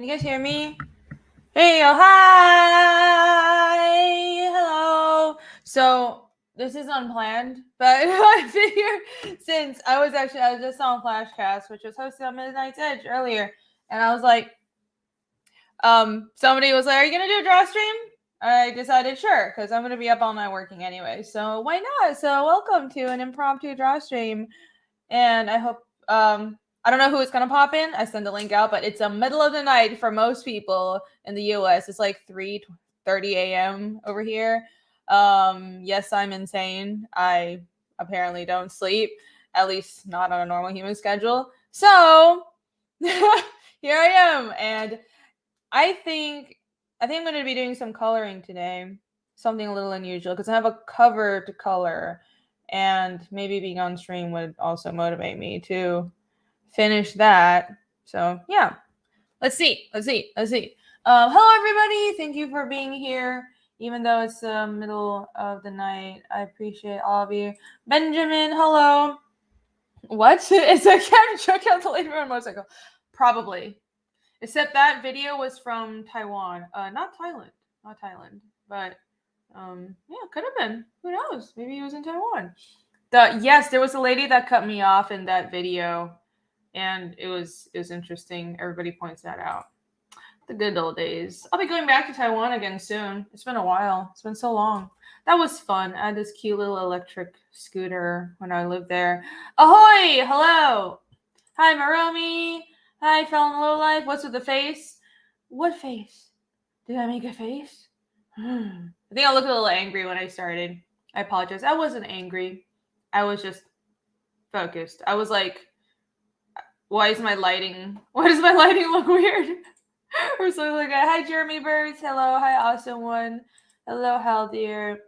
you guys hear me? Hey, oh, hi! Hello! So, this is unplanned, but I figured since I was just on Flashcast, which was hosted on Midnight's Edge earlier, and I was like, somebody was like, are you gonna do a draw stream? I decided, sure, because I'm gonna be up all night working anyway, so why not? So, welcome to an impromptu draw stream, and I hope, I don't know who is going to pop in. I send the link out, but it's the middle of the night for most people in the US. It's like 3:30 a.m. over here. Yes, I'm insane. I apparently don't sleep, at least not on a normal human schedule. So here I am, and I think I'm going to be doing some coloring today. Something a little unusual because I have a cover to color, and maybe being on stream would also motivate me to finish that. So yeah, let's see. Hello everybody, thank you for being here even though it's the middle of the night. I appreciate all of you. Benjamin, hello. What? It's a Kevin truck out the lady on a motorcycle. Probably, except that video was from Taiwan, not Thailand, but yeah, could have been, who knows, maybe he was in Taiwan. Yes, there was a lady that cut me off in that video, and it was interesting. Everybody points that out. The good old days. I'll be going back to Taiwan again soon. It's been a while. It's been so long. That was fun. I had this cute little electric scooter when I lived there. Ahoy! Hello! Hi, Maromi! Hi, Felon Lowlife. What's with the face? What face? Did I make a face? I think I looked a little angry when I started. I apologize. I wasn't angry. I was just focused. I was like, why does my lighting look weird? Or something like that. Hi, Jeremy Birds. Hello. Hi, Awesome One. Hello, Hal Dear.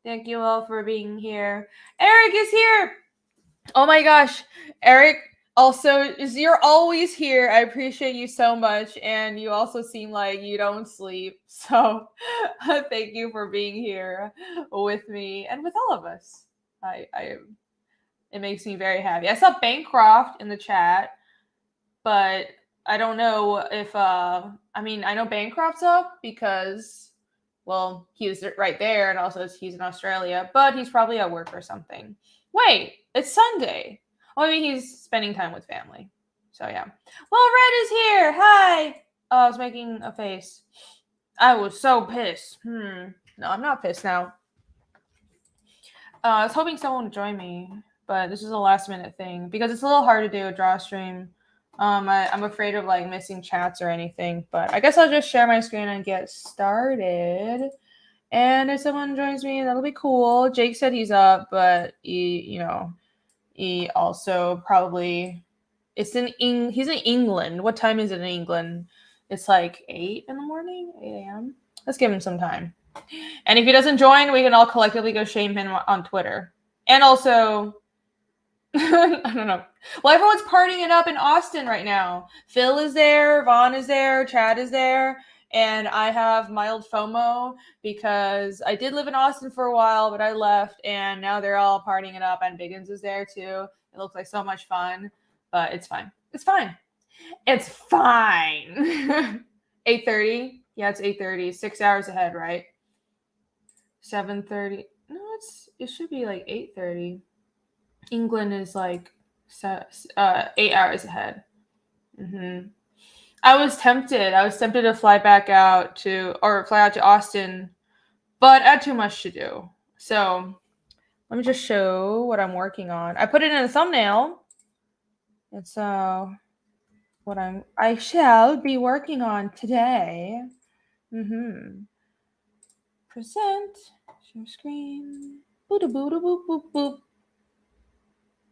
Thank you all for being here. Eric is here. Oh my gosh. Eric, also, you're always here. I appreciate you so much. And you also seem like you don't sleep. So thank you for being here with me and with all of us. It makes me very happy. I saw Bancroft in the chat, but I don't know if I know Bancroft's up because, well, he's right there, and also he's in Australia, but he's probably at work or something. Wait, it's Sunday. Well, maybe he's spending time with family. So yeah. Well, Red is here. Hi. Oh, I was making a face. I was so pissed. No, I'm not pissed now. I was hoping someone would join me, but this is a last minute thing because it's a little hard to do a draw stream. I'm afraid of like missing chats or anything, but I guess I'll just share my screen and get started. And if someone joins me, that'll be cool. Jake said he's up, but he also probably he's in England. What time is it in England? It's like 8 in the morning, 8 a.m. Let's give him some time. And if he doesn't join, we can all collectively go shame him on Twitter. And also, I don't know. Well, everyone's partying it up in Austin right now. Phil is there, Vaughn is there, Chad is there, and I have mild FOMO because I did live in Austin for a while, but I left, and now they're all partying it up, and Biggins is there too. It looks like so much fun, but it's fine. It's fine. 8:30? Yeah, it's 8:30. 6 hours ahead, right? 7:30. No, it should be like 8:30. England is like 8 hours ahead. I was tempted to fly out to Austin, but I had too much to do. So let me just show what I'm working on. I put it in a thumbnail. It's what I shall be working on today. Present, share screen. Boop boop boop boop boop.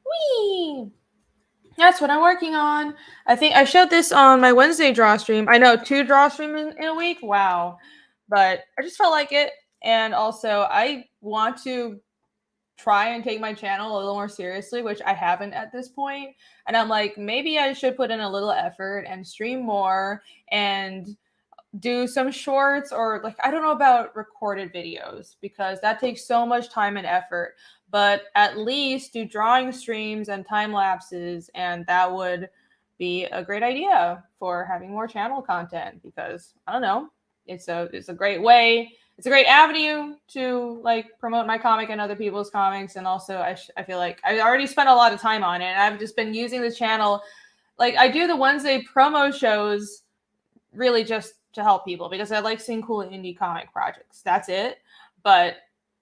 Whee! That's what I'm working on. I think I showed this on my Wednesday draw stream. I know 2 draw streams in a week. Wow. But I just felt like it. And also, I want to try and take my channel a little more seriously, which I haven't at this point. And I'm like, maybe I should put in a little effort and stream more and do some shorts, or like, I don't know about recorded videos because that takes so much time and effort, but at least do drawing streams and time lapses, and that would be a great idea for having more channel content, because I don't know, it's a great way, it's a great avenue to like promote my comic and other people's comics. And also I feel like I already spent a lot of time on it, and I've just been using the channel, like I do the Wednesday promo shows really just to help people because I like seeing cool indie comic projects. That's it. But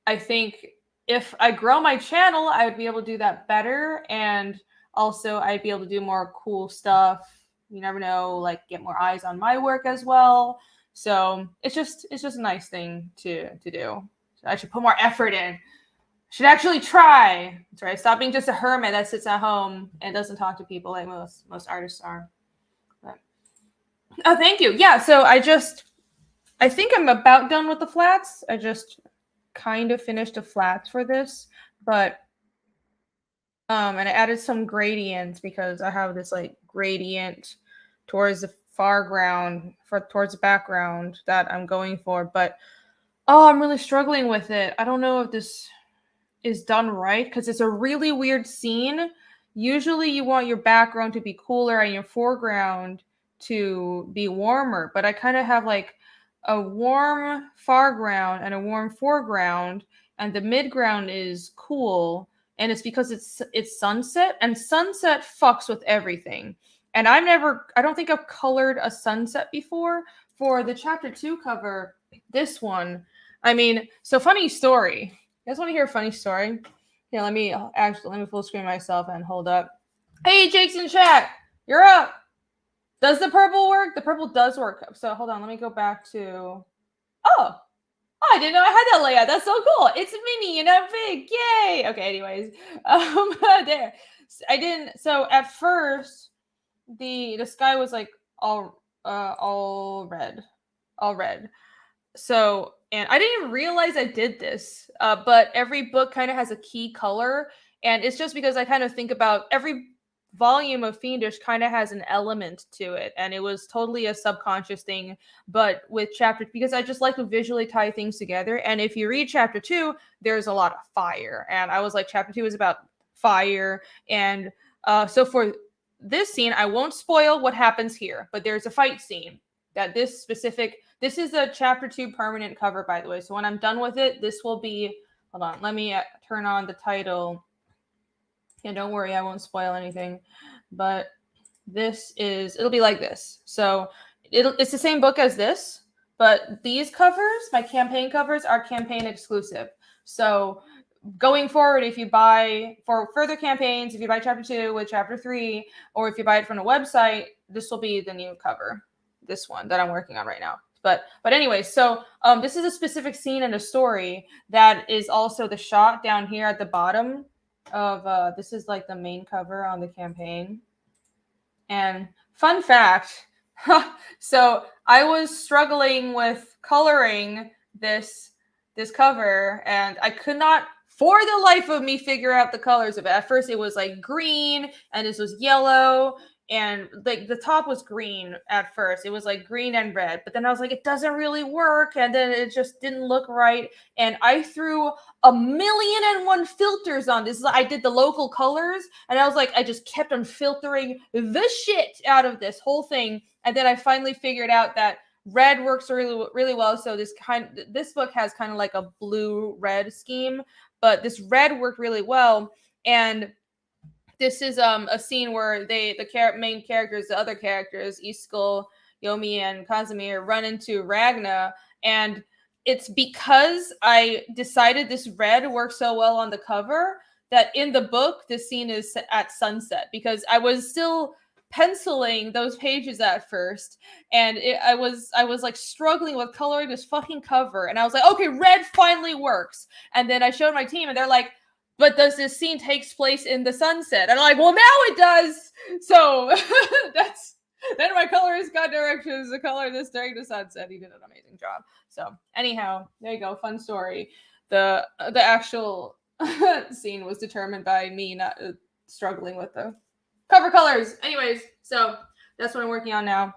I think if I grow my channel, I would be able to do that better. And also I'd be able to do more cool stuff. You never know, like get more eyes on my work as well. So it's just a nice thing to do. So I should put more effort in. Should actually try. That's right. Stop being just a hermit that sits at home and doesn't talk to people like most artists are. But, oh, thank you. Yeah. So I think I'm about done with the flats. I just kind of finished the flats for this, but and I added some gradients because I have this like gradient towards the foreground towards the background that I'm going for. But I'm really struggling with it. I don't know if this is done right because it's a really weird scene. Usually you want your background to be cooler and your foreground to be warmer, but I kind of have like a warm foreground and a warm foreground, and the midground is cool, and it's because it's sunset, and sunset fucks with everything. And I don't think I've colored a sunset before. For the chapter 2 cover, this one, I mean, so funny story. You guys want to hear a funny story? Here, let me full screen myself and hold up. Hey, Jake's in chat. You're up. Does the purple work? The purple does work. So hold on. Let me go back to. Oh, I didn't know I had that layout. That's so cool. It's mini and I'm big. Yay. Okay. Anyways, there. I didn't. So at first, the sky was like all red, all red. So, and I didn't even realize I did this, but every book kind of has a key color. And it's just because I kind of think about every volume of Fiendish kind of has an element to it. And it was totally a subconscious thing. But with chapter, because I just like to visually tie things together. And if you read chapter 2, there's a lot of fire. And I was like, chapter 2 is about fire. And so for this scene, I won't spoil what happens here, but there's a fight scene that this is a chapter 2 permanent cover, by the way. So when I'm done with it, this will be, hold on, let me turn on the title. Yeah, don't worry, I won't spoil anything. But it'll be like this. So it's the same book as this, but these covers, my campaign covers, are campaign exclusive. So going forward, if you buy for further campaigns, if you buy chapter 2 with chapter 3, or if you buy it from a website, this will be the new cover. This one that I'm working on right now. But anyway, so this is a specific scene in a story that is also the shot down here at the bottom of this is like the main cover on the campaign. And fun fact, so I was struggling with coloring this cover, and I could not for the life of me figure out the colors of it. At first it was like green, and this was yellow, and like the top was green at first. It was like green and red, but then I was like, it doesn't really work, and then it just didn't look right. And I threw 1,000,001 filters on this. I did the local colors, and I was like, I just kept on filtering the shit out of this whole thing. And then I finally figured out that red works really, really well. So this book has kind of like a blue-red scheme, but this red worked really well. And this is a scene where main characters, the other characters, Iskul, Yomi, and Casimir, run into Ragna, and it's because I decided this red works so well on the cover that in the book this scene is at sunset, because I was still penciling those pages at first, and I was like struggling with coloring this fucking cover, and I was like, okay, red finally works. And then I showed my team, and they're like, but does this scene takes place in the sunset? And I'm like, well, now it does. So then my colorist got directions to color this during the sunset. He did an amazing job. So anyhow, there you go. Fun story. The actual scene was determined by me not struggling with the cover colors. Anyways, so that's what I'm working on now.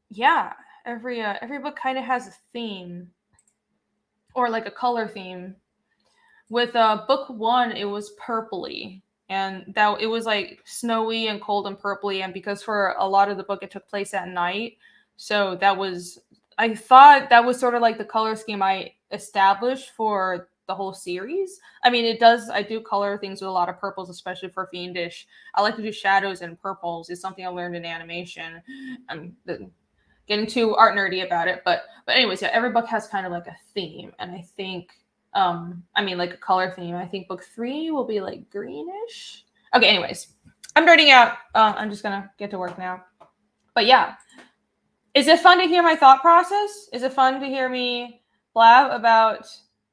Yeah, every book kind of has a theme, or like a color theme. With book 1, it was purpley, and that it was like snowy and cold and purpley, and because for a lot of the book it took place at night, so that was, I thought that was sort of like the color scheme I established for the whole series. I mean, it does, I do color things with a lot of purples, especially for Fiendish. I like to do shadows and purples. It's something I learned in animation. I'm getting too art nerdy about it, but anyways, yeah, every book has kind of like a theme, and I think I mean, like a color theme. I think book 3 will be like greenish. Okay, anyways, I'm nerding out. I'm just gonna get to work now. But yeah, is it fun to hear my thought process? Is it fun to hear me blab about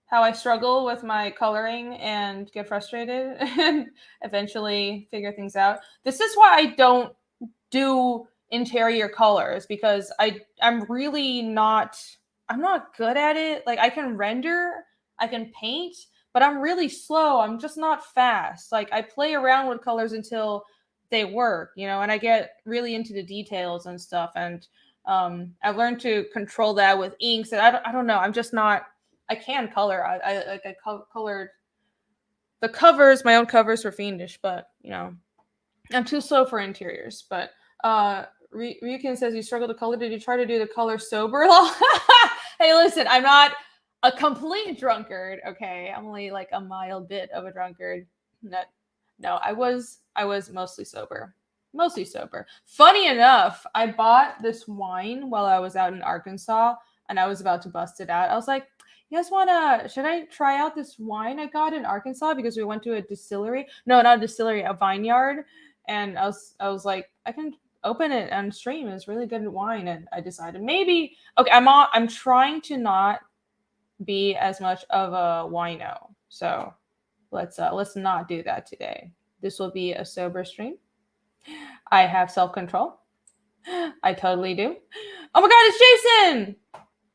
how I struggle with my coloring and get frustrated and eventually figure things out? This is why I don't do interior colors, because I'm really not, I'm not good at it. Like, I can render, I can paint, but I'm really slow. I'm just not fast. Like, I play around with colors until they work, you know, and I get really into the details and stuff. And I've learned to control that with inks. And I don't know. I'm just not. I can color. I colored the covers, my own covers for Fiendish, but you know, I'm too slow for interiors. But Ryukin says you struggle to color. Did you try to do the color sober? Hey, listen, I'm not a complete drunkard. Okay, I'm only like a mild bit of a drunkard. No, I was mostly sober. Mostly sober. Funny enough, I bought this wine while I was out in Arkansas, and I was about to bust it out. I was like, "You guys wanna? Should I try out this wine I got in Arkansas because we went to a distillery? No, not a distillery, a vineyard." And I was like, I can open it and stream. It's really good wine, and I decided maybe okay. I'm trying to not be as much of a wino, so let's not do that today. This will be a sober stream. I have self control. I totally do. Oh my god, it's Jason!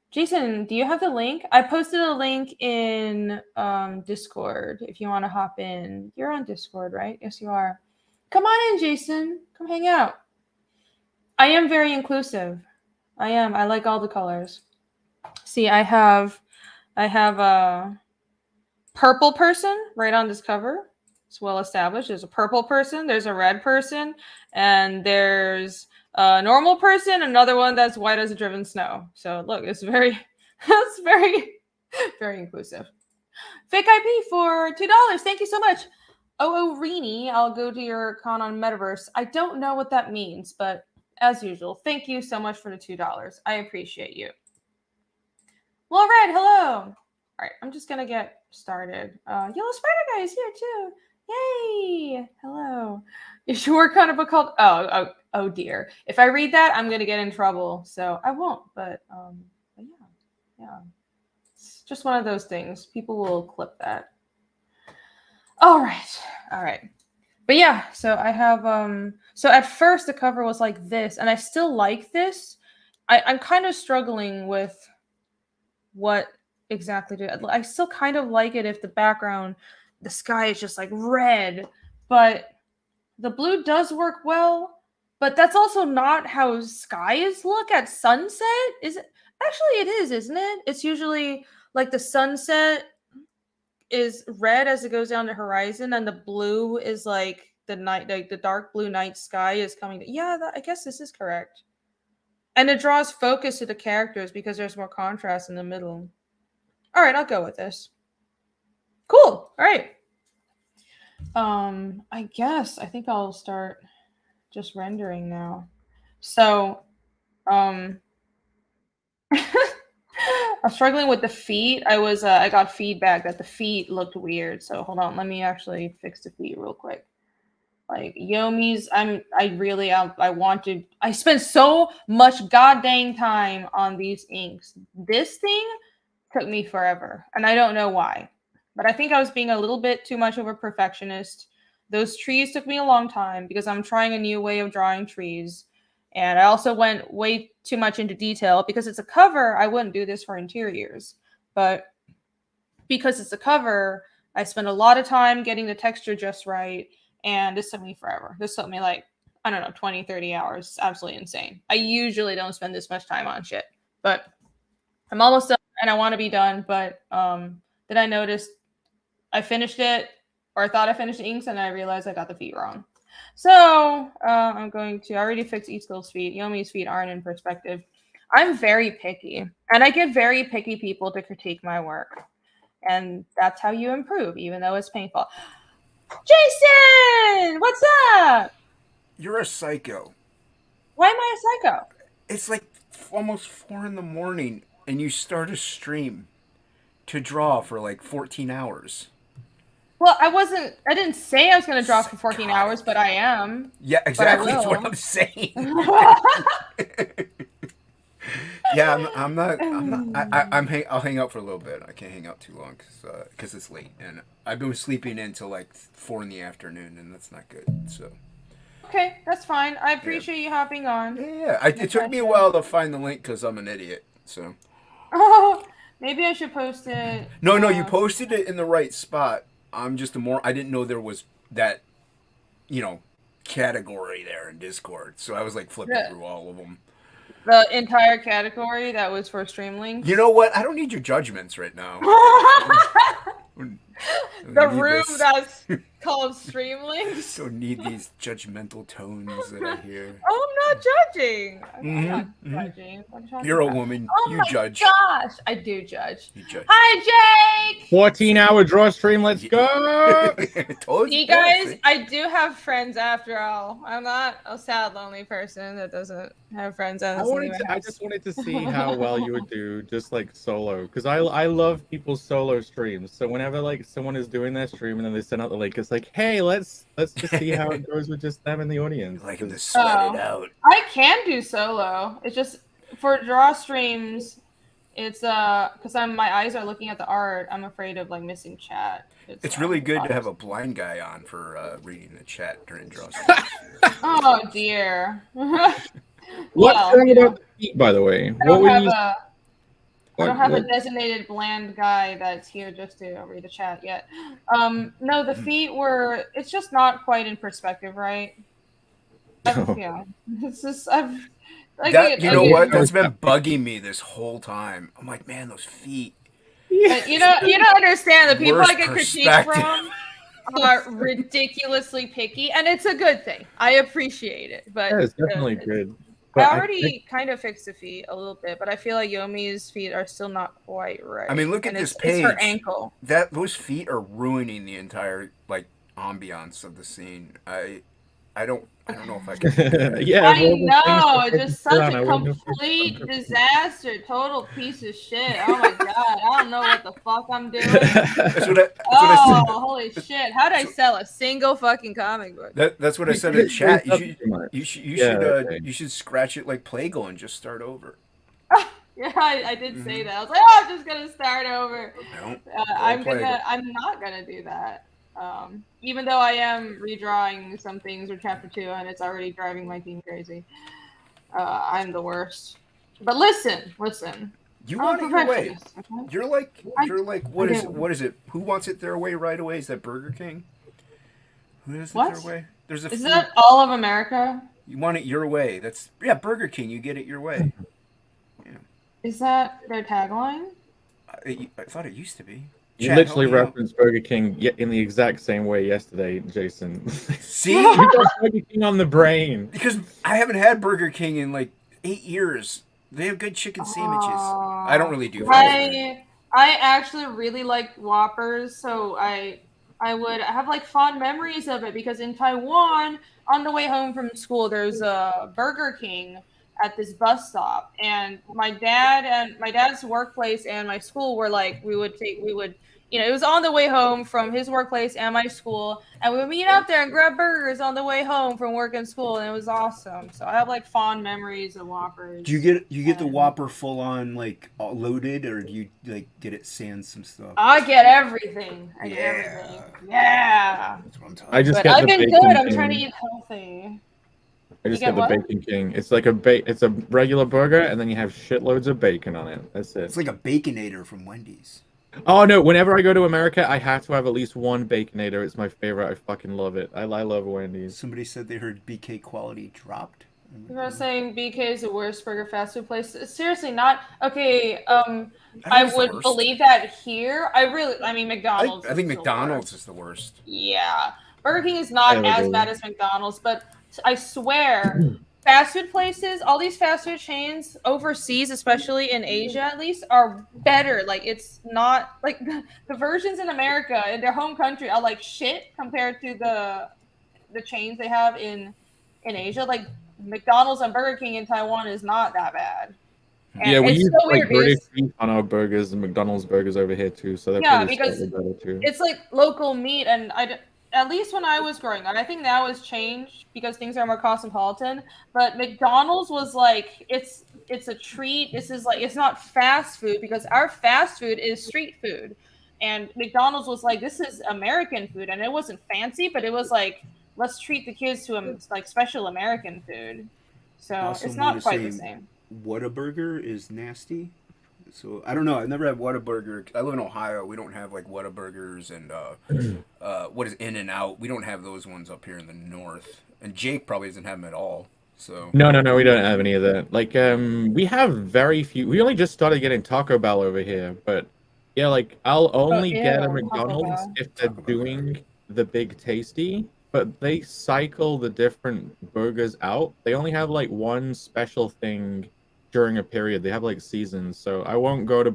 Jason, do you have the link? I posted a link in Discord if you want to hop in. You're on Discord, right? Yes, you are. Come on in, Jason. Come hang out. I am very inclusive. I am. I like all the colors. See, I have a purple person right on this cover. It's well established. There's a purple person, there's a red person, and there's a normal person, another one that's white as a driven snow. So look, it's very it's very inclusive. Fake IP for $2. Thank you so much. Oh, Rini, I'll go to your con on Metaverse. I don't know what that means, but as usual, thank you so much for the $2. I appreciate you. Well, Red, hello. All right, I'm just gonna get started. Yellow Spider Guy is here too. Yay! Hello. You should work on a book called oh dear. If I read that, I'm gonna get in trouble. So I won't. But yeah. It's just one of those things. People will clip that. All right. But yeah, so I have so at first the cover was like this, and I still like this. I'm kind of struggling with what exactly to I still kind of like it if the background, the sky is just like red, but the blue does work well. But that's also not how skies look at sunset. Is it? Actually, it is, isn't it? It's usually like the sunset is red as it goes down the horizon, and the blue is like the night, like the dark blue night sky is coming to, yeah, I guess this is correct. And it draws focus to the characters because there's more contrast in the middle. All right, I'll go with this. Cool. All right. I guess I think I'll start just rendering now. So, I'm struggling with the feet. I got feedback that the feet looked weird. So hold on, let me actually fix the feet real quick. Like Yomi's, I spent so much goddamn time on these inks. This thing took me forever, and I don't know why. But I think I was being a little bit too much of a perfectionist. Those trees took me a long time because I'm trying a new way of drawing trees. And I also went way too much into detail because it's a cover. I wouldn't do this for interiors. But because it's a cover, I spent a lot of time getting the texture just right. And this took me forever. This took me like, I don't know, 20, 30 hours. It's absolutely insane. I usually don't spend this much time on shit. But I'm almost done and I want to be done. But then I noticed I finished it or I thought I finished the inks, and I realized I got the feet wrong. So I'm going to. I already fixed Eastgill's feet. Yomi's feet aren't in perspective. I'm very picky, and I get very picky people to critique my work, and that's how you improve, even though it's painful. Jason, what's up? You're a psycho. Why am I a psycho? It's like almost 4 in the morning, and you start a stream to draw for like 14 hours. Well, I didn't say I was going to draw for 14 hours, but I am. Yeah, exactly. That's what I'm saying. Yeah, I'll hang out for a little bit. I can't hang out too long because it's late, and I've been sleeping until like 4 in the afternoon, and that's not good. So. Okay, that's fine. I appreciate you hopping on. Yeah. It took me a while to find the link because I'm an idiot. So. Oh, maybe I should post it. No, you posted it in the right spot. I'm just I didn't know there was that, category there in Discord. So I was like flipping through all of them. The entire category that was for stream links. You know what? I don't need your judgments right now. The room that's called stream links. Don't need these judgmental tones that I hear. Oh, I'm not judging. I'm not judging. You're a woman. You judge. Oh my gosh, I do judge. You judge. Hi, Jake. 14-hour draw stream. Let's go. See, guys, I do have friends after all. I'm not a sad, lonely person that doesn't have friends. I just wanted to see how well you would do just like solo, because I love people's solo streams. So whenever like someone is doing their stream and then they send out the link, it's like, hey, let's just see how it goes with just them in the audience. Like to sweat it out. I can do solo. It's just for draw streams. It's because my eyes are looking at the art. I'm afraid of like missing chat. It's really good to have a blind guy on for reading the chat during draw streams. Oh dear. What's wrong about the feet, by the way? I don't have a designated bland guy that's here just to read the chat yet. No, the feet were. It's just not quite in perspective, right? Yeah, it's just you know what? That's been bugging me this whole time. I'm like, man, those feet. You don't understand. The people I get critiqued from are ridiculously picky, and it's a good thing. I appreciate it, but yeah, it's definitely good. But I already kind of fixed the feet a little bit, but I feel like Yomi's feet are still not quite right. I mean, look at this page. It's her ankle. Those feet are ruining the entire like ambiance of the scene. I don't know if I can. Yeah, I know. It's just such a complete disaster. Total piece of shit. Oh my god. I don't know what the fuck I'm doing. That's what I said. Holy shit. How'd I sell a single fucking comic book? That's what I said in chat. You should scratch it like Plague and just start over. Yeah, I did say that. I was like, oh, I'm just gonna start over. I'm not gonna do that. Even though I am redrawing some things for chapter 2 and it's already driving my team crazy. I'm the worst. But listen. You want it your way. Okay? You're like what is it? Who wants it their way right away? Is that Burger King? Who is it their way? Is that all of America? You want it your way. That's Burger King, you get it your way. Yeah. Is that their tagline? I thought it used to be. You literally referenced Burger King in the exact same way yesterday, Jason. See? You got Burger King on the brain. Because I haven't had Burger King in like 8 years. They have good chicken sandwiches. I don't really do I actually really like Whoppers, so I would have like fond memories of it because in Taiwan, on the way home from school, there's a Burger King at this bus stop, and my dad's workplace and my school were like we would it was on the way home from his workplace and my school, and we would meet up there and grab burgers on the way home from work and school, and it was awesome. So I have like fond memories of Whoppers. Do you get the Whopper full on like loaded, or do you like get it sans some stuff? I get everything. Yeah. That's what I'm talking about. I've been good. I'm trying to eat healthy. I just get the Bacon King. It's like it's a regular burger, and then you have shitloads of bacon on it. That's it. It's like a Baconator from Wendy's. Oh no! Whenever I go to America, I have to have at least one Baconator. It's my favorite. I fucking love it. I love Wendy's. Somebody said they heard BK quality dropped. You were saying BK is the worst burger fast food place. Seriously, not okay. I don't know I if it's the would worst. believe that here. I mean, McDonald's. I think is McDonald's the is the worst. Yeah, Burger King is I not would as agree. bad as McDonald's, but I swear, fast food places, all these fast food chains overseas, especially in Asia at least, are better. Like it's not like the versions in America in their home country are like shit compared to the chains they have in Asia. Like McDonald's and Burger King in Taiwan is not that bad. And Yeah, we it's use so like weird British because beef on our burgers and McDonald's burgers over here too, so they're yeah, probably because slightly better too. it's like local meat, and at least when I was growing up, I think now it's changed because things are more cosmopolitan. But McDonald's was like it's a treat. This is like it's not fast food because our fast food is street food, and McDonald's was like this is American food, and it wasn't fancy, but it was like let's treat the kids to like special American food. So Also, it's want not to quite the say same. Whataburger is nasty. So I don't know. I've never had Whataburger. I live in Ohio. We don't have like Whataburgers and what is In and Out. We don't have those ones up here in the north. And Jake probably doesn't have them at all. So No, we don't have any of that. Like, we have very few. We only just started getting Taco Bell over here, but yeah, like I'll only get a Taco McDonald's Bell. if they're Taco Bell, doing the big tasty, but they cycle the different burgers out. They only have like one special thing during a period. They have like seasons, so I won't go to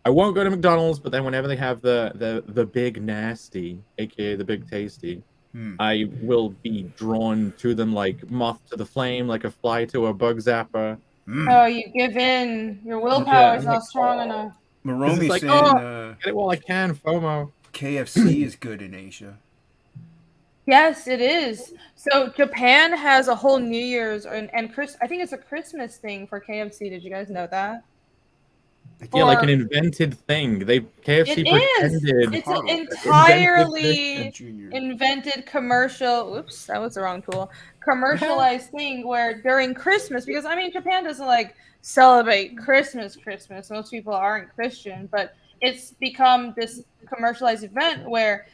McDonald's, but then whenever they have the big nasty, aka the big tasty, I will be drawn to them like moth to the flame, like a fly to a bug zapper. Oh, you give in. Your willpower Yeah, is I'm not like, strong oh. enough. 'Cause Maromi's it's like, saying oh, get it while I can, FOMO. KFC is good in Asia. Yes, it is. So Japan has a whole New Year's and Chris. I think it's a Christmas thing for KFC. Did you guys know that? Yeah, like an Or invented thing. KFC it is. pretended It's an Carl. entirely Junior. invented commercial. Oops, that was the wrong tool. Commercialized thing where during Christmas, because I mean Japan doesn't like celebrate Christmas. Most people aren't Christian, but it's become this commercialized event where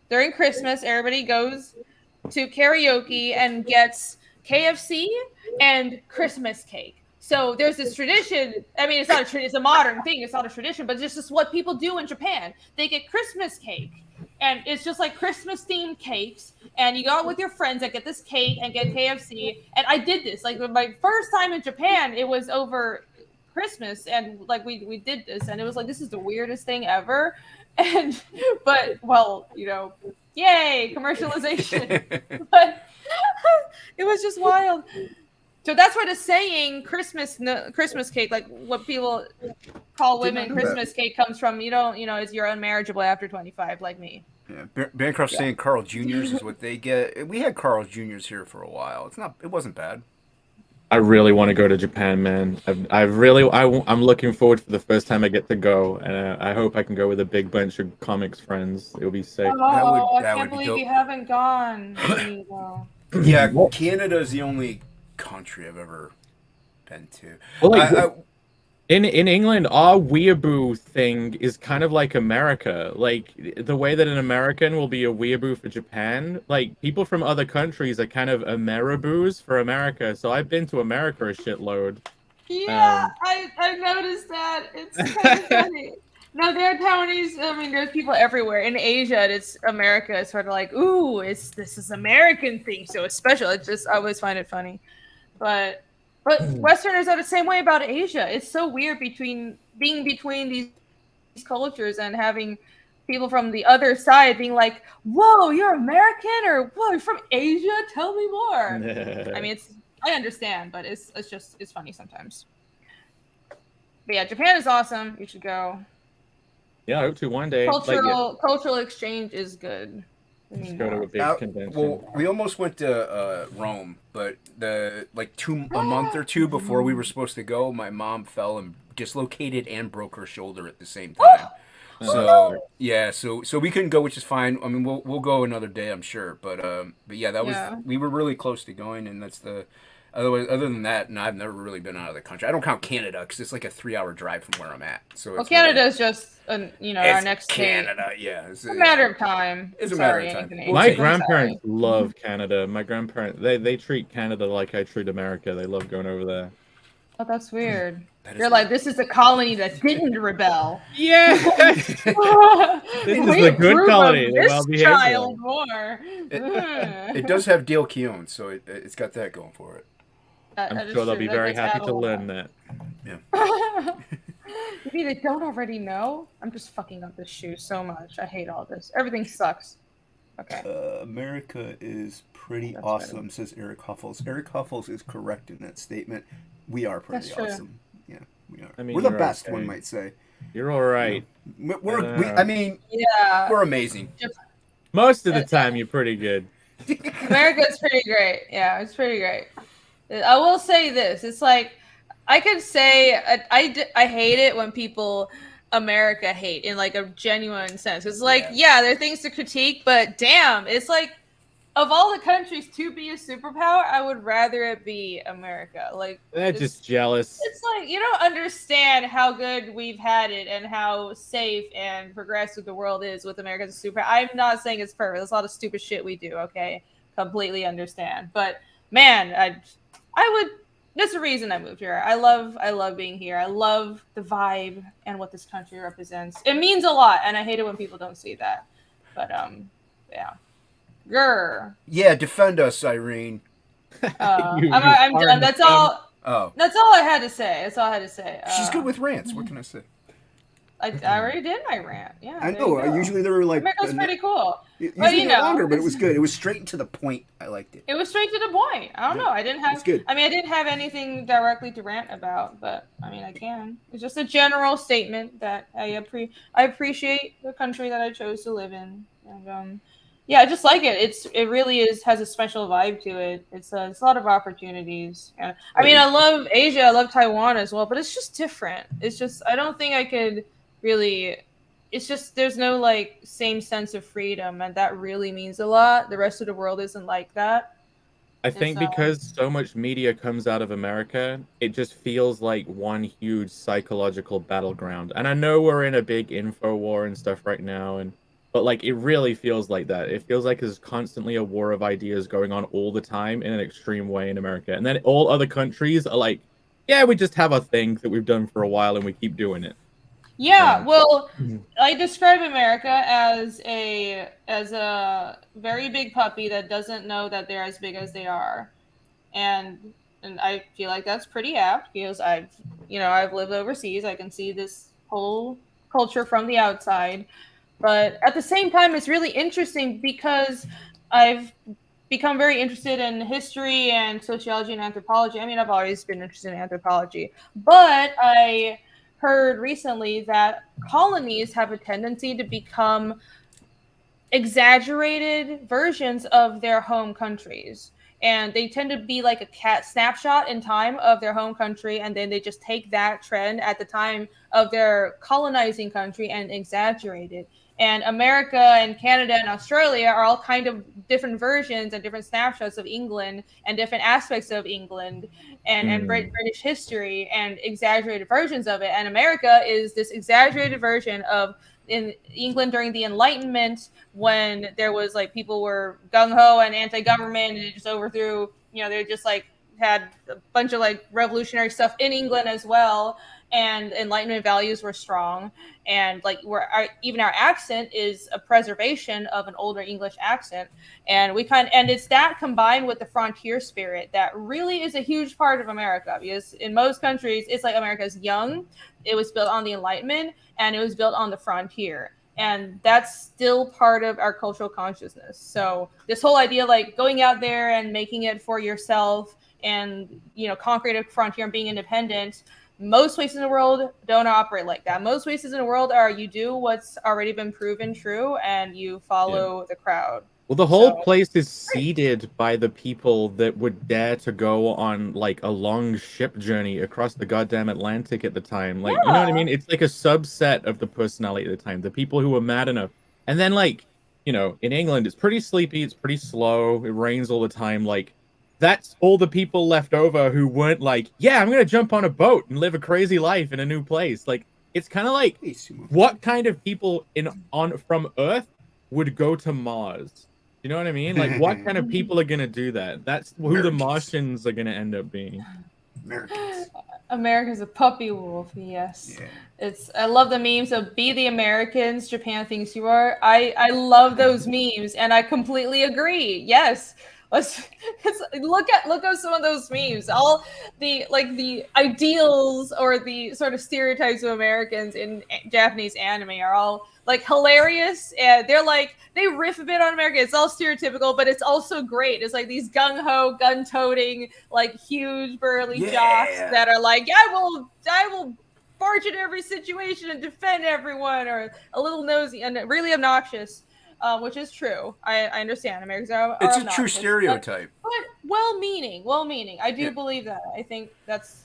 during Christmas everybody goes to karaoke and gets KFC and Christmas cake. So there's this tradition. I mean, it's not a tradition; it's a modern thing. It's not a tradition, but it's just what people do in Japan. They get Christmas cake, and it's just like Christmas themed cakes. And you go out with your friends and get this cake and get KFC. And I did this like my first time in Japan. It was over Christmas, and like we did this, and it was like this is the weirdest thing ever. And but well, yay commercialization. But it was just wild. So that's where the saying Christmas cake, like what people call women Christmas cake, comes from. You don't, is you're unmarriageable after 25, like me. Yeah, Bancroft's saying Carl Juniors is what they get. We had Carl Juniors here for a while. It wasn't bad. I really want to go to Japan, man. I'm looking forward for the first time I get to go, and I hope I can go with a big bunch of comics friends. It'll be sick. Oh, I that can't would be believe dope. you haven't gone. Yeah, Canada is the only country I've ever been to. Well, like, in England, our weeaboo thing is kind of like America. Like the way that an American will be a weeaboo for Japan, like people from other countries are kind of Ameriboos for America. So I've been to America a shitload. Yeah, I noticed that. It's kind of funny. No, there are Taiwanese. I mean, there's people everywhere. In Asia, it's America. It's sort of like, ooh, this is American thing, so it's special. It's just I always find it funny, but Westerners are the same way about Asia. It's so weird being between these cultures and having people from the other side being like, "Whoa, you're American," or "Whoa, you're from Asia. Tell me more." I mean, I understand, but it's funny sometimes. But yeah, Japan is awesome. You should go. Yeah, I hope to one day. Cultural exchange is good. Just go to a big convention. Well, we almost went to Rome, but a month or two before we were supposed to go, my mom fell and dislocated and broke her shoulder at the same time. So yeah, so we couldn't go, which is fine. I mean, we'll go another day, I'm sure. But yeah, we were really close to going, and other than that, no, I've never really been out of the country. I don't count Canada because it's like a 3-hour drive from where I'm at. So Well, it's Canada really, is just, our it's next Canada. state. Yeah, It's a matter of time. It's I'm a matter sorry, of time. Anthony. We'll My take it. grandparents love Canada. My grandparents, they treat Canada like I treat America. They love going over there. Oh, that's weird. That is You're like, this is a colony that didn't rebel. Yeah, This is the good colony, the This well-behaved child one. more. It does have Dale Keown, so it's got that going for it. I'm sure they'll be very happy to learn that. Maybe they don't already know. I'm just fucking up this shoe so much. I hate all this. Everything sucks. Okay. America is pretty That's awesome, better. says Eric Huffles. Eric Huffles is correct in that statement. We are pretty That's true. awesome. Yeah, we are. I mean, we're the you're best, okay. one might say. You're all right. I mean, Yeah. We're amazing. Most of the time, you're pretty good. America's pretty great. Yeah, it's pretty great. I will say this. It's like, I could say I hate it when people America hate in like a genuine sense. It's like, yeah, there are things to critique, but damn, it's like, of all the countries to be a superpower, I would rather it be America. Like, They're just jealous. it's like, you don't understand how good we've had it and how safe and progressive the world is with America as a superpower. I'm not saying it's perfect. There's a lot of stupid shit we do, okay? Completely understand. But man, I would, there's a reason I moved here. I love being here. I love the vibe and what this country represents. It means a lot, and I hate it when people don't see that. But yeah. Grr. Yeah, defend us, Irene. I'm done. That's all. Oh, That's all I had to say. That's all I had to say. she's good with rants. What can I say? I already did my rant. Yeah, I there know. you go. Usually they were like America's pretty cool. Usually you they're know, longer, but it was good. It was straight and to the point. I liked it. It was straight to the point. I don't know. I didn't have. It's good. I mean, I didn't have anything directly to rant about, but I mean, I can. It's just a general statement that I appreciate the country that I chose to live in, and yeah, I just like it. It really has a special vibe to it. It's a lot of opportunities. And I mean, I love Asia. I love Taiwan as well, but it's just different. It's just, I don't think I could really. It's just, there's no like same sense of freedom, and that really means a lot. The rest of the world isn't like that. I think because so much media comes out of America, it just feels like one huge psychological battleground. And I know we're in a big info war and stuff right now, but like it really feels like that. It feels like there's constantly a war of ideas going on all the time in an extreme way in America. And then all other countries are like, yeah, we just have a thing that we've done for a while and we keep doing it. Yeah, well, I describe America as a very big puppy that doesn't know that they're as big as they are, and I feel like that's pretty apt because I've lived overseas. I can see this whole culture from the outside, but at the same time, it's really interesting because I've become very interested in history and sociology and anthropology. I mean, I've always been interested in anthropology, but I heard recently that colonies have a tendency to become exaggerated versions of their home countries, and they tend to be like a snapshot in time of their home country, and then they just take that trend at the time of their colonizing country and exaggerate it. And America and Canada and Australia are all kind of different versions and different snapshots of England and different aspects of England and British history and exaggerated versions of it. And America is this exaggerated version of in England during the Enlightenment, when there was like people were gung-ho and anti-government and it just overthrew, they just like had a bunch of like revolutionary stuff in England as well. And Enlightenment values were strong, and like even our accent is a preservation of an older English accent, and it's that combined with the frontier spirit that really is a huge part of America, because in most countries it's like America's young, it was built on the Enlightenment, and it was built on the frontier, and that's still part of our cultural consciousness. So this whole idea like going out there and making it for yourself and conquering a frontier and being independent, most places in the world don't operate like that. Most places in the world are you do what's already been proven true and you follow the crowd. Well, the whole place is seeded by the people that would dare to go on like a long ship journey across the goddamn Atlantic at the time. Like, you know what I mean? It's like a subset of the personality at the time, the people who were mad enough. And then like, in England, it's pretty sleepy, it's pretty slow, it rains all the time. Like, that's all the people left over who weren't like, yeah, I'm gonna jump on a boat and live a crazy life in a new place. Like, it's kind of like, what kind of people from Earth would go to Mars? You know what I mean? Like, what kind of people are gonna do that? That's who the Martians are gonna end up being. Americans. America's a puppy wolf. Yes, Yeah. I love the memes of "Be the Americans Japan thinks you are." I love those memes, and I completely agree. Yes, let's look at some of those memes. All the ideals or the sort of stereotypes of Americans in Japanese anime are all like hilarious, and they riff a bit on America. It's all stereotypical, but it's also great. It's like these gung ho, gun toting, like huge burly jocks that are like, I will barge in every situation and defend everyone, or a little nosy and really obnoxious. Which is true. I understand. Americans are it's a obnoxious, true stereotype. but well-meaning. I do believe that. I think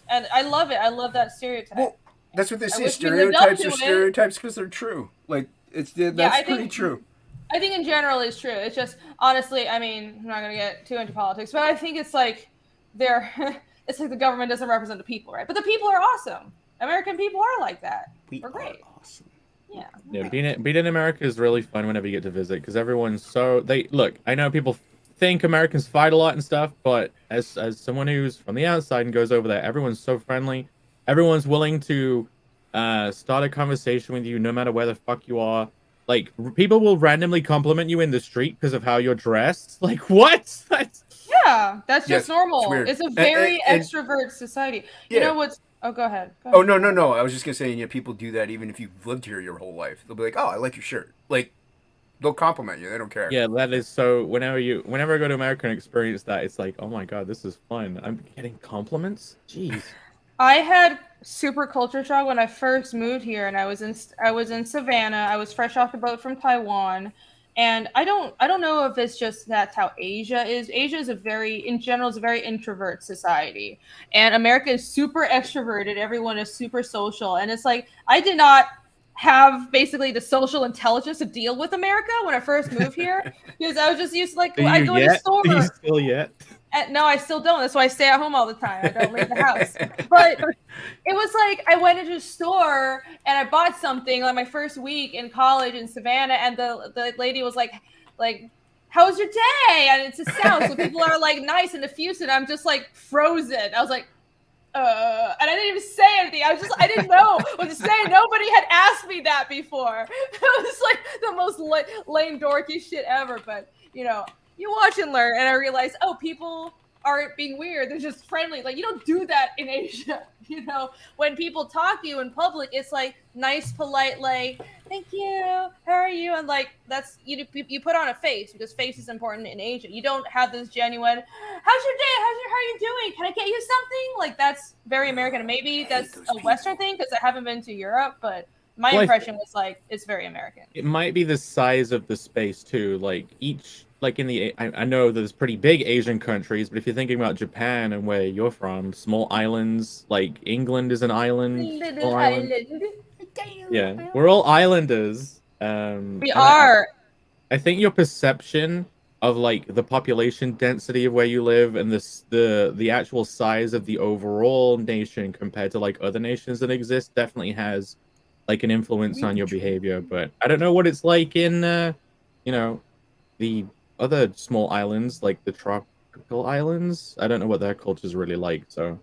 and I love it. I love that stereotype. Well, that's what they say. wish we lived up Stereotypes to are it. stereotypes because they're true. Like that's pretty true. I think in general it's true. It's just honestly, I mean, I'm not gonna get too into politics, but I think it's like it's like the government doesn't represent the people, right? But the people are awesome. American people are like that. We're great. Awesome. Yeah. Yeah, being in America is really fun whenever you get to visit because everyone's look. I know people think Americans fight a lot and stuff, but as someone who's from the outside and goes over there, everyone's so friendly. Everyone's willing to start a conversation with you no matter where the fuck you are. Like, people will randomly compliment you in the street because of how you're dressed. Like, what? That's just normal. It's a very extrovert society. You know what's... Oh, go ahead. Oh, no. I was just going to say, people do that even if you've lived here your whole life. They'll be like, oh, I like your shirt. Like, they'll compliment you. They don't care. Yeah, that is so... Whenever I go to America and experience that, it's like, oh my god, this is fun. I'm getting compliments? Jeez. I had super culture shock when I first moved here, and I was in Savannah. I was fresh off the boat from Taiwan, and I don't know if it's just that's how Asia is. Asia is in general is a very introvert society, and America is super extroverted. Everyone is super social, and it's like I did not have basically the social intelligence to deal with America when I first moved here because I was just used to I go into store. Do you still yet? No, I still don't. That's why I stay at home all the time. I don't leave the house. But it was like I went into a store and I bought something like my first week in college in Savannah, and the lady was like, "How was your day?" And it's the South, so people are like nice and effusive. I'm just like frozen. I was like, and I didn't even say anything. I didn't know what to say. Nobody had asked me that before. It was like the most lame dorky shit ever. But you watch and learn, and I realized, people aren't being weird. They're just friendly. Like, you don't do that in Asia. When people talk to you in public, it's like nice, polite, like, thank you, how are you? And like, that's, you put on a face because face is important in Asia. You don't have this genuine, how's your day? How are you doing? Can I get you something? Like, that's very American. And maybe that's a Western thing because I haven't been to Europe, but my impression was like, it's very American. It might be the size of the space too. Like I know there's pretty big Asian countries, but if you're thinking about Japan and where you're from, small islands, like England is an island. Yeah, we're all islanders. We are. I think your perception of like the population density of where you live and the actual size of the overall nation compared to like other nations that exist definitely has like an influence on your behavior. But I don't know what it's like in the other small islands, like the tropical islands. I don't know what their culture is really like, so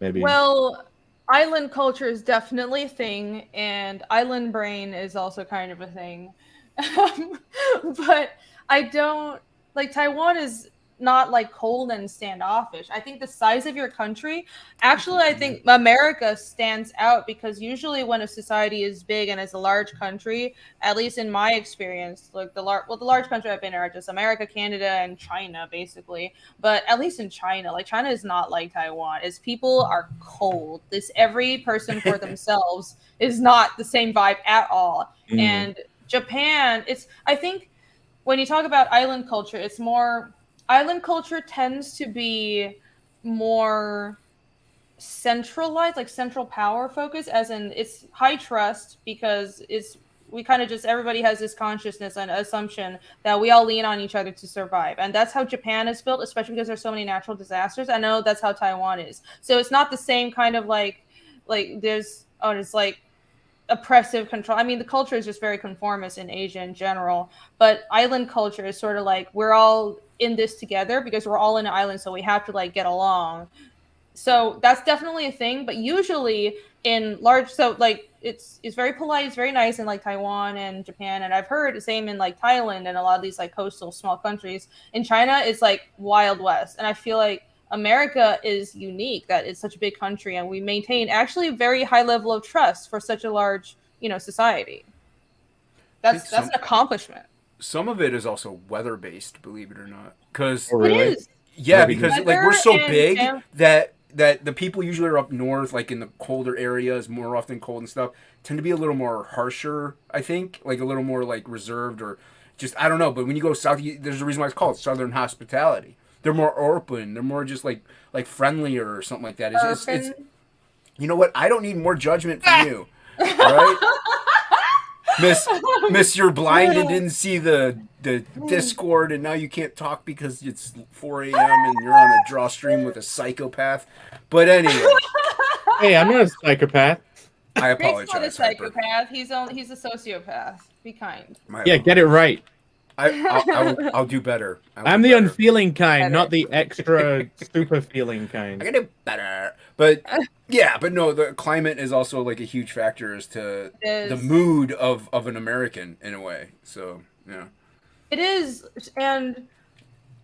maybe. Well, island culture is definitely a thing, and island brain is also kind of a thing. But I don't like Taiwan is not like cold and standoffish. I think the size of your country, actually, I think America stands out because usually when a society is big and it's a large country, at least in my experience, like the large country I've been in are just America, Canada, and China, basically. But at least in China, like China is not like Taiwan. Its people are cold. This every person for themselves is not the same vibe at all. And Japan, I think when you talk about island culture, it's more. Island culture tends to be more centralized, like central power focus, as in it's high trust because it's we kind of just, everybody has this consciousness and assumption that we all lean on each other to survive. And that's how Japan is built, especially because there's so many natural disasters. I know that's how Taiwan is. So it's not the same kind of like there's, it's like oppressive control. I mean, the culture is just very conformist in Asia in general, but island culture is sort of like, we're all in this together because we're all in an island, so we have to like get along. So that's definitely a thing, but usually in large, so like it's very polite, it's very nice in like Taiwan and Japan, and I've heard the same in like Thailand and a lot of these like coastal small countries. In China, it's like Wild West, and I feel like America is unique that it's such a big country and we maintain actually a very high level of trust for such a large, society. That's an accomplishment. Some of it is also weather based, believe it or not. Because Oh, really? It is. yeah, because like we're so Weather and big fam- that the people usually are up north, like in the colder areas, more often cold and stuff, tend to be a little more harsher, I think, like a little more like reserved or just, I don't know. But when you go south, there's a reason why it's called Southern hospitality. They're more open. They're more just like friendlier or something like that. It's you know what? I don't need more judgment from you. All right? Miss, you're blind and didn't see the Discord, and now you can't talk because it's 4 a.m. and you're on a draw stream with a psychopath. But anyway, Hey, I'm not a psychopath. I Rick's not a apologize. Hyper. psychopath. He's a sociopath. Be kind. Yeah, get it right. I'll do better. I'm the unfeeling kind, not the extra super feeling I kind. can do better. But yeah, but no, the climate is also like a huge factor as to the mood of an American in a way. So yeah, it is. And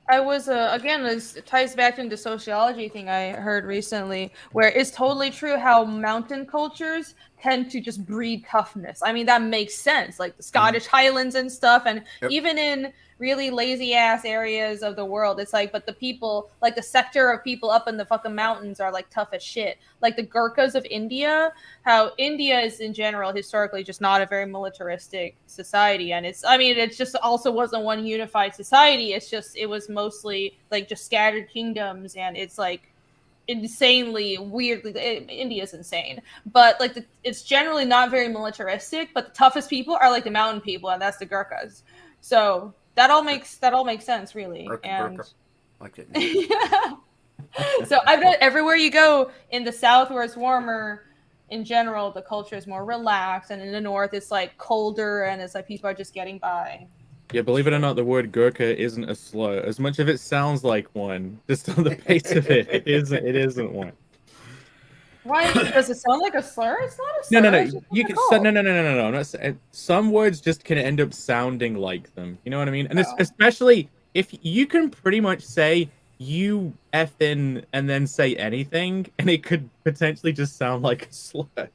I was again, this ties back into sociology thing I heard recently, where it's totally true how mountain cultures tend to just breed toughness. I mean, that makes sense, like the Scottish Highlands and stuff, and even in really lazy ass areas of the world, it's like, but the people, like the sector of people up in the fucking mountains are like tough as shit. Like the Gurkhas of India, how India is in general historically just not a very militaristic society, and it just also wasn't one unified society. It was mostly like just scattered kingdoms, and it's like insanely weirdly, India's insane, but like it's generally not very militaristic, but the toughest people are like the mountain people, and that's the Gurkhas. So that all makes sense, really. And like it. yeah. So I've noticed everywhere you go in the south where it's warmer, in general the culture is more relaxed, and in the north it's like colder, and it's like people are just getting by. Yeah, believe it or not, the word Gurkha isn't a slur. As much of it sounds like one, just on the face of it, it isn't one. Why does it sound like a slur? It's not a slur. No. You can no. I'm not saying, some words just can end up sounding like them. You know what I mean? And especially if you can pretty much say you effing and then say anything, and it could potentially just sound like a slur.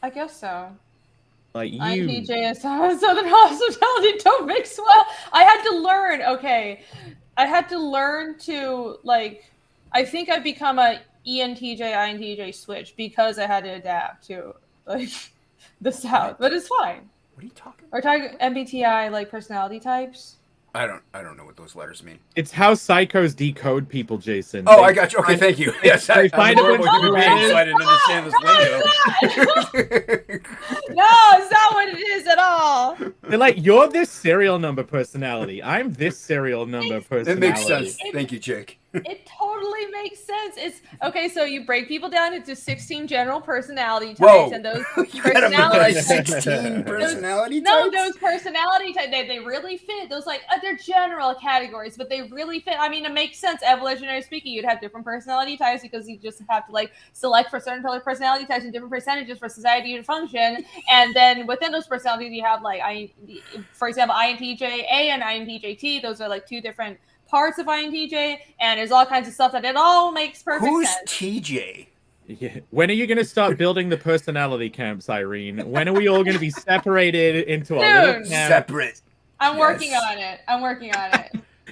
I guess so. Like you. INTJ and Southern hospitality don't mix well. I had to learn. Okay, I had to learn to like. I think I've become a ENTJ INTJ switch because I had to adapt to like the South, but it's fine. What are you talking about? We're talking MBTI, like personality types. I don't know what those letters mean. It's how psychos decode people, Jason. Oh, I got you. Okay, thank you. Yes, they find a bunch of human being, so I didn't understand this lingo. No, it's not what it is at all. They're like, you're this serial number personality. I'm this serial number personality. It makes sense. Thank you, Jake. It totally makes sense. It's okay. So you break people down into 16 general personality types, Whoa. and those You gotta personalities. 16 personality types? No, those personality types, they really fit. Those like they're general categories, but they really fit. I mean, it makes sense. Evolutionary speaking, you'd have different personality types because you just have to like select for certain personality types and different percentages for society to function. And then within those personalities, you have like for example, INTJ-A and INTJ-T. Those are like two different parts of INTJ, and there's all kinds of stuff that it all makes perfect Who's sense. TJ? Yeah. When are you going to start building the personality camps, Irene? When are we all going to be separated into a little camp? Separate. I'm working on it.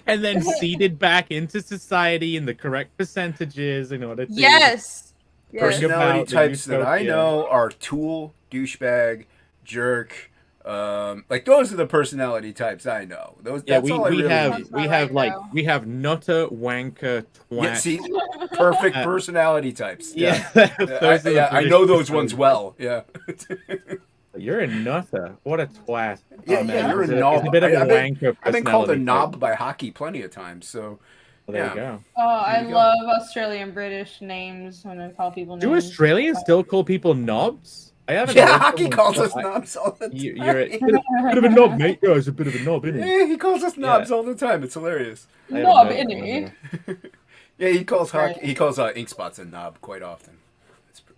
And then seeded back into society in the correct percentages in order to... Yes. Personality about the types that I utopia. know are tool, douchebag, jerk. Like those are the personality types I know. Those. Yeah, that's all I really need. we have nutter, wanker, twat. Yeah, see, perfect personality types. Yeah, I know those ones well. Yeah. You're a nutter. What a twat. Yeah, Oh, man. yeah, you're a He's knob. He's a bit of a I've wanker. I've been called a personality knob type. by hockey plenty of times. So Well, there yeah. you go. Oh, I you go. love Australian British names when I call people Do names. Australians still call people knobs? I haven't Yeah, heard hockey someone calls call- us knobs all the time. You're a bit of a knob, mate. You're a bit of a knob, isn't he? Yeah, he calls us knobs all the time. It's hilarious. I haven't Knob, heard that innit? one, Yeah, he calls Right. hockey. He calls ink spots a knob quite often.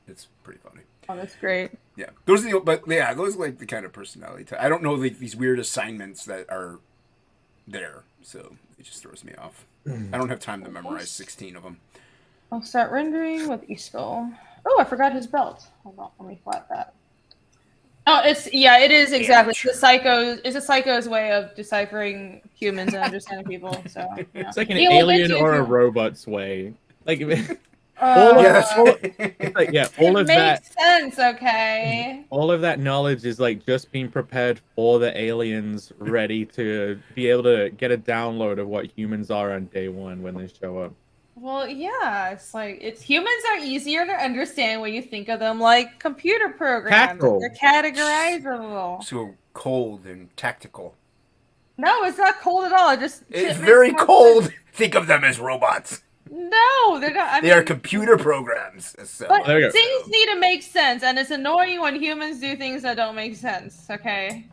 It's pretty funny. Oh, that's great. Yeah, those are those are like the kind of personality type. I don't know these weird assignments that are there, so it just throws me off. I don't have time to memorize 16 of them. I'll start rendering with Easkull. Oh, I forgot his belt. Hold on, let me flat that. Oh, it is exactly it's a psycho's way of deciphering humans and understanding people. So yeah. It's like an He will get alien you or a if you- robot's way. Like, Uh, Yes. like, yeah, all it of that. makes sense, okay. All of that knowledge is like just being prepared for the aliens, ready to be able to get a download of what humans are on day one when they show up. Well, yeah, it's humans are easier to understand when you think of them like computer programs. Tactile. They're categorizable. So cold and tactical. No, it's not cold at all. It's very cold. Think of them as robots. No, they're not. They are computer programs. So, But There you go. things need to make sense, and it's annoying when humans do things that don't make sense. Okay.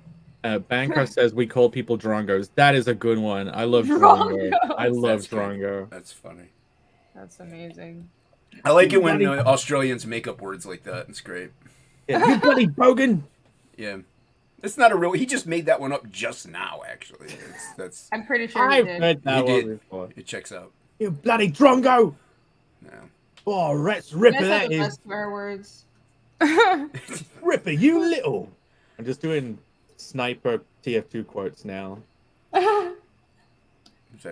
Bancroft says we call people drongos. That is a good one. I love drongo. I love That's good. drongo. That's funny. That's amazing. I like it when Australians make up words like that. It's great. Yeah, you bloody bogan. Yeah. It's not a real. He just made that one up just now. Actually, that's I'm pretty sure he I've did. heard that He one did. before. it checks out. You bloody drongo. No. Oh, Rex You Ripper, guys have that the is. best swear words. Ripper, you little. I'm just doing sniper TF2 quotes now. Is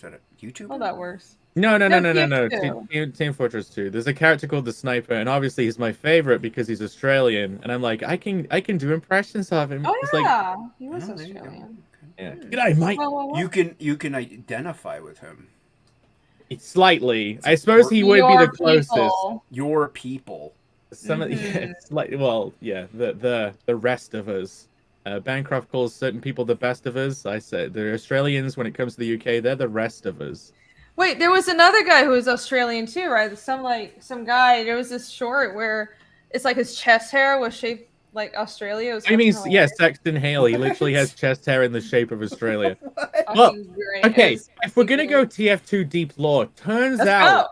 that a YouTube? Oh, that works. No. No, TF2. Team Fortress 2. There's a character called the Sniper, and obviously he's my favorite because he's Australian. And I'm like, I can do impressions of him. Oh It's like, yeah, he was Oh, there you go. Australian. yeah. G'day, mate. Well, You can identify with him. Slightly. I suppose he would be your the closest. people. Your people. Some of it's like, well, yeah, the rest of us. Bancroft calls certain people the best of us. I said the Australians, when it comes to the UK, they're the rest of us. Wait, there was another guy who was Australian too, right? Some guy. There was this short where it's like his chest hair was shaped like Australia. It was I mean, fucking yeah, hilarious. Sexton Hale. He literally has chest hair in the shape of Australia. Fucking Well, great. Okay, It was if we're gonna go fucking TF2 deep lore, great. Let's go.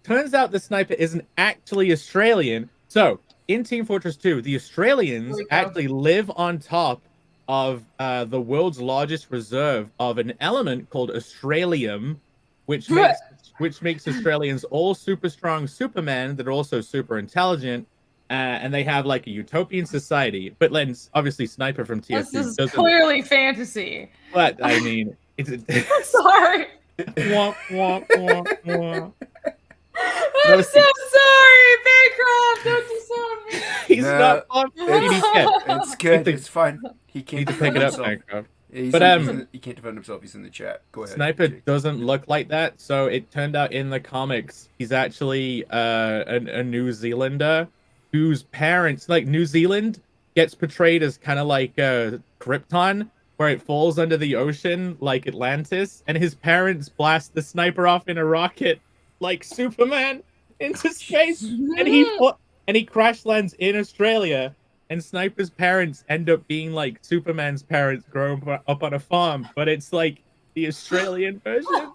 turns out the Sniper isn't actually Australian. So in Team Fortress 2, the Australians Here we go. actually live on top of the world's largest reserve of an element called Australium, which makes Australians all super strong Supermen that are also super intelligent, and they have like a utopian society. But then obviously Sniper from This TF2 is doesn't. clearly fantasy. But I mean, it's Sorry. womp, womp, womp, womp. I'm No, so sorry, Bancroft. Don't disown me. He's No, not on. It's good. Need to- It's fine. He can't Need to defend pick it up, himself. Bancroft. He's But, he can't defend himself. He's in the chat. Go ahead. Sniper Jake. doesn't look like that, so it turned out in the comics he's actually a New Zealander whose parents, like New Zealand, gets portrayed as kind of like Krypton, where it falls under the ocean like Atlantis, and his parents blast the Sniper off in a rocket like Superman into space, and he crash lands in Australia. And Sniper's parents end up being like Superman's parents growing up on a farm, but it's like the Australian version.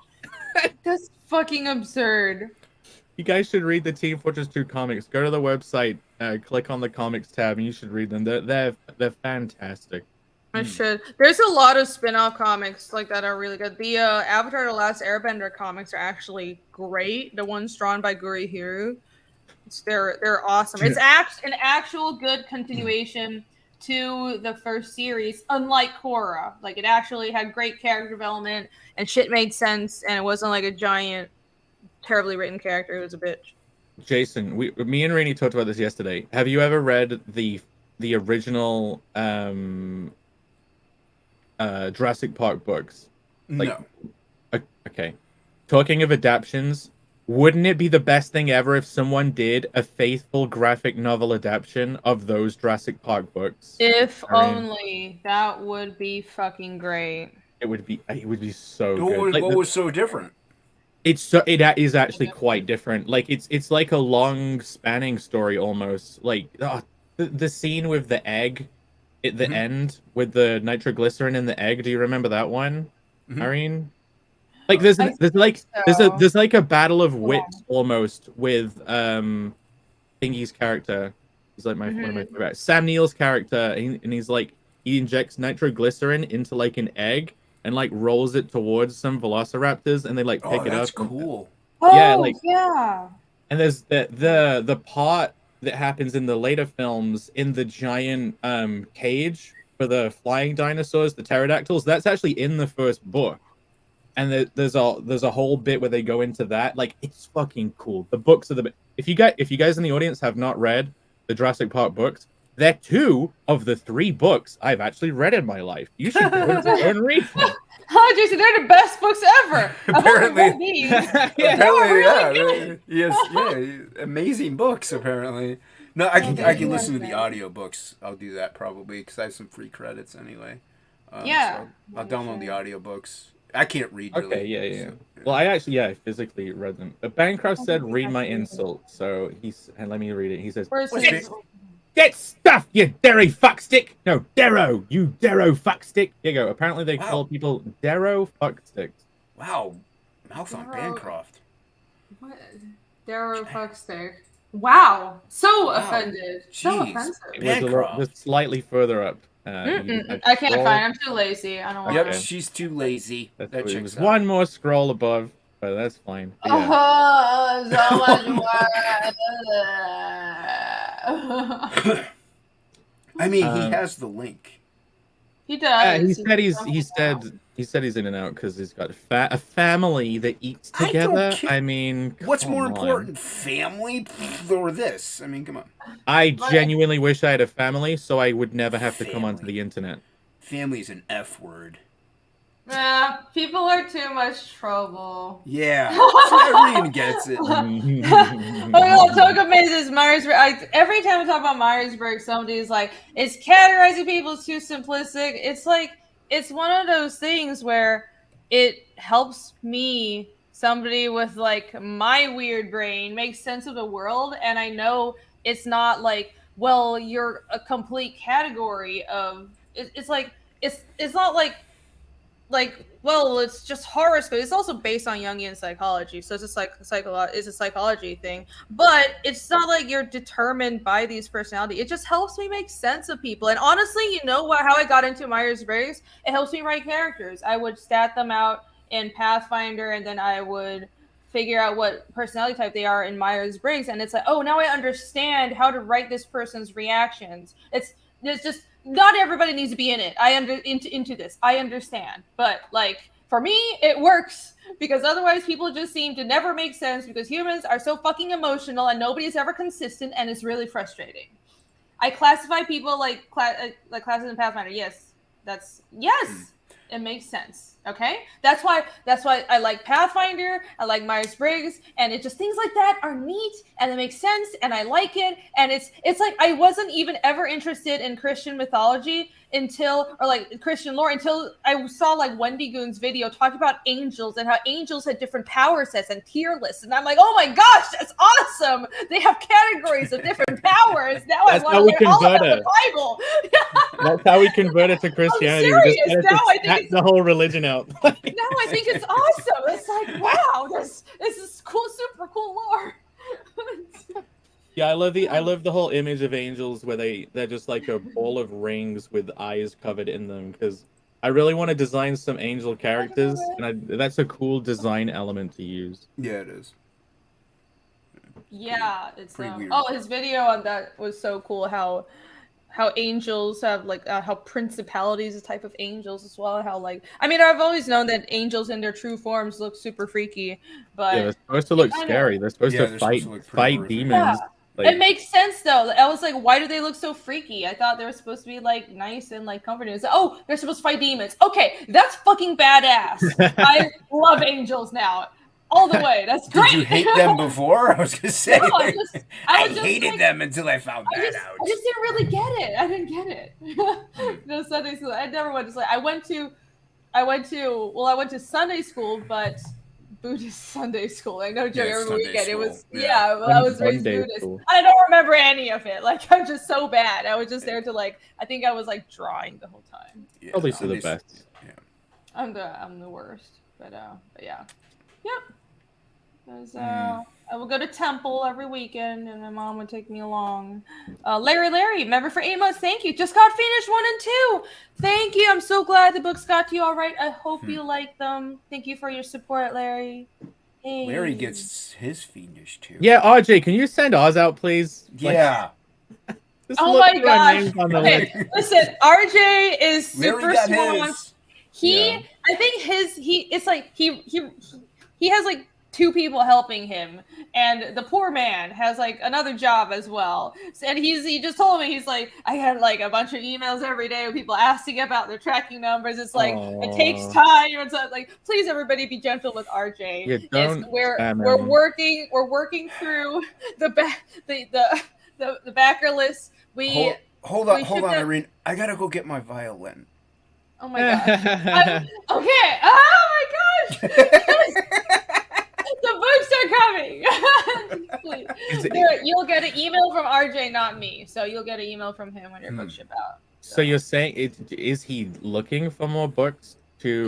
That's fucking absurd. You guys should read the Team Fortress 2 comics. Go to the website, click on the comics tab, and you should read them. They're fantastic. I should. There's a lot of spin-off comics like that are really good. The Avatar: The Last Airbender comics are actually great. The ones drawn by Guri Hiru. They're awesome. Dude. It's an actual good continuation to the first series, unlike Korra. Like it actually had great character development and shit made sense, and it wasn't like a giant, terribly written character. It was a bitch. Jason, me and Rainey talked about this yesterday. Have you ever read the original Jurassic Park books? Like, No. Okay. Talking of adaptions, wouldn't it be the best thing ever if someone did a faithful graphic novel adaptation of those Jurassic Park books? If I mean, only. That would be fucking great. it would be so What good. was, Like what was so different? it is actually quite different. Like it's like a long spanning story almost. Like the scene with the egg at the end with the nitroglycerin in the egg. Do you remember that one, Irene? Like there's I there's like so. there's like a battle of wits almost with Thingy's character. He's like one of my favorite. Sam Neill's character, and he's like he injects nitroglycerin into like an egg and like rolls it towards some velociraptors, and they like pick Oh, it that's up. cool. Yeah, Oh, like yeah. and there's the part that happens in the later films in the giant cage for the flying dinosaurs, the pterodactyls. That's actually in the first book. And there's a whole bit where they go into that. Like it's fucking cool. The books are the if you guys in the audience have not read the Jurassic Park books, they're 2 of the 3 books I've actually read in my life. You should go and read them. Oh, Jason, they're the best books ever. Apparently. Apparently, Yes, amazing books. Apparently, no, I can listen to the audiobooks. I'll do that probably because I have some free credits anyway. Yeah. so I'll download the audiobooks. I can't read really. Okay, yeah. So, Well, I actually, I physically read them. But Bancroft said, "Read my insult." So and let me read it. He says, "Get stuffed, you Darrow fuckstick! No, Darrow, you Darrow fuckstick!" Here you go. Apparently, they call people Darrow fucksticks. Wow, mouth on Bancroft. What? Darrow Fuckstick. Wow. So offended. So Jeez. offensive. It was just slightly further up. I can't find it. I'm too lazy. I don't want Yep, to. she's too lazy. That It checks was out. one more scroll above, but that's fine. But yeah. Oh, so much work. I mean, he has the link. He does. He said he's in and out because he's got a family that eats together. I mean, what's more on. important, family or this? I mean, come on. I genuinely wish I had a family, so I would never have to come onto the internet. Family's an F word. Yeah, people are too much trouble. Yeah, Irene gets it. Oh, talk amazes Myers-Briggs. Every time we talk about Myers-Briggs, somebody's like, "It's categorizing people is too simplistic." It's like it's one of those things where it helps me, somebody with like my weird brain, make sense of the world, and I know it's not like, well, you're a complete category of. It's like it's not like well, it's just horoscope. It's also based on Jungian psychology, so it's just like it's a psychology thing. But it's not like you're determined by these personality. It just helps me make sense of people. And honestly, you know what? How I got into Myers-Briggs? It helps me write characters. I would stat them out in Pathfinder, and then I would figure out what personality type they are in Myers-Briggs, and it's like, oh, now I understand how to write this person's reactions. It's just not everybody needs to be in it. Into this. I understand. But like for me, it works because otherwise people just seem to never make sense because humans are so fucking emotional and nobody's ever consistent and it's really frustrating. I classify people like classes in Pathfinder. Yes. It makes sense. Okay, that's why I like Pathfinder. I like Myers-Briggs, and it just things like that are neat and it makes sense, and I like it. And it's like I wasn't even ever interested in Christian mythology until Christian lore until I saw like Wendy Goon's video talking about angels and how angels had different power sets and tier lists, and I'm like, oh my gosh, that's awesome! They have categories of different powers. Now I want to learn all about the Bible. That's how we convert it to Christianity. I'm serious. We just now I think the whole religion out. now I think it's awesome. It's like, wow, this is cool, super cool lore. Yeah, I love the whole image of angels where they're just like a ball of rings with eyes covered in them, because I really want to design some angel characters, and that's a cool design element to use. Yeah, it is. Yeah, it's pretty weird. Oh, his video on that was so cool. How angels have like how principalities is a type of angels as well. How like I've always known that angels in their true forms look super freaky, but yeah, they're supposed to look scary. They're supposed to fight demons. Yeah. Like, it makes sense though. I was like, why do they look so freaky? I thought they were supposed to be like nice and like comforting. Like, oh, they're supposed to fight demons. Okay, that's fucking badass. I love angels now. all the way. That's great. Did you hate them before? I was gonna say. No, I was just hated like, them until I found that out. I just didn't really get it. I didn't get it. No Sunday school. I never went to Sunday. I went to Sunday school, but Buddhist Sunday school. I know during every Sunday weekend. It school. was I was raised Sunday Buddhist. school. I don't remember any of it. Like I'm just so bad. I was just there to like. I think I was like drawing the whole time. Yeah, Probably for the best. Yeah. I'm the worst. But yeah. Yep. I would go to temple every weekend, and my mom would take me along. Larry, member for 8 months. Thank you. Just got finished 1 and 2. Thank you. I'm so glad the books got to you all right. I hope you like them. Thank you for your support, Larry. Hey. Larry gets his fiendish too. Yeah, RJ, can you send ours out, please? Yeah. Just Oh look my for our gosh. names on the Okay, list. listen, RJ is super Larry got smart. his. I think it's like he has like 2 people helping him, and the poor man has like another job as well. And he just told me, he's like, I get like a bunch of emails every day with people asking about their tracking numbers. It's like it takes time. It's like, please everybody be gentle with RJ. Yeah, don't we're spam him. working through the backer list. Hold on, Irene. I gotta go get my violin. Oh my god. Okay. Oh my gosh. The books are coming. Please. You'll get an email from RJ, not me. So you'll get an email from him when your books ship out. So you're saying is he looking for more books to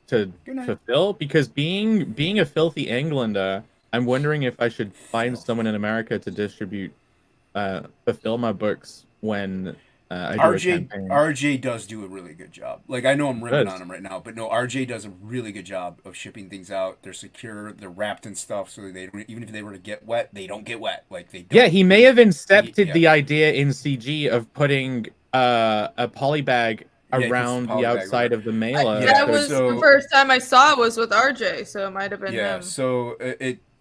fulfill? Because being a filthy Englander, I'm wondering if I should find someone in America to distribute fulfill my books when I do a campaign. RJ does do a really good job. Like, I know I'm ripping on him right now, but no, RJ does a really good job of shipping things out. They're secure, they're wrapped in stuff, so they don't, even if they were to get wet, they don't get wet. Like they don't. Yeah, he may have incepted the idea in CG of putting a poly bag around the outside of the mailer. That was the first time I saw it was with RJ, so it might have been him. Yeah, so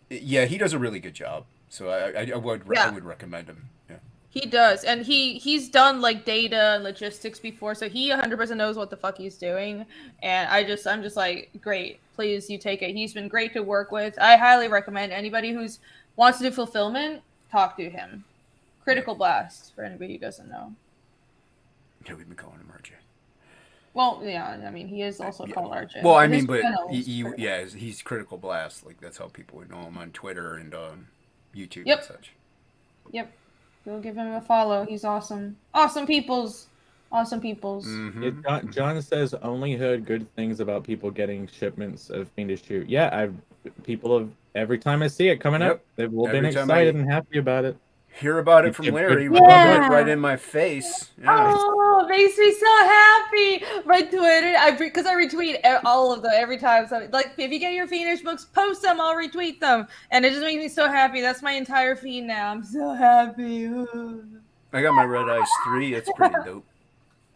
he does a really good job. So I would recommend him. Yeah. He does, and he's done like data and logistics before, so he 100% knows what the fuck he's doing. And I'm just like, great, please, you take it. He's been great to work with. I highly recommend anybody who's wants to do fulfillment, talk to him. Critical Blast, for anybody who doesn't know. Yeah, we've been calling him RJ. Well, yeah, I mean, he is also called RJ. Well, I mean, but he's Critical Blast. Like, that's how people would know him on Twitter and YouTube and such. Yep. Go give him a follow. He's awesome. Awesome peoples. Mm-hmm. Yeah, John says only heard good things about people getting shipments of Fiendish 2. Yeah, every time I see it coming up, they've all been excited and happy about it. Hear about it from Larry, right in my face. Yeah. Oh, it makes me so happy. My Twitter, because I retweet all of them every time. So, like, if you get your Fiendish books, post them. I'll retweet them, and it just makes me so happy. That's my entire feed now. I'm so happy. I got my Red Eyes 3. It's pretty dope.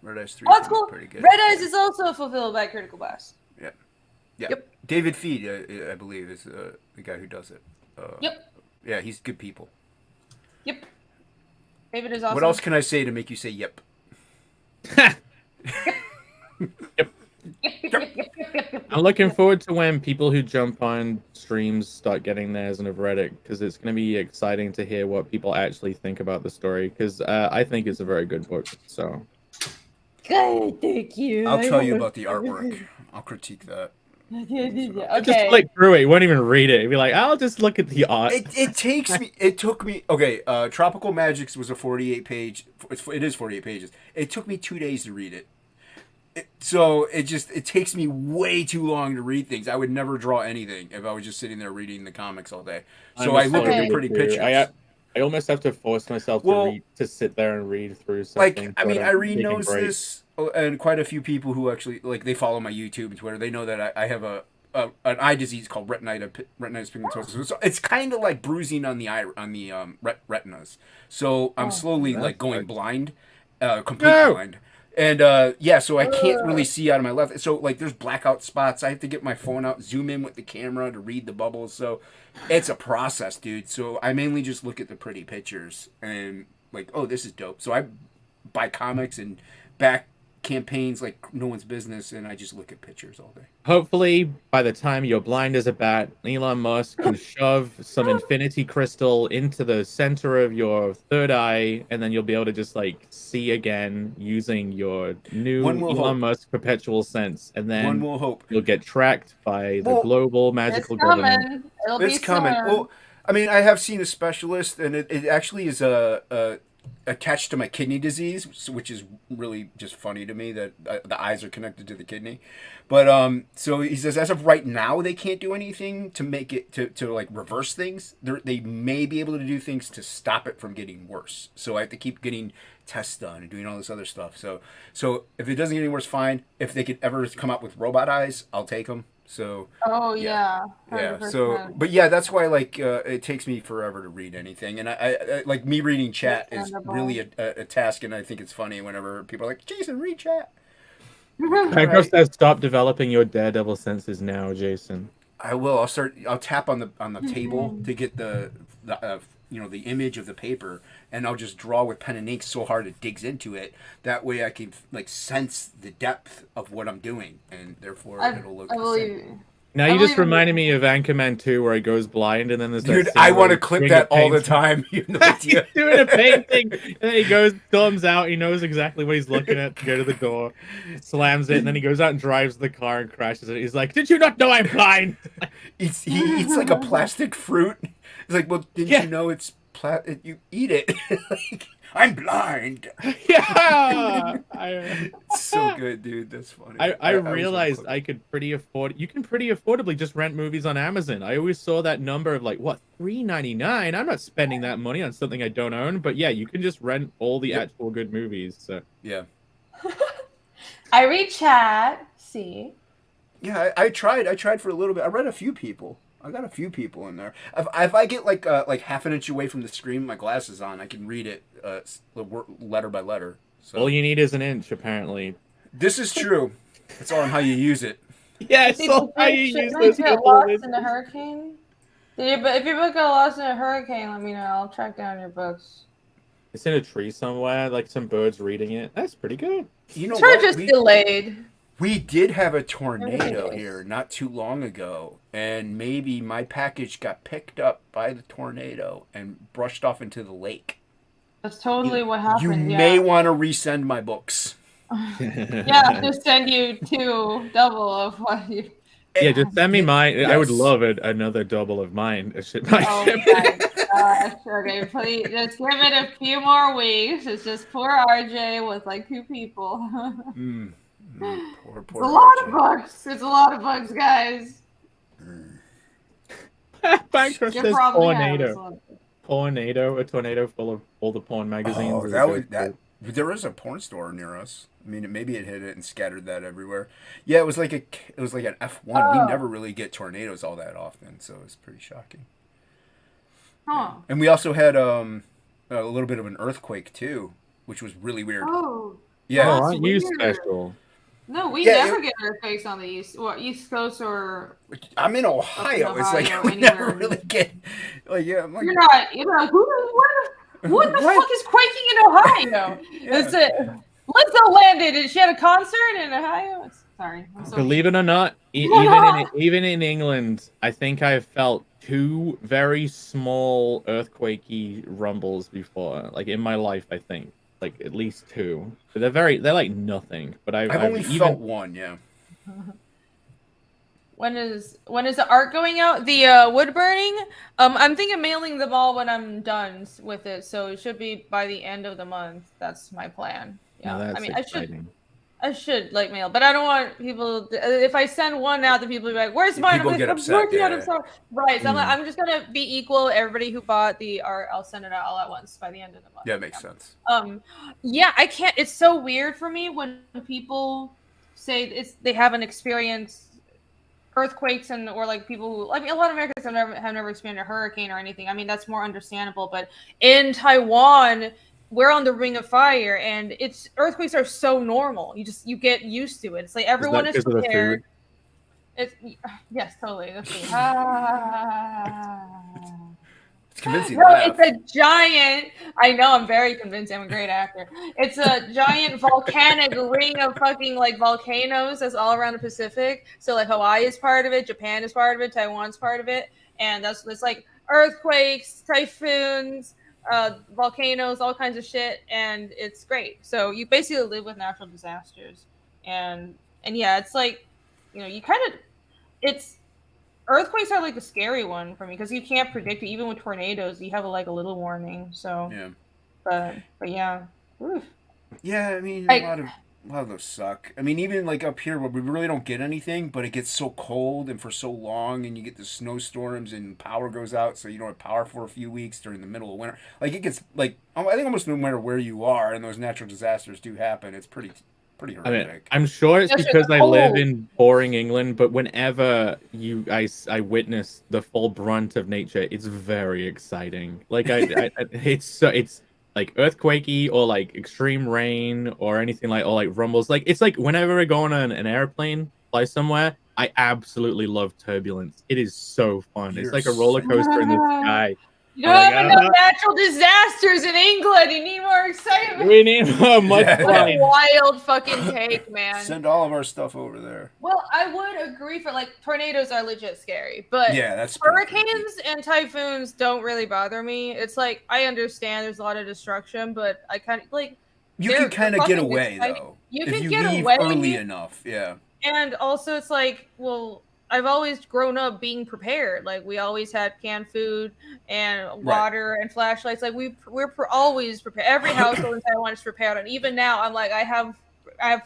Red Eyes 3. Oh, that's cool. Pretty good. Red Eyes is also fulfilled by Critical Blast. Yeah. Yeah. Yep. David Feed, I believe, is the guy who does it. Yep. Yeah, he's good people. Yep. David is awesome. What else can I say to make you say yep? Yep. I'm looking forward to when people who jump on streams start getting theirs in a Reddit, because it's going to be exciting to hear what people actually think about the story, because I think it's a very good book. So, good, thank you. I'll tell you about the artwork. I'll critique that. Okay. Just flick through it. You won't even read it. You'd be like, I'll just look at the art. It took me. Okay, Tropical Magics was a 48 page. It is 48 pages. It took me 2 days to read it. So it takes me way too long to read things. I would never draw anything if I was just sitting there reading the comics all day. So I look at the pretty pictures. I almost have to force myself to sit there and read through something. Like, I mean, Irene knows this, and quite a few people who actually, like, they follow my YouTube and Twitter. They know that I have an eye disease called retinitis pigmentosa. So it's kind of like bruising on the retinas. So I'm slowly going blind, completely blind. And so I can't really see out of my left. So like, there's blackout spots. I have to get my phone out, zoom in with the camera to read the bubbles. So it's a process, dude. So I mainly just look at the pretty pictures and like, oh, this is dope. So I buy comics and back campaigns like no one's business, and I just look at pictures all day. Hopefully, by the time you're blind as a bat, Elon Musk can shove some infinity crystal into the center of your third eye, and then you'll be able to just like see again using your new One will Elon hope. Musk perpetual sense, and One then will hope. you'll get tracked by the Well, global It's magical government. coming. It'll It's be coming. soon. Well, I mean, I have seen a specialist, and it actually is attached to my kidney disease, which is really just funny to me that the eyes are connected to the kidney. But so he says, as of right now, they can't do anything to make it to like reverse things. They may be able to do things to stop it from getting worse. So I have to keep getting tests done and doing all this other stuff. So if it doesn't get any worse, fine. If they could ever come up with robot eyes, I'll take them. So Oh yeah. yeah. 100%. So, but yeah, that's why like it takes me forever to read anything, and I like me reading chat is Understandable. really a task, and I think it's funny whenever people are like, "Jason, read chat." Microsoft says stop developing your daredevil senses now, Jason. I will. I'll tap on the table to get the the image of the paper, and I'll just draw with pen and ink so hard it digs into it. That way, I can like sense the depth of what I'm doing, and therefore it'll look. I the believe same. you. Now I you just believe in reminded me of Anchorman 2 where he goes blind and then there's that Dude, scene I where want to he's clip doing that a all the painting. time. You have no He's idea. doing a painting and then he goes, thumbs out, he knows exactly what he's looking at to go to the door, slams it, and then he goes out and drives the car and crashes it. He's like, did you not know I'm blind? He eats like a plastic fruit. It's like, well, didn't Yeah. you know it's you eat it? Like, I'm blind. Yeah. It's so good, dude. That's funny. I always wanna realized clip I could pretty affordably just rent movies on Amazon. I always saw that number of like, what, $3.99? I'm not spending that money on something I don't own. But yeah, you can just rent all the actual good movies. So Yeah. I read chat. See. Yeah, I tried for a little bit. I read a few people. I got a few people in there. If I get like half an inch away from the screen, with my glasses on, I can read it letter by letter. So all you need is an inch, apparently. this is true. It's all on how you use it. Yeah, See, so how you should use we this. get lost in a hurricane? But if you book get lost in a hurricane, let me know. I'll track down your books. It's in a tree somewhere, like some birds reading it. That's pretty good. You know Church what? is delayed. We did have a tornado Yes. here not too long ago, and maybe my package got picked up by the tornado and brushed off into the lake. That's totally what happened. You yeah. may want to resend my books. Yeah, just send you double of what you. Yeah, just send me mine. I would Yes. love it. Another double of mine. Oh my gosh. Okay, please just give it a few more weeks. It's just poor RJ with like 2 people. Poor It's a lot RJ. of books. It's a lot of books, guys. Bankrupt You says probably have tornado. Tornado, a tornado full of all the porn magazines. Oh, is that a was good that. quote. There is a porn store near us. I mean, maybe it hit it and scattered that everywhere. Yeah, it was like an F1. We Oh. never really get tornadoes all that often, so it's pretty shocking. Huh. And we also had a little bit of an earthquake too, which was really weird. Oh. Yeah, Oh, That's aren't you weird. special? No, we Yeah, never get earthquakes on the East Coast or. I'm in Ohio. It's like Ohio, we never anywhere. really get. Like, yeah, I'm like, You're not. What the What? fuck is quaking in Ohio? It's it. Lizzo landed and she had a concert in Ohio. Sorry, I'm so. Believe it or not, even in England, I think I've felt 2 very small earthquakey rumbles before, like in my life. I think like at least 2. But they're like nothing. But I've only felt one. Yeah. When is the art going out? The wood burning? I'm thinking mailing them all when I'm done with it, so it should be by the end of the month. That's my plan. Yeah, That's I mean, exciting. I should like mail, but I don't want people. If I send one out, the people will be like, "Where's mine?" People I'm get like, upset, "I'm working on yeah. it." So right, so I'm just gonna be equal. Everybody who bought the art, I'll send it out all at once by the end of the month. Yeah, it makes sense. Yeah, I can't. It's so weird for me when people say they haven't experienced earthquakes or like people who, I mean, a lot of Americans have never experienced a hurricane or anything. I mean, that's more understandable. But in Taiwan, we're on the Ring of Fire, and earthquakes are so normal. You get used to it. It's like everyone is because of the prepared. food? Yes, totally. The food. It's convincing. No, Laugh. it's a giant. I know, I'm very convincing. I'm a great actor. It's a giant volcanic ring of fucking like volcanoes that's all around the Pacific. So like Hawaii is part of it, Japan is part of it, Taiwan's part of it, and that's like earthquakes, typhoons, volcanoes, all kinds of shit, and it's great. So you basically live with natural disasters, and yeah, it's like, you know, you kind of it's earthquakes are like the scary one for me because you can't predict it. Even with tornadoes, you have like a little warning. So, Yeah. but yeah. Oof. Yeah, I mean, Like- a lot of those suck. I mean, even like up here where we really don't get anything, but it gets so cold and for so long, and you get the snowstorms and power goes out, so you don't have power for a few weeks during the middle of winter. Like it gets like, I think almost no matter where you are, and those natural disasters do happen. It's pretty I mean, horrific. I'm sure it's Especially because the I live cold. in boring England, but whenever I witness the full brunt of nature, it's very exciting. Like it's like earthquakey or like extreme rain or anything like, or like rumbles. Like it's like whenever I go on an airplane, fly somewhere, I absolutely love turbulence. It is so fun. You're It's like a roller coaster in the sky. You don't I'm have like, enough natural disasters in England. You need more excitement. We need much Yeah. What a fun. wild fucking take, man. Send all of our stuff over there. Well, I would agree for like tornadoes are legit scary, but Yeah, that's pretty creepy. hurricanes and typhoons don't really bother me. It's like I understand there's a lot of destruction, but I kind of like You they're can kind of get fucking away exciting. though. You if can you get leave away. early enough. Yeah. And also, it's like, well, I've always grown up being prepared. Like we always had canned food and water and flashlights. Like we're always prepared. Every household in Taiwan is prepared. And even now, I'm like, I have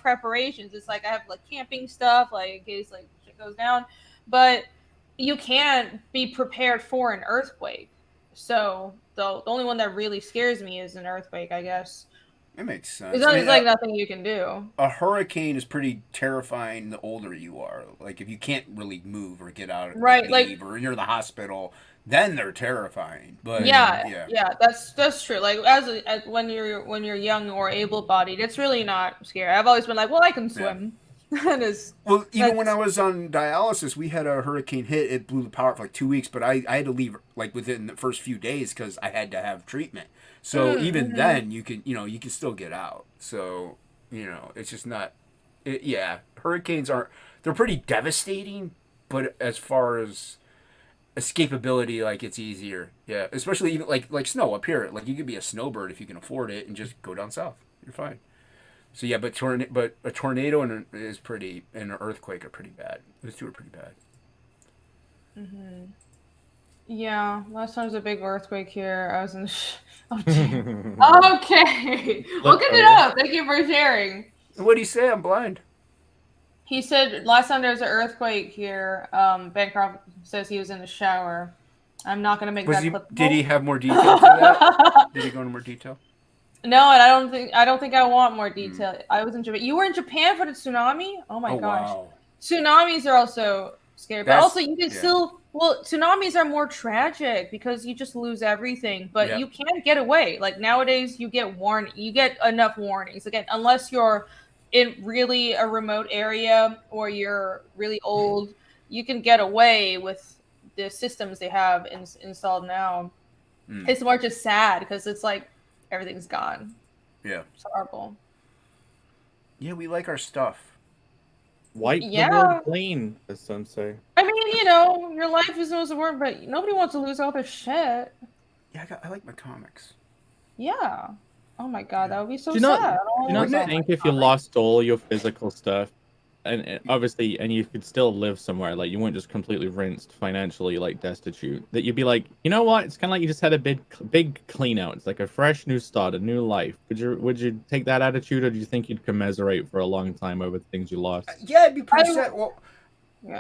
preparations. It's like I have like camping stuff, like in case like shit goes down. But you can't be prepared for an earthquake. So the only one that really scares me is an earthquake, I guess. It makes sense. It's like nothing you can do. A hurricane is pretty terrifying the older you are. Like if you can't really move or get out, Right, leave, or you're in the hospital, then they're terrifying. But yeah, that's true. Like as when you're young or able-bodied, it's really not scary. I've always been like, well, I can swim. Well, even when I was on dialysis, we had a hurricane hit. It blew the power for like 2 weeks, but I had to leave like within the first few days because I had to have treatment. So even then, you can still get out. So it's just not. Hurricanes they're pretty devastating, but as far as escapability, like it's easier. Yeah, especially even like snow up here. Like you could be a snowbird if you can afford it and just go down south. You're fine. So yeah, but a tornado and an earthquake are pretty bad. Those two are pretty bad. Mm-hmm. Yeah, last time was a big earthquake here. I was in. Okay, looking it up. Thank you for sharing. What do you say? I'm blind. He said last time there was an earthquake here. Bancroft says he was in the shower. I'm not gonna make that clip. Did he have more detail to that? Did he go into more detail? No, and I don't think I want more detail. I was in Japan. You were in Japan for the tsunami? Oh my gosh. Wow. Tsunamis are also scary, but also you can still. Well, tsunamis are more tragic because you just lose everything, but you can't get away. Like nowadays, you get enough warnings. Again, unless you're in really a remote area or you're really old, you can get away with the systems they have installed now. It's more just sad because it's like everything's gone. Yeah. It's horrible. Yeah, we like our stuff. Wipe the world clean, as some say. I mean, your life is most important, but nobody wants to lose all their shit. Yeah, I like my comics. Yeah. Oh my god, that would be so Do sad. you not think if you lost all your physical stuff, and obviously, and you could still live somewhere, like you weren't just completely rinsed financially, like destitute, that you'd be like, you know what? It's kind of like you just had a big clean out. It's like a fresh new start, a new life. Would you take that attitude, or do you think you'd commiserate for a long time over the things you lost? Yeah, it'd be pretty sad. Well,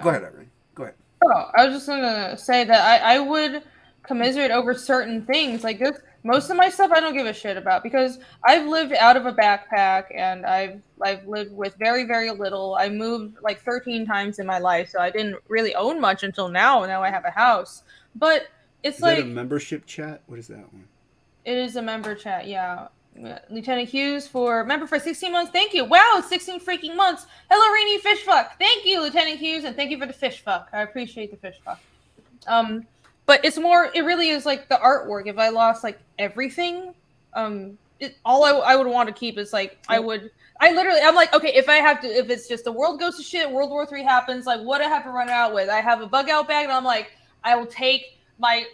go ahead, Irene. Go ahead. Oh, I was just gonna say that I would commiserate over certain things. Like this, most of my stuff I don't give a shit about because I've lived out of a backpack and I've lived with very, very little. I moved like 13 times in my life, so I didn't really own much until now. Now I have a house. But it's is like that a membership chat? What is that one? It is a member chat, yeah. Lieutenant Hughes member for 16 months. Thank you. Wow, 16 freaking months. Hello, Rainy Fish Fuck. Thank you, Lieutenant Hughes, and thank you for the fish fuck. I appreciate the fish fuck. but it's more. It really is like the artwork. If I lost like everything, all I would want to keep is like I'm like, okay, if it's just the world goes to shit, World War III happens, like what do I have to run out with? I have a bug out bag, and I'm like, I will take my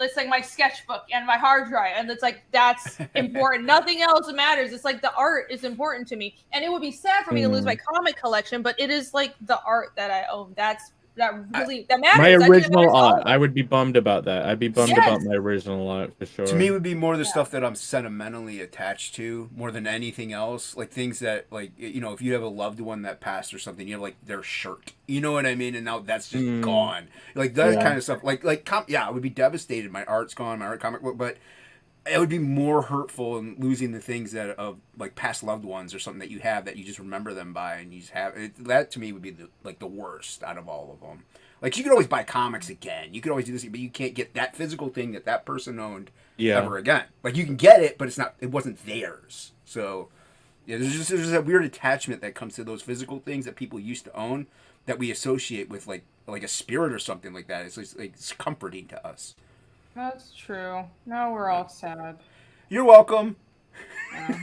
sketchbook and my hard drive, and it's like that's important. Nothing else matters. It's like the art is important to me, and it would be sad for me to lose my comic collection, but it is like the art that I own. That matters. My original art. I would be bummed about that. I'd be bummed about my original art for sure. To me, it would be more the stuff that I'm sentimentally attached to more than anything else. Like things that, like, you know, if you have a loved one that passed or something, you have like their shirt. You know what I mean? And now that's just gone. Like that kind of stuff. I would be devastated. My art's gone. My art comic book, but it would be more hurtful in losing the things that of like past loved ones or something that you have that you just remember them by, and you just have it, that to me would be the worst out of all of them. Like you could always buy comics again, you could always do this, but you can't get that physical thing that person owned ever again. Like you can get it, but it wasn't theirs. So yeah, there's that weird attachment that comes to those physical things that people used to own that we associate with like a spirit or something like that. It's comforting to us. That's true. Now we're all sad. You're welcome. Yeah.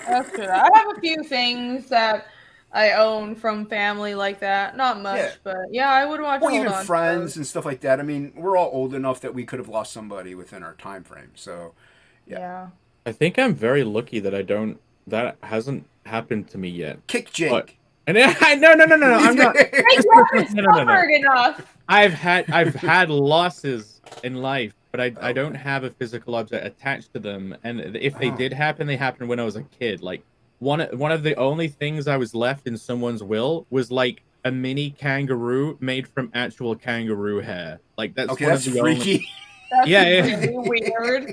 That's true. I have a few things that I own from family like that. Not much, but yeah, I would want to hold even on friends and stuff like that. I mean, we're all old enough that we could have lost somebody within our time frame. So, yeah. I think I'm very lucky that that hasn't happened to me yet. Kick Jake. But, and no, I'm not. Enough. I've had losses in life, but I don't have a physical object attached to them. And if they did happen, they happened when I was a kid. Like one of the only things I was left in someone's will was like a mini kangaroo made from actual kangaroo hair. Like that's okay. One That's of the freaky. Only... Really weird.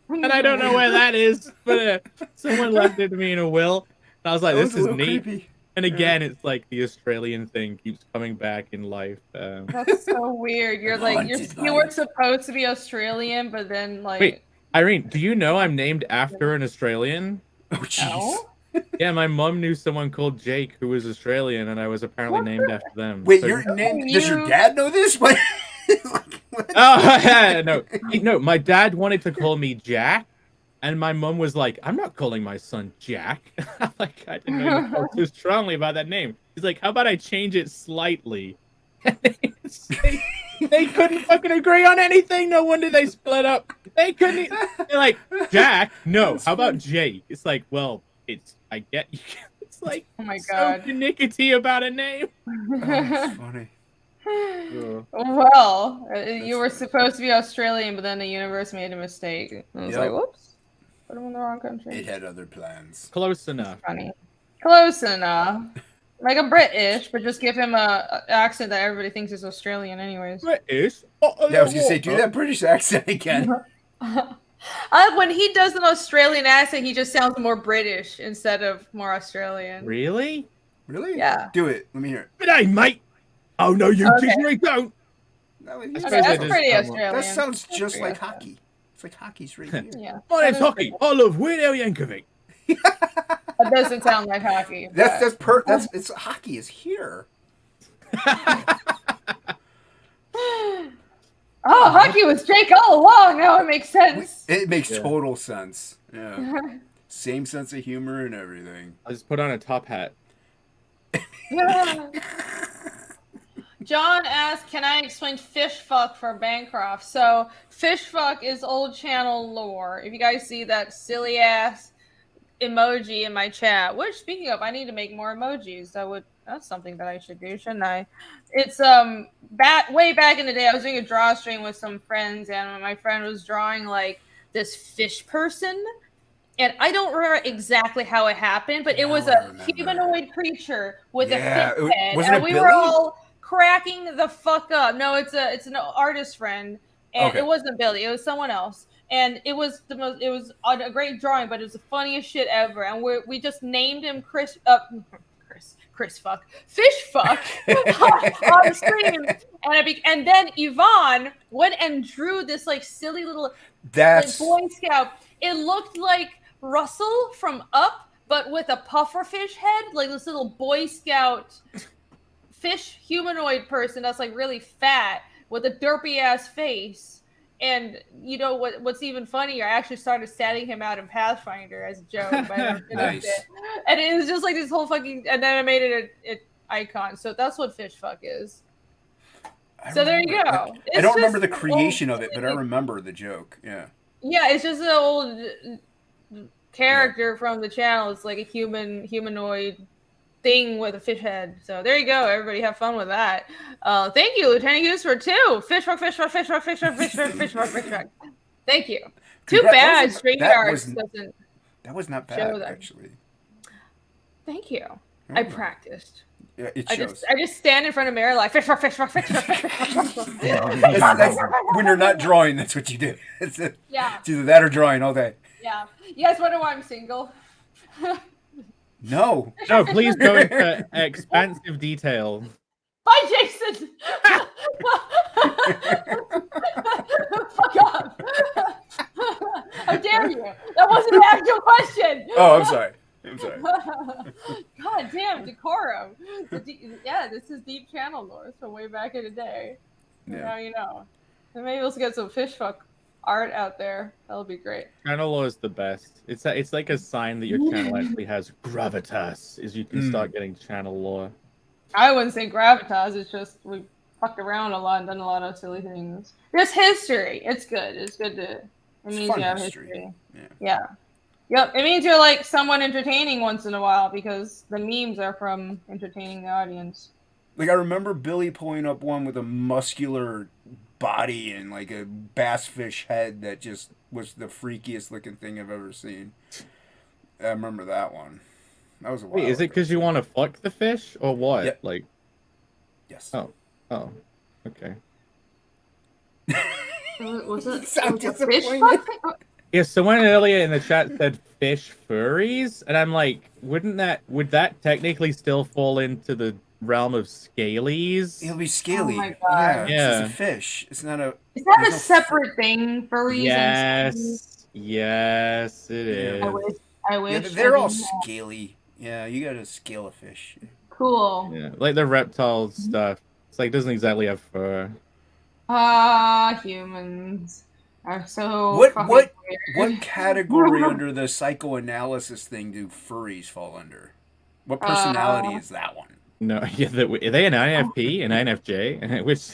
And I don't know where that is, but someone left it to me in a will. And I was like, this is neat. Creepy. And again, it's like the Australian thing keeps coming back in life. That's so weird. You're like, you were supposed to be Australian, but then like... Wait, Irene, do you know I'm named after an Australian? Oh, jeez. Yeah, my mom knew someone called Jake who was Australian, and I was apparently named after them. Wait, your name... Does your dad know this? What? No, my dad wanted to call me Jack, and my mom was like, I'm not calling my son Jack. I'm like, I didn't know you felt too strongly about that name. He's like, how about I change it slightly? They couldn't fucking agree on anything. No wonder they split up. They couldn't. They're like, Jack? No. How about Jake? It's like, well, I get you. It's like, oh my God. So finicky about a name. Oh, that's funny. Well, you were supposed to be Australian, but then the universe made a mistake. And I was like, whoops. Put him in the wrong country. It had other plans. Close enough. Funny. Close enough. Like a British, but just give him a accent that everybody thinks is Australian anyways. British? Yeah, I was going to say, do that British accent again. When he does an Australian accent, he just sounds more British instead of more Australian. Really? Really? Yeah. Do it. Let me hear it. G'day, mate. Oh, no, you didn't. Don't. That's pretty Australian. That sounds just like hockey. It's like hockey's right here. Yeah. My name's Hockey. I love Weird Al Yankovic. That doesn't sound like hockey. It's hockey is here. Oh, hockey was Jake all along. Now it makes sense. It makes total sense. Yeah. Same sense of humor and everything. I just put on a top hat. John asked, can I explain fish fuck for Bancroft? So fish fuck is old channel lore. If you guys see that silly ass emoji in my chat, which speaking of, I need to make more emojis. That's something that I should do, shouldn't I? It's way back in the day, I was doing a draw stream with some friends, and my friend was drawing like this fish person. And I don't remember exactly how it happened, but it was a humanoid creature with a fish head. And we were all cracking the fuck up. No, it's an artist friend, and it wasn't Billy. It was someone else, and it was a great drawing, but it was the funniest shit ever. And we just named him Chris fuck, fish fuck on stream, and then Yvonne went and drew this like silly little Boy Scout. It looked like Russell from Up, but with a pufferfish head, like this little Boy Scout fish humanoid person that's like really fat, with a derpy ass face. And you know what's even funnier? I actually started standing him out in Pathfinder as a joke, but I never finished Nice. it. And it was just like this whole fucking, and then I made it an icon. So that's what fish fuck is. I So there you remember- go. I It's don't remember the just an creation old- of it, but I remember the joke. Yeah. Yeah, it's just an old character from the channel. It's like a humanoid thing with a fish head. So there you go. Everybody have fun with that. Thank you, Lieutenant Hughes, for 2. Fish rock, fish rock, fish rock, fish rock, fish rock, fish rock, fish rock. Thank you. Too bad StreamYard doesn't. That was not show bad, them. actually. Thank you. I practiced. Yeah, it shows. I just stand in front of mirror like fish rock, fish rock, fish rock, fish rock. That's, when you're not drawing, that's what you do. It's either that or drawing all day. Yeah. You guys wonder why I'm single? No. No, please go into expansive detail. Bye, Jason. Fuck off. How dare you? That wasn't an actual question. Oh, I'm sorry. God damn, decorum. Yeah, this is deep channel lore from way back in the day. Yeah. Now you know. And maybe we'll get some fish fuck art out there. That'll be great. Channel lore is the best. It's like a sign that your channel actually has gravitas, is you can start getting channel lore. I wouldn't say gravitas. It's just we fucked around a lot and done a lot of silly things. There's history. It's good. It's good to. It means you have history. Yeah. Yep. It means you're like someone entertaining once in a while because the memes are from entertaining the audience. Like I remember Billy pulling up one with a muscular body and like a bass fish head that just was the freakiest looking thing I've ever seen. I remember that one. That was a while. Wait, is it because you want to fuck the fish or what? Yep. Like, yes. Oh, okay. Was it? Sound Was it fish disappointed. fuck? Yeah, someone earlier in the chat said fish furries, and I'm like, would that technically still fall into the realm of scalies? It'll be scaly. Oh my God. Yeah. It's a fish. It's not a. Is that a there's no separate thing? Furries and scaly? Yes, it is. I wish. Yeah, they're all I didn't know. scaly. Yeah, you gotta scale a fish. Cool. Yeah, like the reptile stuff. It's like doesn't exactly have fur. Humans are so What fucking what weird. what category under the psychoanalysis thing do furries fall under? What personality is that one? No, yeah, are they an INFP, an INFJ? which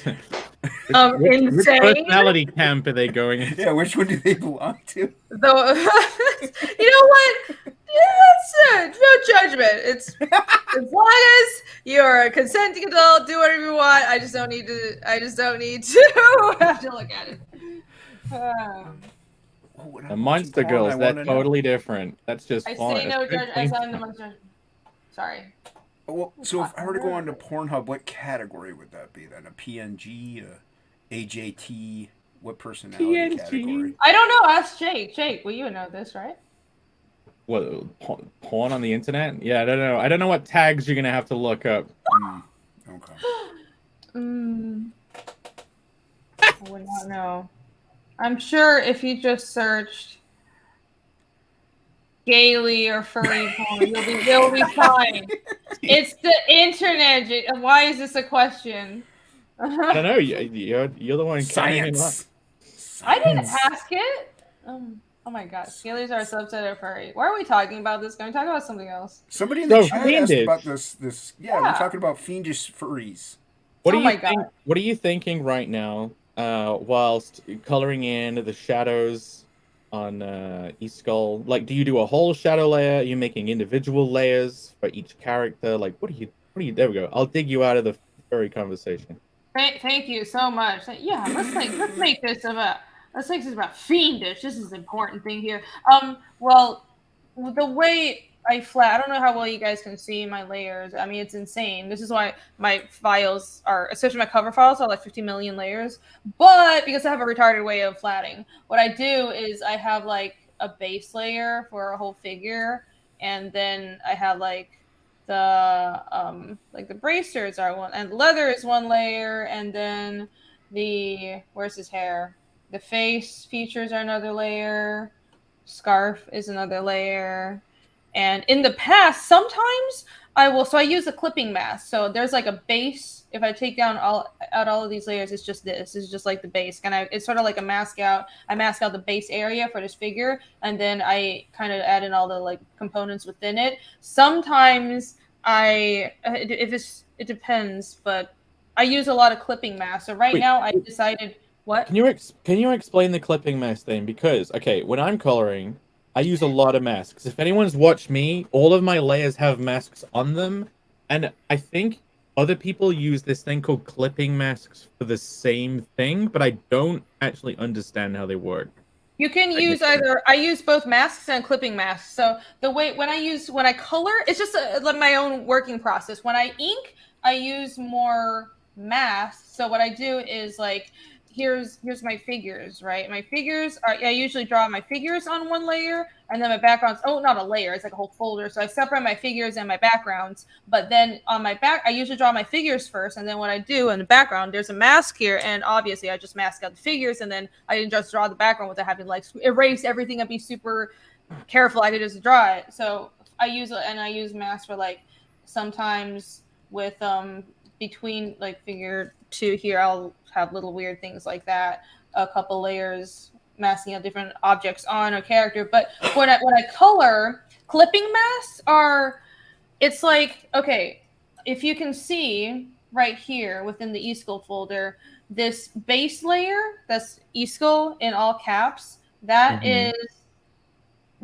Insane. personality camp are they going into? Yeah, which one do they belong to? Though, you know what? Yeah, that's no judgment. It's as long as you're a consenting adult, do whatever you want. I just don't need to have to look at it. The monster girls, they're totally different. That's just I fun. say no judgment. I sign the monster. Sorry. Well, so if I were to go on to Pornhub, what category would that be then? A PNG, a AJT? What personality category? I don't know. Ask Jake. Jake, well, you know this, right? What, porn on the internet? Yeah, I don't know. I don't know what tags you're gonna have to look up. Okay. I would not know. I'm sure if you just searched gaily or furry porn, you'll be fine. It's the internet. Why is this a question? I don't know. You're the one carrying it up. I didn't ask it. Oh my god, scalies are a subset of furry. Why are we talking about this? Can we talk about something else? Somebody in the chat asked fiendish. about this. Yeah, we're talking about fiendish furries. What Oh are my you think? God. What are you thinking right now? Whilst coloring in the shadows on East Skull, like, do you do a whole shadow layer? Are you making individual layers for each character? Like, what are you? There we go. I'll dig you out of the furry conversation. Thank you so much. Yeah, let's make this about fiendish. This is an important thing here. Well, the way I don't know how well you guys can see my layers. I mean, it's insane. This is why my files are, especially my cover files, are like 50 million layers. But because I have a retarded way of flatting, what I do is I have like a base layer for a whole figure, and then I have like the bracers are one, and leather is one layer, and then where's his hair? The face features are another layer. Scarf is another layer. And in the past, sometimes I will. So I use a clipping mask. So there's like a base. If I take down all of these layers, it's just this. It's just like the base. It's sort of like a mask out. I mask out the base area for this figure, and then I kind of add in all the like components within it. Sometimes it depends, but I use a lot of clipping masks. So right now I decided what? Can you explain the clipping mask thing? Because okay, when I'm coloring, I use a lot of masks. If anyone's watched me, all of my layers have masks on them, and I think other people use this thing called clipping masks for the same thing, but I don't actually understand how they work. You can use either. I use both masks and clipping masks. So the way when I color, it's just like my own working process. When I ink, I use more masks. So what I do is like, here's my figures, right? My figures are, I usually draw my figures on one layer, and then my backgrounds. Oh, not a layer. It's like a whole folder. So I separate my figures and my backgrounds. But then on my back, I usually draw my figures first, and then what I do in the background, there's a mask here, and obviously I just mask out the figures, and then I didn't just draw the background without having to like erase everything and be super careful. I could just draw it. So I use masks for like sometimes with between like figure 2 here, I'll have little weird things like that, a couple layers masking out different objects on a character. But when I color, clipping masks are, it's like, okay, if you can see right here within the eSchool folder, this base layer, that's eSchool in all caps, that is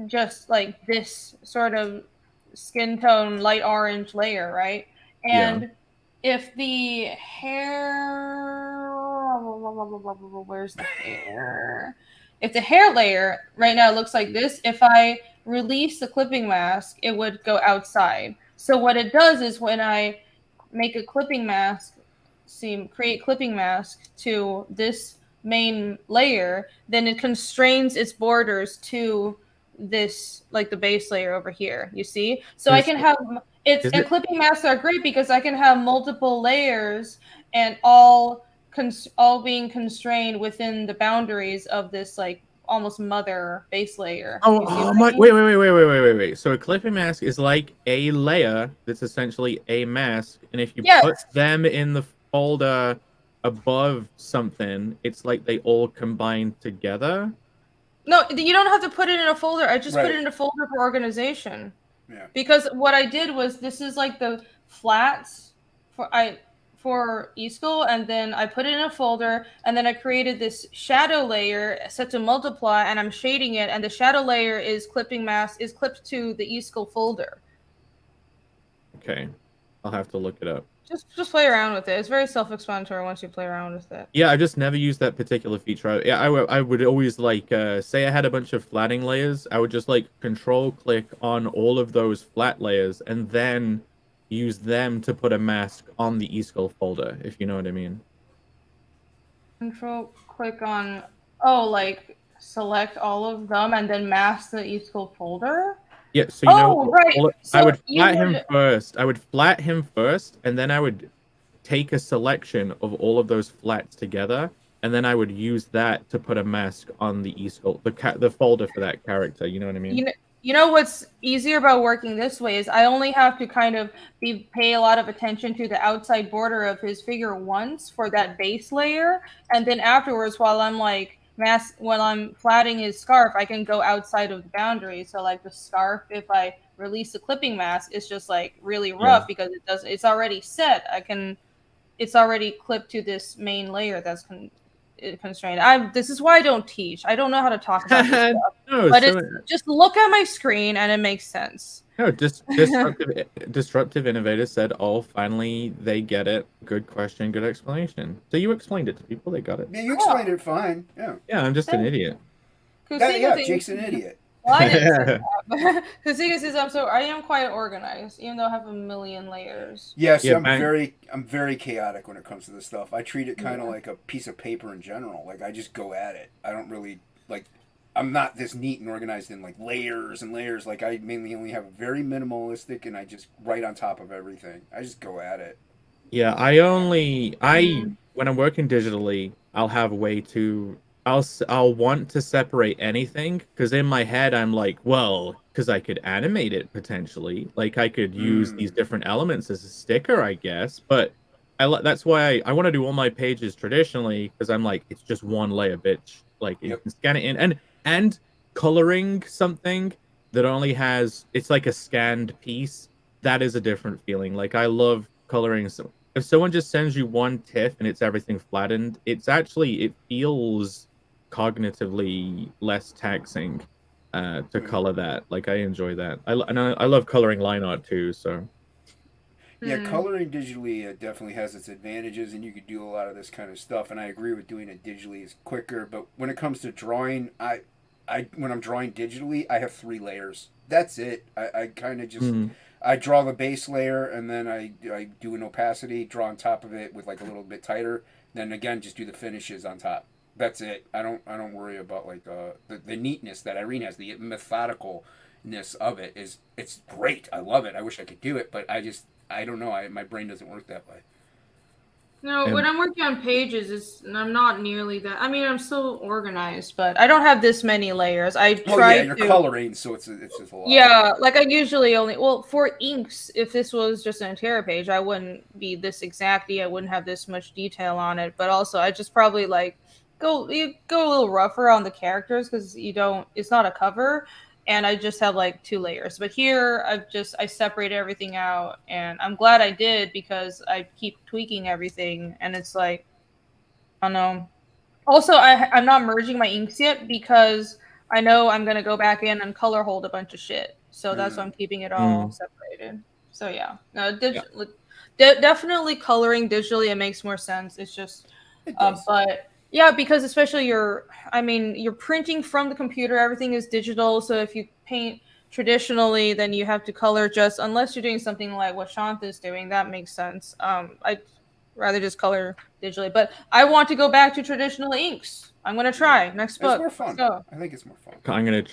just like this sort of skin tone light orange layer, right? And if the hair, where's the hair? If the hair layer right now looks like this, if I release the clipping mask, it would go outside. So what it does is when I make a clipping mask, create clipping mask to this main layer, then it constrains its borders to this, like the base layer over here, you see? So I can have, and clipping masks are great because I can have multiple layers and all being constrained within the boundaries of this like almost mother base layer. Wait. So a clipping mask is like a layer that's essentially a mask, and if you put them in the folder above something, it's like they all combine together. No, you don't have to put it in a folder. I just put it in a folder for organization. Yeah. Because what I did was, this is like the flats for eSchool, and then I put it in a folder, and then I created this shadow layer set to multiply, and I'm shading it, and the shadow layer is clipping mask is clipped to the eSchool folder. Okay, I'll have to look it up. Just play around with it. It's very self-explanatory once you play around with it. Yeah, I just never used that particular feature. I would always like say I had a bunch of flatting layers. I would just like control click on all of those flat layers and then use them to put a mask on the eSchool folder, if you know what I mean. Control click on, like select all of them and then mask the eSchool folder. Yeah, so you know, I would flat him first. I would flat him first, and then I would take a selection of all of those flats together, and then I would use that to put a mask on the eSchool, the folder for that character. You know what I mean? You know what's easier about working this way is I only have to kind of pay a lot of attention to the outside border of his figure once for that base layer, and then afterwards, while I'm like when I'm flatting his scarf, I can go outside of the boundary. So like the scarf, if I release the clipping mask, it's just like really rough because it's already set. It's already clipped to this main layer that's constrained. This is why I don't teach. I don't know how to talk about this stuff. But just look at my screen and it makes sense. No, disruptive innovators said, "Oh, finally they get it. Good question, good explanation." So you explained it to people; they got it. Yeah, you explained it fine. Yeah. Yeah, I'm just an idiot. Jake's an idiot. Well, I didn't say that. Kusika says I am quite organized, even though I have a million layers. Yes, I'm very chaotic when it comes to this stuff. I treat it kind of like a piece of paper in general. Like I just go at it. I don't really like. I'm not this neat and organized in like layers and layers. Like I mainly only have very minimalistic, and I just write on top of everything. I just go at it. Yeah, when I'm working digitally, I'll have way too I'll want to separate anything because in my head I'm like, well, because I could animate it potentially, like I could use these different elements as a sticker, I guess. But that's why I want to do all my pages traditionally because I'm like, it's just one layer, bitch. Like you Yep. can scan it in and coloring something that only has it's like a scanned piece. That is a different feeling. Like I love coloring. So if someone just sends you one TIFF and it's everything flattened, it feels cognitively less taxing to color that. Like I enjoy that. I love coloring line art too. So Yeah, Hmm. coloring digitally definitely has its advantages, and you could do a lot of this kind of stuff. And I agree with doing it digitally is quicker. But when it comes to drawing, I when I'm drawing digitally, I have 3 layers. That's it. I kind of just mm, I draw the base layer, and then I do an opacity, draw on top of it with like a little bit tighter. Then again, just do the finishes on top. That's it. I don't worry about like the neatness that Irene has. The methodicalness of it is it's great. I love it. I wish I could do it, but I don't know. My brain doesn't work that way. No, when and I'm working on pages, I'm not nearly that. I mean, I'm still organized, but I don't have this many layers. I Well, yeah, try you're to. coloring, so it's just a lot. Yeah, like I usually only well for inks. If this was just an entire page, I wouldn't be this exacty. I wouldn't have this much detail on it. But also, I just probably like you go a little rougher on the characters because you don't. It's not a cover, and I just have like 2 layers. But here, I separate everything out, and I'm glad I did because I keep tweaking everything, and it's like I don't know. Also, I'm not merging my inks yet because I know I'm gonna go back in and color hold a bunch of shit. So that's why I'm keeping it all mm, separated. So yeah, no, yeah, definitely coloring digitally it makes more sense. It's just, It does. but yeah, because especially I mean, you're printing from the computer. Everything is digital. So if you paint traditionally, then you have to color just unless you're doing something like what Shanta is doing. That makes sense. I'd rather just color digitally. But I want to go back to traditional inks. I'm gonna Yeah, try next it's book. more Let's fun. go. I think it's more fun. I'm gonna.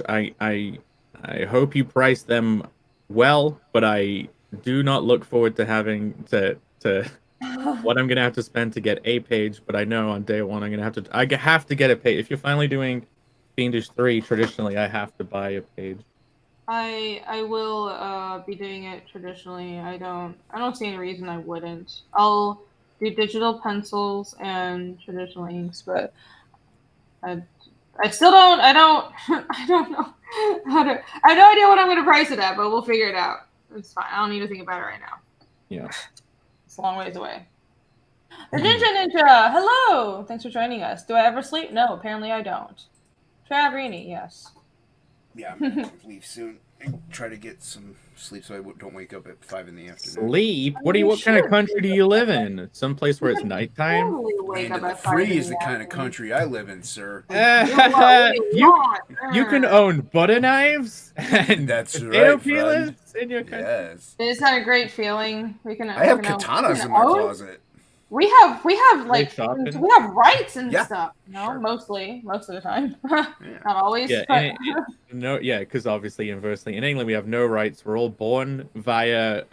I hope you price them well, but I do not look forward to having to what I'm gonna have to spend to get a page. But I know on day one I'm gonna have to get a page. If you're finally doing Fiendish 3, traditionally I have to buy a page. I will be doing it traditionally. I don't see any reason I wouldn't. I'll do digital pencils and traditional inks, but I I still don't I don't know how to I have no idea what I'm gonna price it at, but we'll figure it out. It's fine. I don't need to think about it right now. Yeah. It's a long ways away. The Ninja Ninja, hello! Thanks for joining us. Do I ever sleep? No, apparently I don't. Travrini, yes. Yeah, I'm gonna leave soon and try to get some sleep so I don't wake up at 5 in the afternoon. Sleep? I mean, you What kind of should. country do you live in? Some place where You it's can nighttime? totally wake Land up of the at 5 free in is the the kind of afternoon. country I live in, sir. What do you you want? you can own butter knives and That's potato right, peelers friend. in your country. Yes. It's not a great feeling. I have katanas in my own. closet. We have They like shopping? we have rights and Yeah, stuff. No, sure. most of the time. Not Yeah. always, Yeah, but no, yeah, because obviously inversely in England we have no rights. We're all born via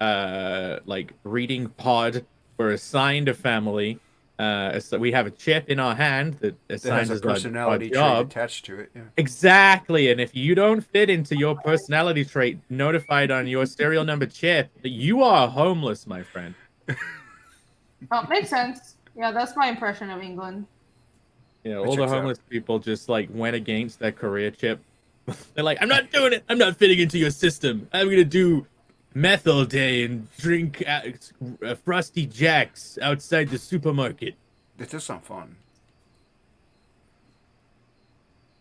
like reading pod. We're assigned a family. So we have a chip in our hand that That has assigns a us our personality trait job. attached to it. Yeah. Exactly, and if you don't fit into your personality trait notified on your serial number chip, you are homeless, my friend. oh, makes sense. Yeah, that's my impression of England. Yeah, That all the checks out. homeless people just like went against their career chip. They're like, I'm not doing it. I'm not fitting into your system. I'm gonna do meth all day and drink frosty jacks outside the supermarket. That does sound fun.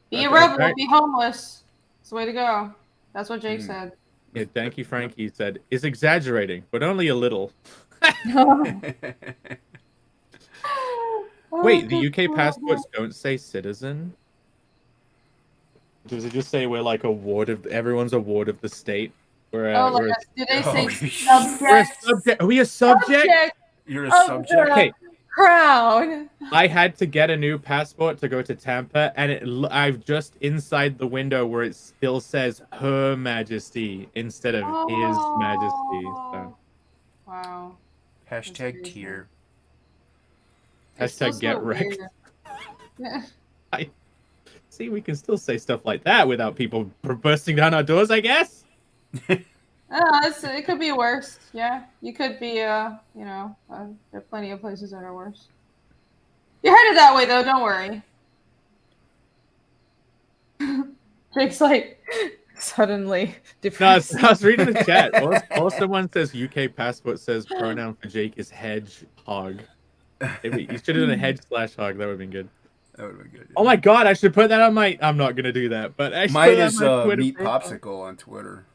Be a Uh, rebel, be homeless. It's the way to go. That's what Jake said. yeah, thank you, Frankie said, is exaggerating, but only a little. Wait, the UK passports don't say citizen? Does it just say we're like a ward of everyone's a ward of the state? Oh, like, We're do they say Oh, we're a subject? subject. Are we a subject? You're a Of subject. the Okay, crown. I had to get a new passport to go to Tampa, and I've just inside the window where it still says Her Majesty instead of His Majesty. So Oh, wow. That's Hashtag crazy. tier. It's still hashtag get so wrecked. weird. Yeah. See, we can still say stuff like that without people bursting down our doors, I guess. It could be worse. Yeah, you could be. There are plenty of places that are worse. You're headed that way, though. Don't worry. Jake's like suddenly No, depressed. I was reading the chat. Or someone says UK passport says pronoun for Jake is hedgehog. You should have done a hedge/hog. That would have been good. That would have been good. Yeah. Oh my god, I should put that on my. I'm not gonna do that, but I should Mine put that is on my Twitter meat profile. popsicle on Twitter.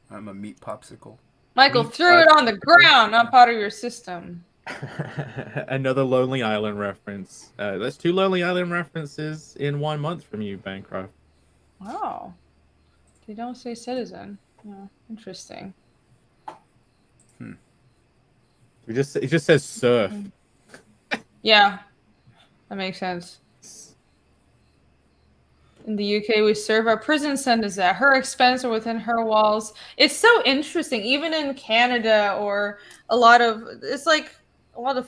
I'm a meat popsicle. Michael threw it on the ground, not part of your system. Another Lonely Island reference. That's 2 Lonely Island references in 1 month from you, Bancroft. Wow. They don't say citizen. Yeah, interesting. It just says surf. Yeah, that makes sense. In the UK, we serve our prison sentence at her expense or within her walls. It's so interesting. Even in Canada or a lot of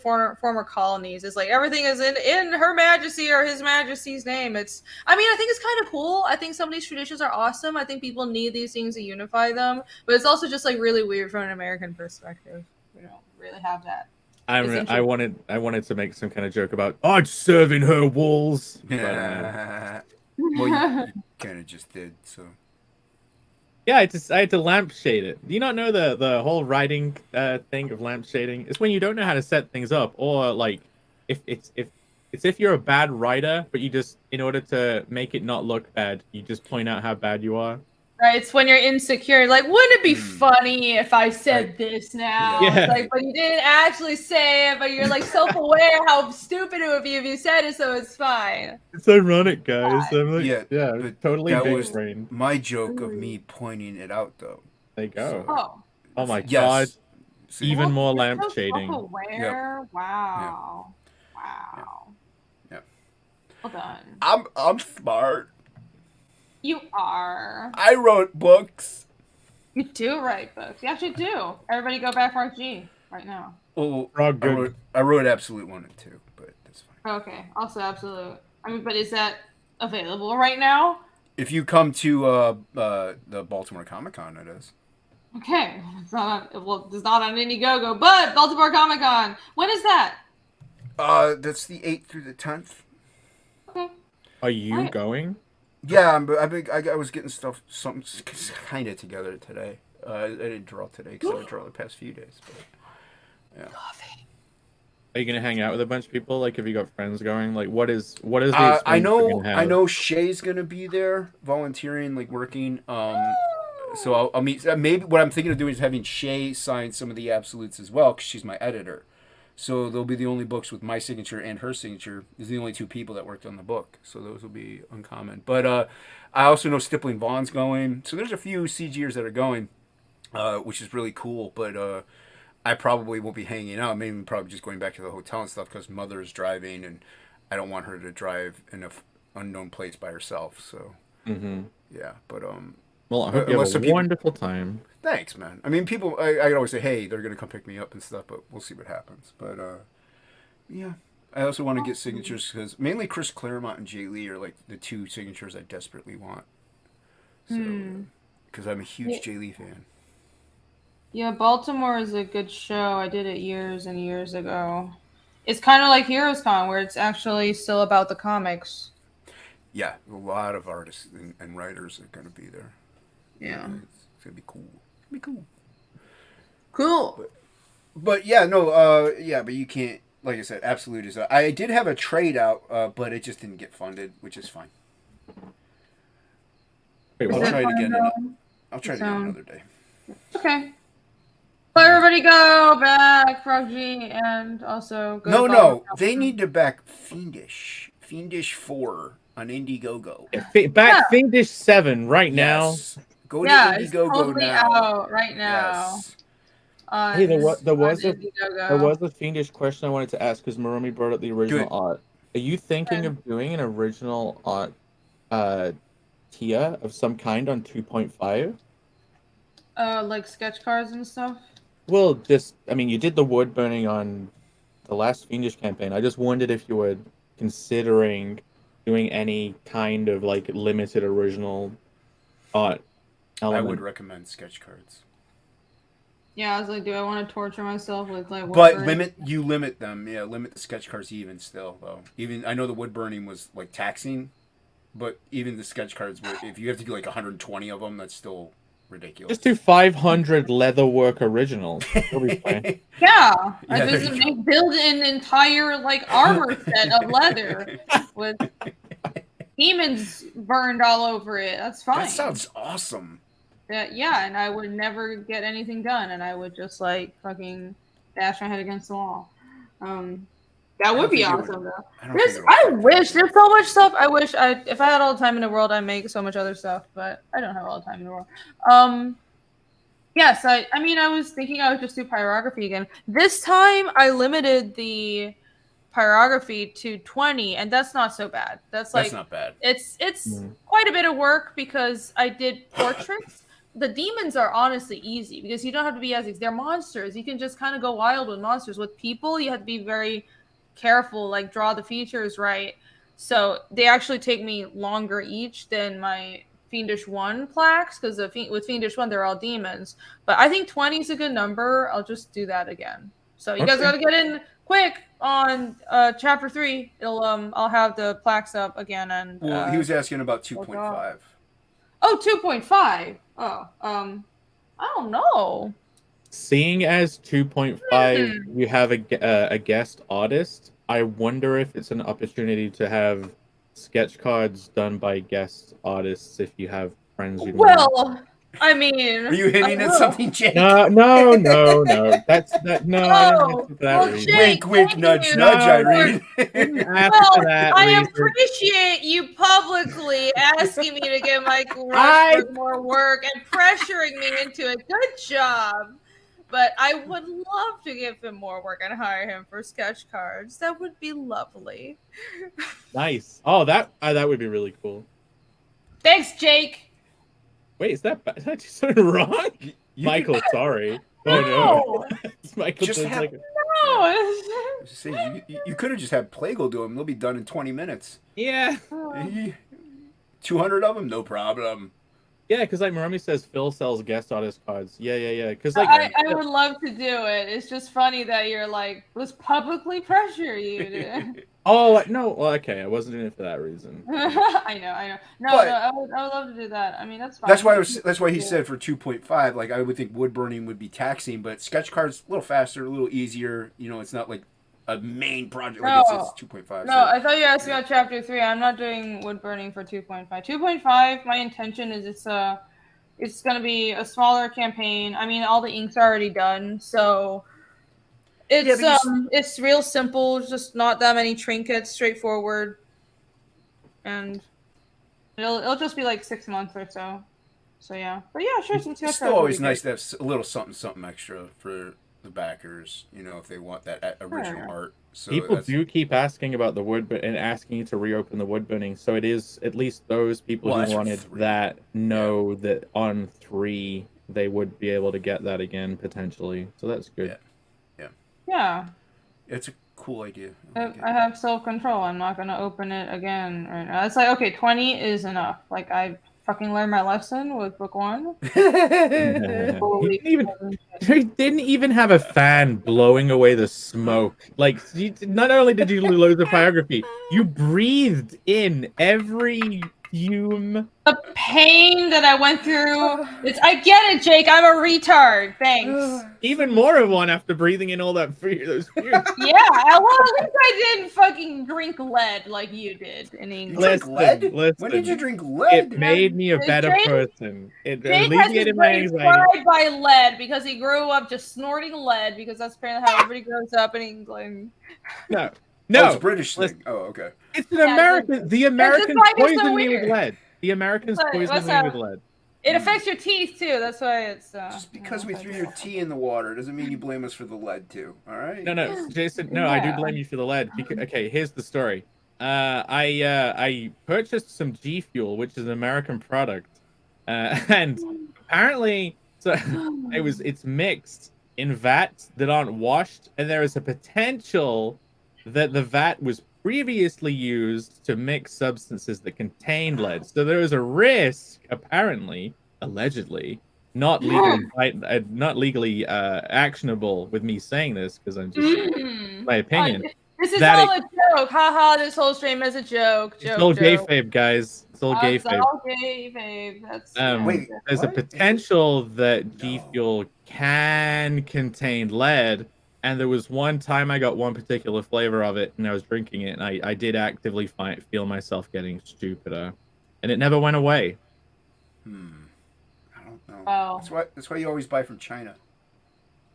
former colonies, it's like everything is in Her Majesty or His Majesty's name. I think it's kind of cool. I think some of these traditions are awesome. I think people need these things to unify them, but it's also just like really weird from an American perspective. We don't really have that. I wanted to make some kind of joke about I'd serve in her walls. Yeah. Well, you kind of just did, so. Yeah, I had to lampshade it. Do you not know the whole writing thing of lampshading? It's when you don't know how to set things up, or like if you're a bad writer, but you just, in order to make it not look bad, you just point out how bad you are. Right, it's when you're insecure. Like, wouldn't it be funny if I said this now? Yeah. It's like, but you didn't actually say it, but you're like self-aware how stupid it would be if you said it, so it's fine. It's ironic, guys. I'm like, Yeah, it's totally that big was brain. my joke of me pointing it out, though. There you go. Oh. Oh my Yes. god. See? Even more You're so lampshading. self-aware. Wow. Wow. Yep. Well done. I'm smart. You are. I wrote books. You do write books. You actually do. Everybody go back for G right now. Well, Frog good. I wrote Absolute 1 and 2, but that's fine. Okay. Also absolute. But is that available right now? If you come to the Baltimore Comic Con, it is. Okay. It's not on Indiegogo, but Baltimore Comic Con. When is that? That's the 8th through the 10th. Okay. Are you Right. going? Yeah, I was getting something kind of together today. I didn't draw today because I draw the past few days. But, yeah. Are you gonna hang out with a bunch of people? Like, have you got friends going? Like, what is the experience I you're gonna have? I know Shay's gonna be there volunteering, like working. So I'll meet. Maybe what I'm thinking of doing is having Shay sign some of the absolutes as well, because she's my editor. So they'll be the only books with my signature and her signature. These are the only 2 people that worked on the book, so those will be uncommon. But I also know Stippling Vaughn's going. So there's a few CGers that are going, which is really cool. But I probably won't be hanging out. Maybe probably just going back to the hotel and stuff, because Mother is driving, and I don't want her to drive in an unknown place by herself. So yeah, but well, I hope you have a wonderful time. Thanks, man. I mean, people, I always say, hey, they're going to come pick me up and stuff, but we'll see what happens. But, yeah. I also want to get signatures because mainly Chris Claremont and Jay Lee are like the 2 signatures I desperately want. So, because I'm a huge Jay Lee fan. Yeah, Baltimore is a good show. I did it years and years ago. It's kind of like Heroes Con, where it's actually still about the comics. Yeah, a lot of artists and writers are going to be there. Yeah. It's going to be cool. Be cool. Cool. But yeah, no, but you can't, like I said, Absolute is, I did have a trade out, but it just didn't get funded, which is fine. Wait, I'll what? try it again. I'll try it again another day. Okay. So everybody go back, Frog G, and also go No, they need to back Fiendish 4 on Indiegogo. Back Fiendish 7 right now. Yes. Go to Indiegogo Indiegogo it's totally now. out right now. Yes. Hey, there was Indiegogo. there was a Fiendish question I wanted to ask because Marumi brought up the original Good. art. Are you thinking of doing an original art tier of some kind on 2.5? Like sketch cards and stuff. Well, you did the wood burning on the last Fiendish campaign. I just wondered if you were considering doing any kind of like limited original art I element. would recommend sketch cards. Yeah, I was like, do I want to torture myself with like? But wood limit them. Yeah, limit the sketch cards even still though. Even I know the wood burning was like taxing, but even the sketch cards, if you have to do like 120 of them, that's still ridiculous. Just do 500 leatherwork originals. You'll be fine. Yeah, I Yeah, there just you go. build an entire like armor set of leather with demons burned all over it. That's fine. That sounds awesome. Yeah, and I would never get anything done, and I would just like fucking bash my head against the wall. That would be awesome though. I wish there's so much stuff. I wish if I had all the time in the world, I'd make so much other stuff, but I don't have all the time in the world. Yes, I mean, I was thinking I would just do pyrography again. This time, I limited the pyrography to 20, and that's not so bad. That's not bad. It's quite a bit of work because I did portraits. The demons are honestly easy because you don't have to be they're monsters. You can just kind of go wild with monsters. With people, you have to be very careful, like draw the features right. So they actually take me longer each than my Fiendish 1 plaques because with Fiendish 1 they're all demons. But I think 20 is a good number. I'll just do that again. So you guys got to get in quick on chapter 3. I'll have the plaques up again. And well, he was asking about 2.5. Oh, 2.5. Oh, I don't know. Seeing as 2.5, you have a guest artist. I wonder if it's an opportunity to have sketch cards done by guest artists if you have friends you know. Well, I mean, are you hinting at something, Jake? No. That's that. No, I didn't for that reason. Jake, wink, nudge, Irene. I appreciate you publicly asking me to get Michael Rush more work and pressuring me into it. Good job. But I would love to give him more work and hire him for sketch cards. That would be lovely. Nice. Oh, that would be really cool. Thanks, Jake. Wait, is that did I do something wrong? Michael, sorry. Oh no. Michael just have, no. You could have just had Plagle do them. They'll be done in 20 minutes. Yeah. 200 of them, no problem. Yeah, because like Marumi says, Phil sells guest artist cards. Yeah. Because like I would love to do it. It's just funny that you're like, let's publicly pressure you to. Oh no! Well, okay, I wasn't doing it for that reason. I know. No, I would love to do that. I mean, that's fine. That's why he said for 2.5. Like I would think wood burning would be taxing, but sketch cards a little faster, a little easier. You know, it's not like a main project. Like it's 2.5. No, I thought you asked about chapter 3. I'm not doing wood burning for 2.5. 2.5. My intention is it's gonna be a smaller campaign. I mean, all the ink's already done, so. It's real simple, just not that many trinkets, straightforward, and it'll just be like 6 months or so. So yeah, but yeah, sure. It's still always nice to have a little something extra for the backers, you know, if they want that original art. So people do keep asking about the wood, and asking you to reopen the wood burning. So it is at least those people who wanted that know that on 3 they would be able to get that again potentially. So that's good. Yeah. It's a cool idea. I have self-control. I'm not going to open it again right now. It's like, okay, 20 is enough. Like, I fucking learned my lesson with book 1. He didn't even have a fan blowing away the smoke. Like, not only did you lose the biography, you breathed in every fume. The pain that I went through. I get it, Jake. I'm a retard. Thanks. Even more of one after breathing in all those fumes. Yeah, well, at least I didn't fucking drink lead like you did in English. Listen. When did you drink lead? It made me a better person. It alleviated my anxiety. By lead because he grew up just snorting lead because that's apparently how everybody grows up in England. No. Oh, it's a British thing. Oh, okay. It's an American. The Americans poisoned me with lead. The Americans poisoned me with lead. It affects your teeth too. That's why it's. Just because we threw your tea in the water doesn't mean you blame us for the lead too. All right. No, Jason. No, I do blame you for the lead. Okay, here's the story. I purchased some G Fuel, which is an American product, and apparently, so it's mixed in vats that aren't washed, and there is a potential that the vat was previously used to mix substances that contained lead. So there was a risk, apparently, allegedly, not legally actionable with me saying this because I'm just my opinion. This is that all a joke. Haha, this whole stream is a joke. It's all kayfabe, guys. It's all It's kayfabe. all kayfabe. That's Wait, there's a what? potential that G No. Fuel can contain lead, and there was one time I got one particular flavor of it, and I was drinking it, and I did actively feel myself getting stupider, and it never went away. I don't know. Oh. That's why you always buy from China.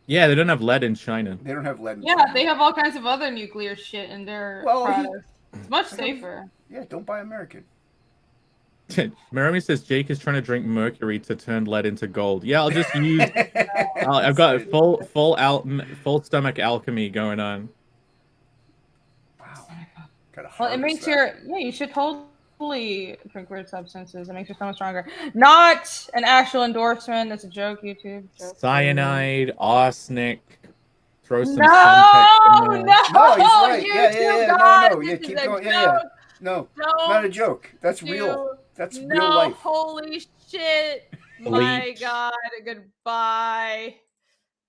Yeah, they don't have lead in China. They don't have lead in Yeah, China. they have all kinds of other nuclear shit in their products. It's much safer. Yeah, don't buy American. Merami says Jake is trying to drink mercury to turn lead into gold. Yeah, I'll just use. I've got full stomach alchemy going on. Wow. Well, it makes you should totally drink weird substances. It makes your stomach stronger. Not an actual endorsement. It's a joke, YouTube. Joke. Cyanide, arsenic. Throw some No, Semtex in there. No, he's right. YouTube No, God, yeah, this keep is a going. joke. No, Don't not a joke. That's real. That's no, real life. holy shit. My Bleach. God, goodbye.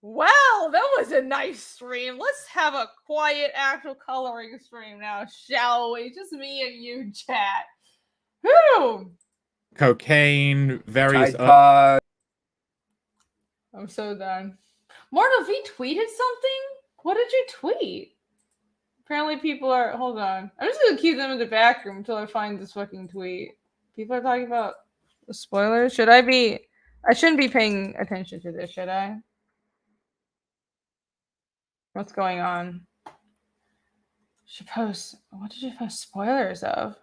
Well, that was a nice stream. Let's have a quiet actual coloring stream now, shall we? Just me and you, chat. Whew. Cocaine, various. Tide Pod. I'm so done. Mortal V tweeted something? What did you tweet? Apparently people are... Hold on. I'm just going to keep them in the back room until I find this fucking tweet. People are talking about the spoilers. Should I be... I shouldn't be paying attention to this, should I? What's going on? She posts... What did you post spoilers of?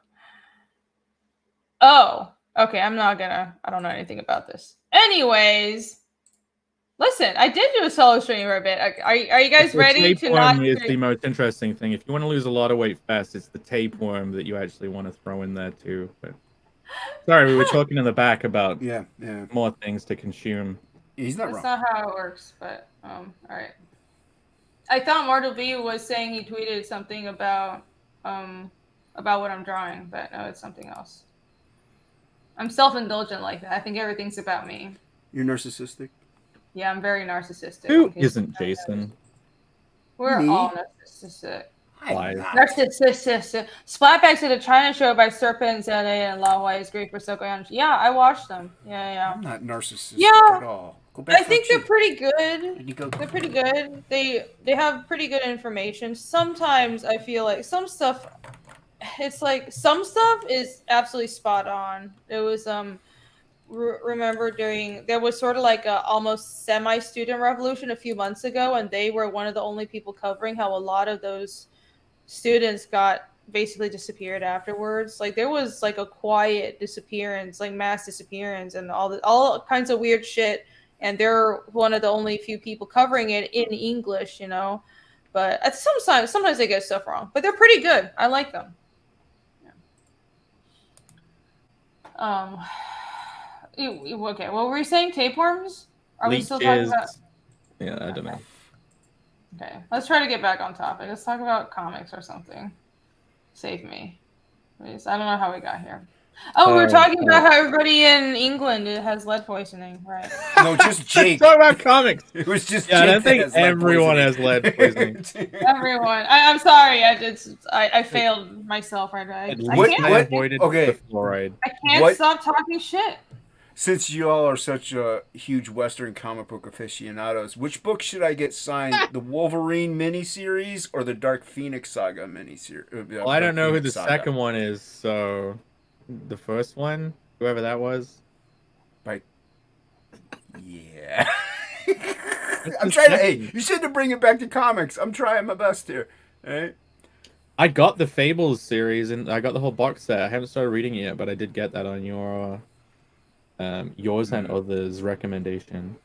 Oh. Okay, I'm not gonna... I don't know anything about this. Anyways... Listen, I did do a solo stream for a bit. Are you guys ready to not... Tapeworm is the most interesting thing. If you want to lose a lot of weight fast, it's the tapeworm that you actually want to throw in there too. But sorry, we were talking in the back about more things to consume. He's not That's wrong. not how it works, but all right. I thought Mortal B was saying he tweeted something about what I'm drawing, but no, it's something else. I'm self-indulgent like that. I think everything's about me. You're narcissistic? Yeah, I'm very narcissistic. Who isn't Jason? We're Me? all narcissistic. Why? Narcissistic. Splatbacks at a China show by Serpent Zele and La Wai is great for Sokoyan. Yeah, I watched them. Yeah. I'm not narcissistic Yeah. at all. Go back I think they're pretty good. You go. They're pretty good. They have pretty good information. Sometimes I feel like some stuff, it's like some stuff is absolutely spot on. It was remember there was sort of like a almost semi-student revolution a few months ago, and they were one of the only people covering how a lot of those students got basically disappeared afterwards. Like there was like a quiet disappearance, like mass disappearance, and all kinds of weird shit. And they're one of the only few people covering it in English, you know. But sometimes they get stuff wrong, but they're pretty good. I like them. Yeah. Okay, what were we saying? Tapeworms? Are we still talking about? Yeah, I don't know. Okay, let's try to get back on topic. Let's talk about comics or something. Save me, please. I don't know how we got here. Oh, we were talking about how everybody in England has lead poisoning, right? No, just Jake. Talk about comics. It was just Jake. I that think has lead everyone poisoning. has lead poisoning. Everyone. I'm sorry. I failed myself right now. I avoided the fluoride. I can't stop talking shit. Since you all are such huge Western comic book aficionados, which book should I get signed? The Wolverine miniseries or the Dark Phoenix Saga miniseries? Well, I don't know who the second one is, so the first one, whoever that was. Yeah. I'm trying to. Hey, you said to bring it back to comics. I'm trying my best here. Right? I got the Fables series and I got the whole box set. I haven't started reading it yet, but I did get that on yours and others' recommendation.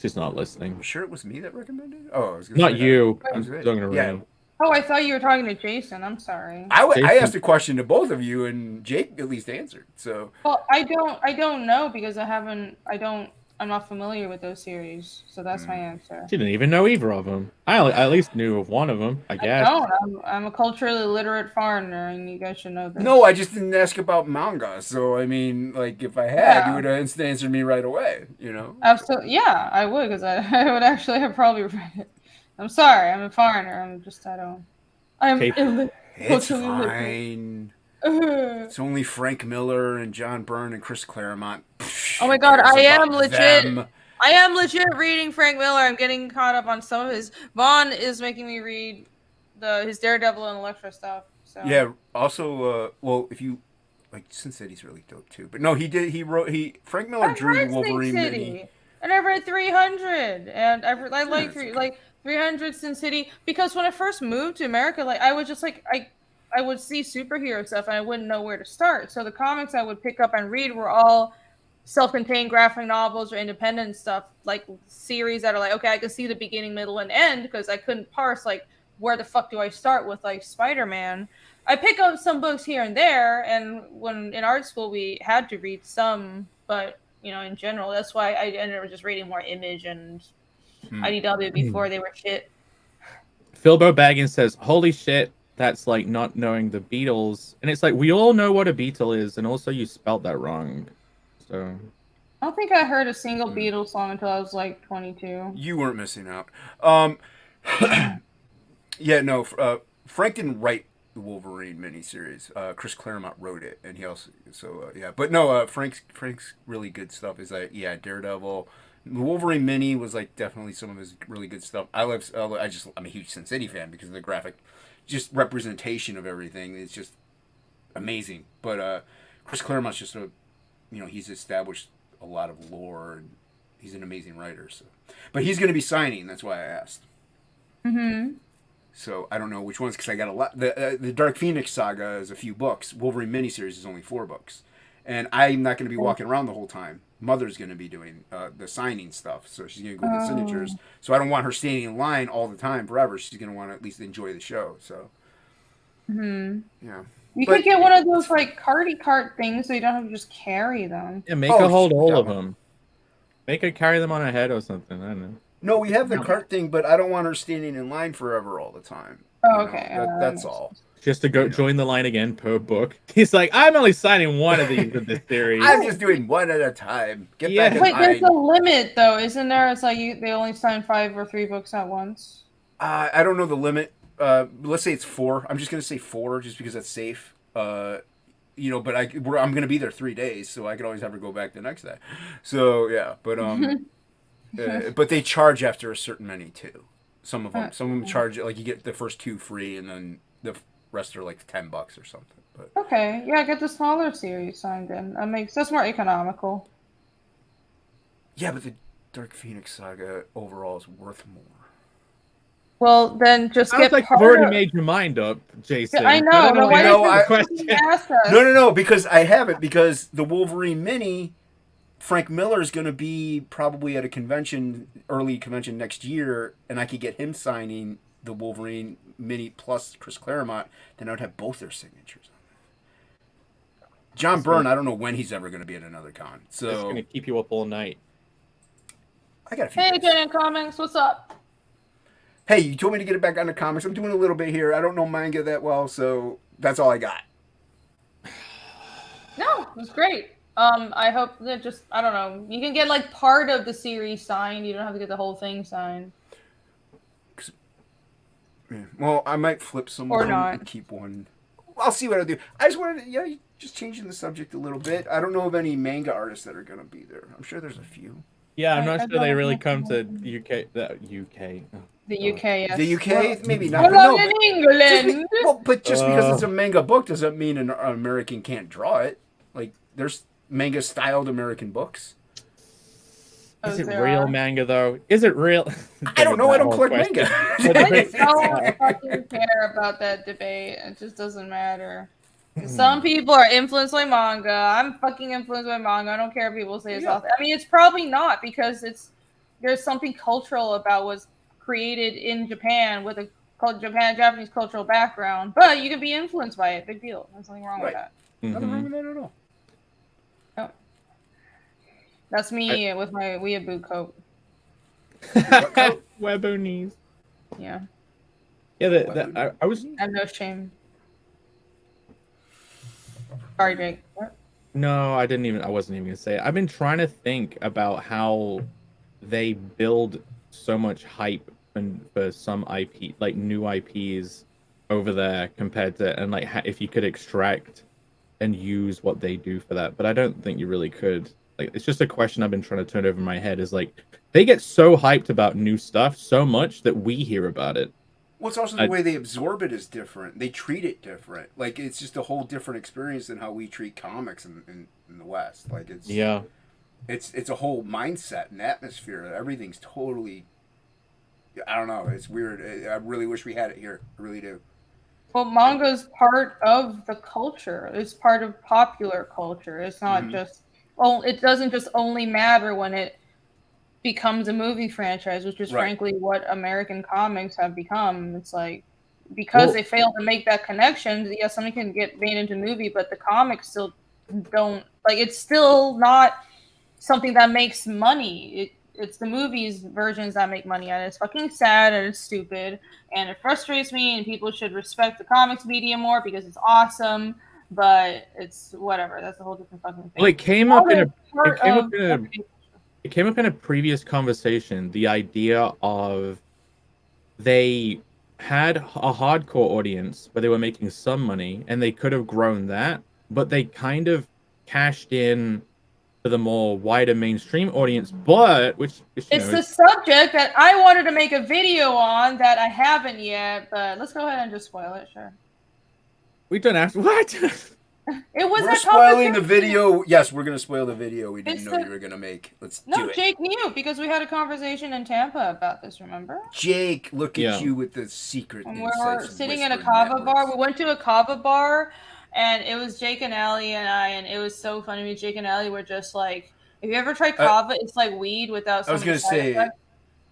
She's not listening. I'm sure it was me that recommended it? Oh, I was not you. I'm talking to Ray. Oh, I thought you were talking to Jason. I'm sorry. I asked a question to both of you, and Jake at least answered. So. Well, I don't know because I don't I'm not familiar with those series, so that's my answer. She didn't even know either of them. I at least knew of one of them, I guess. No, I'm a culturally literate foreigner, and you guys should know this. No, I just didn't ask about manga. So I mean, like, if I had, you would have answered me right away. You know. Absolutely, yeah, I would, because I would actually have probably read it. I'm sorry, I'm a foreigner. I'm It's fine. It's only Frank Miller and John Byrne and Chris Claremont. Oh my god, I am legit. Them. I am legit reading Frank Miller. I'm getting caught up on some of his. Vaughn is making me read his Daredevil and Elektra stuff. So. Yeah. Also, well, if you like, Sin City's really dope too. But no, Frank Miller drew the Wolverine mini. And I've read 300, and I like 300 Sin City, because when I first moved to America, like I was just like I would see superhero stuff and I wouldn't know where to start. So the comics I would pick up and read were all self-contained graphic novels or independent stuff, like series that are like, okay, I can see the beginning, middle, and end, because I couldn't parse like where the fuck do I start with like Spider-Man. I pick up some books here and there, and when in art school we had to read some, but you know, in general, that's why I ended up just reading more Image and IDW before they were shit. Philbo Baggins says, "Holy shit, that's like not knowing the Beatles." And it's like, we all know what a Beatle is, and also you spelt that wrong. So I don't think I heard a single Beatles song until I was like 22. You weren't missing out. Yeah, no, Frank didn't write the Wolverine miniseries. Chris Claremont wrote it, and he also yeah. But no, Frank's really good stuff is like, yeah, Daredevil. The Wolverine mini was like definitely some of his really good stuff. I'm a huge Sin City fan because of the graphic, just representation of everything. It's just amazing. But Chris Claremont's just he's established a lot of lore, and he's an amazing writer. So, but he's going to be signing. That's why I asked. Mm-hmm. So I don't know which ones, because I got a lot. The Dark Phoenix saga is a few books. Wolverine miniseries is only 4 books, and I'm not going to be walking around the whole time. Mother's going to be doing the signing stuff, so she's going to go get signatures. So I don't want her standing in line all the time forever. She's going to want to at least enjoy the show. So, yeah. You could get one of those like carty cart things, so you don't have to just carry them. yeah, make her hold all of them. Make her carry them on her head or something. I don't know. No, we have the cart thing, but I don't want her standing in line forever all the time. Oh, okay. That's all. Just to go join the line again per book. He's like, I'm only signing one of these in this series. I'm just doing one at a time. Get back in Wait, line. there's a limit though, isn't there? It's like they only sign 5 or 3 books at once. I don't know the limit. Let's say it's 4. I'm just gonna say 4, just because that's safe. But I'm gonna be there 3 days, so I can always have her go back the next day. So yeah, but but they charge after a certain many too. Some of them charge, like you get the first 2 free, and then the rest are like $10 or something. But okay, yeah, get the smaller series signed in. That's more economical. yeah, but the Dark Phoenix saga overall is worth more. Well, then just Sounds get like you've already made your mind up, Jason. I know. No, because I haven't, because the Wolverine mini, Frank Miller is going to be probably at a early convention next year, and I could get him signing the Wolverine mini plus Chris Claremont, then I would have both their signatures on it. John Byrne, I don't know when he's ever going to be at another con. So it's going to keep you up all night. I got a few. Hey, Jen Comics, what's up? Hey, you told me to get it back onto comics. I'm doing a little bit here. I don't know manga that well, so that's all I got. No, it was great. I hope that I don't know. You can get like part of the series signed. You don't have to get the whole thing signed. Well, I might flip some or not and keep one. I'll see what I do. I just wanted to, just changing the subject a little bit. I don't know of any manga artists that are going to be there. I'm sure there's a few. Yeah, I'm not sure they really come to UK. The UK. The UK, yes. The UK? Well, maybe not. Well, in England. But just because it's a manga book doesn't mean an American can't draw it. Like, there's manga-styled American books. Is it real manga, though? Is it real? I don't know. I don't collect manga. I don't fucking care about that debate. It just doesn't matter. Some people are influenced by manga. I'm fucking influenced by manga. I don't care if people say it's authentic. I mean, it's probably not, because there's something cultural about what's created in Japan with a Japanese cultural background. But you can be influenced by it. Big deal. There's nothing wrong with that. Nothing wrong with that at all. That's me with my weeaboo coat. What coat? Webo knees. Yeah, Yeah, I was I have no shame. Sorry, Jake. What? no, I wasn't even gonna say it. I've been trying to think about how they build so much hype and for some IP, like new IPs over there compared to, and like if you could extract and use what they do for that, but I don't think you really could. Like, it's just a question I've been trying to turn over in my head. Is like they get so hyped about new stuff so much that we hear about it. Well, it's also the way they absorb it is different. They treat it different. Like it's just a whole different experience than how we treat comics in the West. Like Yeah, it's a whole mindset and atmosphere. Everything's totally. I don't know. It's weird. I really wish we had it here. I really do. Well, manga's part of the culture. It's part of popular culture. It's not just. Well, it doesn't just only matter when it becomes a movie franchise, which is frankly what American comics have become. It's like because they failed to make that connection. Yeah, something can get made into movie, but the comics still don't like. It's still not something that makes money. It's the movies versions that make money, and it's fucking sad and it's stupid and it frustrates me. And people should respect the comics media more because it's awesome. But it's whatever. That's a whole different fucking thing. well, it came up in a previous conversation. The idea of they had a hardcore audience where they were making some money, and they could have grown that, but they kind of cashed in to the more wider mainstream audience, but which it's the subject that I wanted to make a video on that I haven't yet, but let's go ahead and just spoil it. Sure. We don't have to. What? It was we're spoiling the video. Yes, we're gonna spoil the video we didn't know you were gonna make. Let's do it. Jake knew because we had a conversation in Tampa about this. Remember? Jake, look at you with the secret. And we were sitting in a kava bar. We went to a kava bar, and it was Jake and Allie and I, and it was so funny. Me, Jake and Allie were just like, "If you ever tried kava, it's like weed without." I was gonna say.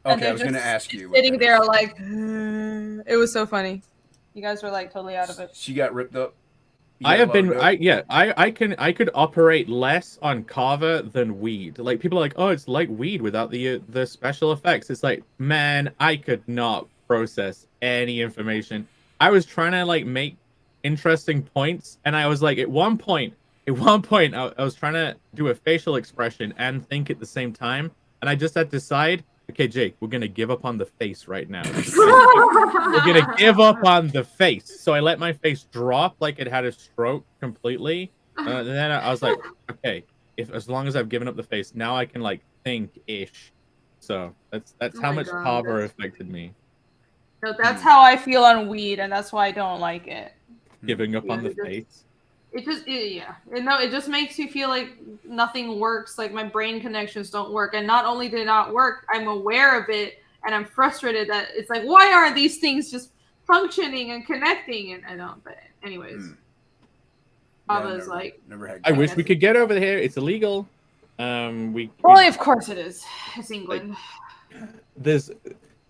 Okay, I was gonna ask you. Sitting there like, it was so funny. You guys were like totally out of it. She got ripped up. I could operate less on kava than weed. Like people are like, oh, it's like weed without the special effects. It's like, man, I could not process any information. I was trying to like make interesting points, and I was like, at one point, I was trying to do a facial expression and think at the same time, and I just had to decide. Okay, Jake, we're gonna give up on the face right now. We're gonna give up on the face. So I let my face drop like it had a stroke completely. And then I was like, okay, as long as I've given up the face, now I can like think-ish. So that's how much kava affected me. No, that's how I feel on weed, and that's why I don't like it. Giving up on the face. It just makes you feel like nothing works. Like my brain connections don't work, and not only did it not work, I'm aware of it, and I'm frustrated that it's like, why aren't these things just functioning and connecting? And I don't. But anyways, Kava's like. I wish we could get over here. It's illegal. Of course it is. It's England.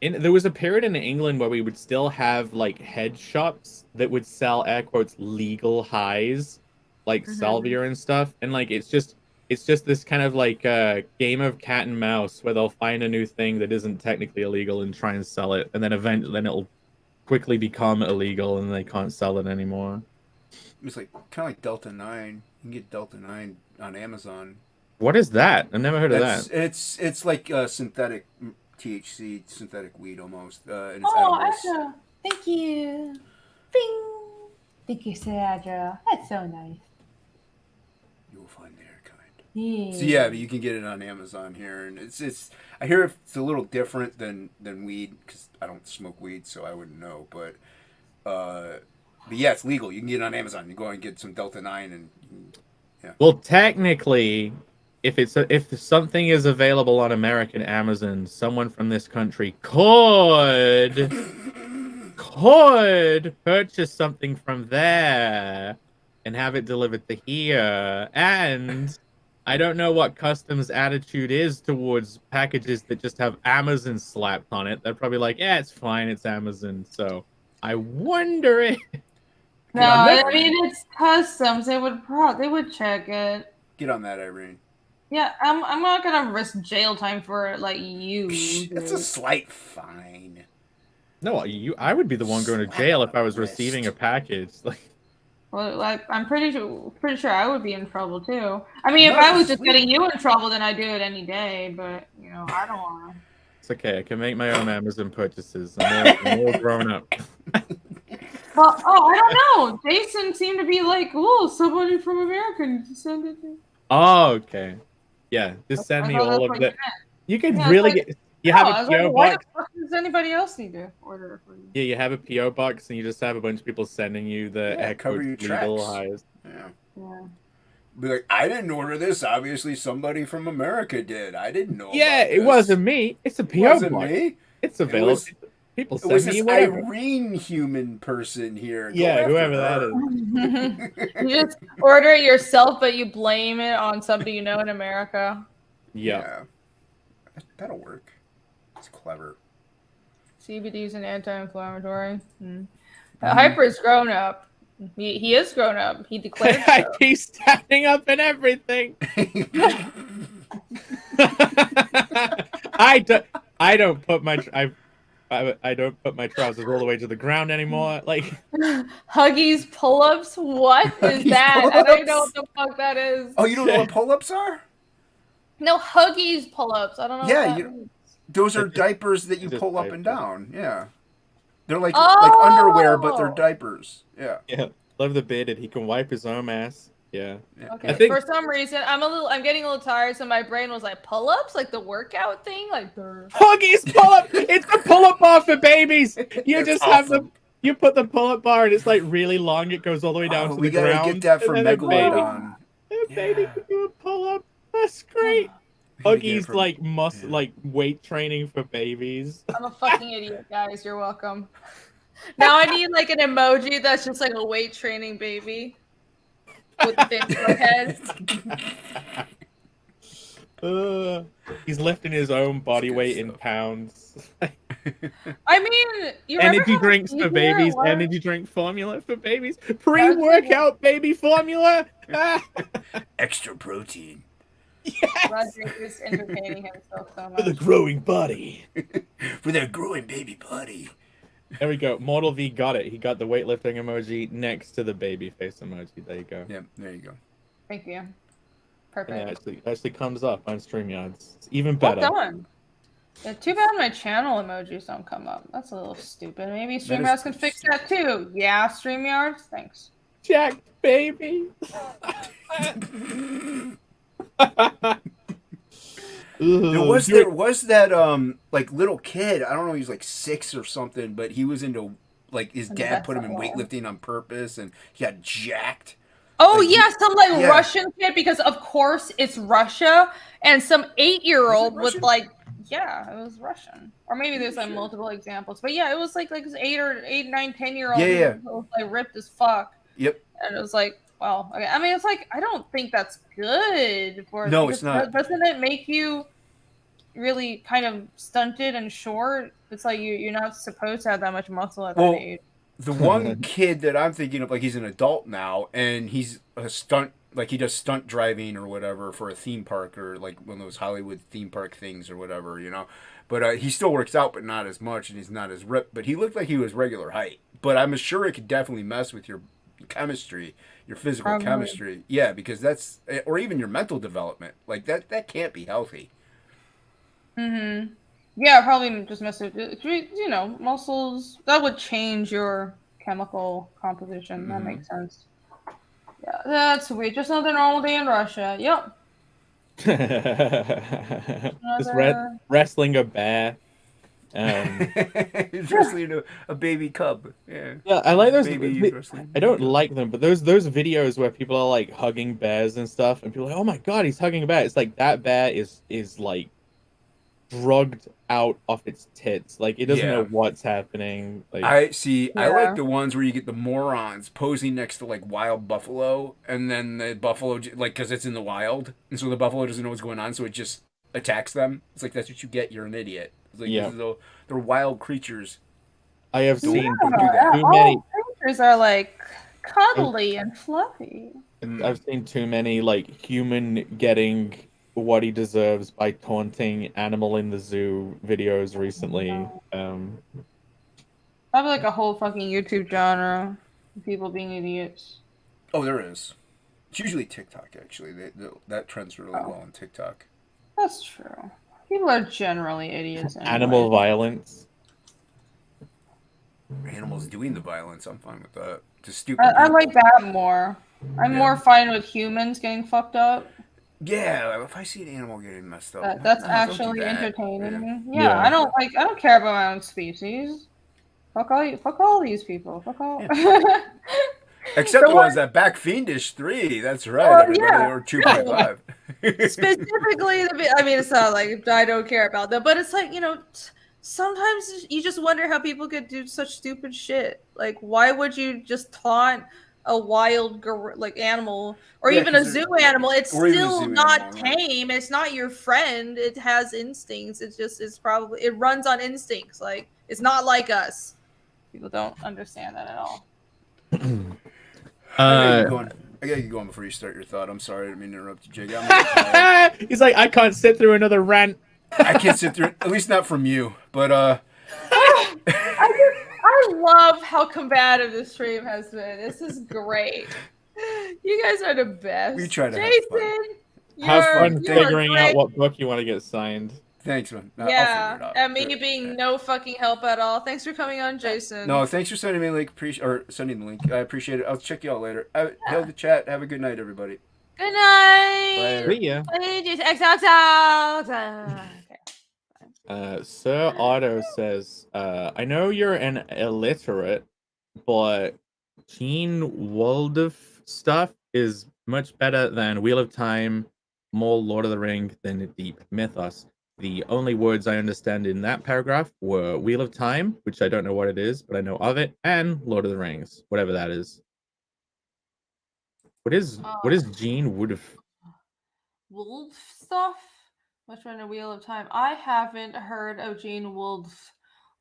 There was a period in England where we would still have like head shops that would sell air quotes legal highs, like salvia and stuff, and like it's just this kind of like game of cat and mouse where they'll find a new thing that isn't technically illegal and try and sell it, and then eventually it'll quickly become illegal and they can't sell it anymore. It's like kind of like Delta 9. You can get Delta 9 on Amazon. What is that? I've never heard of that. It's like synthetic THC, synthetic weed almost. And it's edibles. Thank you. Bing. Thank you, Sandra. That's so nice. You will find their kind. Yeah. So yeah, you can get it on Amazon here, and it's. I hear it's a little different than weed because I don't smoke weed, so I wouldn't know. But yeah, it's legal. You can get it on Amazon. You go and get some Delta 9, and yeah. Well, technically, if something is available on American Amazon, someone from this country could purchase something from there and have it delivered to here. And I don't know what customs attitude is towards packages that just have Amazon slapped on it. They're probably like, yeah, it's fine, it's Amazon. So I wonder if... No, I mean, it's customs. They would check it. Get on that, Irene. Yeah, I'm not gonna risk jail time for it like you. It's a slight fine. No, I would be the one going to jail if I was Wrist. receiving a package. Like, Well, I'm pretty sure I would be in trouble too. I mean, if No, I was just sleep. getting you in trouble, then I'd do it any day. But I don't want it's okay. I can make my own Amazon purchases. I'm all grown up. Well, I don't know. Jason seemed to be like, "Oh, somebody from America send it." Oh, okay. Yeah, just send I me thought that's all of what that. You could Yeah, really it's get. You No, have I a was like, PO why box. the fuck does anybody else need to order it for you? Yeah, you have a PO box, and you just have a bunch of people sending you the Yeah, cover your legal tracks. highs. Yeah. Yeah. Be like, I didn't order this. Obviously, somebody from America did. I didn't know. Yeah, about it this. wasn't me. It's a It PO wasn't box. me. It's available. was- People It send was me this whatever. Irene human person here. Go Yeah, after whoever that her. is. You just order it yourself, but you blame it on somebody you know in America. Yeah. That'll work. It's clever. CBD is an anti-inflammatory. Hyper is grown up. He is grown up. He declared I so. keep standing up and everything. I don't put my I don't put my trousers all the way to the ground anymore. Like Huggies pull-ups? What is Huggies that? I don't know pull-ups? what the fuck that is. Oh, you don't know what pull-ups are? No, Huggies pull-ups. I don't know Yeah, what that means. Those are diapers that you just pull up and diapers. down. Yeah. They're like Oh! underwear, but they're diapers. Yeah. yeah, love the bearded. He can wipe his own ass. Yeah. Okay. I think- For some reason, I'm getting a little tired, so my brain was like pull-ups, like the workout thing, like. Huggies pull up. It's a pull up bar for babies. You It's just have awesome. you put the pull up bar and it's like really long. It goes all the way down to we the gotta ground. get that for and then a baby- Megalodon. A baby Yeah. can do a pull up. That's great. We gotta get it Huggies for- like yeah. like weight training for babies. I'm a fucking idiot, guys. You're welcome. Now I need like an emoji that's just like a weight training baby with a big forehead. He's lifting his own body weight in pounds. I mean, you remember Energy how drinks for easier it babies. was? Energy drink formula for babies. Pre-workout baby formula. Extra protein. Roderick is entertaining himself so For the much. growing body. For that growing baby body. There we go. Mortal V got it. He got the weightlifting emoji next to the baby face emoji. There you go. Yeah, there you go. Thank you. And Perfect. it actually comes up on StreamYards. It's even Well better. done. Yeah, too bad my channel emojis don't come up. That's a little stupid. Maybe That StreamYards is can fix that too. Yeah, StreamYards. Thanks. Jack baby. There was that like little kid. I don't know. He was like 6 or something, but he was into like his And dad that's put him in not well. weightlifting on purpose, and he got jacked. Oh Like, yeah, some like yeah. Russian kid because of course it's Russia, and some 8-year-old Was with it Russian? like it was Russian, or maybe there's like Sure. multiple examples, but yeah, it was like this 8, 9, 10-year-old Yeah. who was like ripped as fuck, Yep. and it was like, well, okay. I mean, it's like I don't think that's good for No, because it's not. Doesn't it make you really kind of stunted and short? It's like you're not supposed to have that much muscle at Well, that age. The one kid that I'm thinking of, like he's an adult now, and he's a stunt, like he does stunt driving or whatever for a theme park or like one of those Hollywood theme park things or whatever, you know. But he still works out, but not as much, and he's not as ripped. But he looked like he was regular height. But I'm sure it could definitely mess with your chemistry, your physical Probably. chemistry. Yeah, because that's, or even your mental development. Like that can't be healthy. Mm-hmm. Yeah, probably just mess with muscles. That would change your chemical composition. That Mhm. makes sense. Yeah, that's weird. Just another normal day in Russia. Yep. Just Another- wrestling a bear. He's wrestling a baby cub. Yeah. Yeah, I like those. Baby wrestling. I don't like them, but those videos where people are like hugging bears and stuff, and people are like, "Oh my god, he's hugging a bear!" It's like that bear is like drugged out off its tits. Like it doesn't Yeah. know what's happening. Like I see. I Yeah. like the ones where you get the morons posing next to like wild buffalo, and then the buffalo like because it's in the wild, and so the buffalo doesn't know what's going on, so it just attacks them. It's like that's what you get. You're an idiot. It's like Yeah. they're wild creatures. I have Don't- seen don't do that. too all many. creatures are like cuddly and fluffy. I've seen too many like human getting what he deserves by taunting animal in the zoo videos recently. Probably like a whole fucking YouTube genre of people being idiots. Oh, there is. It's usually TikTok, actually. That trends really Oh. well on TikTok. That's true. People are generally idiots anyway. Animal violence. Animals doing the violence, I'm fine with that. Just stupid I people. like that more. I'm Yeah. more fine with humans getting fucked up. Yeah, if I see an animal getting messed up, That's no, don't do actually that. entertaining. Yeah. Yeah, I don't care about my own species. Fuck all these people. Fuck all. Except the ones that back Fiendish 3. That's right, Well, everybody. yeah. Or 2.5. Specifically, I mean, it's not like I don't care about them, but it's like, sometimes you just wonder how people could do such stupid shit. Like, why would you just taunt a wild animal or Yeah, even a 'cause zoo animal? It's or even a still zoo not animal, right. tame. It's not your friend. It has instincts. It runs on instincts. Like, it's not like us. People don't understand that at all. I gotta get going before you start your thought. I'm sorry, I didn't mean to interrupt you, Jake. I'm really tired. He's like, I can't sit through another rant. I can't sit through it, at least not from you. But I love how combative this stream has been. This is great. You guys are the best. We try to have Jason, fun. Have fun you are figuring great. out what book you want to get signed. Thanks, man. I'll Yeah, figure it out. and me being no fucking help at all. Thanks for coming on, Jason. No, thanks for sending me a link. Sending the link. I appreciate it. I'll check you out later. Hail the chat. Have a good night, everybody. Good night. Later. See ya. Okay. Sir Otto says, I know you're an illiterate, but Gene Waldorf stuff is much better than Wheel of Time, more Lord of the Ring than Deep Mythos. The only words I understand in that paragraph were Wheel of Time, which I don't know what it is, but I know of it, and Lord of the Rings, whatever that is. What is Gene Woodruff? Wolf stuff? Which one? A Wheel of Time? I haven't heard of Gene Wolf.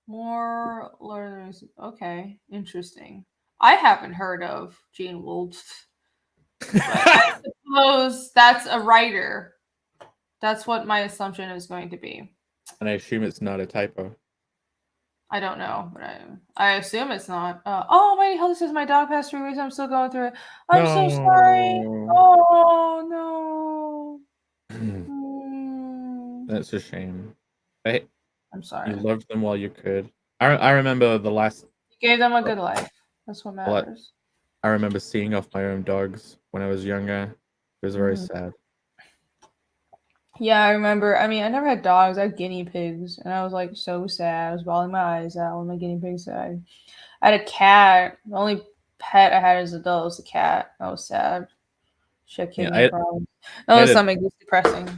More learners. Okay, interesting. I haven't heard of Gene Wolf. I suppose that's a writer. That's what my assumption is going to be. And I assume it's not a typo. I don't know, but I assume it's not. Oh my hell! This is my dog passed through. I'm still going through it. I'm so sorry. Oh no. That's a shame. I'm sorry. You loved them while you could. I remember the last. You gave them a good life. That's what matters. I remember seeing off my own dogs when I was younger. It was very sad. Yeah, I remember. I mean, I never had dogs. I had guinea pigs, and I was like so sad. I was bawling my eyes out when my guinea pigs died. I had a cat. The only pet I had as an adult was a cat. I was sad. She had kidney problems. That was something just depressing.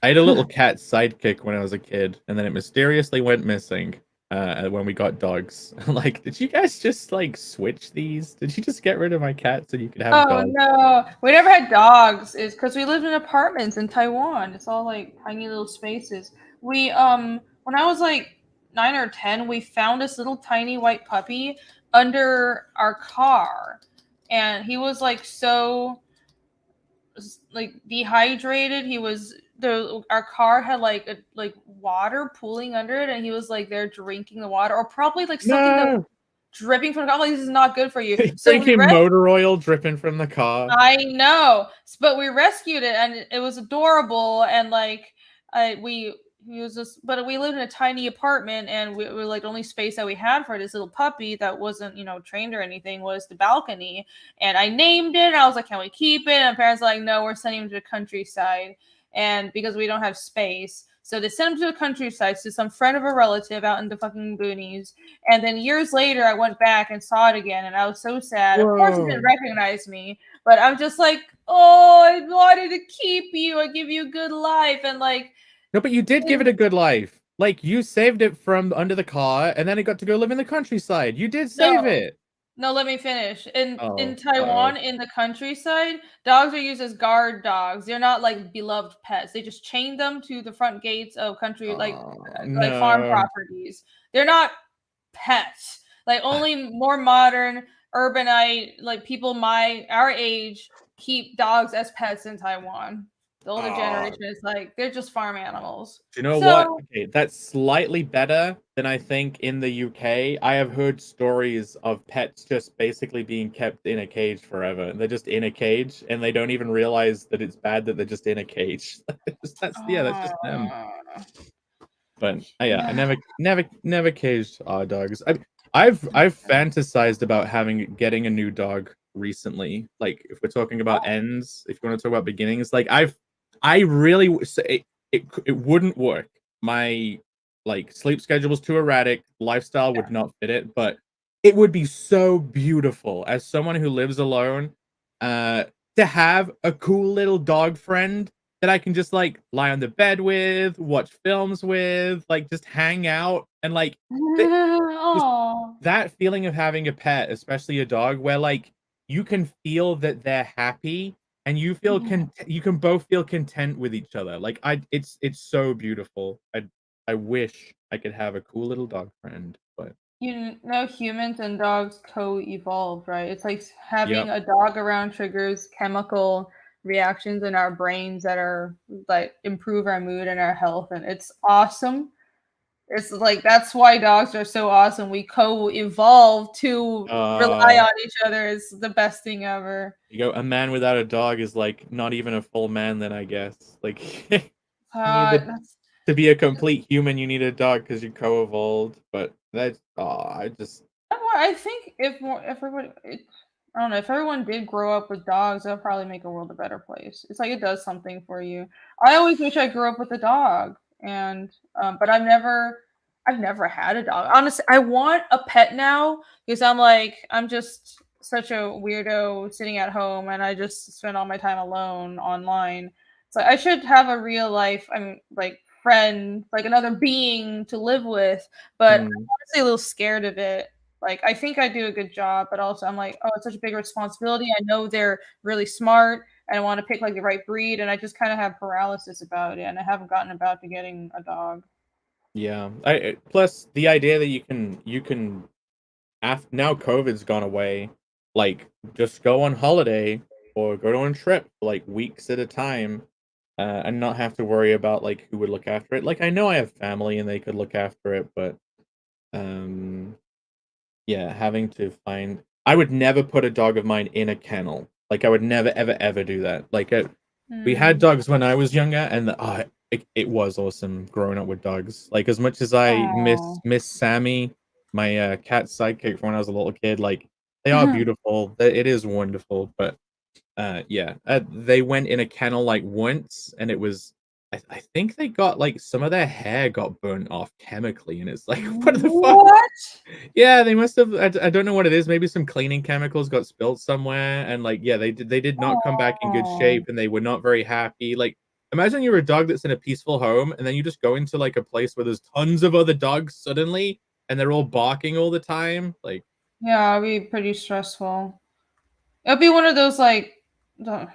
I had a little cat sidekick when I was a kid, and then it mysteriously went missing when we got dogs. Like, did you guys just like switch these? Did you just get rid of my cat so you could have dogs? Oh no, we never had dogs. It's because we lived in apartments in Taiwan. It's all like tiny little spaces. We when I was like 9 or 10, we found this little tiny white puppy under our car, and he was like so like dehydrated. He was our car had like water pooling under it, and he was like there drinking the water, or probably like something that was dripping from the car. I'm like, this is not good for you. So drinking motor oil dripping from the car. I know, but we rescued it, and it was adorable, and like he was just, but we lived in a tiny apartment, and we were like the only space that we had for this little puppy that wasn't trained or anything was the balcony, and I named it, and I was like, can we keep it? And parents were like, no, we're sending him to the countryside, and because we don't have space, so they sent him to the countryside to some friend of a relative out in the fucking boonies. And then years later, I went back and saw it again, and I was so sad. Whoa. Of course, he didn't recognize me, but I'm just like, oh, I wanted to keep you. I give you a good life, and like. No, but you did give it a good life. Like, you saved it from under the car, and then it got to go live in the countryside. You did save it. No, let me finish. In Taiwan, in the countryside, dogs are used as guard dogs. They're not like beloved pets. They just chain them to the front gates of country, like farm properties. They're not pets. Like only more modern urbanite, like people our age, keep dogs as pets in Taiwan. The older Oh, generation is like they're just farm animals. do you know what? So Okay, that's slightly better than I think in the UK. I have heard stories of pets just basically being kept in a cage forever. They're just in a cage and they don't even realize that it's bad that they're just in a cage. That's just them. uh, But yeah, I yeah. never caged our dogs. I've fantasized about getting a new dog recently. Like if we're talking about ends, if you want to talk about beginnings, like I really it wouldn't work. My like sleep schedule was too erratic, lifestyle would not fit it, but it would be so beautiful as someone who lives alone to have a cool little dog friend that I can just like lie on the bed with, watch films with, like just hang out and like just Oh. that feeling of having a pet, especially a dog, where like you can feel that they're happy and you can both feel content with each other. Like it's so beautiful. I wish I could have a cool little dog friend, but You know, humans and dogs co-evolved, right? It's like having yep. a dog around triggers chemical reactions in our brains that are like improve our mood and our health, and it's awesome. It's like that's why dogs are so awesome. We co-evolved to rely Uh on each other. It's the best thing ever. you go a man without a dog is like not even a full man then I guess. Like you need That's to be a complete human, you need a dog because you co-evolved. But that's I just I think if everybody, I don't know, if everyone did grow up with dogs, that would probably make the world a better place. It's like it does something for you. I always wish I grew up with a dog, and but I've never had a dog. Honestly, I want a pet now because I'm just such a weirdo sitting at home, and I just spend all my time alone online. So I should have a real life, like friend, like another being to live with. But mm, honestly a little scared of it. Like I think I do a good job, but also I'm like, oh, it's such a big responsibility. I know they're really smart and I want to pick like the right breed, and I just kind of have paralysis about it, and I haven't gotten about to getting a dog. yeah. I plus the idea that you can now COVID's gone away, like just go on holiday or go on a trip for like weeks at a time, and not have to worry about like who would look after it. Like I know I have family and they could look after it, but um yeah, having to find I would never put a dog of mine in a kennel. Like I would never ever do that. Like we had Hmm. dogs when I was younger, and it was awesome growing up with dogs. Like as much as I Oh. miss Sammy, my cat sidekick from when I was a little kid, like they are beautiful. It is wonderful, but yeah, they went in a kennel like once, and it was. I think they got like some of their hair got burnt off chemically, and it's like, what the fuck? What? Yeah, they must have. I don't know what it is. Maybe some cleaning chemicals got spilled somewhere, and like, yeah, they did not come back in good Oh. shape, and they were not very happy. Like, imagine you're a dog that's in a peaceful home, and then you just go into like a place where there's tons of other dogs suddenly, and they're all barking all the time. Like, Yeah, it'd be pretty stressful. It'll be one of those like do-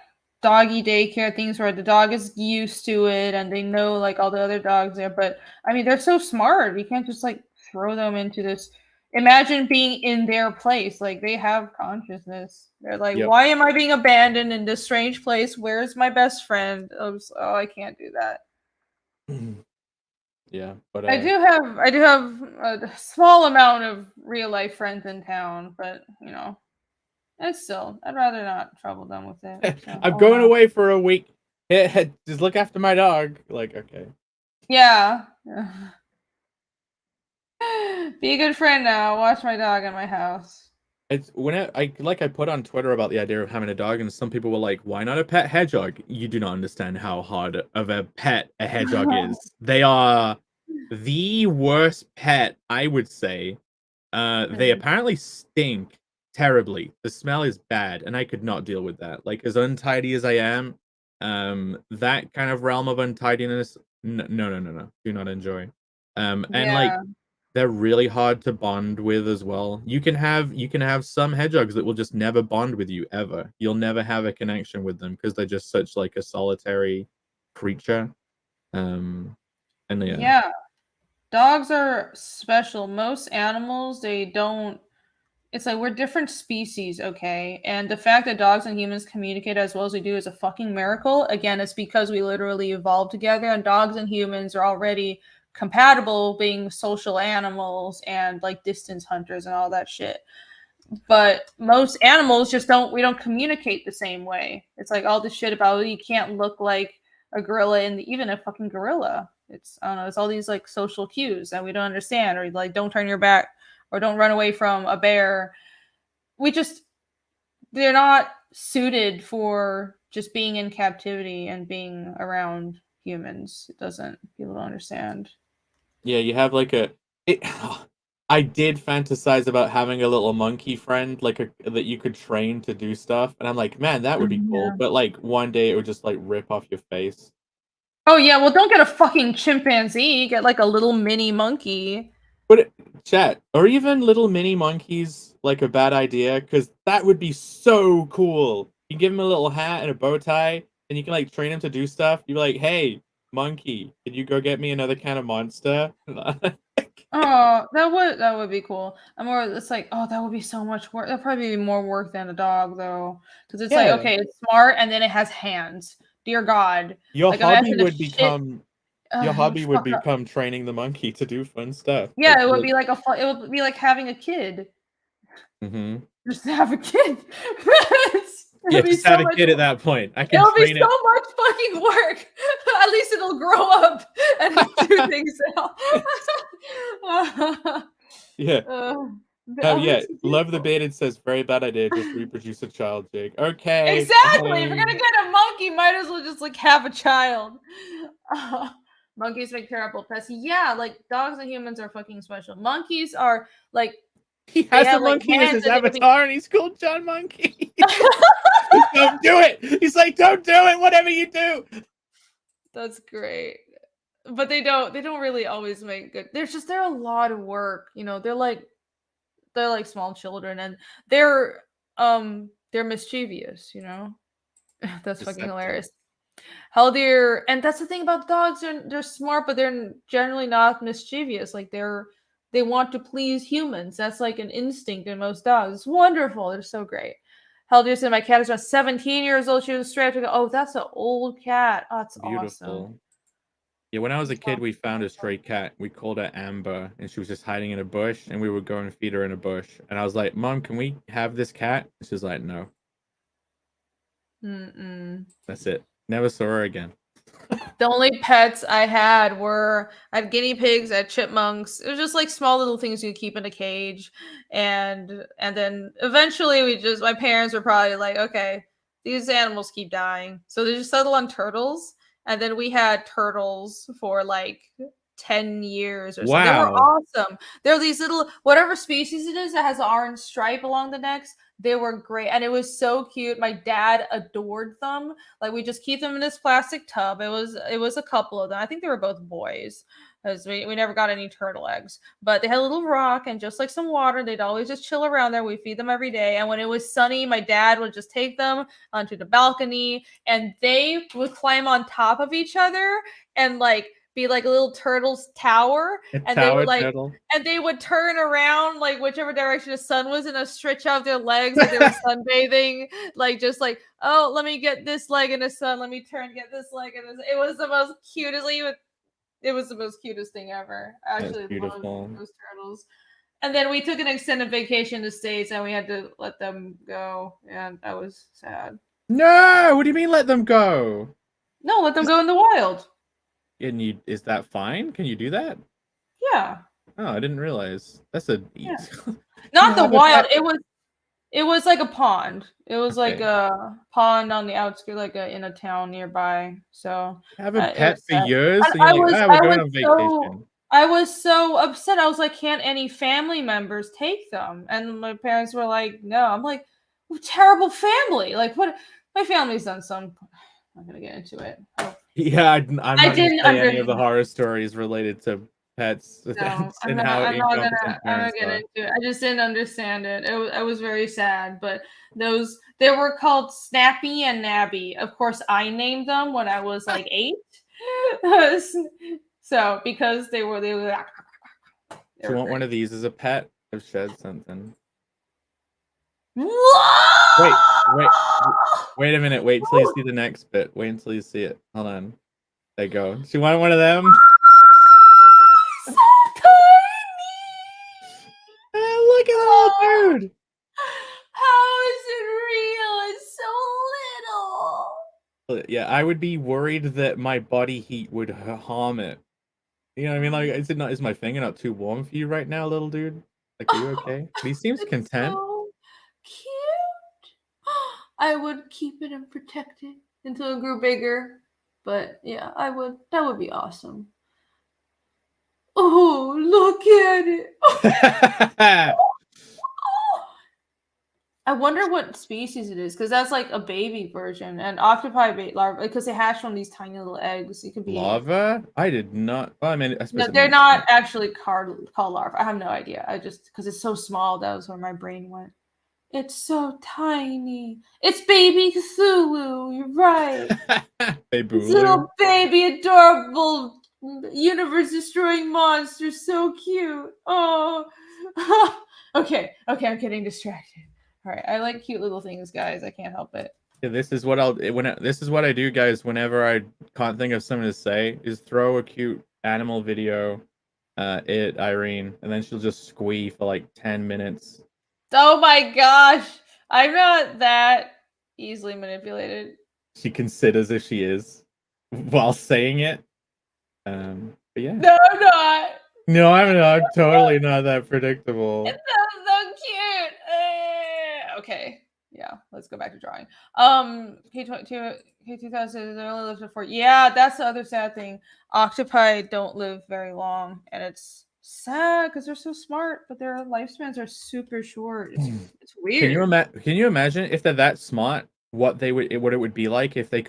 doggy daycare things where the dog is used to it and they know like all the other dogs there. But I mean, they're so smart. You can't just like throw them into this. Imagine being in their place. Like they have consciousness. They're like, yep, why am I being abandoned in this strange place? Where's my best friend? Oh, I can't do that. yeah, but I do have a small amount of real life friends in town, but and still, I'd rather not trouble them with it. So, I'm oh going well. away for a week. Just look after my dog. Like, okay. Yeah. Be a good friend now. Watch my dog in my house. It's when I put on Twitter about the idea of having a dog, and some people were like, "Why not a pet hedgehog?" You do not understand how hard of a pet a hedgehog is. They are the worst pet, I would say. They Mm. apparently stink terribly. The smell is bad, and I could not deal with that. Like as untidy as I am, that kind of realm of untidiness, no, do not enjoy. And like Yeah. they're really hard to bond with as well. You can have some hedgehogs that will just never bond with you ever. You'll never have a connection with them because they're just such like a solitary creature. Um, and yeah, Yeah. Dogs are special. Most animals, they don't it's like we're different species, okay? And the fact that dogs and humans communicate as well as we do is a fucking miracle. Again, it's because we literally evolved together, and dogs and humans are already compatible, being social animals and like distance hunters and all that shit. But most animals just we don't communicate the same way. It's like all this shit about you can't look like a gorilla, and even a fucking gorilla. It's I don't know, it's all these like social cues that we don't understand, or like don't turn your back or don't run away from a bear. They're not suited for just being in captivity and being around humans. People don't understand. Yeah, you have like I did fantasize about having a little monkey friend, like that you could train to do stuff, and I'm like, man, that would be cool. Yeah. But like one day it would just like rip off your face. Oh yeah, well don't get a fucking chimpanzee, get like a little mini monkey. But chat, or even little mini monkeys, like a bad idea, because that would be so cool. You give him a little hat and a bow tie, and you can like train him to do stuff. You're like, hey, monkey, can you go get me another kind of monster? Oh, that would be cool. It's like, oh, that would be so much work. That'd probably be more work than a dog though, because it's like, Yeah. okay, it's smart and then it has hands. Dear God, Your like hobby imagine the would shit- become your hobby would fuck up. become training the monkey to do fun stuff. Yeah, it would be like it would be like having a kid. Mm-hmm. Just have a kid. Yeah, just have a kid at that point. I can It'll be train so it. much fucking work. At least it'll grow up and do things now. Yeah. Oh Yeah. that's Love the beautiful. bait. It says very bad idea. Just reproduce a child, Jake. Okay. Exactly. If you're fine. gonna get a monkey, might as well just like have a child. Monkeys make terrible pets. Yeah, like dogs and humans are fucking special. Monkeys are like He they has a have like monkey as hands his and they can be- avatar, and he's called John Monkey. Don't do it. He's like, don't do it. Whatever you do. That's great. But they don't really always make good. They're a lot of work, you know. They're like small children, and they're mischievous, you know. That's fucking Deceptive. hilarious. Healthier, and that's the thing about dogs. They're smart, but they're generally not mischievous. Like they want to please humans. That's like an instinct in most dogs. It's wonderful. They're so great. Healthier said my cat is just 17 years old. She was straight up to go, oh, that's an old cat. Oh, that's Beautiful. awesome. Yeah, when I was a kid, we found a stray cat. We called her Amber, and she was just hiding in a bush, and we would go and feed her in a bush. And I was like, Mom, can we have this cat? And she was like, no. That's it. Never saw her again. The only pets I had guinea pigs, I had chipmunks. It was just like small little things you keep in a cage. And then eventually my parents were probably like, okay, these animals keep dying. So they just settled on turtles. And then we had turtles for like 10 years or so. They were Wow. awesome. They're these little, whatever species it is that has an orange stripe along the necks. They were great. And it was so cute. My dad adored them. Like we just keep them in this plastic tub. It was a couple of them. I think they were both boys because we never got any turtle eggs. But they had a little rock and just like some water. They'd always just chill around there. We feed them every day. And when it was sunny, my dad would just take them onto the balcony and they would climb on top of each other and like be like a little turtle's tower. They would like turtle. and they would turn around like whichever direction the sun was in, a stretch out their legs like they were sunbathing, like just like, oh, let me get this leg in the sun, let me turn get this leg in the sun. It was the most cutest, it was the most cutest thing ever. I actually loved those turtles. And then we took an extended vacation to States and we had to let them go, and that was sad. No, what do you mean let them go? No, let them go in the wild. And is that fine? Can you do that? Yeah. Oh, I didn't realize. That's a Not the wild. It was like a pond. It was like Okay. a pond on the outskirts, like in a town nearby. So have a it pet was for sad. years, And and you're like, we're going on vacation. I was so upset. I was like, can't any family members take them? And my parents were like, no. I'm like, terrible family. Like what? My family's done some. I'm not gonna get into it. Yeah, I'm not going to say any of the understand. horror stories related to pets No, and how incompetent parents gonna are. into it. I just didn't understand it. I was very sad, but they were called Snappy and Nabby. Of course, I named them when I was like 8. So because they were Do you want one of these as a pet? I've shed something. Wait a minute. Wait till you see the next bit. Wait until you see it. Hold on. There you go. Do you want one of them? So tiny. Look at that little dude. How is it real? It's so little. Yeah, I would be worried that my body heat would harm it. You know what I mean? Like, is my finger not too warm for you right now, little dude? Like, are you okay? But he seems It's content. so cute. I would keep it and protect it until it grew bigger. But yeah, I would. That would be awesome. Oh, look at it. I wonder what species it is, because that's like a baby version, and octopi larvae, because they hatch from these tiny little eggs. It could be Lava? I did not. Well, I mean, I suppose no, they're not actually called larvae. I have no idea. I just because it's so small, that was where my brain went. It's so tiny. It's baby Cthulhu. You're right. This little baby, adorable, universe-destroying monster. So cute. Oh. Okay. I'm getting distracted. All right. I like cute little things, guys. I can't help it. Yeah, this is what this is what I do, guys. Whenever I can't think of something to say, is throw a cute animal video at Irene, and then she'll just squee for like 10 minutes. Oh my gosh. I'm not that easily manipulated. She considers if she is while saying it. But yeah. No, I'm not. No, I'm totally not that predictable. It sounds so cute. Okay. Yeah, let's go back to drawing. K2000 only lives for 4. Yeah, that's the other sad thing. Octopi don't live very long, and it's sad because they're so smart, but their lifespans are super short. It's weird. Can you imagine if they're that smart, what it would be like if they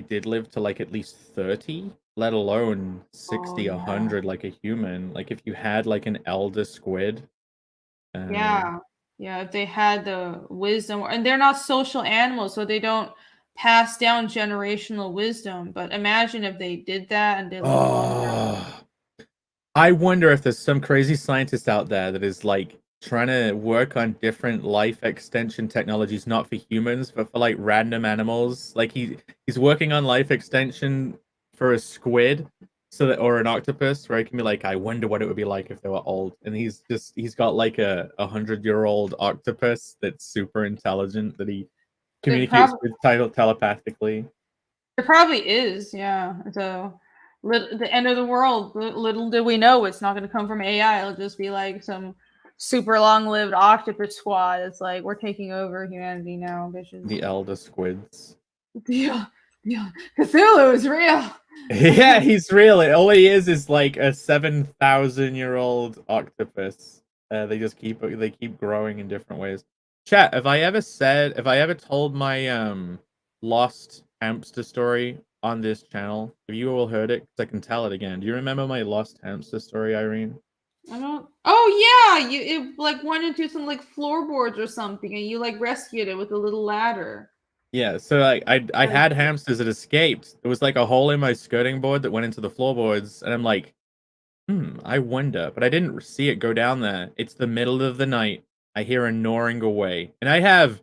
did live to like at least 30, let alone 60, 100 like a human. Like if you had like an elder squid. Yeah, if they had the wisdom, and they're not social animals, so they don't pass down generational wisdom. But imagine if they did that and they lived longer. I wonder if there's some crazy scientist out there that is like trying to work on different life extension technologies, not for humans, but for like random animals. Like he's working on life extension for a squid, so that, or an octopus, where it can be like, I wonder what it would be like if they were old. And he's got like a 100-year-old octopus that's super intelligent that he communicates with telepathically. There probably is, yeah. So the end of the world. Little do we know, it's not going to come from AI. It'll just be like some super long-lived octopus squad. It's like, we're taking over humanity now, bitches. The elder squids. Yeah. Cthulhu is real. Yeah, he's real. All he is like a 7,000-year-old octopus. They keep growing in different ways. Chat, have I ever told my lost hamster story on this channel? Have you all heard it? Because I can tell it again. Do you remember my lost hamster story, Irene? I don't. Oh yeah, it like went into some like floorboards or something, and you like rescued it with a little ladder. Yeah, so like I had hamsters that escaped. There was like a hole in my skirting board that went into the floorboards, and I'm like, I wonder, but I didn't see it go down there. It's the middle of the night. I hear a gnawing away, and I have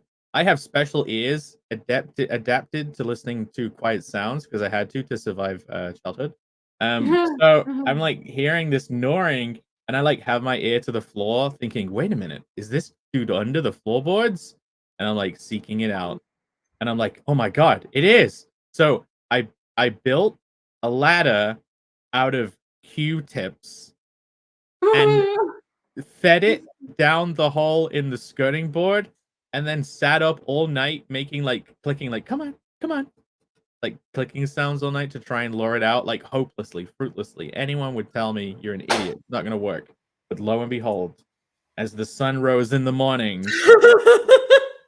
special ears adapted to listening to quiet sounds because I had to survive childhood. So I'm like hearing this gnawing, and I like have my ear to the floor, thinking, wait a minute, is this dude under the floorboards? And I'm like seeking it out. And I'm like, oh my god, it is. So I built a ladder out of Q-tips and fed it down the hole in the skirting board, and then sat up all night making like clicking, like come on, like clicking sounds all night to try and lure it out, like hopelessly, fruitlessly. Anyone would tell me you're an idiot, it's not gonna work. But lo and behold, as the sun rose in the morning,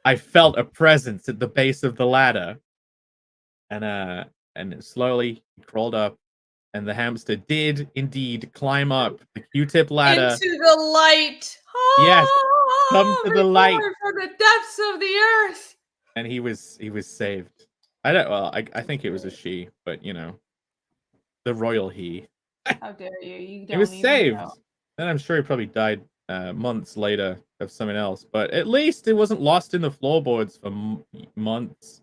I felt a presence at the base of the ladder, and slowly crawled up, and the hamster did indeed climb up the Q-tip ladder into the light. Yes, come to the light from the depths of the earth. And he was saved. I think it was a she, but you know, the royal he. How dare you? You don't He was even saved. know. Then I'm sure he probably died months later of something else. But at least it wasn't lost in the floorboards for months.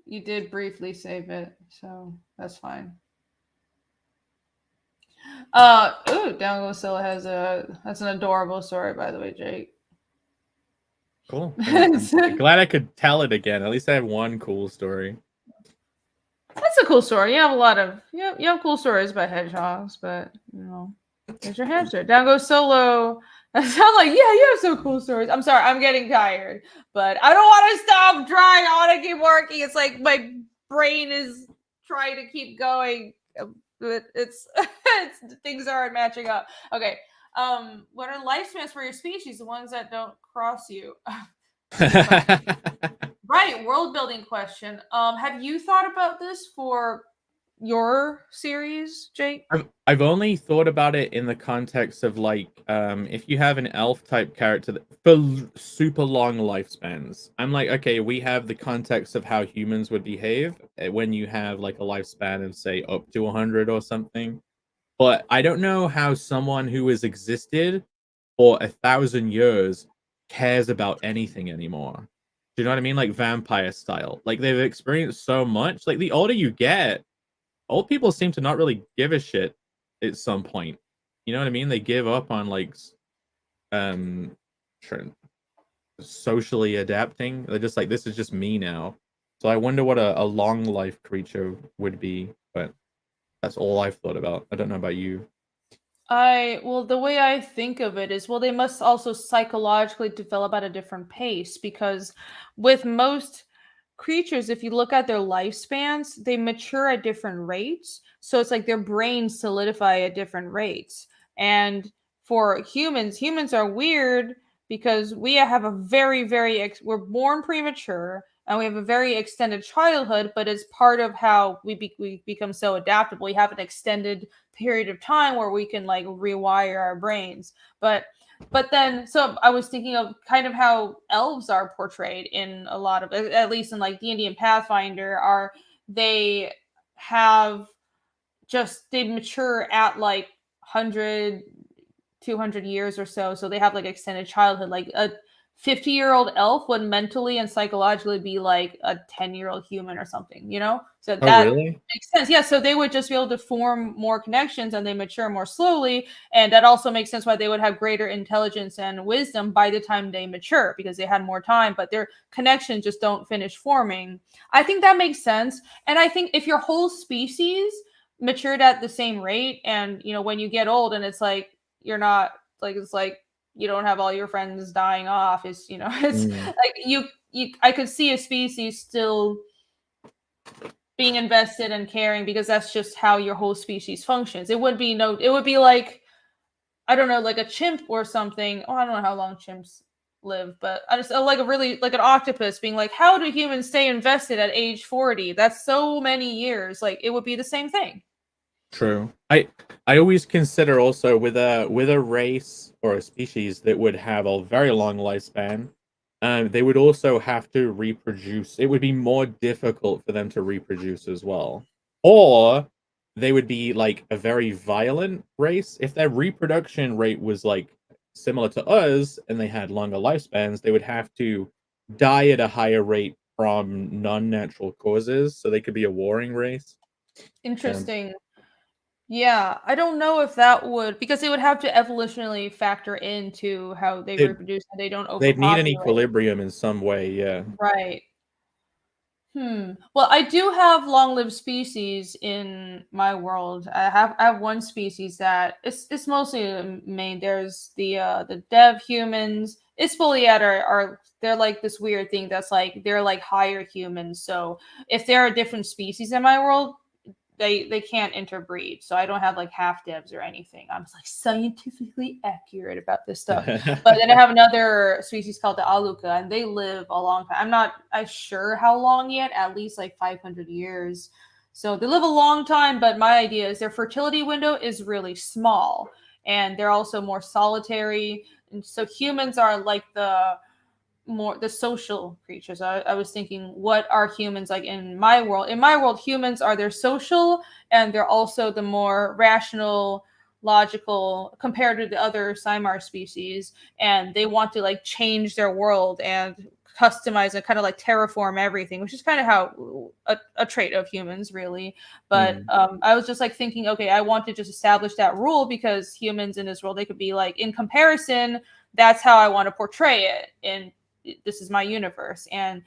You did briefly save it, so that's fine. Down Goes Scylla has an adorable story, by the way, Jake. Cool. I'm glad I could tell it again. At least I have one cool story. That's a cool story. You have a lot of you have cool stories about hedgehogs, but you know, there's your hamster. Down Goes Solo. I sound like, yeah, you have some cool stories. I'm sorry, I'm getting tired, but I don't want to stop trying. I want to keep working. It's like my brain is trying to keep going. It's things aren't matching up. Okay. What are lifespans for your species? The ones that don't cross you. Right, world building question. Have you thought about this for your series, Jake? I've only thought about it in the context of like if you have an elf type character for super long lifespans. I'm like, okay, we have the context of how humans would behave when you have like a lifespan of say up to 100 or something. But I don't know how someone who has existed for 1,000 years cares about anything anymore. Do you know what I mean? Like vampire style. Like they've experienced so much. Like the older you get, old people seem to not really give a shit at some point. You know what I mean? They give up on like socially adapting. They're just like, this is just me now. So I wonder what a long life creature would be, but that's all I've thought about. I don't know about you. The way I think of it is, they must also psychologically develop at a different pace, because with most creatures, if you look at their lifespans, they mature at different rates. So it's like their brains solidify at different rates. And for humans are weird because we have a we're born premature and we have a very extended childhood, but it's part of how we become so adaptable. We have an extended period of time where we can like rewire our brains. But then, so I was thinking of kind of how elves are portrayed in a lot of, at least in like D&D and Pathfinder, they mature at like 100, 200 years or so. So they have like extended childhood. Like a 50-year-old elf would mentally and psychologically be like a 10-year-old human or something, you know? So that really makes sense. Yeah, so they would just be able to form more connections and they mature more slowly. And that also makes sense why they would have greater intelligence and wisdom by the time they mature, because they had more time, but their connections just don't finish forming. I think that makes sense. And I think if your whole species matured at the same rate, and, you know, when you get old and it's like, you're not like, it's like, you don't have all your friends dying off. It's, you know, it's like I could see a species still being invested and caring, because that's just how your whole species functions. It would be like, I don't know, like a chimp or something. Oh, I don't know how long chimps live, but I just like an octopus being like, how do humans stay invested at age 40? That's so many years. Like it would be the same thing. True. I always consider also with a race or a species that would have a very long lifespan, they would also have to reproduce. It would be more difficult for them to reproduce as well. Or they would be like a very violent race. If their reproduction rate was like similar to us and they had longer lifespans, they would have to die at a higher rate from non-natural causes, so they could be a warring race. Interesting. Yeah, I don't know if that would, because they would have to evolutionarily factor into how they reproduce and they don't overpopulate. They'd need an equilibrium in some way, yeah. Right. Well, I do have long-lived species in my world. I have one species that it's mostly main. There's the dev humans. It's fully at they're like this weird thing that's like they're like higher humans. So if there are different species in my world, they can't interbreed. So I don't have like half devs or anything. I'm just like scientifically accurate about this stuff. But then I have another species called the Aluka, and they live a long time. I'm not sure how long yet, at least like 500 years. So they live a long time, but my idea is their fertility window is really small, and they're also more solitary. And so humans are like the social creatures. I was thinking, what are humans like in my world? In my world, humans are they're social, and they're also the more rational, logical compared to the other Cymar species, and they want to like change their world and customize and kind of like terraform everything, which is kind of how a trait of humans really. But I was just like thinking, okay, I want to just establish that rule because humans in this world, they could be like, in comparison, that's how I want to portray it, and this is my universe. And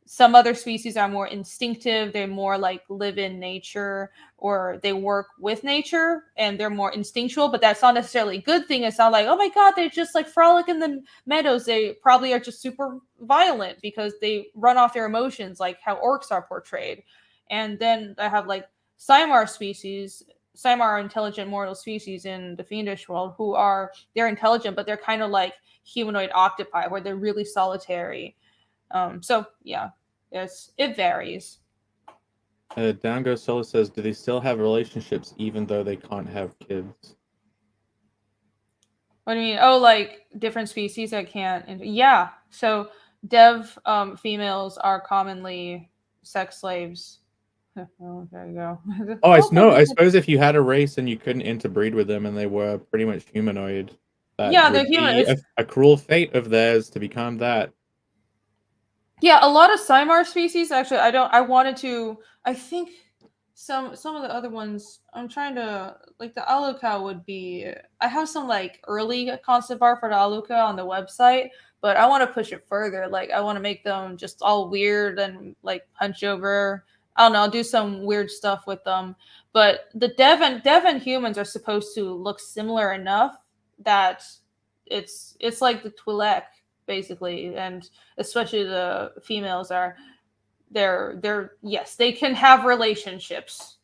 some other species are more instinctive, they more like live in nature, or they work with nature and they're more instinctual, but that's not necessarily a good thing. It's not like, oh my god, they just like frolic in the meadows. They probably are just super violent because they run off their emotions, like how orcs are portrayed. And then I have like Cymar species. Cymar are intelligent mortal species in the fiendish world who are, they're intelligent, but they're kind of like humanoid octopi where they're really solitary. So yeah, it varies. Down Goes Solo says, do they still have relationships even though they can't have kids? What do you mean? Oh, like different species that can't. Yeah. So dev females are commonly sex slaves. Oh, there you go. Oh, I suppose if you had a race and you couldn't interbreed with them and they were pretty much humanoid, that Yeah, they're would human. be a cruel fate of theirs to become that. Yeah, a lot of Cymar species actually. I wanted to. I think some of the other ones. I'm trying to like the Aluka would be. I have some like early concept art for the Aluka on the website, but I want to push it further. Like I want to make them just all weird and like punch over. I don't know. I'll do some weird stuff with them. But the dev and humans are supposed to look similar enough that it's like the Twi'lek basically, and especially the females are they're yes, they can have relationships,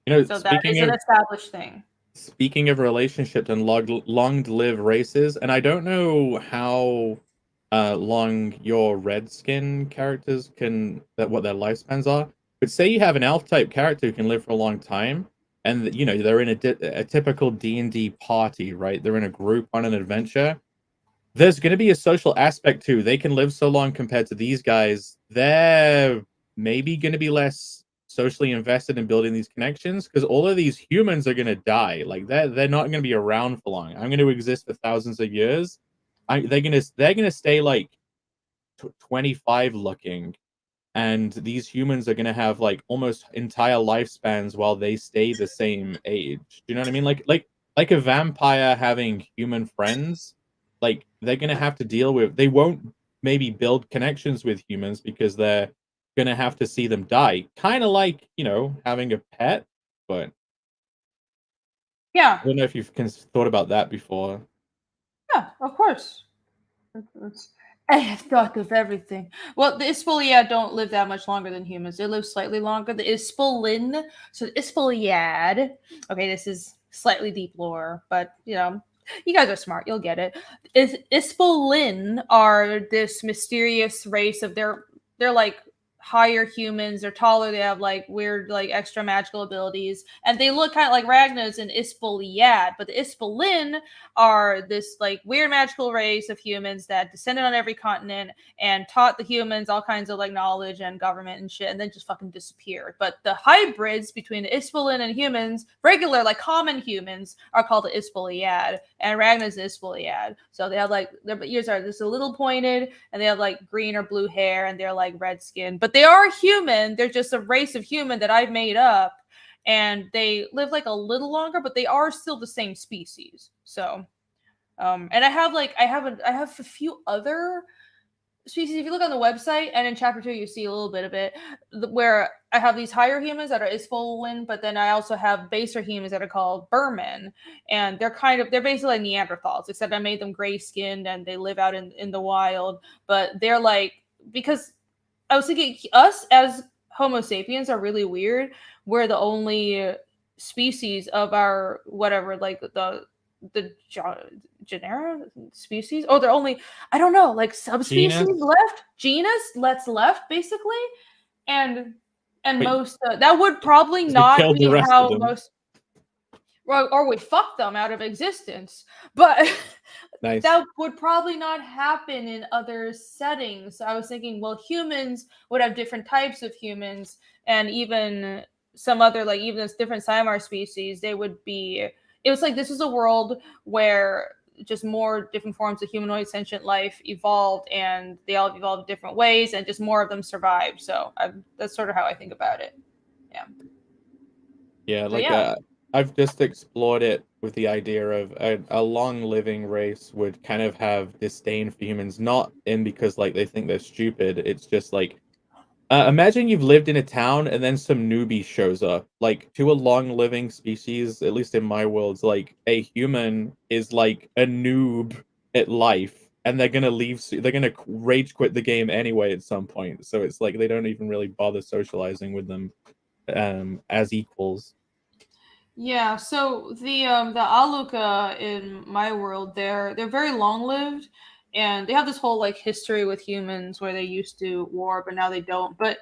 so that is an established thing. Speaking of relationships and long-lived races, and I don't know how long your red skin characters what their lifespans are, but say you have an elf type character who can live for a long time, and you know they're in a typical D&D party, right? They're in a group on an adventure. There's going to be a social aspect too. They can live so long compared to these guys. They're maybe going to be less socially invested in building these connections because all of these humans are going to die. Like they're not going to be around for long. I'm going to exist for thousands of years. They're gonna stay like 25 looking, and these humans are gonna have like almost entire lifespans while they stay the same age. Do you know what I mean? Like a vampire having human friends. Like they're gonna have to deal with. They won't maybe build connections with humans because they're gonna have to see them die. Kind of like having a pet, but Yeah, I don't know if you've thought about that before. yeah, of course. I have thought of everything. Well, the Ispoliad don't live that much longer than humans. They live slightly longer. The Ispolin, so the Ispoliad. Okay, this is slightly deep lore, but you guys are smart. You'll get it. Ispolin are this mysterious race of they're like higher humans. They're taller. They have like weird like extra magical abilities, and they look kind of like Ragnas and Ispoliad. But the Ispolin are this like weird magical race of humans that descended on every continent and taught the humans all kinds of like knowledge and government and shit, and then just fucking disappeared. But the hybrids between the Ispolin and humans, regular like common humans, are called the Ispoliad, and Ragnar's the Ispoliad. So they have like their ears are just a little pointed, and they have like green or blue hair, and they're like red skin, but they are human. They're just a race of human that I've made up, and they live like a little longer, but they are still the same species. So and I have a few other species. If you look on the website and in chapter 2 you see a little bit of it, where I have these higher humans that are Isfolin, but then I also have baser humans that are called Burman, and they're basically like Neanderthals, except I made them gray skinned and they live out in the wild. But they're like, because I was thinking us as Homo sapiens are really weird. We're the only species of our whatever, like the genera species. Oh, they're only, I don't know, like subspecies left, genus that's left basically, and Wait, most that would probably not be how most, or we fuck them out of existence, but nice. That would probably not happen in other settings. So I was thinking, well, humans would have different types of humans, and even some other, like even this different Cymar species, they would be it was like this was a world where just more different forms of humanoid sentient life evolved, and they all evolved different ways, and just more of them survived. So that's sort of how I think about it. Yeah. Yeah, So, like yeah. I've just explored it with the idea of a long living race would kind of have disdain for humans, not in because like they think they're stupid. It's just like imagine you've lived in a town and then some newbie shows up. Like to a long living species, at least in my world, like a human is like a noob at life, and they're gonna leave. They're gonna rage quit the game anyway at some point. So it's like they don't even really bother socializing with them as equals. Yeah, so the Aluka in my world, they're very long lived, and they have this whole like history with humans where they used to war, but now they don't. But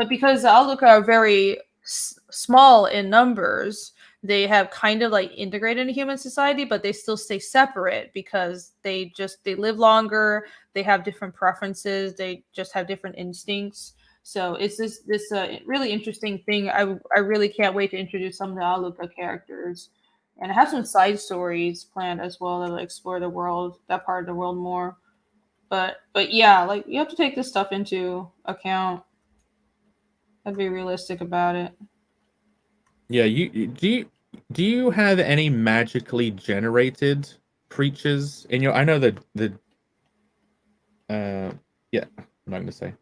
because the Aluka are very small in numbers, they have kind of like integrated into human society, but they still stay separate because they live longer, they have different preferences, they just have different instincts. So it's this really interesting thing. I really can't wait to introduce some of the Aluka characters, and I have some side stories planned as well that will explore the world, that part of the world more. But yeah, like you have to take this stuff into account and be realistic about it. Yeah, do you have any magically generated creatures in your? I know the yeah, I'm not gonna say.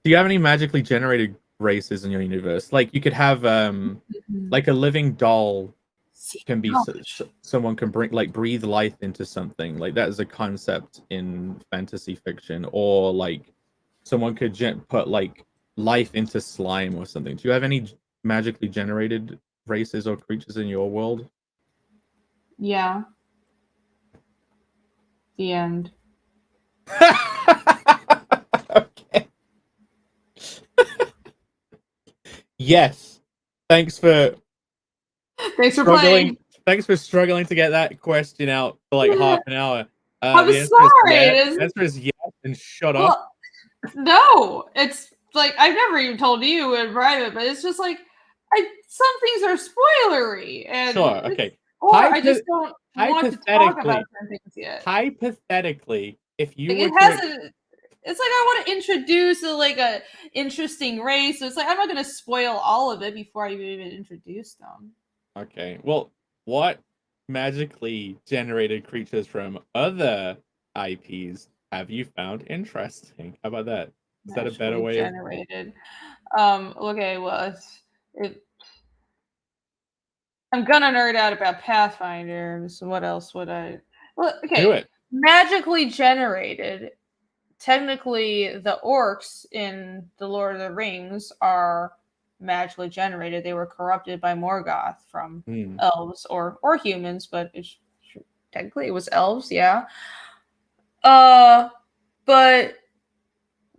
Do you have any magically generated races in your universe? Like you could have like a living doll can be someone can bring like breathe life into something. Like that is a concept in fantasy fiction, or like someone could put like life into slime or something. Do you have any magically generated races or creatures in your world? Yeah. The end. Okay. Yes. Thanks for Thanks for struggling. playing. Thanks for struggling to get that question out for like half an hour. I'm The sorry. answer is yes, and shut up. Well, no, it's like I've never even told you in private, but it's just like some things are spoilery, and Sure. Okay. or I just don't want to talk about certain things yet. Hypothetically, if you Like were it hasn't. It's like I want to introduce a interesting race. So it's like I'm not going to spoil all of it before I even introduce them. Okay. Well, what magically generated creatures from other IPs have you found interesting? How about that? Is that a better way generated? Okay. Well, I'm gonna nerd out about Pathfinder. So what else would I? Well, okay. Do it. Magically generated. Technically, the orcs in the Lord of the Rings are magically generated. They were corrupted by Morgoth from elves or humans, but technically it was elves. Yeah. But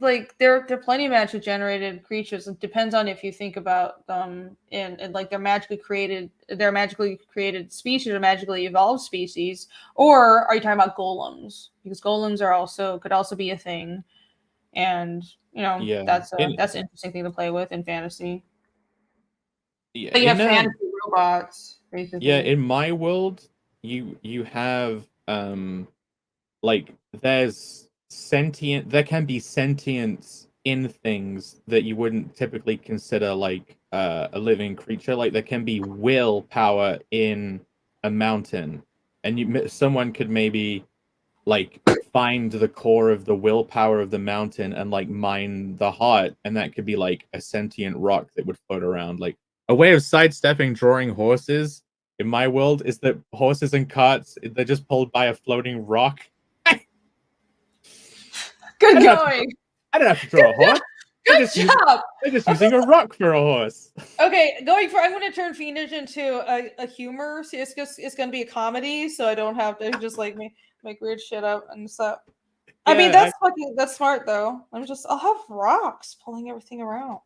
like they're plenty of magically generated creatures. It depends on if you think about them in like they're magically created species or magically evolved species, or are you talking about golems? Because golems could also be a thing, and that's an interesting thing to play with in fantasy. Yeah, but you have fantasy robots basically. Yeah, in my world, you have like there can be sentience in things that you wouldn't typically consider like a living creature. Like there can be willpower in a mountain, and someone could maybe like find the core of the willpower of the mountain and like mine the heart, and that could be like a sentient rock that would float around. Like a way of sidestepping drawing horses in my world is that horses and carts, they're just pulled by a floating rock. Good going. I don't have to draw a horse. Good job. They're just using a rock for a horse. Okay, I'm going to turn Fiendish into a humor. See, it's going to be a comedy, so I don't have to just like make weird shit up and stuff. Yeah, I mean, that's smart though. I'll have rocks pulling everything around.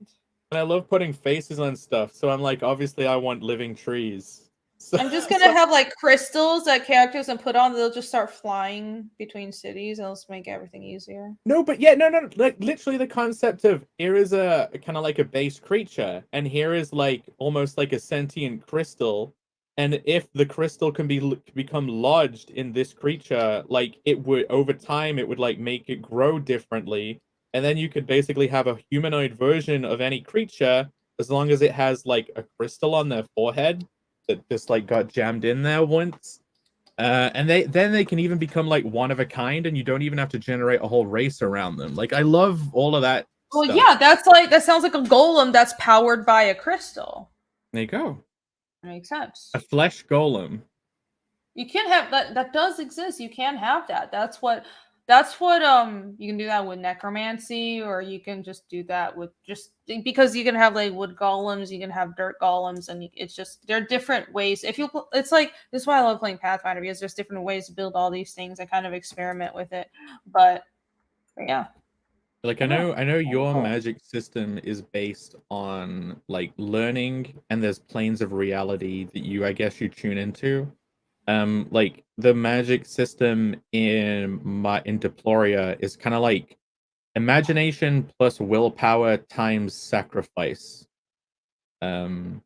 And I love putting faces on stuff, so I'm like, obviously I want living trees. So, I'm just gonna have like crystals that characters can put on. They'll just start flying between cities, and it'll just make everything easier. No, but yeah, no. Like literally, the concept of here is a kind of like a base creature, and here is like almost like a sentient crystal, And if the crystal can become lodged in this creature, like it would over time, it would like make it grow differently, and then you could basically have a humanoid version of any creature as long as it has like a crystal on their forehead that just like got jammed in there once. And they can even become like one of a kind, and you don't even have to generate a whole race around them. Like I love all of that. Well, stuff. yeah, that sounds like a golem that's powered by a crystal. There you go. That makes sense. A flesh golem. You can have that. That does exist. You can have that. That's what you can do that with necromancy, or you can just do that with just because you can have like wood golems, you can have dirt golems, and it's just there are different ways. It's like this is why I love playing Pathfinder, because there's different ways to build all these things. I kind of experiment with it, but yeah. Like I know your magic system is based on like learning, and there's planes of reality that I guess you tune into. Like the magic system in Deploria is kind of like imagination plus willpower times sacrifice. And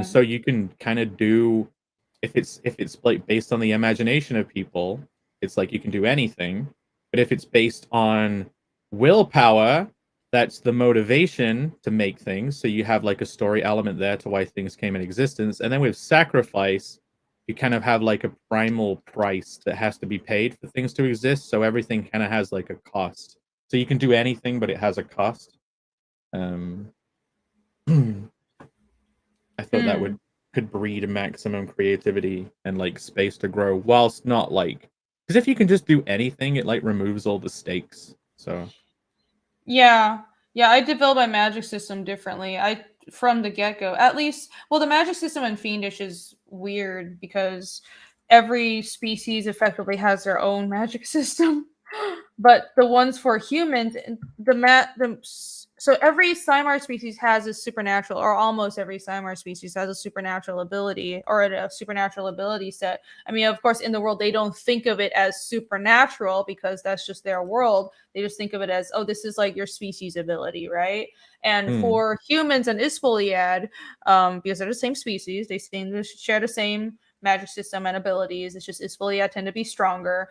so you can kind of do if it's like based on the imagination of people, it's like you can do anything. But if it's based on willpower, that's the motivation to make things. So you have like a story element there to why things came in existence. And then with sacrifice, you kind of have like a primal price that has to be paid for things to exist. So everything kind of has like a cost. So you can do anything, but it has a cost. I thought that could breed maximum creativity and like space to grow, whilst not like, because if you can just do anything, it like removes all the stakes. So yeah, I developed my magic system differently. I from the get-go, at least. Well, the magic system in Fiendish is weird because every species effectively has their own magic system. But the ones for humans, so every Cymar species has a supernatural, or almost every Cymar species has a supernatural ability or a supernatural ability set. I mean, of course, in the world, they don't think of it as supernatural because that's just their world. They just think of it as, oh, this is like your species ability, right? And for humans and Ispoliad, because they're the same species, they seem to share the same magic system and abilities. It's just Ispoliad tend to be stronger.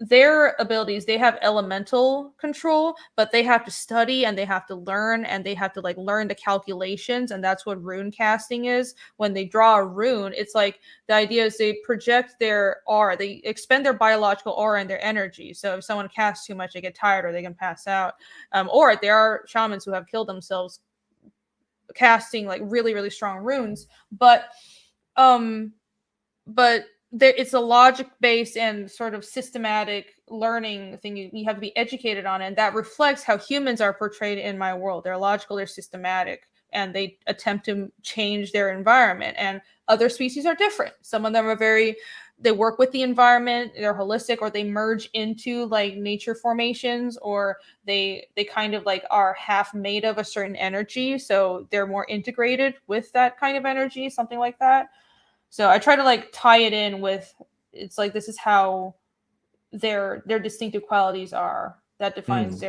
Their abilities, they have elemental control, but they have to study and they have to learn and they have to like learn the calculations, and that's what rune casting is. When they draw a rune, it's like the idea is they project their aura, they expend their biological aura and their energy. So if someone casts too much, they get tired or they can pass out. Or there are shamans who have killed themselves casting like really, really strong runes. But it's a logic-based and sort of systematic learning thing you have to be educated on, and that reflects how humans are portrayed in my world. They're logical, they're systematic, and they attempt to change their environment. And other species are different. Some of them are they work with the environment, they're holistic, or they merge into like nature formations, or they kind of like are half made of a certain energy, so they're more integrated with that kind of energy, something like that. So I try to like tie it in with, it's like this is how their distinctive qualities are that defines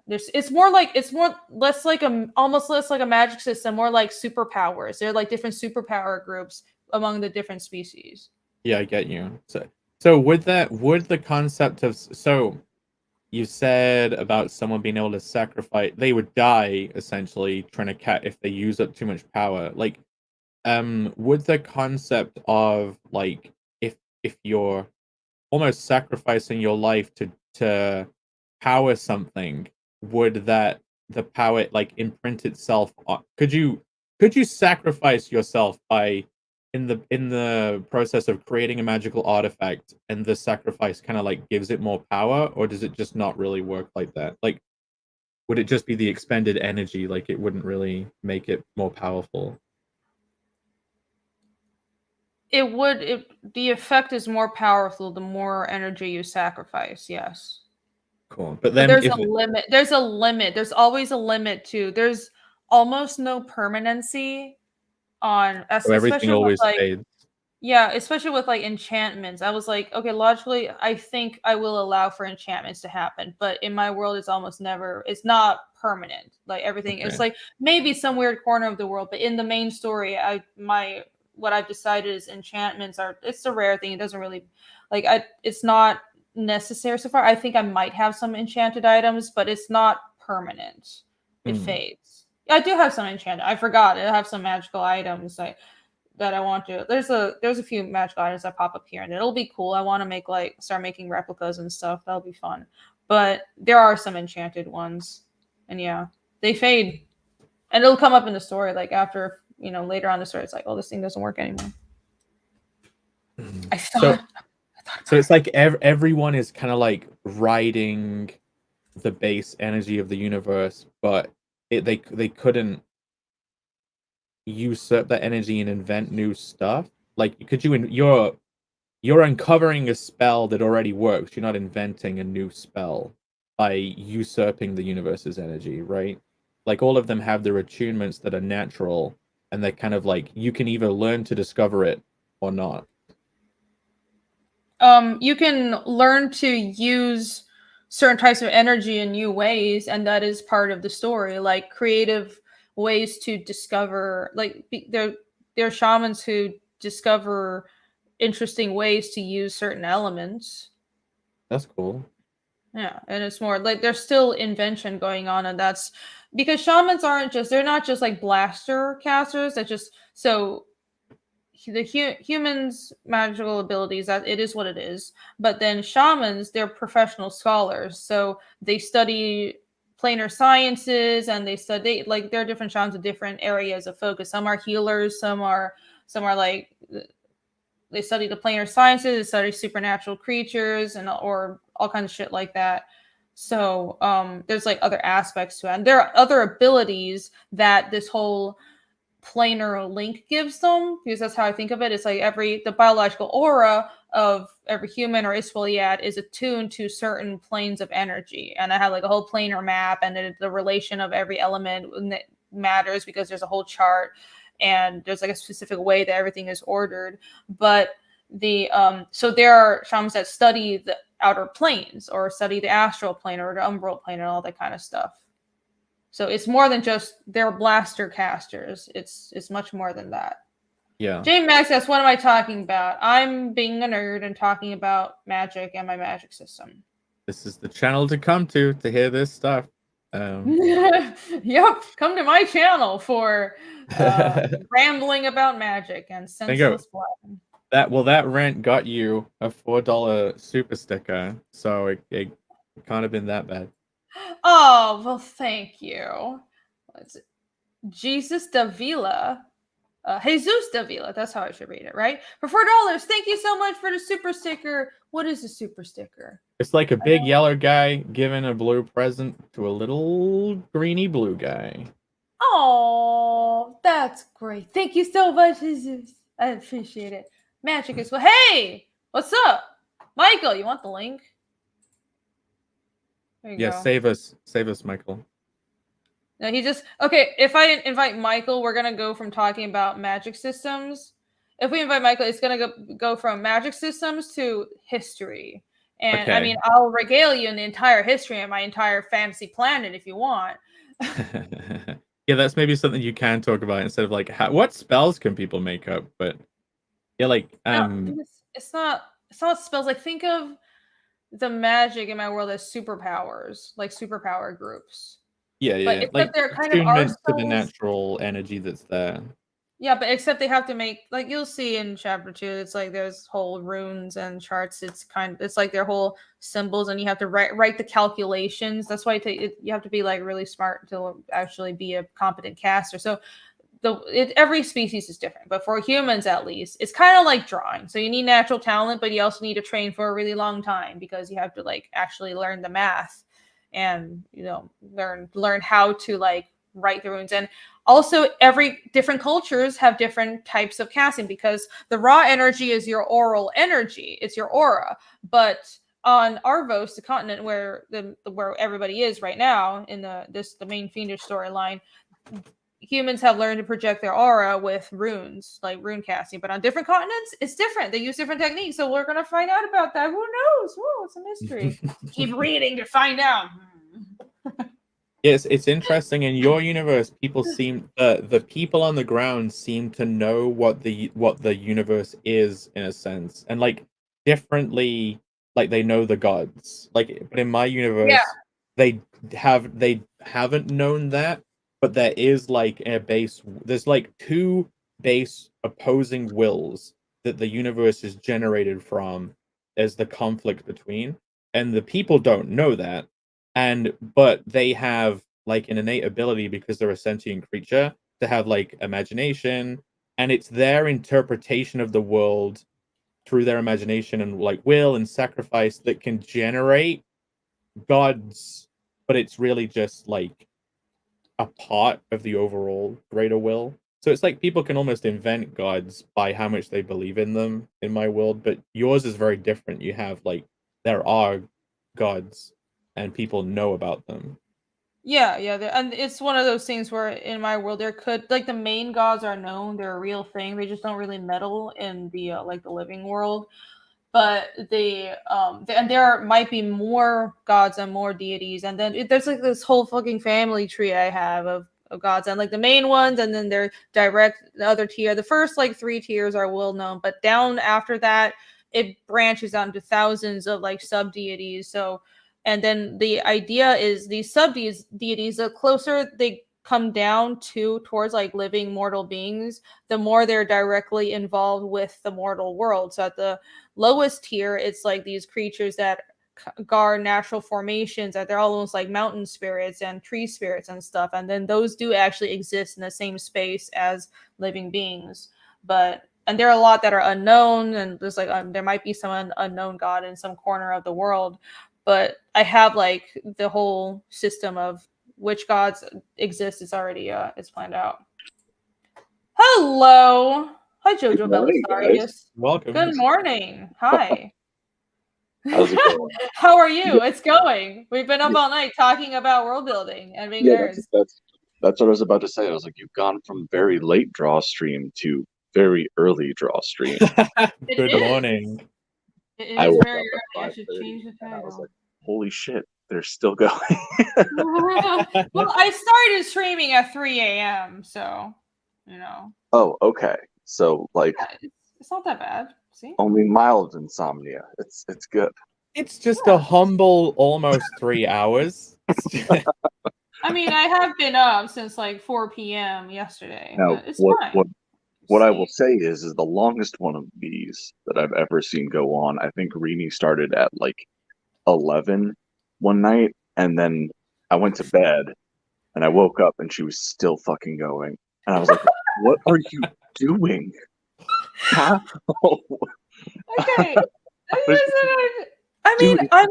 it's more less like almost less like a magic system, more like superpowers. They're like different superpower groups among the different species. Yeah, I get you. So would the concept of, so you said about someone being able to sacrifice, they would die essentially trying to if they use up too much power. Like, would the concept of like if you're almost sacrificing your life to power something, would that the power like imprint itself on, could you sacrifice yourself by in the process of creating a magical artifact, and the sacrifice kind of like gives it more power, or does it just not really work like that? Like, would it just be the expended energy, like it wouldn't really make it more powerful? The effect is more powerful the more energy you sacrifice. Yes. Cool. But then there's a limit. There's always a limit to, there's almost no permanency on, so everything always fades. Yeah, especially with like enchantments. I was like, okay, logically, I think I will allow for enchantments to happen, but in my world, it's not permanent. Like everything, it's like maybe some weird corner of the world, but in the main story, my what I've decided is enchantments are, it's a rare thing. It doesn't really like it's not necessary so far. I think I might have some enchanted items, but it's not permanent. It fades. I do have some enchanted. I forgot. I have some magical items that I want to. There's a few magical items that pop up here, and it'll be cool. I want to make start making replicas and stuff. That'll be fun. But there are some enchanted ones, and yeah, they fade, and it'll come up in the story after later on the story. It's like, oh, this thing doesn't work anymore. I thought. So it's like everyone is kind of like riding the base energy of the universe, but they couldn't usurp that energy and invent new stuff. Like, you're uncovering a spell that already works. You're not inventing a new spell by usurping the universe's energy, right? Like, all of them have their attunements that are natural, and they're kind of like, you can either learn to discover it or not. You can learn to use certain types of energy in new ways, and that is part of the story. Like creative ways to discover, there are shamans who discover interesting ways to use certain elements. That's cool. Yeah, and it's more like there's still invention going on, and that's because shamans they're not just like blaster casters. That just so the humans' magical abilities, that it is what it is. But then shamans, they're professional scholars, so they study planar sciences, and they study there are different shamans with different areas of focus. Some are healers, some are like they study the planar sciences, they study supernatural creatures, and or all kinds of shit like that. So there's other aspects to it, and there are other abilities that this whole planar link gives them, because that's how I think of it. It's like the biological aura of every human or Isfoliad is attuned to certain planes of energy, and I have a whole planar map, and the relation of every element matters because there's a whole chart, and there's a specific way that everything is ordered. But so there are shamans that study the outer planes, or study the astral plane or the umbral plane and all that kind of stuff. So it's more than just they're blaster casters. It's much more than that. Yeah. Jane Max asks, what am I talking about? I'm being a nerd and talking about magic and my magic system. This is the channel to come to hear this stuff. Yep, come to my channel for rambling about magic and senseless blabbing. That rant got you a $4 super sticker, so it can't have been that bad. Oh, well, thank you. What's it? Jesus Davila. Jesus Davila. That's how I should read it, right? For $4. Thank you so much for the super sticker. What is a super sticker? It's like a big yellow guy giving a blue present to a little greeny blue guy. Oh, that's great. Thank you so much, Jesus. I appreciate it. Magic is well. Hey, what's up? Michael, you want the link? There you go. Save us, Michael. No, okay. If I invite Michael, we're gonna go from talking about magic systems. If we invite Michael, it's gonna go from magic systems to history. And okay. I mean, I'll regale you in the entire history of my entire fantasy planet if you want. Yeah, that's maybe something you can talk about instead of what spells can people make up. But yeah, no, it's not spells. Think of the magic in my world as superpowers, like superpower groups. Yeah. But they're kind of our to the natural energy that's there. Yeah, but except they have to make, you'll see in chapter 2, it's there's whole runes and charts. It's their whole symbols, and you have to write the calculations. That's why you have to be really smart to actually be a competent caster. So every species is different, but for humans at least, it's kind of like drawing. So you need natural talent, but you also need to train for a really long time, because you have to actually learn the math and learn how to write the runes. And also every different cultures have different types of casting, because the raw energy is your oral energy, it's your aura. But on Arvos, the continent where everybody is right now in the main fiendish storyline, humans have learned to project their aura with runes, like rune casting. But on different continents, it's different. They use different techniques. So we're gonna find out about that. Who knows? Whoa, it's a mystery. Keep reading to find out. Yes, it's interesting. In your universe, people seem the people on the ground seem to know what the universe is in a sense, and like differently, like they know the gods. Like, but in my Yeah. universe, they haven't known that, but there is like a base. There's like two base opposing wills that the universe is generated from as the conflict between, and the people don't know that, but they have like an innate ability because they're a sentient creature to have like imagination, and it's their interpretation of the world through their imagination and like will and sacrifice that can generate gods, but it's really just like a part of the overall greater will. So it's like people can almost invent gods by how much they believe in them in my world, but yours is very different. You have like there are gods and people know about them. Yeah, and it's one of those things where in my world there could like the main gods are known, they're a real thing. They just don't really meddle in the like the living world. But and there might be more gods and more deities, and then there's like this whole fucking family tree I have of gods, and like the main ones, and then they're direct the other tier. The first like 3 tiers are well known, but down after that it branches out into thousands of like sub deities. So, and then the idea is these sub deities, the closer they come down towards like living mortal beings, the more they're directly involved with the mortal world. So at the lowest tier, it's like these creatures that guard natural formations, that they're almost like mountain spirits and tree spirits and stuff, and then those do actually exist in the same space as living beings. And there are a lot that are unknown, and there's like there might be some unknown god in some corner of the world, but I have like the whole system of which gods exist. It's already it's planned out. Hello. Hi, Jojo Good morning, Belisarius. Welcome. Good morning. Hi. How's it going? How are you? It's going. We've been up all night talking about world building and being Yeah, nerds. that's what I was about to say. I was like, you've gone from very late draw stream to very early draw stream. Good is. morning. It I is woke very up at early. I should 5:30 change the and I was title. like, holy shit, they're still going. Well, I started streaming at 3 a.m., so, you know. Oh, okay. So like Yeah, it's not that bad. See? only mild insomnia. It's good. It's just Yeah. a humble almost 3 hours. I mean, I have been up since like 4 p.m. yesterday, Now, but it's fine. what I will say is the longest one of these that I've ever seen go on. I think Rini started at like 11 one night, and then I went to bed, and I woke up, and she was still fucking going, and I was like, "What are you doing?" How? Okay. I mean, Dude. I'm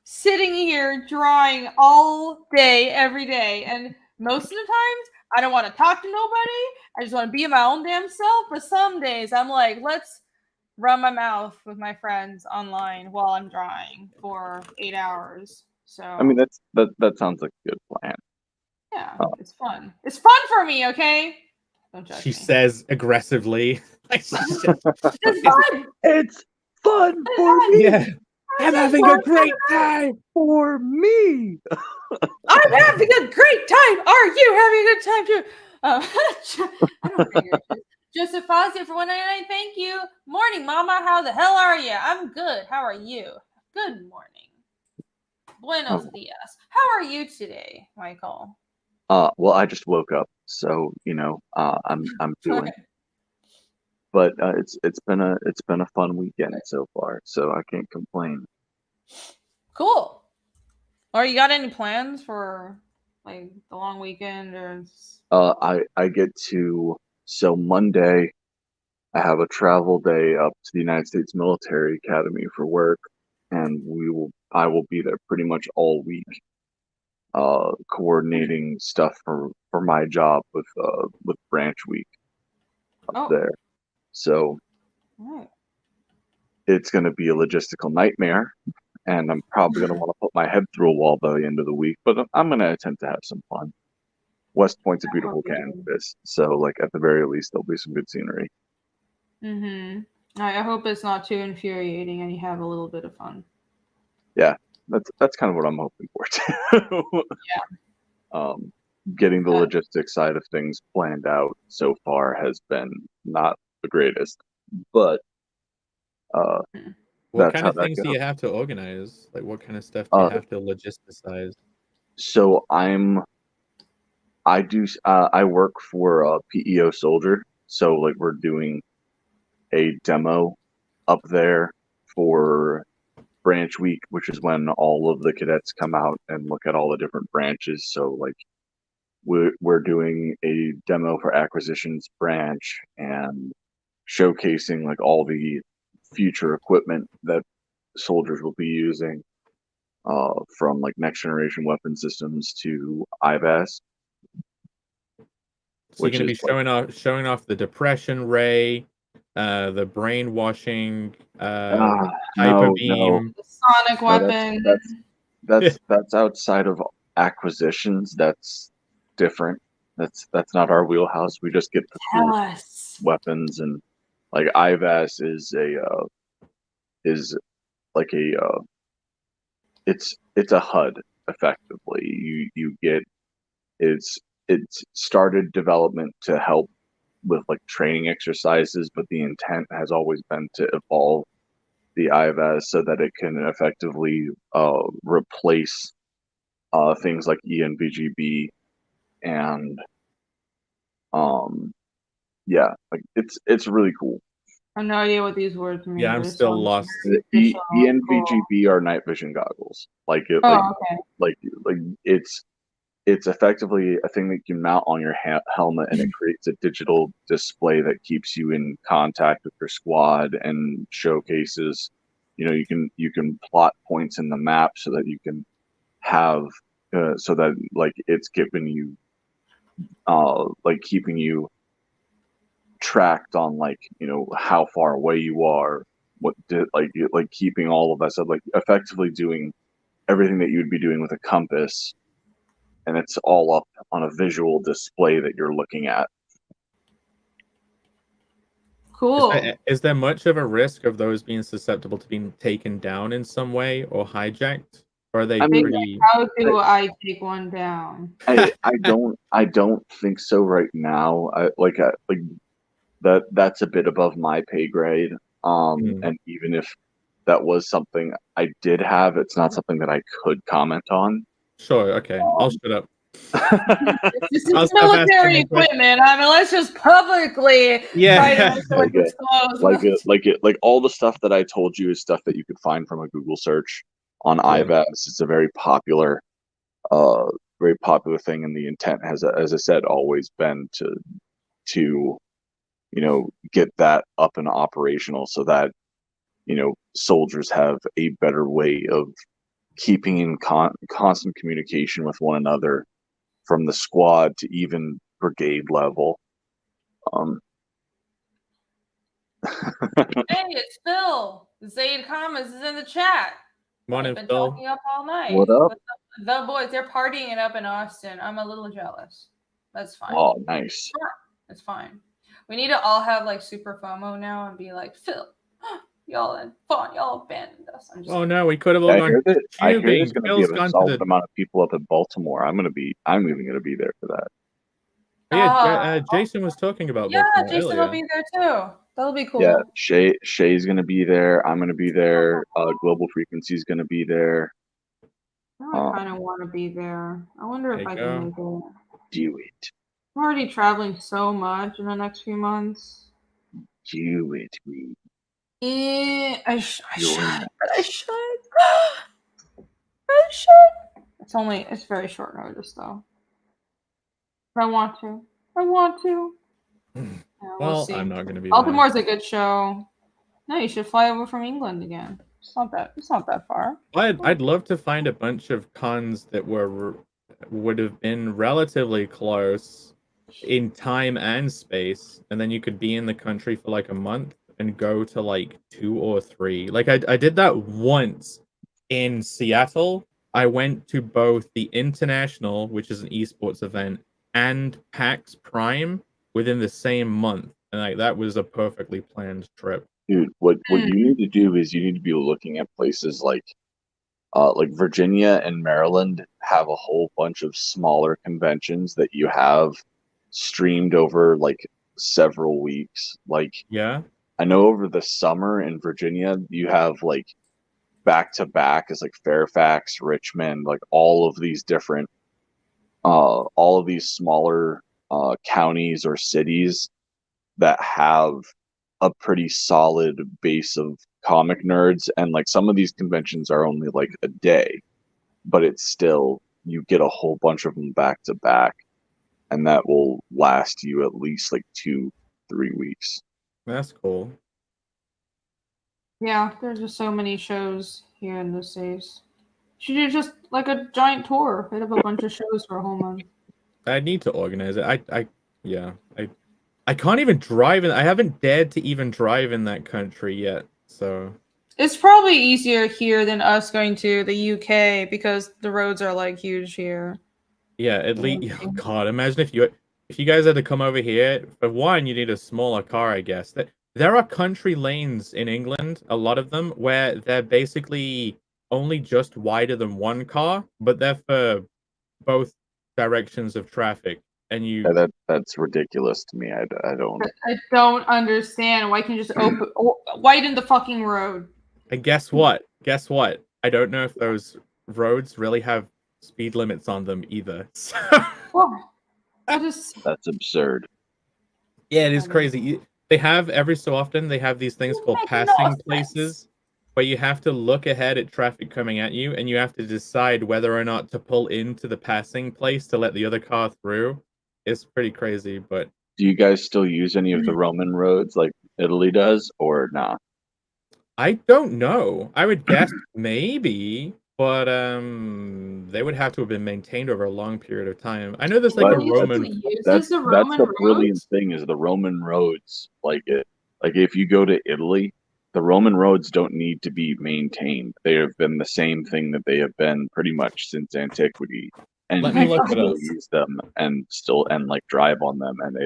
sitting here drawing all day, every day, and most of the times I don't want to talk to nobody. I just want to be my own damn self. But some days I'm like, let's run my mouth with my friends online while I'm drawing for 8 hours. So I mean, that sounds like a good plan. yeah, it's fun. It's fun for me, okay? Don't judge She me. says aggressively. It's fun. It's fun for me. Yeah. I'm having a great time. For me. I'm having a great time. Are you having a good time too? I don't think Joseph Fazio for 199. Thank you. Morning, Mama. How the hell are you? I'm good. How are you? Good morning. Buenos dias. How are you today, Michael? Well, I just woke up, so I'm doing. But it's been a fun weekend so far, so I can't complain. Cool. Or you got any plans for like the long weekend or? I get to so Monday, I have a travel day up to the United States Military Academy for work, and I will be there pretty much all week, coordinating stuff for my job with branch week up there. So it's going to be a logistical nightmare, and I'm probably going to want to put my head through a wall by the end of the week, but I'm going to attempt to have some fun. West Point's a beautiful campus, so like at the very least there'll be some good scenery. I hope it's not too infuriating and you have a little bit of fun. Yeah, that's kind of what I'm hoping for too. Yeah. Getting the Okay. logistics side of things planned out so far has been not the greatest, but What that's kind how of that things do goes. you have to organize? Like, what kind of stuff do you have to logisticize? So I work for PEO Soldier, so like we're doing a demo up there for branch week, which is when all of the cadets come out and look at all the different branches. So like we're doing a demo for acquisitions branch and showcasing like all the future equipment that soldiers will be using, from like next generation weapon systems to IVAS, So you're which going to is be like showing off the depression ray, the brainwashing, hyper no, no, beam. The sonic no, weapon. that's outside of acquisitions. That's different. That's not our wheelhouse. We just get the Tell cool us. weapons, and like IVAS is like it's a HUD effectively. You get it's started development to help with like training exercises, but the intent has always been to evolve the IVAS so that it can effectively replace things like ENVGB and um yeah, like it's really cool. I have no idea what these words mean. Yeah, but I'm it still sounds lost. very The official and cool. ENVGB are night vision goggles. Like it, Oh, okay. like it's effectively a thing that you mount on your helmet, and it creates a digital display that keeps you in contact with your squad and showcases. You know, you can plot points in the map so that you can have so that like it's giving you like keeping you tracked on like how far away you are, what did like keeping all of that stuff, like effectively doing everything that you would be doing with a compass, and it's all up on a visual display that you're looking at. Cool. Is there much of a risk of those being susceptible to being taken down in some way or hijacked? Or are they I mean, pretty? How do I take one down? I don't think so right now. Like that's a bit above my pay grade. And even if that was something I did have, it's not something that I could comment on. Sure, okay. I'll shut up. This I'll is stop asking military more questions. equipment. I mean, let's just publicly Yeah. try to disclose. like all the stuff that I told you is stuff that you could find from a Google search on IVAS. It's a uh, very popular thing, and the intent has, as I said, always been to get that up and operational so that soldiers have a better way of keeping in constant communication with one another, from the squad to even brigade level. Hey, it's Phil. Zaid Khamas is in the chat. Morning, I've been Phil. talking up all night. What up? The boys, they're partying it up in Austin. I'm a little jealous. That's fine. Oh, nice. It's fine. We need to all have like super FOMO now and be like, Phil, y'all and fun, y'all abandoned us. I'm just Oh no, we could have all I gone hear there's tubing. going to be Phil's a gone to solid the. amount of people up in Baltimore. I'm even going to be there for that. Oh, yeah, Jason was talking about Baltimore Jason earlier. will be there too. That'll be cool. Yeah, Shay's going to be there. I'm going to be there. Global Frequency's going to be there. I kind of want to be there. I wonder if I can make it. Do it. I'm already traveling so much in the next few months. Do it, me. I should. It's very short notice though. But I want to. Yeah, Well, see. I'm not going to be Baltimore's a good show. No, you should fly over from England again. It's not that far. I'd love to find a bunch of cons that would have been relatively close in time and space, and then you could be in the country for like a month and go to like 2 or 3. Like I did that once in Seattle. I went to both the International, which is an esports event, and PAX Prime within the same month, and like that was a perfectly planned trip. Dude, what you need to do is you need to be looking at places like like Virginia and Maryland have a whole bunch of smaller conventions that you have streamed over like several weeks. Like Yeah. I know over the summer in Virginia, you have like back to back is like Fairfax, Richmond, like all of these different, all of these smaller counties or cities that have a pretty solid base of comic nerds. And like some of these conventions are only like a day, but it's still, you get a whole bunch of them back to back, and that will last you at least like 2-3 weeks. That's cool. Yeah, there's just so many shows here in the States. Should do just like a giant tour. Hit up a bunch of shows for a whole month. I need to organize it. I can't even drive in. I haven't dared to even drive in that country yet. So It's probably easier here than us going to the UK because the roads are like huge here. yeah, at least. Oh God, imagine if you guys had to come over here. For one, you need a smaller car, I guess. There are country lanes in England, a lot of them, where they're basically only just wider than one car, but they're for both directions of traffic. And you, Yeah, that's ridiculous to me. I don't. I don't understand why can you just widen the fucking road. and guess what? Guess what? I don't know if those roads really have speed limits on them either. So, Well, I just That's absurd. yeah, it is crazy. They have every so often they have these things called Makes no passing sense. places where you have to look ahead at traffic coming at you and you have to decide whether or not to pull into the passing place to let the other car through. It's pretty crazy, but Do you guys still use any of the Roman roads like Italy does, or not? I don't know. I would guess maybe, but they would have to have been maintained over a long period of time. I know there's like a But Roman. uses That's the that's Roman the brilliant roads. thing is the Roman roads. Like if you go to Italy, the Roman roads don't need to be maintained. They have been the same thing that they have been pretty much since antiquity, and Let me you look can it up. still use them and still and like drive on them, and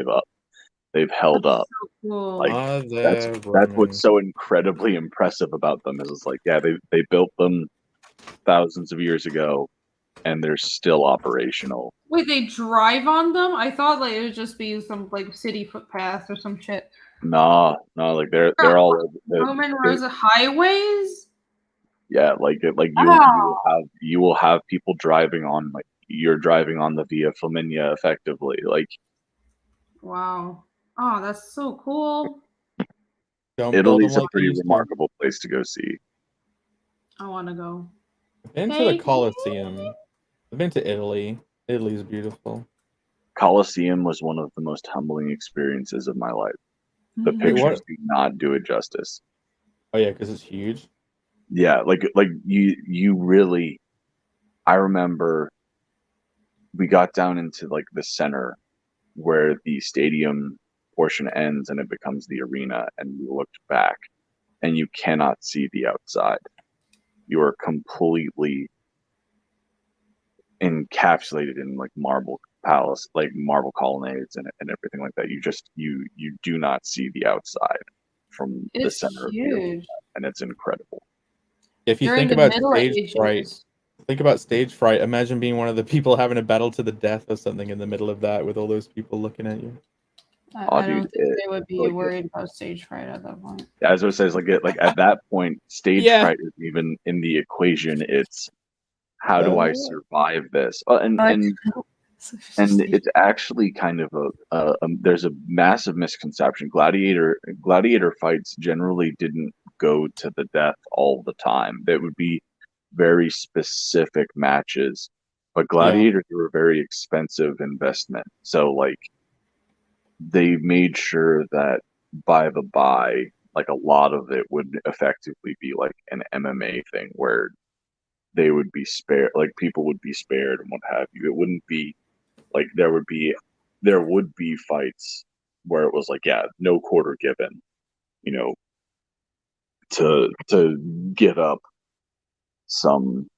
they've held up. Cool. Like Are that's there that's Roman? what's so incredibly impressive about them is it's like, yeah, they built them thousands of years ago, and they're still operational. Wait, they drive on them? I thought like it would just be some like city footpath or some shit. Nah, no, like they're all Roman they- roads are highways? yeah, like you will have people driving on, like you're driving on the Via Flaminia effectively. Like Wow. Oh, that's so cool. Don't build them Italy's a like they pretty used to. remarkable place to go see. I want to go. I've been to Hey. the Colosseum. I've been to Italy. Italy's beautiful. Colosseum was one of the most humbling experiences of my life. The Mhm. Wait, pictures what? do not do it justice. Oh yeah, because it's huge. Yeah, like you really. I remember we got down into like the center where the stadium portion ends and it becomes the arena, and we looked back, and you cannot see the outside. You are completely encapsulated in like marble palace, like marble colonnades and everything like that. You do not see the outside from the It's center of the arena, huge. and it's incredible. If you During think the about Middle stage Ages. fright, imagine being one of the people having a battle to the death or something in the middle of that with all those people looking at you. I don't Dude, think they would be like worried about stage fright at that point. as I says, like at that point, stage Yeah. fright isn't even in the equation. It's how do I survive this? And it's actually kind of there's a massive misconception. Gladiator fights generally didn't go to the death all the time. That would be very specific matches, but gladiators were a very expensive investment. So like they made sure that like a lot of it would effectively be like an MMA thing where they would be spared, like people would be spared and what have you. It wouldn't be like there would be fights where it was like, yeah, no quarter given, you know, to give up some,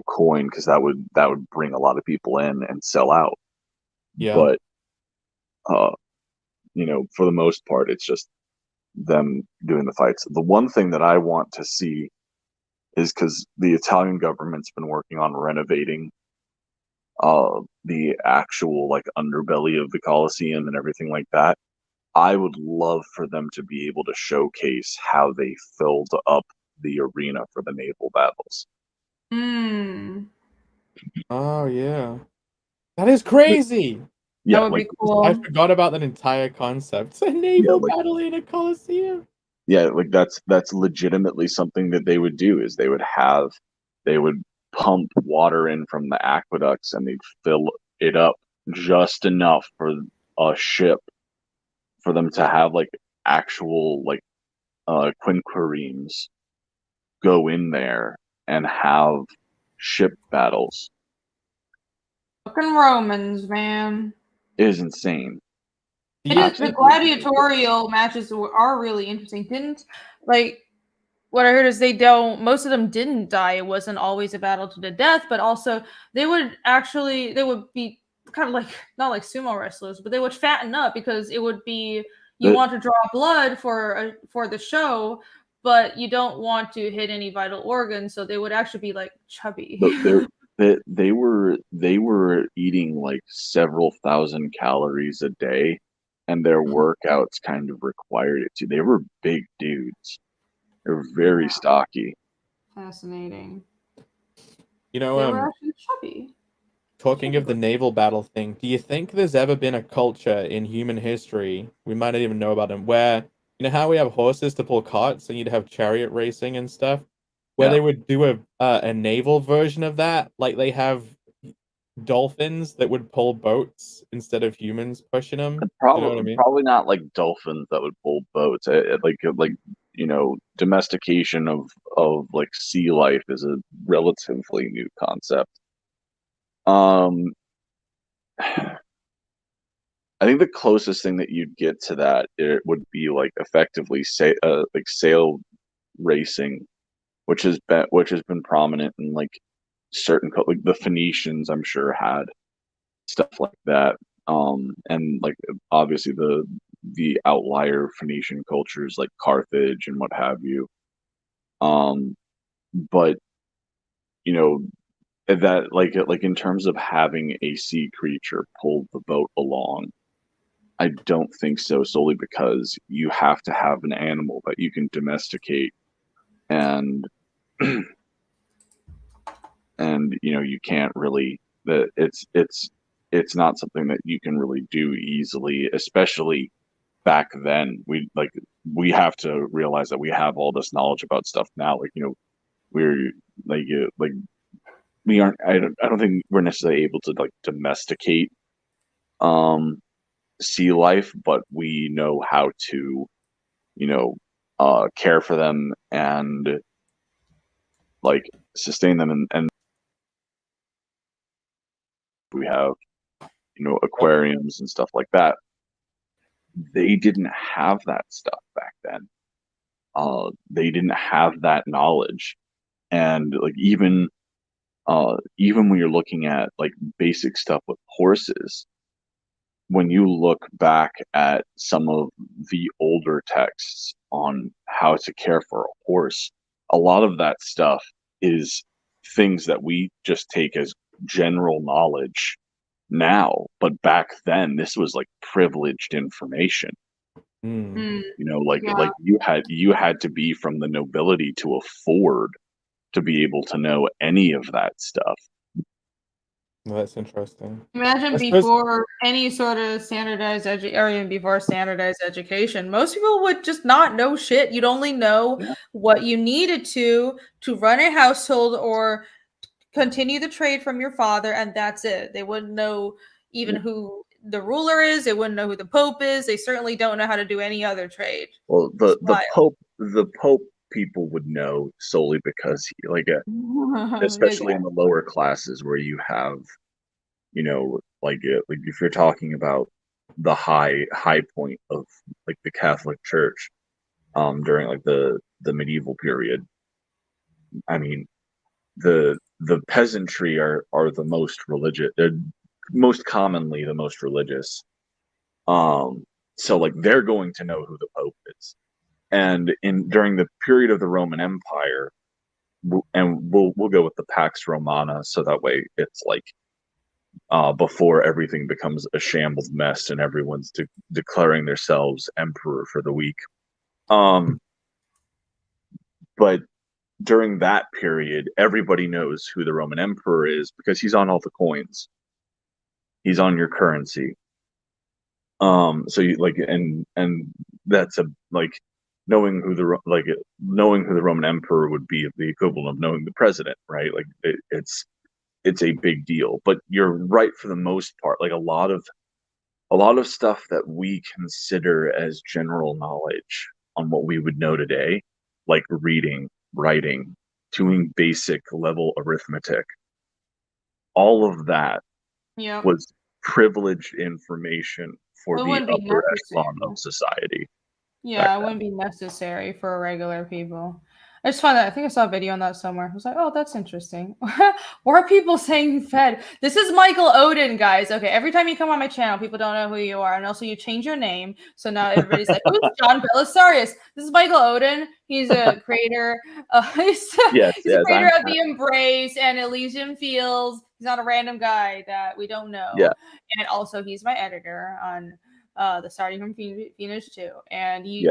coin, because that would bring a lot of people in and sell out. Yeah. But for the most part, it's just them doing the fights. The one thing that I want to see is because the Italian government's been working on renovating the actual like underbelly of the Colosseum and everything like that. I would love for them to be able to showcase how they filled up the arena for the naval battles. Hmm. Oh yeah, that is crazy. Yeah, That would like be cool. I forgot about that entire concept. A naval battle in a coliseum. yeah, like that's legitimately something that they would do is they would pump water in from the aqueducts and they'd fill it up just enough for a ship for them to have like actual like quinquiremes go in there and have ship battles. Fucking Romans, man. It is insane. It is. The Absolutely. gladiatorial matches are really interesting. Didn't like what I heard is most of them didn't die. It wasn't always a battle to the death, but also they would be kind of like not like sumo wrestlers, but they would fatten up because it would be you want to draw blood for the show, but you don't want to hit any vital organs, so they would actually be like chubby. They were eating like several thousand calories a day, and their workouts kind of required it too. They were big dudes. They were very stocky. Fascinating. You They know, were actually chubby. talking of the naval battle thing, do you think there's ever been a culture in human history, we might not even know about them, where, you know how we have horses to pull carts and you'd have chariot racing and stuff, where Yeah. they would do a naval version of that, like they have dolphins that would pull boats instead of humans pushing them? You know what I mean? Probably not like dolphins that would pull boats. Like you know, domestication of like sea life is a relatively new concept. Um, I think the closest thing that you'd get to that it would be like effectively say like sail racing, which has been prominent in like like the Phoenicians I'm sure had stuff like that. And like obviously the outlier Phoenician cultures like Carthage and what have you. But you know that like in terms of having a sea creature pull the boat along, I don't think so solely because you have to have an animal that you can domesticate and and you know you can't really that it's not something that you can really do easily, especially back then. We have to realize that we have all this knowledge about stuff now. Like you know we're like we aren't. I don't think we're necessarily able to like domesticate sea life, but we know how to you know care for them and like sustain them and we have you know aquariums and stuff like that. They didn't have that stuff back then. They didn't have that knowledge, and like even when you're looking at like basic stuff with horses, when you look back at some of the older texts on how to care for a horse, a lot of that stuff is things that we just take as general knowledge now, but back then this was like privileged information. Mm. You know, Yeah. like you had to be from the nobility to afford to be able to know any of that stuff. Well, that's interesting. Imagine I suppose- before any sort of standardized or even before standardized education, most people would just not know shit. You'd only know Yeah. what you needed to run a household or continue the trade from your father, and that's it. They wouldn't know even who the ruler is. They wouldn't know who the pope is. They certainly don't know how to do any other trade. Well, It's the pope people would know solely because he, like especially in the lower classes where you have you know like if you're talking about the high point of like the Catholic Church during like the medieval period. I mean the peasantry are the most religious. They're most commonly the most religious. So like they're going to know who the Pope is. And in during the period of the Roman Empire, and we'll go with the Pax Romana, so that way it's like before everything becomes a shambled mess and everyone's declaring themselves emperor for the week. But during that period, everybody knows who the Roman emperor is because he's on all the coins. He's on your currency. So you like, and that's knowing who the Roman emperor would be the equivalent of knowing the president, right? Like it's a big deal. But you're right for the most part. Like a lot of stuff that we consider as general knowledge on what we would know today, like reading, writing, doing basic level arithmetic, all of that was privileged information for the upper echelon of society. Yeah, it wouldn't be necessary for regular people. I just found that, I think I saw a video on that somewhere. I was like, oh, that's interesting. Why are people saying Fed? This is Michael Odin, guys. Okay, every time you come on my channel, people don't know who you are. And also you change your name. So now everybody's like, who's John Belisarius? This is Michael Odin. He's a creator. He's a creator of The Embrace and Elysian Fields. He's not a random guy that we don't know. Yeah. And also he's my editor on the Starting from Phoenix 2. And he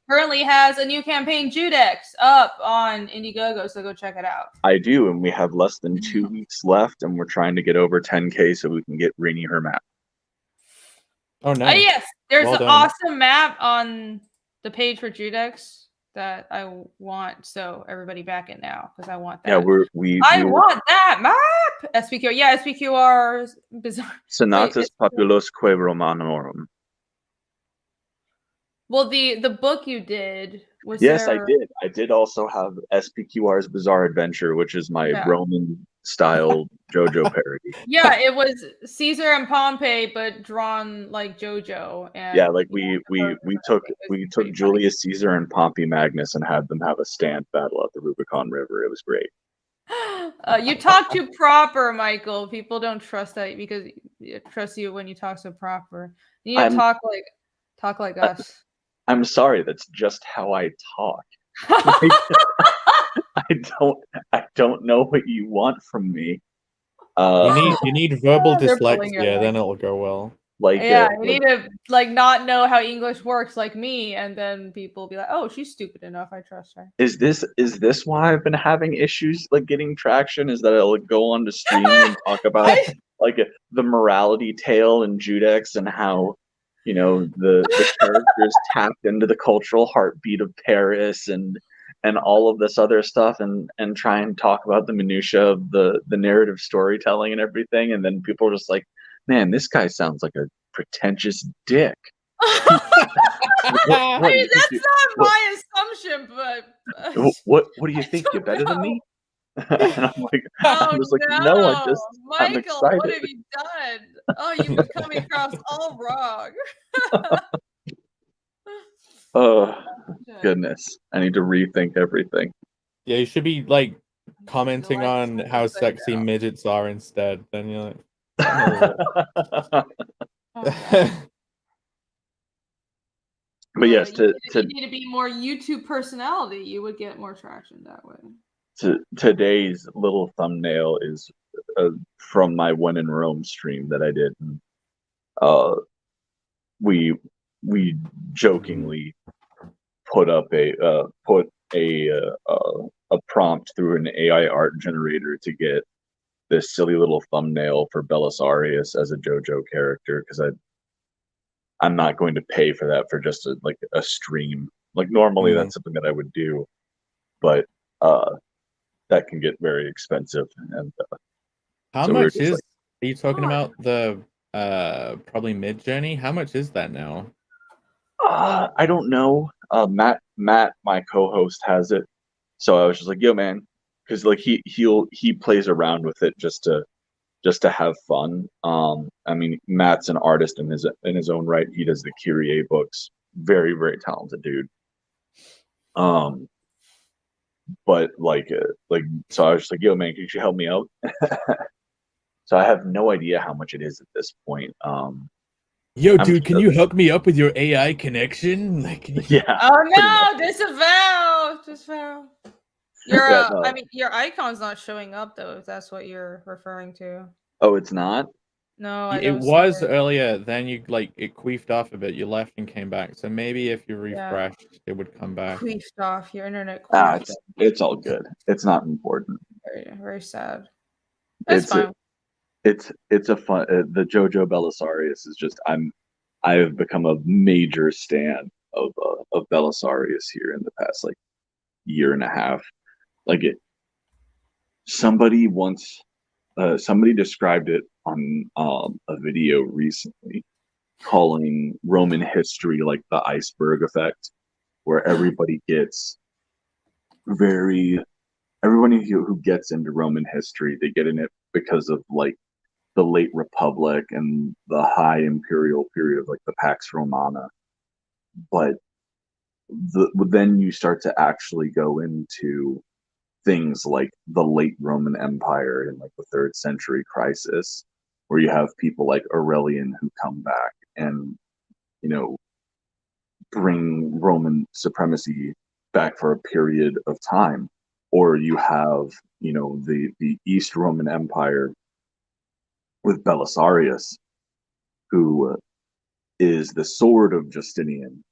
currently has a new campaign, Judex, up on Indiegogo, so go check it out. I do, and we have less than 2 weeks left, and we're trying to get over 10K so we can get Rini her map. Oh, nice. Yes, there's an awesome map on the page for Judex that I want, so everybody back it now, because I want that. Yeah, I want that map! SPQ, yeah, SPQR's bizarre. Senatus Populosque Romanorum. Well, the book you did was I did. I did also have SPQR's Bizarre Adventure, which is my Roman style JoJo parody. Yeah, it was Caesar and Pompey, but drawn like JoJo. And yeah, like we took Julius Caesar and Pompey Magnus and had them have a stand battle at the Rubicon River. It was great. You talk too proper, Michael. People don't trust that because trust you when you talk so proper. You need to talk like us. I'm sorry, that's just how I talk. I don't know what you want from me. You need verbal dyslexia, then it'll go well. You need to not know how English works like me, and then people will be like, "Oh, she's stupid enough. I trust her." Is this why I've been having issues getting traction? Is that I'll go on to stream and talk about the morality tale in Judex and how the characters tapped into the cultural heartbeat of Paris and all of this other stuff and try and talk about the minutia of the narrative storytelling and everything, and then people are just like, man, this guy sounds like a pretentious dick. That's not my assumption, but what do you think? You're better than me? And I'm just like, no, Michael, I'm excited. what have you done? Oh, you've been coming across all wrong. Oh, goodness. I need to rethink everything. Yeah, you should be commenting on how sexy midgets are instead. Then you're like, but yes, you need to be more YouTube personality. You would get more traction that way. Today's little thumbnail is from my When in Rome stream that I did. We jokingly put up a prompt through an AI art generator to get this silly little thumbnail for Belisarius as a JoJo character, because I'm not going to pay for that for just a stream. Normally that's something that I would do, but that can get very expensive. And how much are you talking about the probably Mid Journey? How much is that now? I don't know. Matt, my co-host, has it, so I was just like, "Yo, man," because he plays around with it just to have fun. I mean, Matt's an artist in his own right. He does the Kyrie books. Very, very talented dude. But so I was just like, "Yo, man, could you help me out?" So I have no idea how much it is at this point. Yo, dude, can you hook me up with your AI connection? Yeah. Oh no, disavow. Your Yeah, no. I mean, your icon's not showing up though. If that's what you're referring to. Oh, it's not. No, I It don't see was it. earlier, then you it queefed off a bit. You left and came back. So maybe if you Yeah. refreshed, it would come back. Queefed off. Your internet Ah, queefed. it's all good. It's not important. Very, very sad. That's It's fine. it's a fun. The JoJo Belisarius is just I have become a major stan of Belisarius here in the past like year and a half. Like it, somebody once somebody described it on a video recently, calling Roman history like the iceberg effect, where everybody gets very everybody who gets into Roman history, they get in it because of like the late Republic and the high imperial period of like the Pax Romana. But then you start to actually go into things like the late Roman Empire in like the third century crisis, where you have people like Aurelian who come back and, you know, bring Roman supremacy back for a period of time. Or you have, you know, the East Roman Empire with Belisarius, who is the sword of Justinian,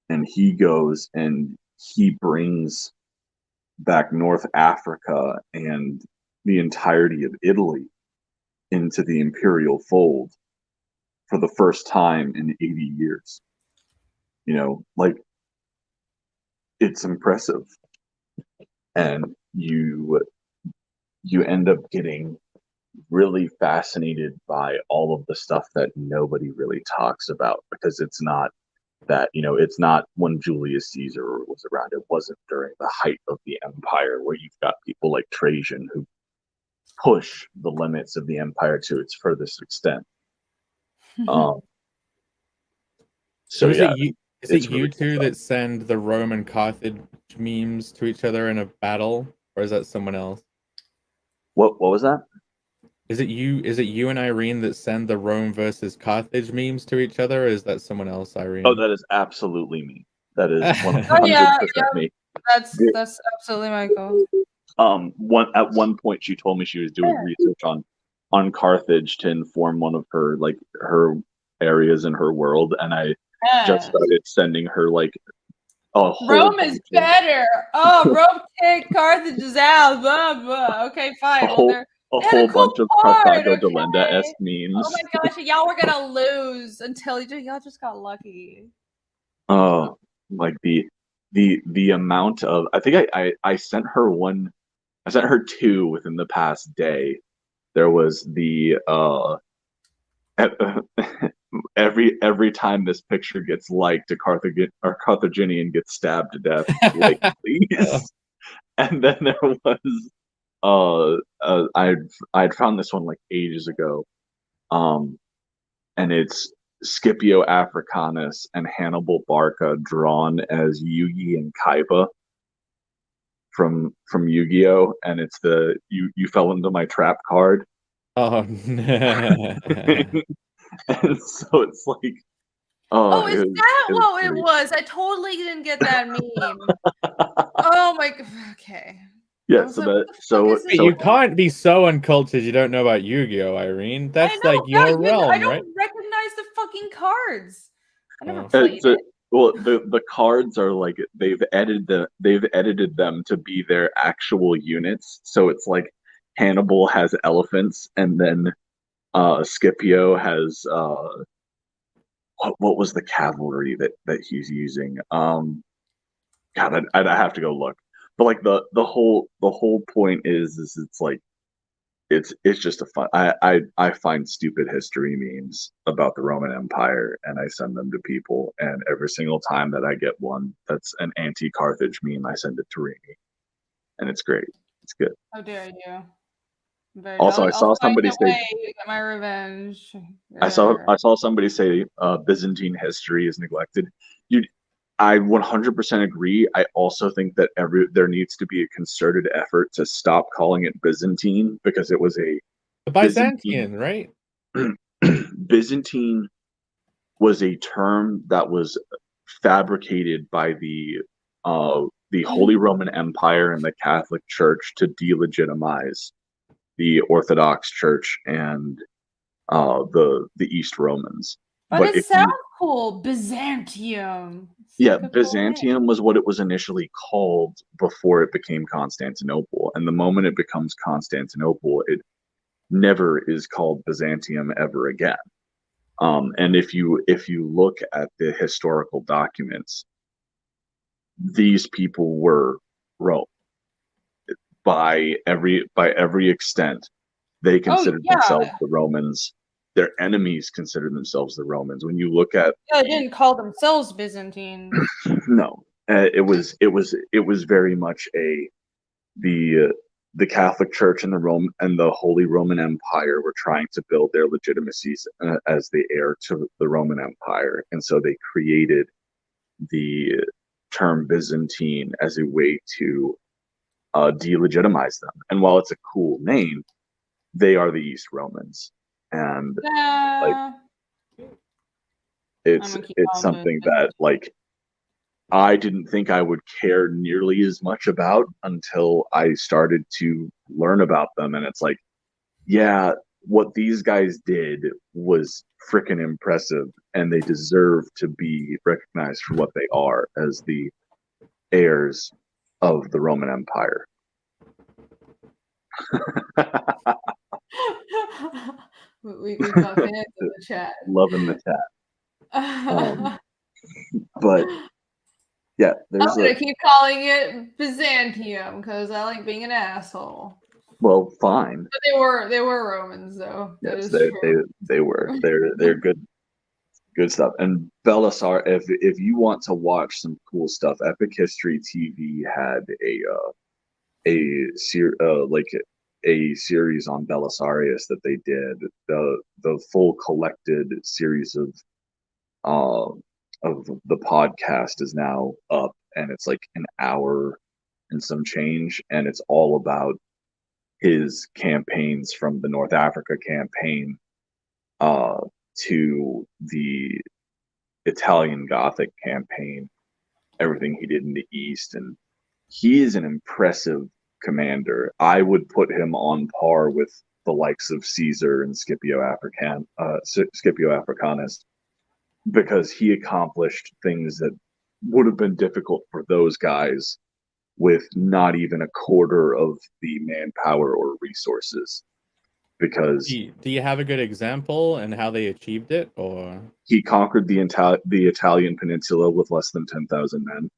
and he goes and he brings back North Africa and the entirety of Italy into the imperial fold for the first time in 80 years. You know, like, it's impressive. And you end up getting really fascinated by all of the stuff that nobody really talks about, because it's not that, you know, it's not when Julius Caesar was around. It wasn't during the height of the empire, where you've got people like Trajan who push the limits of the empire to its furthest extent. Um, So so is yeah, it you? Is it's it really you two that send the Roman Carthage memes to each other in a battle, or is that someone else? what was that? Is it you? Is it you and Irene that send the Rome versus Carthage memes to each other, or is that someone else, Irene? Oh, that is absolutely me. That is 100% Oh yeah, me. that's absolutely Michael. At one point she told me she was doing research on Carthage to inform one of her like her areas in her world, and I just started sending her like a whole Rome is bunch of, better. Oh, Rome kicked Carthage's out. Blah, blah. Okay, fine. a Well, whole they a had a whole cool bunch of part. Carthago Okay. Delenda-esque Oh memes. my gosh, y'all were gonna lose until y'all just got lucky. Oh, like the amount of, I think I sent her one, I sent her two within the past day. There was the every time this picture gets liked, a Carthaginian gets stabbed to death. Like, please. And then there was I'd found this one like ages ago, and it's Scipio Africanus and Hannibal Barca drawn as Yugi and Kaiba from Yu-Gi-Oh, and it's the you fell into my trap card. Oh no! And so it's like, Oh, is that what it great. was? I totally didn't get that meme. Oh my. Okay. I Yeah, was so like, what that the fuck so is this? Wait, so you can't be so uncultured you don't know about Yu-Gi-Oh, Irene. I That's like know, yeah, your I realm, don't right? recognize the fucking cards. I never Oh. played so, it. well, the cards are like they've edited them to be their actual units. So it's like Hannibal has elephants, and then Scipio has what was the cavalry that he's using? God, I'd have to go look. But like the whole point is it's like it's just a fun. I find stupid history memes about the Roman Empire, and I send them to people. And every single time that I get one that's an anti-Carthage meme, I send it to Rini, and it's great. It's good. How dare you? But Also, I I'll saw find somebody a say way to get my revenge. I saw somebody say Byzantine history is neglected. You, I 100% agree. I also think that there needs to be a concerted effort to stop calling it Byzantine, because it was a The Byzantine, right? Byzantine was a term that was fabricated by the the Holy Roman Empire and the Catholic Church to delegitimize the Orthodox Church and the East Romans. But it if sounds you, cool. Byzantium. It's yeah, like a cool name. Byzantium was what it was initially called before it became Constantinople. And the moment it becomes Constantinople, it never is called Byzantium ever again. And if you look at the historical documents, these people were Rome by every extent. They considered themselves the Romans. Their enemies considered themselves the Romans. When you look at, they didn't call themselves Byzantine. no, it was very much the Catholic Church and the Holy Roman Empire were trying to build their legitimacy as the heir to the Roman Empire, and so they created the term Byzantine as a way to delegitimize them. And while it's a cool name, they are the East Romans, and it's something that like I didn't think I would care nearly as much about until I started to learn about them. And it's like, yeah, what these guys did was freaking impressive, and they deserve to be recognized for what they are as the heirs of the Roman Empire. we got fans in the chat. Loving the chat. But yeah, I'm gonna keep calling it Byzantium because I like being an asshole. Well, fine. But they were Romans though. Yes, they were. They're good stuff. And Belisar, if you want to watch some cool stuff, Epic History TV had a series on Belisarius that they did. The full collected series of the podcast is now up, and it's like an hour and some change, and it's all about his campaigns from the North Africa campaign to the Italian Gothic campaign, everything he did in the East. And he is an impressive commander. I would put him on par with the likes of Caesar and Scipio Africanus, because he accomplished things that would have been difficult for those guys with not even a quarter of the manpower or resources. Because do you have a good example and how they achieved it, or he conquered the Italian peninsula with less than 10,000 men.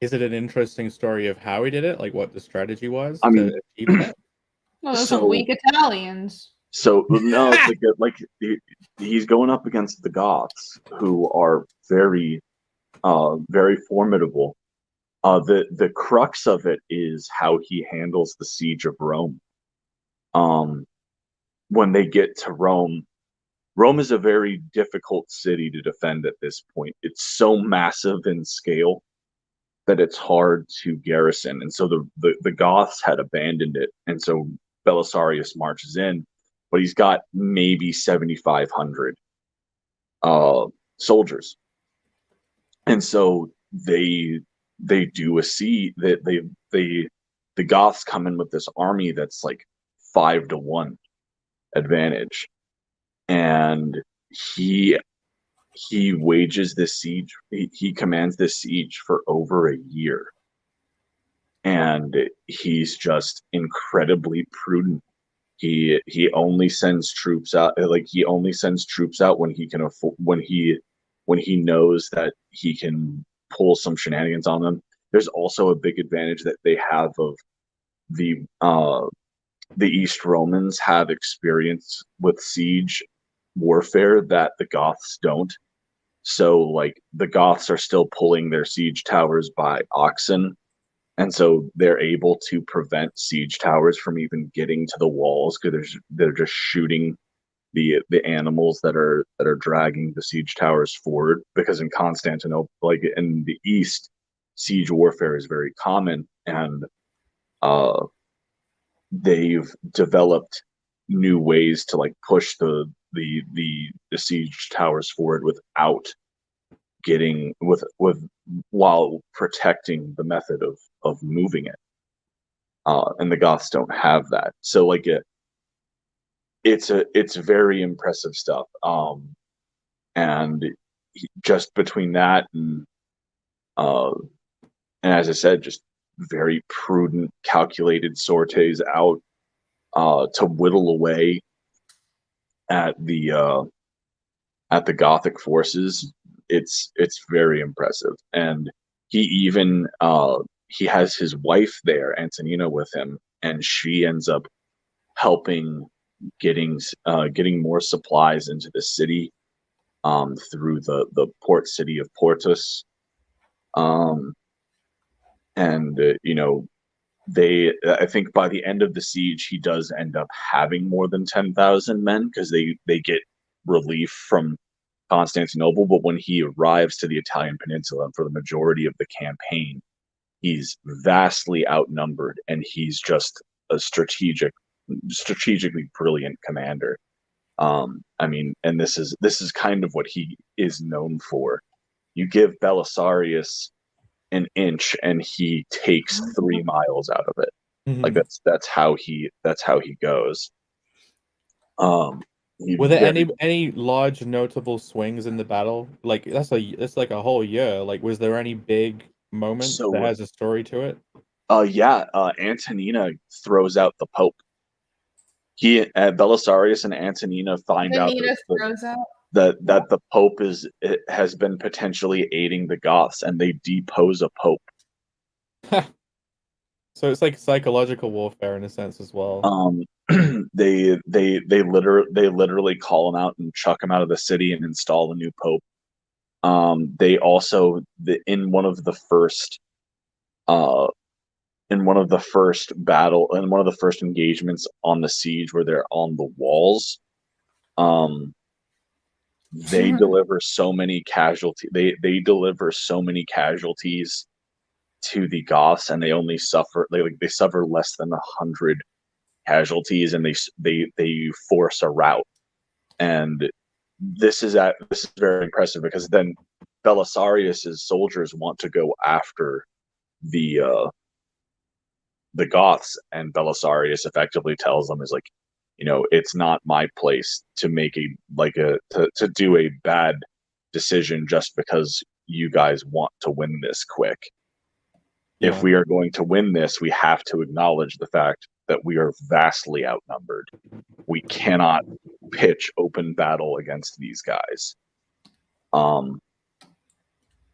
Is it an interesting story of how he did it, like what the strategy was I mean, to achieve that? Well, those are weak Italians. So no, it's like he's going up against the Goths, who are very, very formidable. The crux of it is how he handles the siege of Rome. When they get to Rome, Rome is a very difficult city to defend at this point. It's so massive in scale that it's hard to garrison, and so the Goths had abandoned it, and so Belisarius marches in, but he's got maybe 7,500 soldiers, and so they do a siege. The Goths come in with this army that's like 5-1 advantage, and he wages this siege. He commands this siege for over a year, and he's just incredibly prudent. He only sends troops out. He only sends troops out when he can afford, when he knows that he can pull some shenanigans on them. There's also a big advantage that they have of the East Romans have experience with siege warfare that the Goths don't. So like the Goths are still pulling their siege towers by oxen, and so they're able to prevent siege towers from even getting to the walls because they're just shooting the animals that are dragging the siege towers forward. Because in Constantinople, like in the East, siege warfare is very common, and they've developed new ways to like push the siege towers forward without getting while protecting the method of moving it. And the Goths don't have that, so like it's very impressive stuff. And just between that uh, and as I said, just very prudent, calculated sorties out to whittle away at the Gothic forces. It's very impressive, and he even he has his wife there, Antonina, with him, and she ends up helping getting more supplies into the city through the port city of Portus. Um, and I think by the end of the siege, he does end up having more than 10,000 men because they get relief from Constantinople. But when he arrives to the Italian peninsula for the majority of the campaign, he's vastly outnumbered, and he's just a strategically brilliant commander. I mean, and this is kind of what he is known for. You give Belisarius an inch, and he takes 3 miles out of it. Like that's how he goes. Were there any large notable swings in the battle? Like that's like a whole year. Like, was there any big moment that has a story to it? Antonina throws out the Pope. Belisarius and Antonina find out that the Pope has been potentially aiding the Goths, and they depose a Pope. So it's like psychological warfare in a sense as well. They literally call him out and chuck him out of the city and install a new Pope. They also in one of the first engagements on the siege where they're on the walls, they deliver so many casualties. They deliver so many casualties to the Goths, and they only suffer they suffer less than 100 casualties, and they force a rout. And this is very impressive because then Belisarius's soldiers want to go after the Goths, and Belisarius effectively tells them, is like, it's not my place to make to do a bad decision just because you guys want to win this quick. Yeah. If we are going to win this, we have to acknowledge the fact that we are vastly outnumbered. We cannot pitch open battle against these guys. And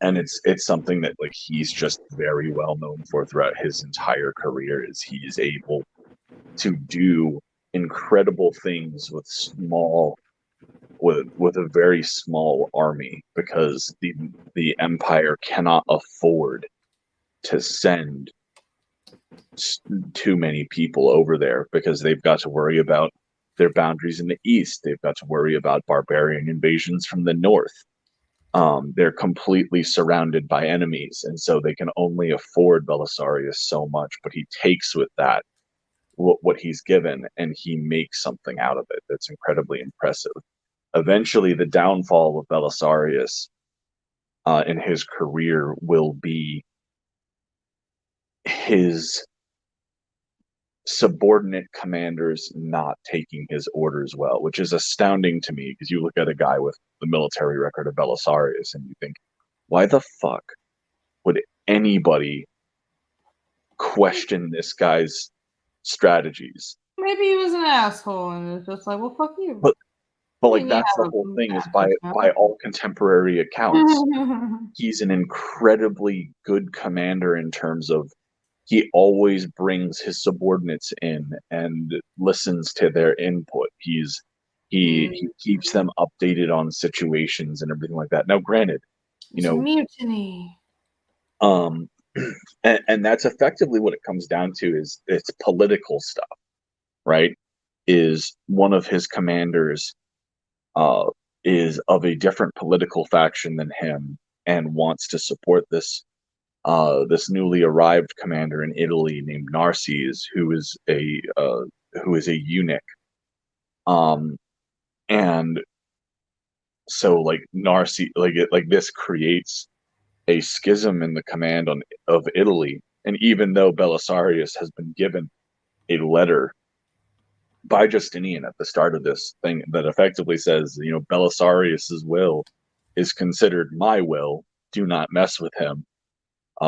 it's something that like he's just very well known for throughout his entire career, is he is able to do incredible things with a very small army, because the Empire cannot afford to send too many people over there, because they've got to worry about their boundaries in the east. They've got to worry about barbarian invasions from the north. They're completely surrounded by enemies, and so they can only afford Belisarius so much, but he takes with that what he's given, and he makes something out of it that's incredibly impressive. Eventually, the downfall of Belisarius in his career will be his subordinate commanders not taking his orders well, which is astounding to me, because you look at a guy with the military record of Belisarius and you think, why the fuck would anybody question this guy's strategies? Maybe he was an asshole and it's just like, well, fuck you. But like, that's the whole thing, is by all contemporary accounts, he's an incredibly good commander in terms of he always brings his subordinates in and listens to their input. He keeps them updated on situations and everything like that. Now, granted, mutiny. And that's effectively what it comes down to, is it's political stuff, right? Is one of his commanders is of a different political faction than him and wants to support this newly arrived commander in Italy named Narses, who is a eunuch. And so like Narses, this creates a schism in the command of Italy. And even though Belisarius has been given a letter by Justinian at the start of this thing that effectively says, Belisarius's will is considered my will. Do not mess with him.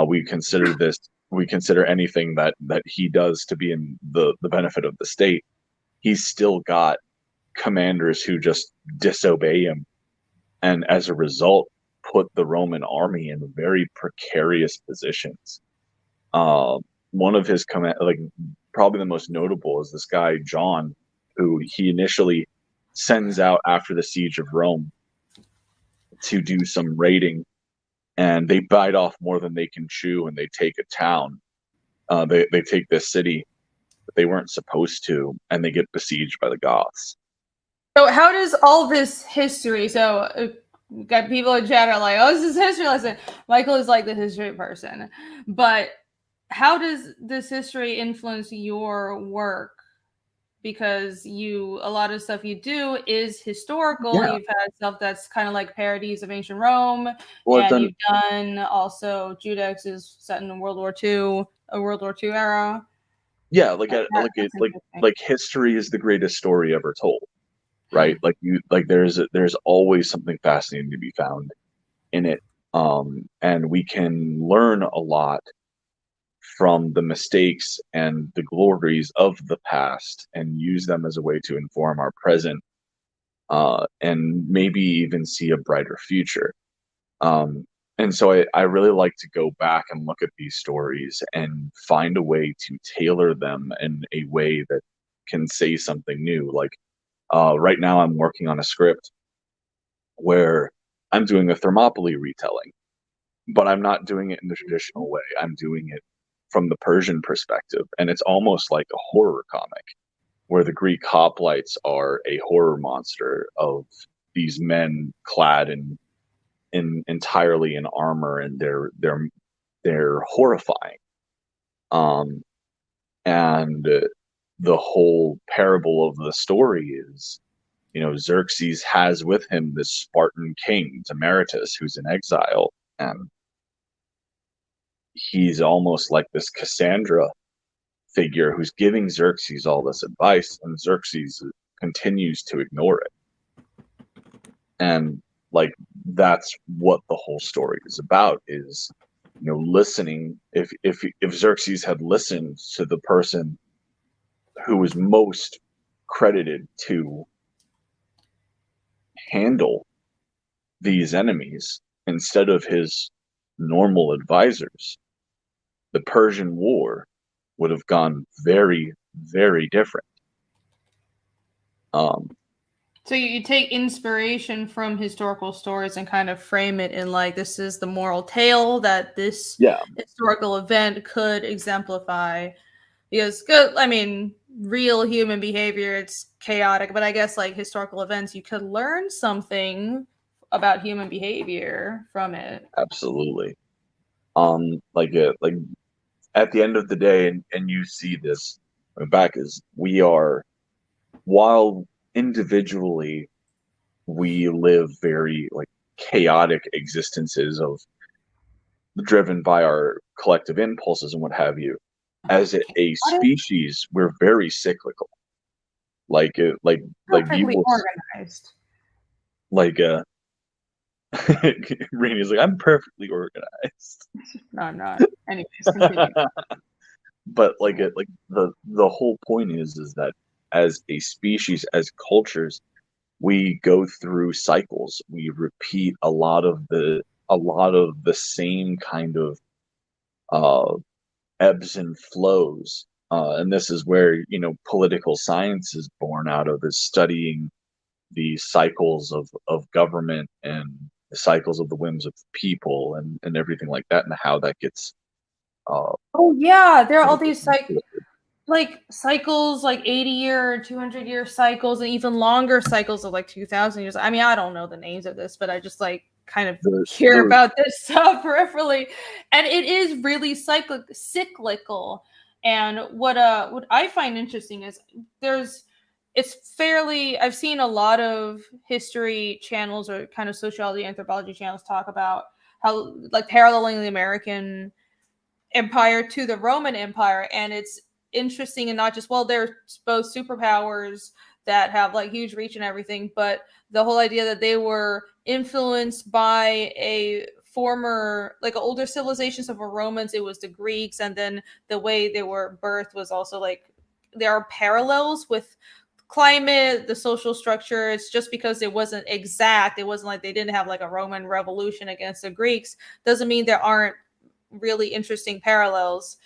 We consider anything that he does to be in the benefit of the state. He's still got commanders who just disobey him, and as a result, put the Roman army in very precarious positions. One of his probably the most notable is this guy John, who he initially sends out after the siege of Rome to do some raiding, and they bite off more than they can chew, and they take a town. They take this city that they weren't supposed to, and they get besieged by the Goths. So how does all this history? So got people in chat are like, "Oh, this is history lesson." Michael is like the history person, but how does this history influence your work? Because a lot of stuff you do is historical. Yeah. You've had stuff that's kind of like parodies of ancient Rome, Well, and you've done also Judex is set in World War II, a World War II era. Yeah, like history is the greatest story ever told, right? There's always something fascinating to be found in it, and we can learn a lot from the mistakes and the glories of the past and use them as a way to inform our present, and maybe even see a brighter future. And so I really like to go back and look at these stories and find a way to tailor them in a way that can say something new. Like right now I'm working on a script where I'm doing a Thermopylae retelling, but I'm not doing it in the traditional way. I'm doing it from the Persian perspective, and it's almost like a horror comic where the Greek hoplites are a horror monster of these men clad in entirely in armor, and they're horrifying. And the whole parable of the story is, Xerxes has with him this Spartan king, Demaratus, who's in exile, and he's almost like this Cassandra figure who's giving Xerxes all this advice, and Xerxes continues to ignore it. And like that's what the whole story is about, is listening. If Xerxes had listened to the person who was most credited to handle these enemies instead of his normal advisors, the Persian War would have gone very, very different. So you take inspiration from historical stories and kind of frame it in like, this is the moral tale that this historical event could exemplify. Because, I mean, real human behavior, it's chaotic, but I guess like historical events, you could learn something about human behavior from it. Absolutely. Like at the end of the day, and you see this back, is we are, while individually we live very like chaotic existences of driven by our collective impulses and what have you, as a species we're very cyclical, like you will, organized. like Rainey's like, I'm perfectly organized. No, I'm not. Anyways, continue. But like the whole point is that as a species, as cultures, we go through cycles. We repeat a lot of the same kind of ebbs and flows. And this is where political science is born out of, is studying the cycles of government and the cycles of the whims of people and everything like that, and how that gets. Oh yeah, there are all these cycles, like 80-year, 200-year cycles, and even longer cycles of like 2,000 years. I mean, I don't know the names of this, but I just like kind of hear about this stuff peripherally, and it is really cyclical. And what I find interesting is I've seen a lot of history channels or kind of sociology, anthropology channels talk about how like paralleling the American Empire to the Roman Empire, and it's interesting and not just they're both superpowers that have like huge reach and everything, but the whole idea that they were influenced by a former like older civilizations of the Romans, it was the Greeks, and then the way they were birthed was also like there are parallels with climate, the social structure. It's just because it wasn't exact, it wasn't like they didn't have like a Roman revolution against the Greeks, doesn't mean there aren't really interesting parallels.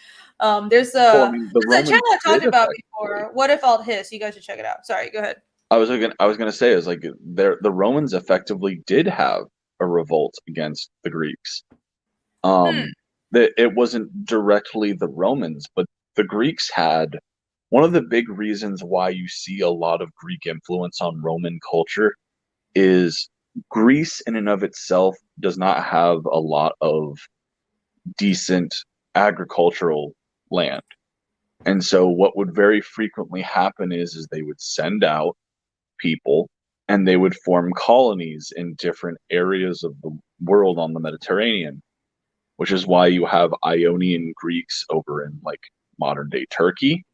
There's a channel I talked about before. What if Alt Hiss? You guys should check it out. Sorry, go ahead. I was gonna say is like the Romans effectively did have a revolt against the Greeks. It wasn't directly the Romans, but the Greeks had one of the big reasons why you see a lot of Greek influence on Roman culture is Greece in and of itself does not have a lot of decent agricultural land. And so what would very frequently happen is they would send out people and they would form colonies in different areas of the world on the Mediterranean, which is why you have Ionian Greeks over in like modern day Turkey.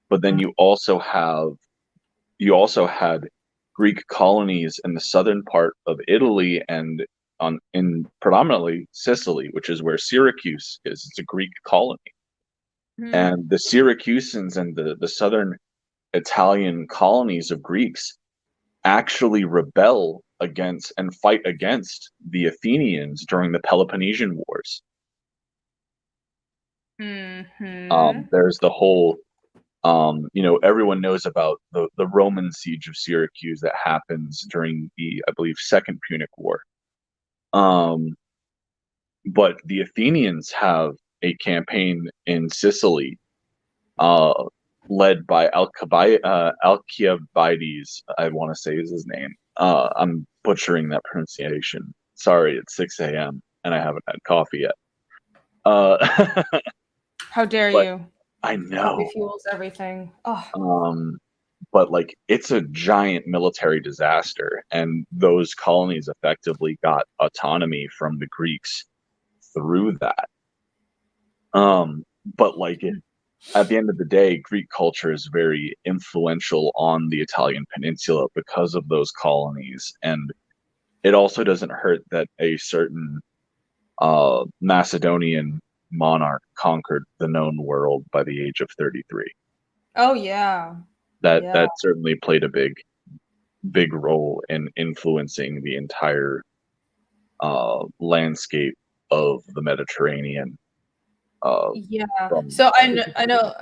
But then you also had Greek colonies in the southern part of Italy and in predominantly Sicily, which is where Syracuse is. It's a Greek colony. And the Syracusans and the southern Italian colonies of Greeks actually rebel against and fight against the Athenians during the Peloponnesian Wars. There's the whole, everyone knows about the Roman siege of Syracuse that happens during the, I believe, Second Punic War. But the Athenians have a campaign in Sicily, led by Alcibiades, I want to say is his name. I'm butchering that pronunciation. Sorry, it's 6 a.m. and I haven't had coffee yet. How dare you? I know. Coffee fuels everything. Oh. But like it's a giant military disaster, and those colonies effectively got autonomy from the Greeks through that. But like at the end of the day, Greek culture is very influential on the Italian peninsula because of those colonies, and it also doesn't hurt that a certain Macedonian monarch conquered the known world by the age of 33. Oh yeah. That certainly played a big role in influencing the entire landscape of the Mediterranean. So I know,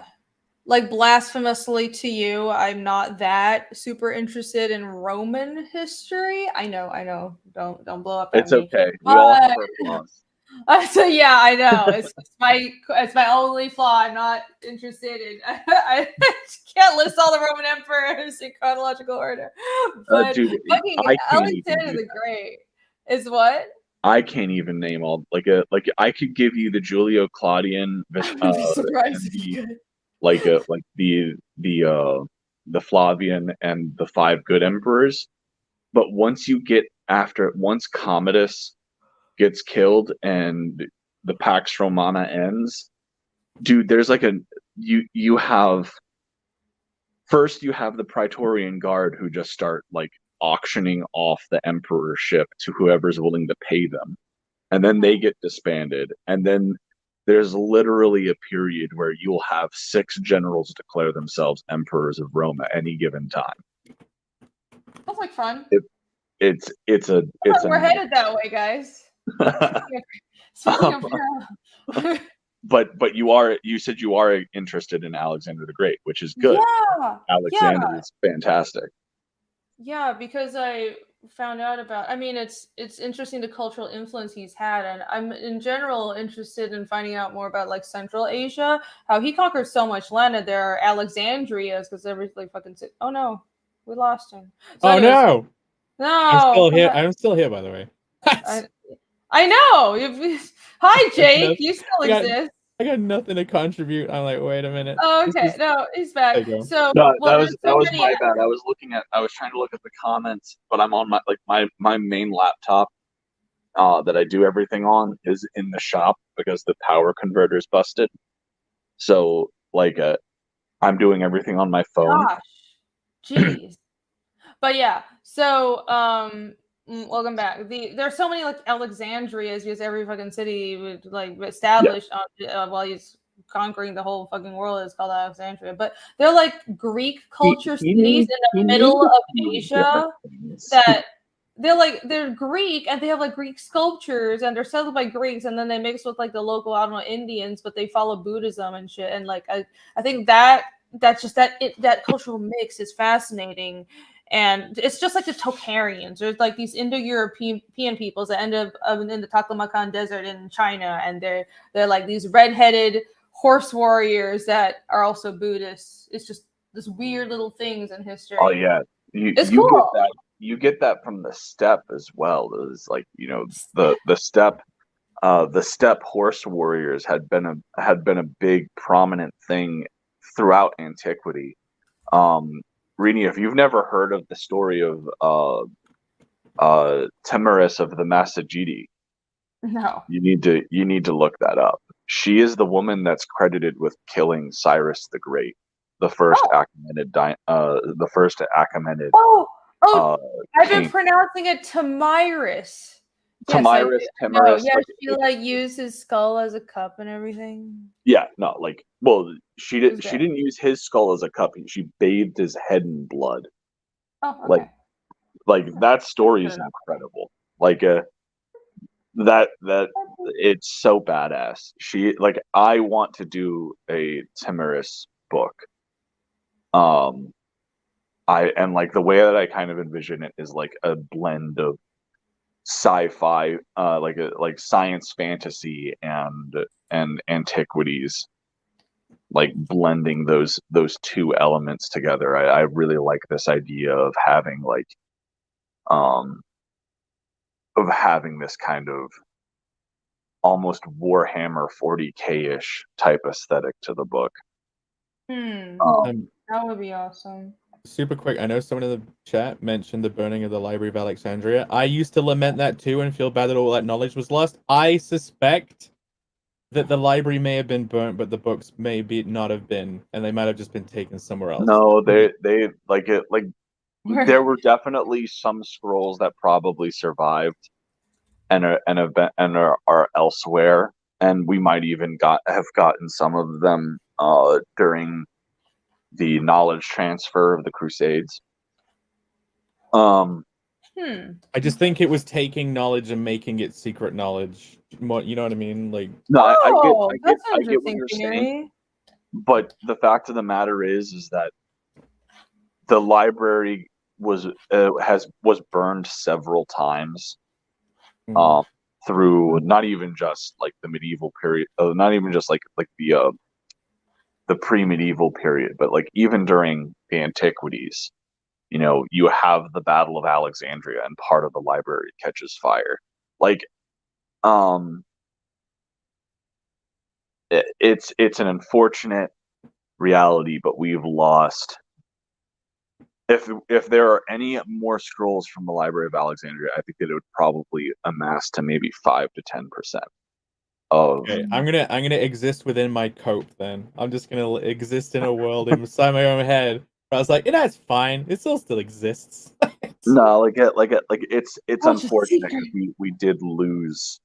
like blasphemously to you, I'm not that super interested in Roman history. I know. Don't blow up at it's me. Okay. We all have our flaws. So yeah, I know. It's my only flaw. I'm not interested in. I can't list all the Roman emperors in chronological order. But dude, Alexander the Great is what? I can't even name all like I could give you the Julio Claudian, the Flavian and the 5 good emperors, but once Commodus gets killed and the Pax Romana ends, dude, there's like you have the Praetorian Guard who just start like auctioning off the emperorship to whoever's willing to pay them, and then they get disbanded, and then there's literally a period where you'll have 6 generals declare themselves emperors of Rome at any given time. That's like fun. We're headed that way, guys. But you said you are interested in Alexander the Great, which is good. Yeah. Alexander is fantastic. Yeah, because I found out about, I mean, it's interesting the cultural influence he's had, and I'm in general interested in finding out more about like Central Asia, how he conquered so much land, and there are Alexandrias because everything fucking. Oh no, we lost him. So anyways, no, I'm still here, by the way. I know. Hi, Jake. You still exist. I got nothing to contribute. I'm like, wait a minute. Oh, okay. No, he's back. So no, that was my bad. I was trying to look at the comments, but I'm on my main laptop. that I do everything on is in the shop because the power converter's busted. So like I'm doing everything on my phone. Gosh, jeez. But yeah, so welcome back. There's so many like Alexandrias because every fucking city would like established on while he's conquering the whole fucking world is called Alexandria. But they're like Greek culture cities in the middle of Asia that they're Greek and they have like Greek sculptures and they're settled by Greeks and then they mix with like the local I don't know Indians, but they follow Buddhism and shit. And like I think that's just that cultural mix is fascinating. And it's just like the Tokharians. There's like these Indo-European peoples that end up in the Taklamakan Desert in China, and they're like these redheaded horse warriors that are also Buddhists. It's just this weird little things in history. Oh yeah, It's you cool. get that. You get that from the steppe as well. There's like the steppe. The steppe horse warriors had been a big prominent thing throughout antiquity. Rini, if you've never heard of the story of Timurus of the Massagetae, No. you need to look that up. She is the woman that's credited with killing Cyrus the Great, the first Achaemenid I've been king. pronouncing it Tomyrus. Timurus. Yeah, like, she like used his skull as a cup and everything. Yeah, no, like, well, she Okay. didn't use his skull as a cup. She bathed his head in blood. Oh, okay. Like that story is incredible. Like, that it's so badass. I want to do a Timurus book. And like the way that I kind of envision it is like a blend of sci-fi, like science fantasy and antiquities, like blending those two elements together. I really like this idea of having this kind of almost Warhammer 40K-ish type aesthetic to the book. That would be awesome. Super quick, I know someone in the chat mentioned the burning of the Library of Alexandria. I used to lament that too and feel bad that all that knowledge was lost. I suspect that the library may have been burnt, but the books maybe not have been, and they might have just been taken somewhere else. No, they like it. Like there were definitely some scrolls that probably survived and are elsewhere, and we might even have gotten some of them during the knowledge transfer of the Crusades. I just think it was taking knowledge and making it secret knowledge. You know what I mean? Like, no, I that's get an what interesting you're theory. saying, but the fact of the matter is that the library was burned several times, through not even just like the medieval period, not even just like the pre-medieval period, but like even during the antiquities. You have the Battle of Alexandria, and part of the library catches fire. Like, it's an unfortunate reality, but we've lost. If there are any more scrolls from the Library of Alexandria, I think that it would probably amass to maybe 5 to 10% of. Okay, I'm gonna exist within my cope. Then I'm just gonna exist in a world inside my own head. I was like, that's fine. It still exists. No, it's unfortunate because we did lose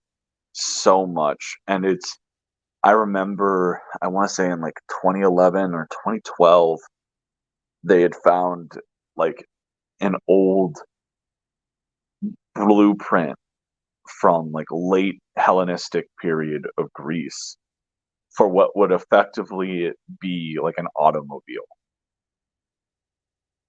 so much, and I remember, I want to say in like 2011 or 2012, they had found like an old blueprint from like late Hellenistic period of Greece for what would effectively be like an automobile.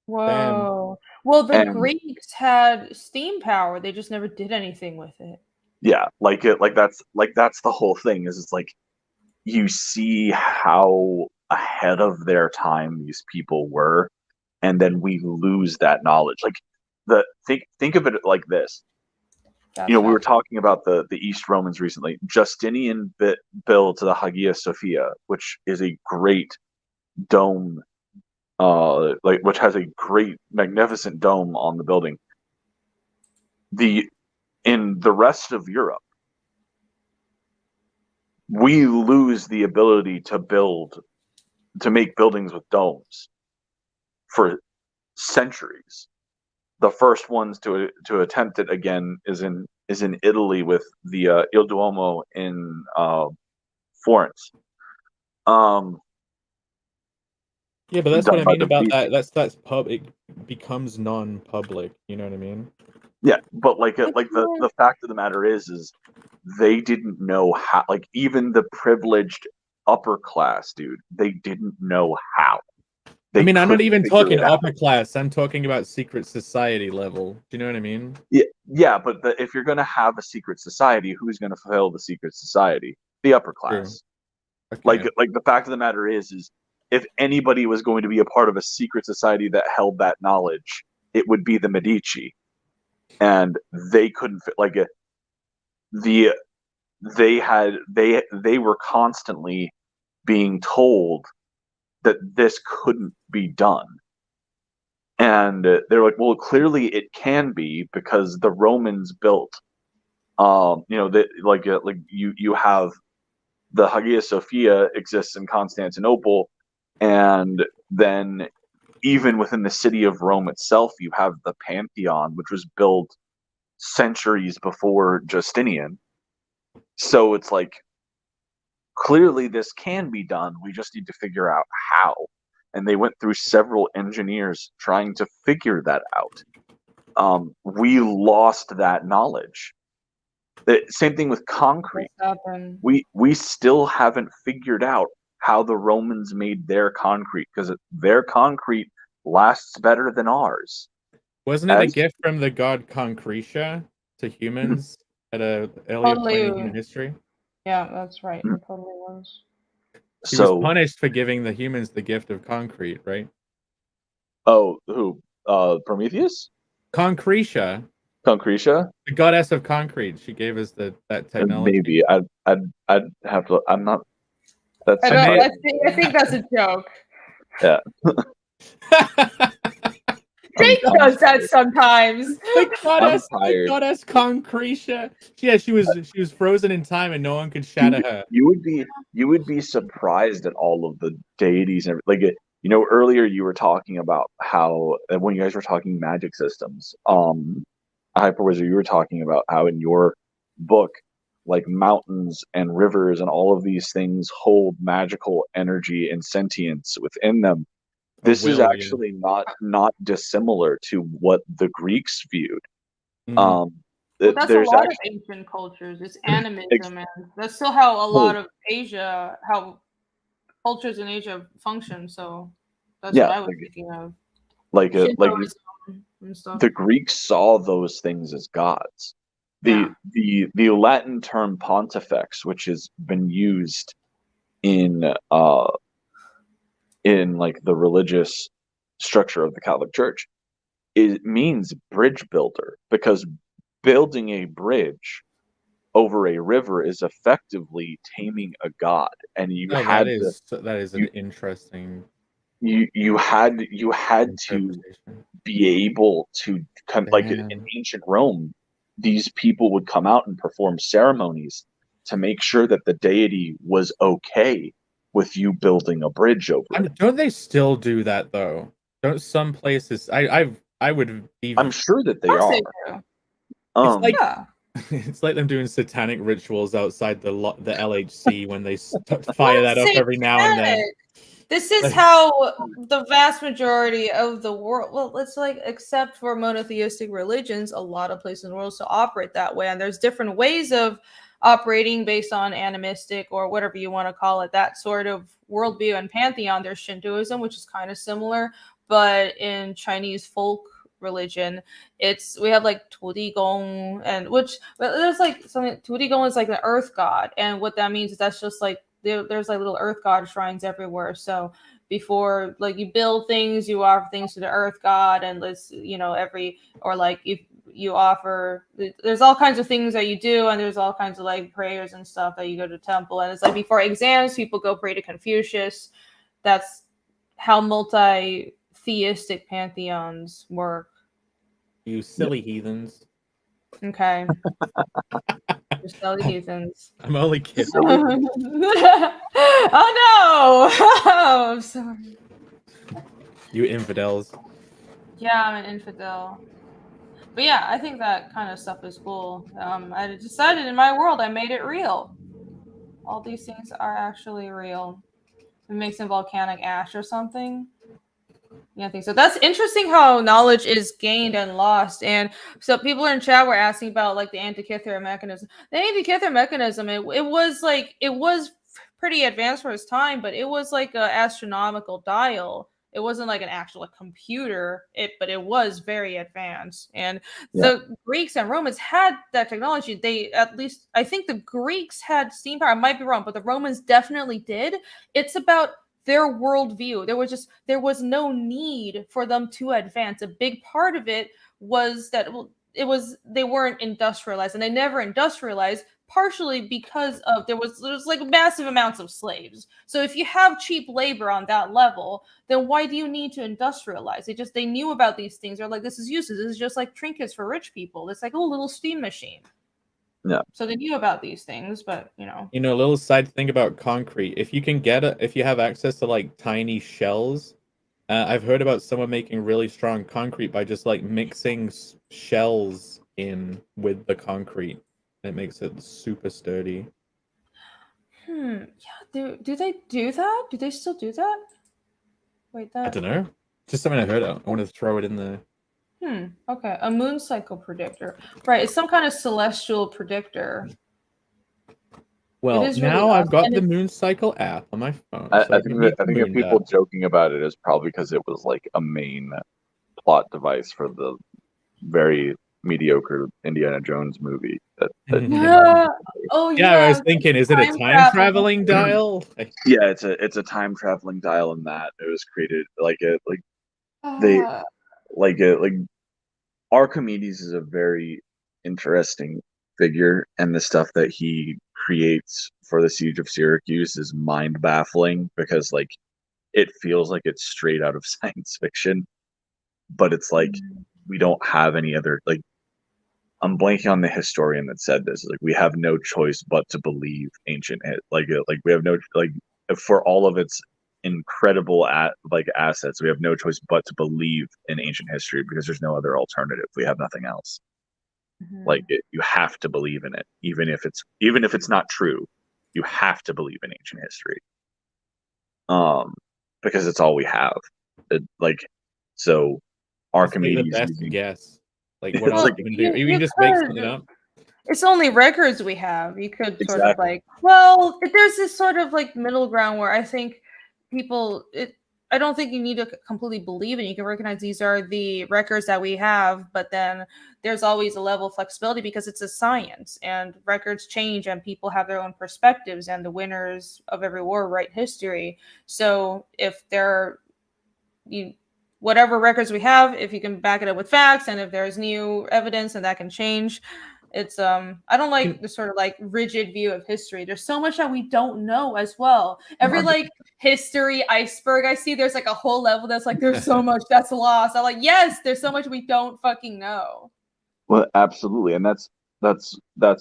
Whoa. Well, the Greeks had steam power. They just never did anything with it. Yeah, that's the whole thing. Is it's like you see how ahead of their time these people were, and then we lose that knowledge. Like think of it like this. Gotcha. We were talking about the East Romans recently. Justinian built the Hagia Sophia, which is a great dome, which has a great, magnificent dome on the building. The in the rest of Europe, we lose the ability to make buildings with domes for centuries. The first ones to attempt it again is in Italy with the Il Duomo in Florence. Yeah, but that's what Done I by mean the about Medici. that. That's it becomes non-public. You know what I mean? Yeah, but the fact of the matter is they didn't know how. Like even the privileged upper class, dude, they didn't know how. I mean, I'm not couldn't even figure talking it out. upper class. I'm talking about secret society level. Do you know what I mean? Yeah, but if you're going to have a secret society, who's going to fulfill the secret society? The upper class. Okay. Like the fact of the matter is if anybody was going to be a part of a secret society that held that knowledge, it would be the Medici, and they couldn't fit. Like they were constantly being told that this couldn't be done. And they're like, well, clearly it can be because the Romans built, that like you have the Hagia Sophia exists in Constantinople, and then even within the city of Rome itself, you have the Pantheon, which was built centuries before Justinian. So it's like, clearly this can be done. We just need to figure out how. And they went through several engineers trying to figure that out. We lost that knowledge. Same thing with concrete. We still haven't figured out how the Romans made their concrete, because their concrete lasts better than ours. Wasn't it a gift from the god Concretia to humans at a earlier point in human history? Yeah, that's right. It totally was. He was punished for giving the humans the gift of concrete, right? Oh, who? Prometheus? Concretia. Concretia? The goddess of concrete. She gave us that technology. Maybe. I'd have to. I'm not. That's. I think that's a joke. Yeah. Jake does that sometimes. The goddess Concretia. Yeah, she was frozen in time, and no one could shatter her. You would be surprised at all of the deities and earlier you were talking about how when you guys were talking magic systems, Hyperwizard, you were talking about how in your book, like mountains and rivers and all of these things hold magical energy and sentience within them. This is actually not dissimilar to what the Greeks viewed. Well, that's a lot of ancient cultures. It's animism, and that's still how a lot of how cultures in Asia function. So that's what I was thinking of. The Greeks saw those things as gods. The Latin term pontifex, which has been used in like the religious structure of the Catholic Church, it means bridge builder, because building a bridge over a river is effectively taming a god, and that is an interesting. You had to be able to come, like in ancient Rome, these people would come out and perform ceremonies to make sure that the deity was okay with you building a bridge over it. Don't they still do that though? Don't some places? I would be. I'm sure that they are. It's like them doing satanic rituals outside the LHC when they fire that up every now and then. This is how the vast majority of the world, well, it's like, except for monotheistic religions, a lot of places in the world still operate that way. And there's different ways of operating based on animistic or whatever you want to call it, that sort of worldview and pantheon. There's Shintoism, which is kind of similar, but in Chinese folk religion, we have like Tudigong, and which there's like something. Tudigong is like the earth god, and what that means is that's just like there's like little earth god shrines everywhere. So before like you build things, you offer things to the earth god, and if you offer, there's all kinds of things that you do, and there's all kinds of like prayers and stuff that you go to temple, and it's like before exams, people go pray to Confucius. That's how multi-theistic pantheons work. You silly heathens. Okay. You're Sally Heathens. I'm only kidding. Oh no! Oh, I'm sorry. You infidels. Yeah, I'm an infidel. But yeah, I think that kind of stuff is cool. I decided in my world I made it real. All these things are actually real. It makes in volcanic ash or something. Yeah, I think so. That's interesting how knowledge is gained and lost. And so people in chat were asking about like the Antikythera mechanism. The Antikythera mechanism, it was like it was pretty advanced for its time, but it was like an astronomical dial. It wasn't like an actual like, computer, but it was very advanced. And the Greeks and Romans had that technology. They at least I think the Greeks had steam power. I might be wrong, but the Romans definitely did. It's about their worldview. There was no need for them to advance. A big part of it was that they weren't industrialized, and they never industrialized partially because of there was like massive amounts of slaves. So if you have cheap labor on that level, then why do you need to industrialize? They knew about these things. They're like, this is useless. This is just like trinkets for rich people. It's like a little steam machine. Yeah. So they knew about these things, but a little side thing about concrete. If you can if you have access to like tiny shells, I've heard about someone making really strong concrete by just like mixing shells in with the concrete. It makes it super sturdy. Yeah. Do they do that? Do they still do that? Wait, I don't know. Just something I heard. I wanted to throw it in there. Okay. A moon cycle predictor. Right. It's some kind of celestial predictor. Well, really now awesome. I've got the moon cycle app on my phone. I So think that people joking about it is probably because it was like a main plot device for the very mediocre Indiana Jones movie. Oh yeah, I was thinking, is it a time traveling dial? Yeah, it's a time traveling dial in that it was created Archimedes is a very interesting figure, and the stuff that he creates for the Siege of Syracuse is mind baffling because like it feels like it's straight out of science fiction, but it's like we don't have any other like I'm blanking on the historian that said this. Like we have no choice but to believe ancient like we have no like for all of its incredible assets, we have no choice but to believe in ancient history because there's no other alternative. We have nothing else. You have to believe in it, even if it's not true. You have to believe in ancient history, because it's all we have. So Archimedes. The best guess. Like what else you can do? You can just make something up. It's only records we have. You could sort of like, well, there's this sort of like middle ground where I think I don't think you need to completely believe it. You can recognize these are the records that we have, but then there's always a level of flexibility because it's a science and records change and people have their own perspectives and the winners of every war write history. So if whatever records we have, if you can back it up with facts and if there's new evidence and that can change, it's I don't like the sort of like rigid view of history. There's so much that we don't know as well. Every like history iceberg I see, there's like a whole level that's like there's so much that's lost. I'm like, yes, there's so much we don't fucking know. Well, absolutely, and that's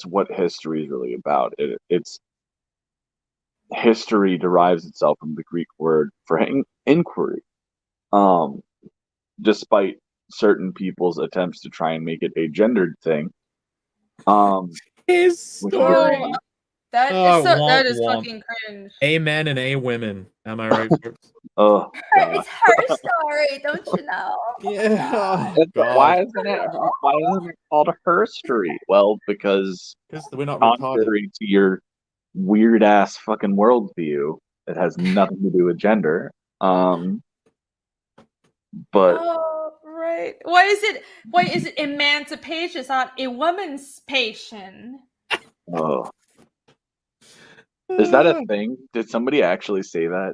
what history is really about. It's history derives itself from the Greek word for inquiry. Despite certain people's attempts to try and make it a gendered thing. His story. That is fucking cringe. Amen and a women. Am I right, folks? Oh, it's her story, don't you know? Yeah. Why isn't it called her story? Well, because we're not contrary to your weird ass fucking worldview, it has nothing to do with gender. But right. Why is it emancipation? It's not a woman's patient. Oh. Is that a thing? Did somebody actually say that?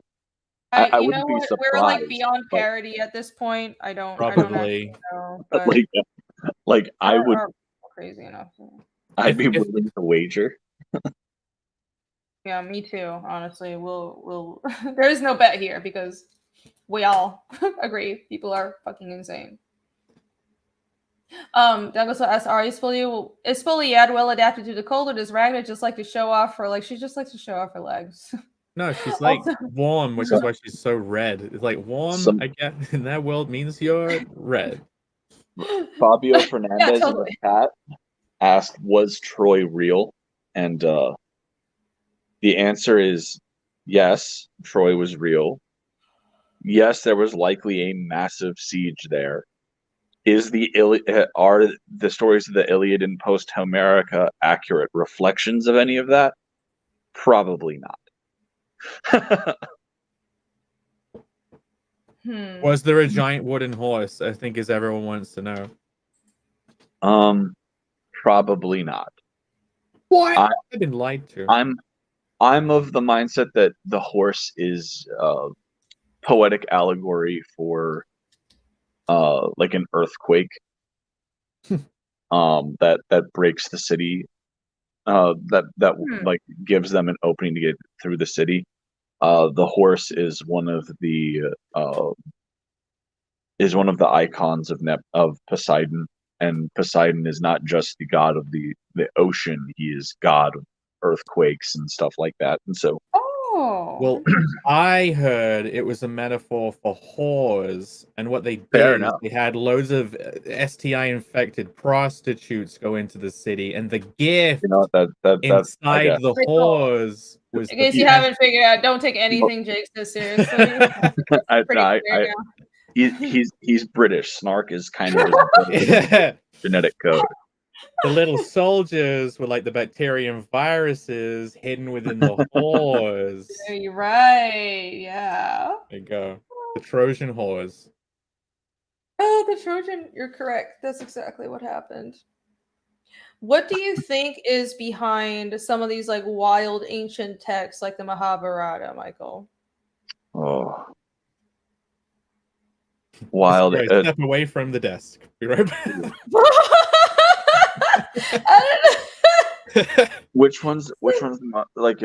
I wouldn't be surprised. We're like beyond parody at this point. I don't Probably. know. But I would crazy enough. I'd be willing to wager. Yeah, me too. Honestly, we'll. There is no bet here because we all agree people are fucking insane. Douglas will ask, is Foliad well adapted to the cold, or does Ragnar just like to show off her, like, she just likes to show off her legs? No, she's like Also, warm, which is why she's so red. It's like warm, Some I guess, in that world means you're red. Fabio yeah, Fernandez in the totally. chat asked, "Was Troy real?" And the answer is yes. Troy was real. Yes, there was likely a massive siege there. Are the stories of the Iliad and post Homerica accurate reflections of any of that? Probably not. Was there a giant wooden horse? I think is everyone wants to know. Probably not. What? I- I've been lied to. I'm of the mindset that the horse is poetic allegory for like an earthquake that breaks the city, that like gives them an opening to get through the city. The horse is one of the icons of Poseidon, and Poseidon is not just the god of the ocean; he is god of earthquakes and stuff like that. And so, Well, I heard it was a metaphor for whores, and what they Fair did is enough. they had loads of STI-infected prostitutes go into the city, and the gift you know that I inside guess. the Pretty cool. whores was In the case you haven't figured out, don't take anything Jake says seriously. Pretty clear now. He's British. Snark is kind of his genetic code. the little soldiers were like the bacterium viruses hidden within the whores. You're right. Yeah. There you go. The Trojan whores. Oh, the Trojan. You're correct. That's exactly what happened. What do you think is behind some of these like wild ancient texts, like the Mahabharata, Michael? Oh, wild. Sorry, step away from the desk. Be right back. I don't know. Which one's like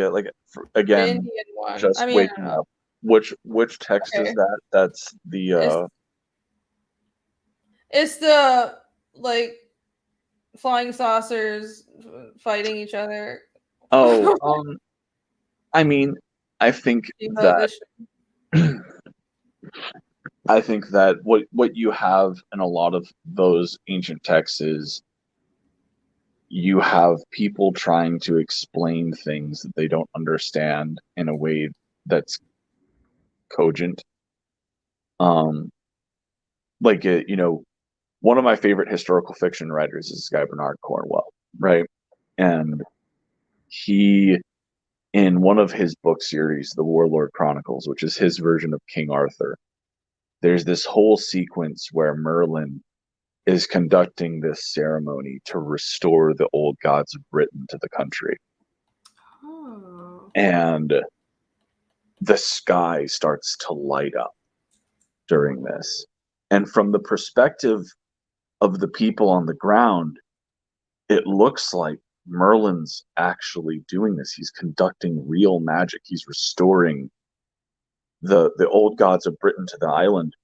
again? Indian one. Just I mean, waking up. Which text Okay. is that? That's the It's the like flying saucers fighting each other. oh I mean, I think that I think that what you have in a lot of those ancient texts is you have people trying to explain things that they don't understand in a way that's cogent. One of my favorite historical fiction writers is this guy Bernard Cornwell, right? And he, in one of his book series, The Warlord Chronicles, which is his version of King Arthur, there's this whole sequence where Merlin is conducting this ceremony to restore the old gods of Britain to the country. Oh. And the sky starts to light up during this. And from the perspective of the people on the ground, it looks like Merlin's actually doing this. He's conducting real magic. He's restoring the old gods of Britain to the island.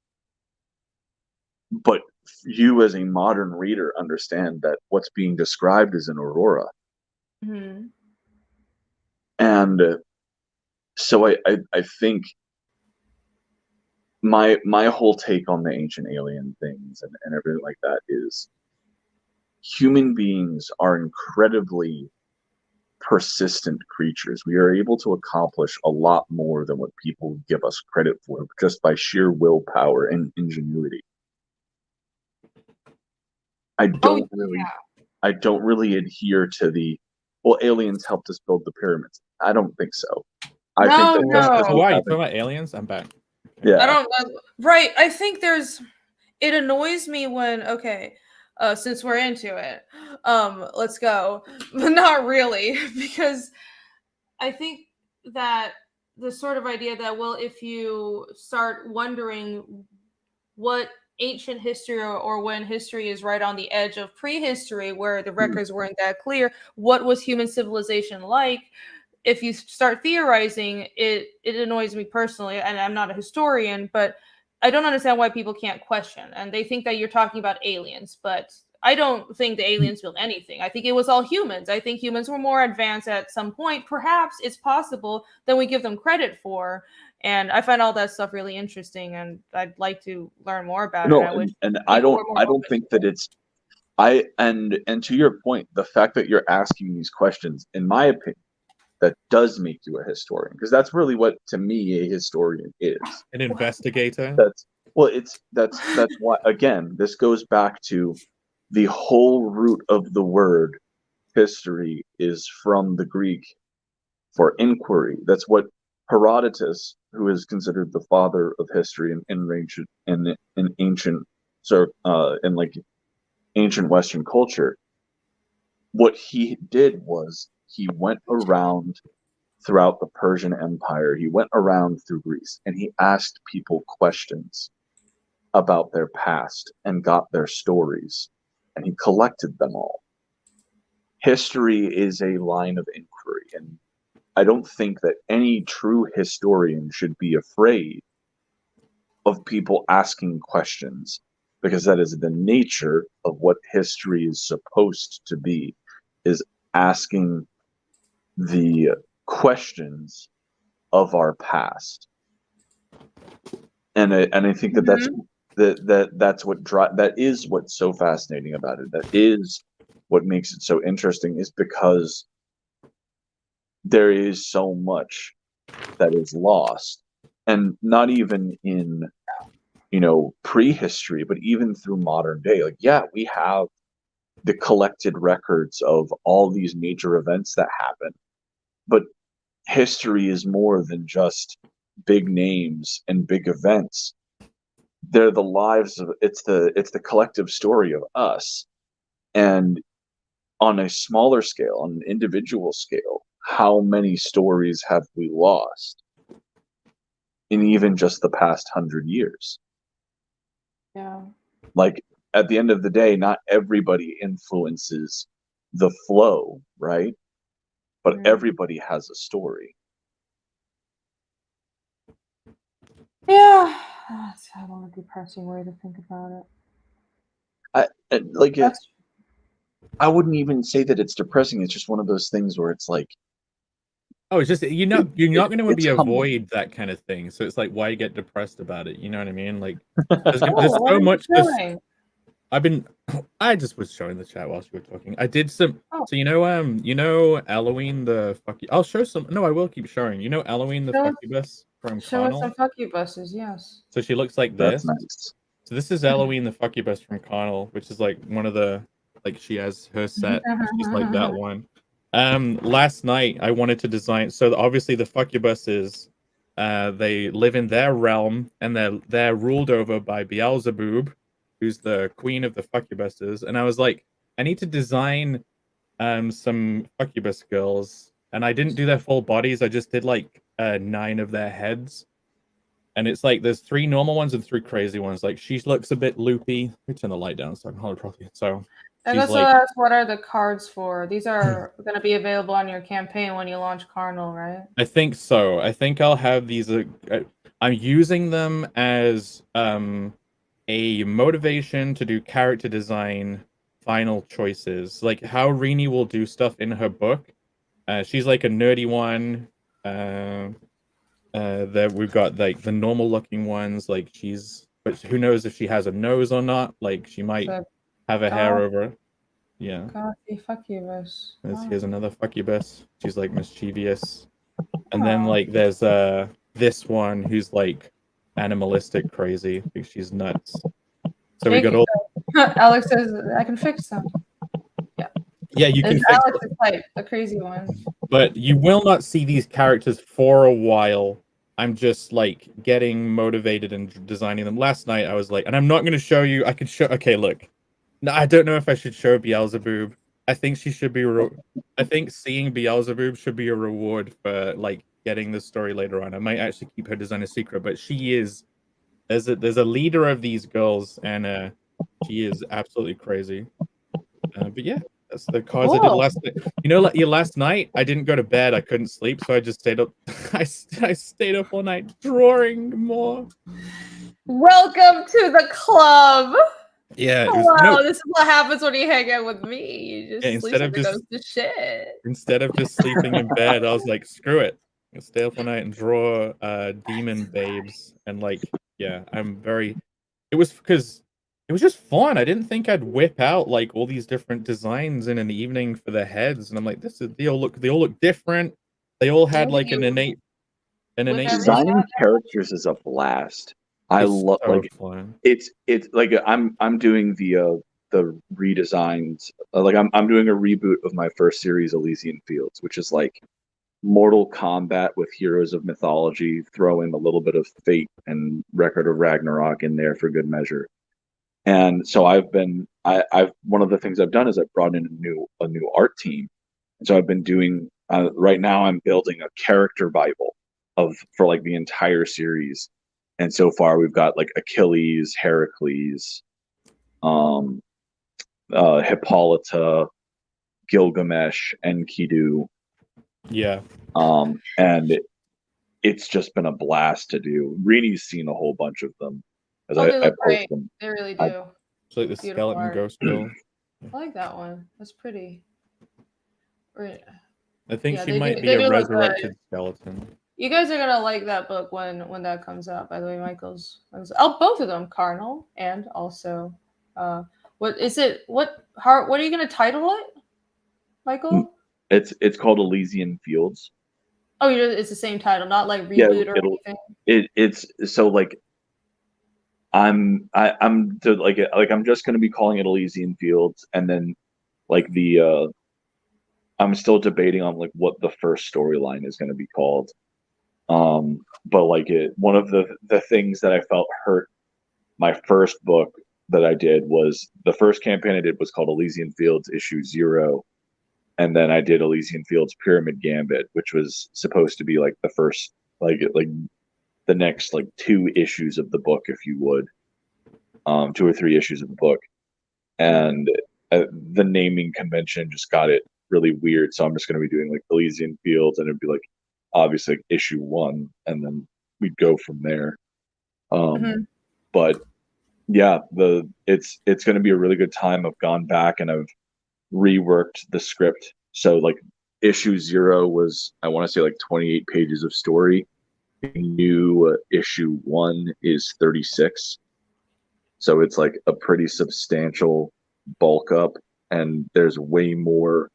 But you as a modern reader understand that what's being described is an aurora. Mm-hmm. And so I think my whole take on the ancient alien things and everything like that is human beings are incredibly persistent creatures. We are able to accomplish a lot more than what people give us credit for just by sheer willpower and ingenuity. I don't really adhere to the aliens helped us build the pyramids. I don't think so. I think that No. Why are you talking about aliens? I'm back. Yeah. I don't know. Right. I think it annoys me when, since we're into it, let's go. But not really, because I think that the sort of idea that, well, if you start wondering what ancient history or when history is right on the edge of prehistory, where the records weren't that clear, what was human civilization like? If you start theorizing, it annoys me personally, and I'm not a historian, but I don't understand why people can't question. And they think that you're talking about aliens, but I don't think the aliens built anything. I think it was all humans. I think humans were more advanced at some point. Perhaps it's possible than we give them credit for. And I find all that stuff really interesting, and I'd like to learn more about it. No, I wish and I people don't were more I don't open think to that it. it's and to your point, the fact that you're asking these questions, in my opinion, that does make you a historian, because that's really what, to me, a historian is. An investigator. That's why, again, this goes back to the whole root of the word history is from the Greek for inquiry. That's what Herodotus, who is considered the father of history in ancient in like ancient Western culture, what he did was he went around throughout the Persian Empire. He went around through Greece and he asked people questions about their past and got their stories, and he collected them all. History is a line of inquiry, and I don't think that any true historian should be afraid of people asking questions, because that is the nature of what history is supposed to be, is asking the questions of our past. And I think that that's that is what's so fascinating about it. That is what makes it so interesting, is because there is so much that is lost, and not even in prehistory, but even through modern day. Like, yeah, we have the collected records of all these major events that happen, but history is more than just big names and big events. They're the lives of it's the collective story of us. And on a smaller scale, on an individual scale, how many stories have we lost in even just the past 100 years? Yeah. Like, at the end of the day, not everybody influences the flow, right? But everybody has a story. Yeah. That's a little depressing way to think about it. I wouldn't even say that it's depressing. It's just one of those things where it's like, it's just you're not going to be avoid that kind of thing. So it's like, why get depressed about it? You know what I mean? Like, there's so much. I just was showing the chat while you were talking. I did some. Oh. So Eloine the fucky. I'll show some. No, I will keep showing. Eloine the fuckybus from Show us Connell? some fuckybuses, yes. So she looks like this. That's nice. So this is Eloine the fuckybus from Connell, which is like one of the, like, she has her set. She's like that one. Last night I wanted to design. So obviously the fuckybuses, they live in their realm, and they're ruled over by Beelzebub, who's the queen of the fuckybuses. And I was like, I need to design some fuckybus girls, and I didn't do their full bodies. I just did like 9 of their heads. And it's like there's 3 normal ones and 3 crazy ones. Like, she looks a bit loopy. Let me turn the light down so I can hold it properly. So I guess I'll ask, what are the cards for? These are going to be available on your campaign when you launch Carnal, right? I think so. I think I'll have these. I'm using them as a motivation to do character design final choices. Like how Rini will do stuff in her book. She's like a nerdy one. That we've got like the normal looking ones. Like but who knows if she has a nose or not? Like she might have a hair over it. Yeah. Fuckybus. Here's another fuckybus. She's like mischievous. And then like there's this one who's like animalistic crazy. She's nuts. So we got all Alex says I can fix them. Yeah, you can fix Alex is like a crazy one. But you will not see these characters for a while. I'm just like getting motivated and designing them. Last night I was like, and I'm not going to show you. I could show. Okay, look. No, I don't know if I should show Beelzebub. I think she should be. I think seeing Beelzebub should be a reward for like getting the story later on. I might actually keep her design a secret, but she is. There's a leader of these girls, and she is absolutely crazy. But yeah. That's the cards I did last night. Last night I didn't go to bed. I couldn't sleep, so I just stayed up. I stayed up all night drawing more. Welcome to the club. Yeah, it Oh, was wow, no. this is what happens when you hang out with me. You just sleep Instead of and it just goes to shit. instead of just sleeping in bed, I was like, screw it. I'll stay up all night and draw demon babes. And like, yeah, I'm very it was because it was just fun. I didn't think I'd whip out like all these different designs in an evening for the heads. And I'm like, they all look different. They all had Maybe like you an whip innate everything Designing out. characters is a blast. I it's love so fun. it's like I'm doing the redesigns. Like I'm doing a reboot of my first series, Elysian Fields, which is like Mortal Kombat with heroes of mythology, throw in a little bit of Fate and Record of Ragnarok in there for good measure. And so I've one of the things I've done is I've brought in a new art team. And so I've been doing right now I'm building a character Bible for like the entire series. And so far we've got like Achilles, Heracles, um, Hippolyta, Gilgamesh, Enkidu. Yeah. And it's just been a blast to do. Reenie's seen a whole bunch of them as Oh, they I look post great. them. They really I- do. It's like the Beautiful skeleton art. ghost girl. I like that one. That's pretty. Right. I think Yeah, she they might do. be They a do look good. resurrected skeleton. You guys are gonna like that book when that comes out. By the way, oh, both of them, Cardinal and also, what is it? What are you gonna title it, Michael? It's called Elysian Fields. Oh, it's the same title, not like Yeah, reboot or anything. it's so like I'm just gonna be calling it Elysian Fields, and then like I'm still debating on like what the first storyline is gonna be called. But like one of the things that I felt hurt my first book that I did was the first campaign I did was called Elysian Fields issue 0, and then I did Elysian Fields Pyramid Gambit, which was supposed to be like the first like the next like 2 issues of the book, if you would, 2 or 3 issues of the book, and the naming convention just got it really weird. So I'm just going to be doing like Elysian Fields, and it'd be like obviously like, issue 1, and then we'd go from there. Mhm. But yeah, it's going to be a really good time. I've gone back and I've reworked the script. So like issue 0 was, I want to say, like 28 pages of story. New issue 1 is 36. So it's like a pretty substantial bulk up, and there's way more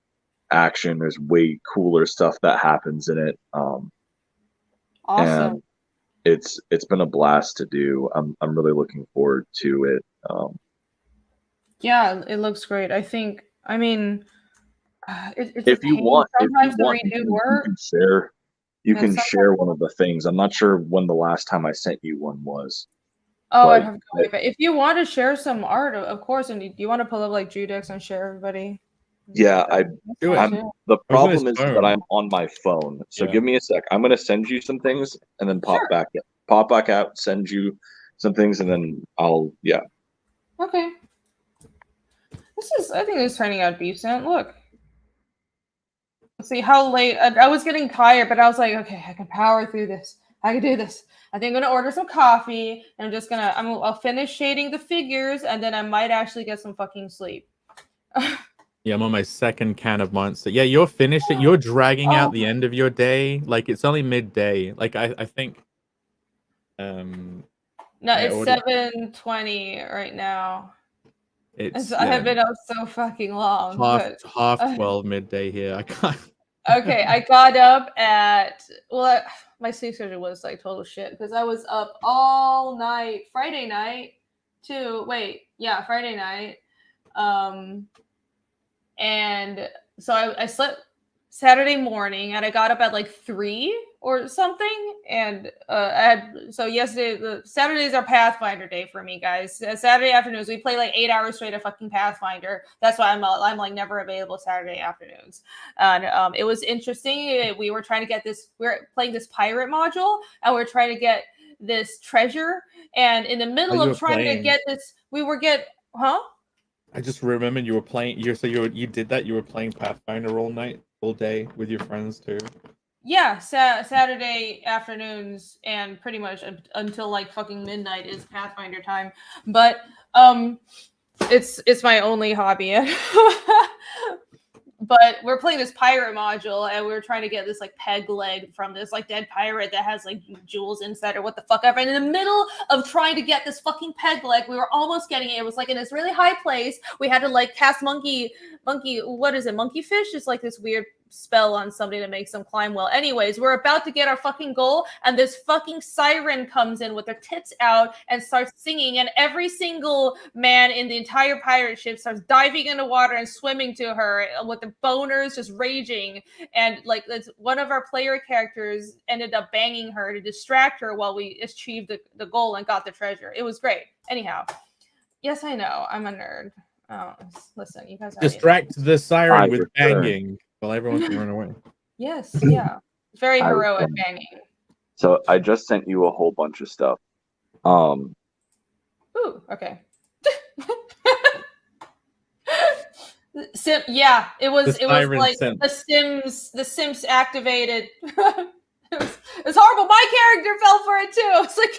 action. There's way cooler stuff that happens in it. Awesome. And it's been a blast to do. I'm really looking forward to it. Yeah, it looks great. I mean, it's a If you pain want, sometimes to you redo work. can share. You And can sometimes, share one of the things. I'm not sure when the last time I sent you one was, oh, I'd but have to go way back. If you want to share some art, of course, and do you want to pull up like Judex and share everybody? yeah, That's Do fine it. I'm too. the I was on his problem is that phone. I'm on my phone. So Yeah. give me a sec. I'm gonna send you some things and then Sure. pop back out, send you some things, and then yeah. Okay. I think this is turning out decent. Look. Let's see how late. I was getting tired, but I was like, okay, I can power through this. I can do this. I think I'm gonna order some coffee, and I'll finish shading the figures, and then I might actually get some fucking sleep. Yeah, I'm on my second can of Monster. Yeah, you're finished it. You're dragging out Oh. the end of your day. Like it's only midday. Like I think No, I it's already 7:20 right now. it's I have yeah, been up so fucking long, but half 12 midday here. I can't. okay, I got up at my sleep schedule was like total shit because I was up all night Friday night Friday night, and so I slept Saturday morning and I got up at like 3 or something, and yesterday Saturdays are Pathfinder day for me, guys. Saturday afternoons we play like 8 hours straight of fucking Pathfinder. That's why I'm like never available Saturday afternoons, and it was interesting. We were playing this pirate module, and we're trying to get this treasure, and in the middle you of were trying to playing. get this, huh? I just remembered you were playing. You did that. You were playing Pathfinder all day with your friends too. Yeah, Saturday afternoons and pretty much until like fucking midnight is Pathfinder time. But it's my only hobby. But we're playing this pirate module, and we were trying to get this like peg leg from this like dead pirate that has like jewels inside or what the fuck ever. And in the middle of trying to get this fucking peg leg, we were almost getting it. It was like in this really high place. We had to like cast monkey. What is it? Monkey fish is like this weird spell on somebody to make them climb well. Anyways, we're about to get our fucking goal, and this fucking siren comes in with her tits out and starts singing, and every single man in the entire pirate ship starts diving into water and swimming to her with their boners just raging. And like that's one of our player characters ended up banging her to distract her while we achieved the goal and got the treasure. It was great. Anyhow, yes, I know I'm a nerd. Oh, listen, you guys Distract the siren with return. banging while everyone can run away. Yes, yeah. Very I heroic return. banging. So I just sent you a whole bunch of stuff. Ooh, okay. Yeah, it was siren like sent. the Sims activated. It was horrible. My character fell for it too. It's like,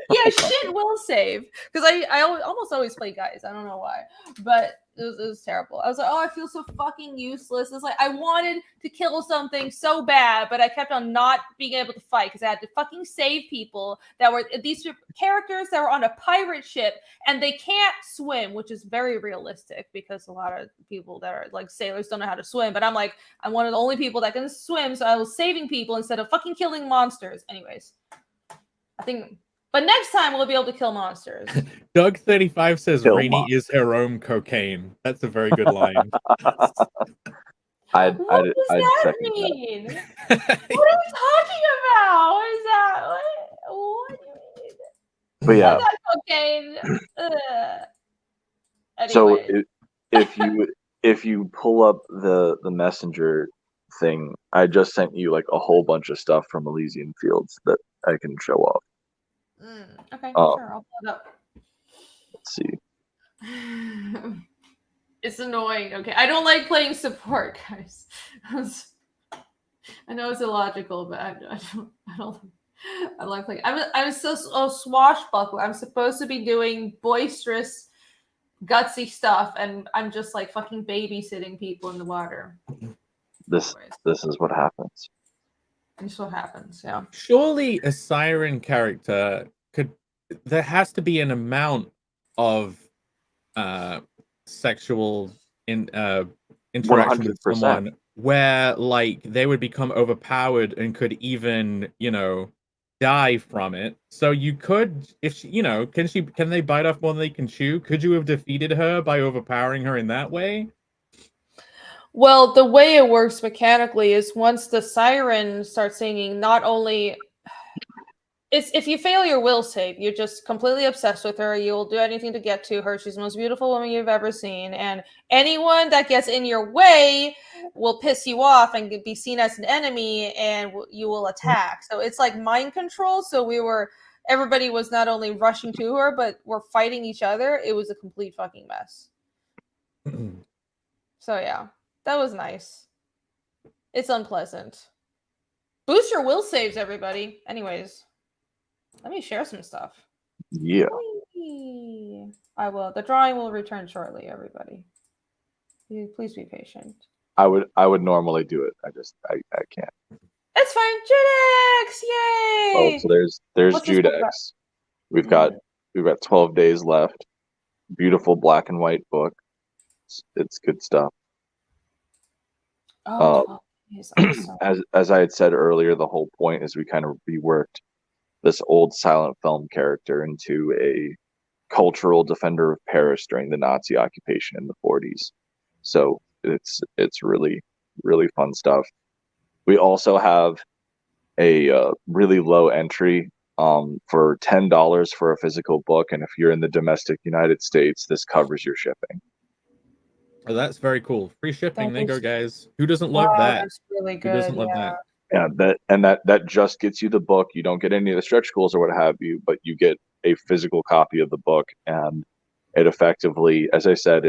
yeah, shit will save. Because I almost always play guys. I don't know why. But it was terrible. I was like, oh, I feel so fucking useless. It's like I wanted to kill something so bad, but I kept on not being able to fight because I had to fucking save people that were these characters that were on a pirate ship and they can't swim, which is very realistic because a lot of people that are like sailors don't know how to swim. But I'm like, I'm one of the only people that can swim, so I was saving people instead of fucking killing monsters. Anyways, I think. But next time we'll be able to kill monsters. Doug35 says Kill Rainy is her own cocaine. That's a very good line. I'd What does that second mean? What are we talking about? What is that? What do you mean? But yeah, That's okay. so Anyway. if you pull up the messenger thing, I just sent you like a whole bunch of stuff from Elysian Fields that I can show off. Okay, Oh. sure, I'll pull it up. Let's see. It's annoying. Okay, I don't like playing support, guys. I know it's illogical, but I don't. I like playing. I'm so swashbuckler. I'm supposed to be doing boisterous, gutsy stuff, and I'm just like fucking babysitting people in the water. This is what happens. This is what happens. Yeah. Surely a siren character could. There has to be an amount of sexual interaction with 100%. someone where like they would become overpowered and could even die from it. So you could, if she, can they bite off more than they can chew? Could you have defeated her by overpowering her in that way? Well, the way it works mechanically is once the siren starts singing, not only it's if you fail your will save, you're just completely obsessed with her. You will do anything to get to her. She's the most beautiful woman you've ever seen. And anyone that gets in your way will piss you off and be seen as an enemy, and you will attack. So it's like mind control. So everybody was not only rushing to her, but were fighting each other. It was a complete fucking mess. So yeah, that was nice. It's unpleasant. Boost your will saves, everybody. Anyways. Let me share some stuff. Yeah. I will. The drawing will return shortly, everybody. Please be patient. I would normally do it. I can't. It's fine. Judex! Yay! Oh, so there's What's this book about? Judex. We've got 12 days left. Beautiful black and white book. It's good stuff. Oh, as I had said earlier, the whole point is we kind of reworked this old silent film character into a cultural defender of Paris during the Nazi occupation in the 40s. So it's really, really fun stuff. We also have a really low entry for $10 for a physical book, and if you're in the domestic United States, this covers your shipping. Oh, that's very cool. Free shipping. There you go, guys. Who doesn't love that? That's really good. Who doesn't love that? Yeah, that just gets you the book. You don't get any of the stretch goals or what have you, but you get a physical copy of the book, and it effectively, as I said,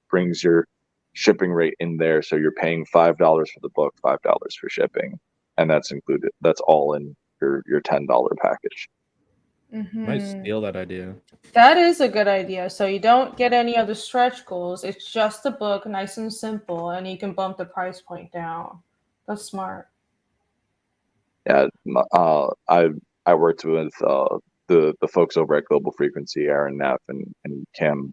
brings your shipping rate in there. So you're paying $5 for the book, $5 for shipping, and that's included. That's all in your $10 package. Might Mhm. steal that idea. That is a good idea. So you don't get any of the stretch goals. It's just a book, nice and simple, and you can bump the price point down. That's smart. Yeah, I worked with the folks over at Global Frequency, Aaron Neff and Kim,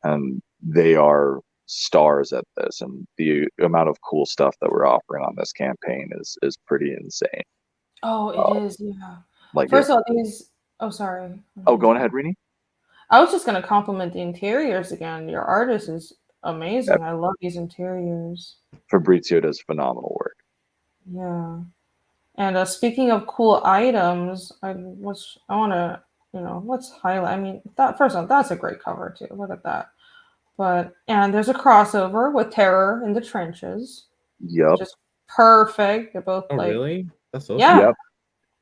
and they are stars at this. And the amount of cool stuff that we're offering on this campaign is pretty insane. Oh, Uh, it is. Yeah. like, First of all, these. Oh, sorry. oh, go on ahead, Rini. I was just gonna compliment the interiors again. Your artist is Yeah, amazing. I love these interiors. Fabrizio does phenomenal work. Yeah. And speaking of cool items, I want to, let's highlight. I mean, that first of all, that's a great cover too. Look at that. And there's a crossover with Terror in the Trenches, Yep. which is perfect. They're both Oh, like, really? That's awesome. yeah, Yep.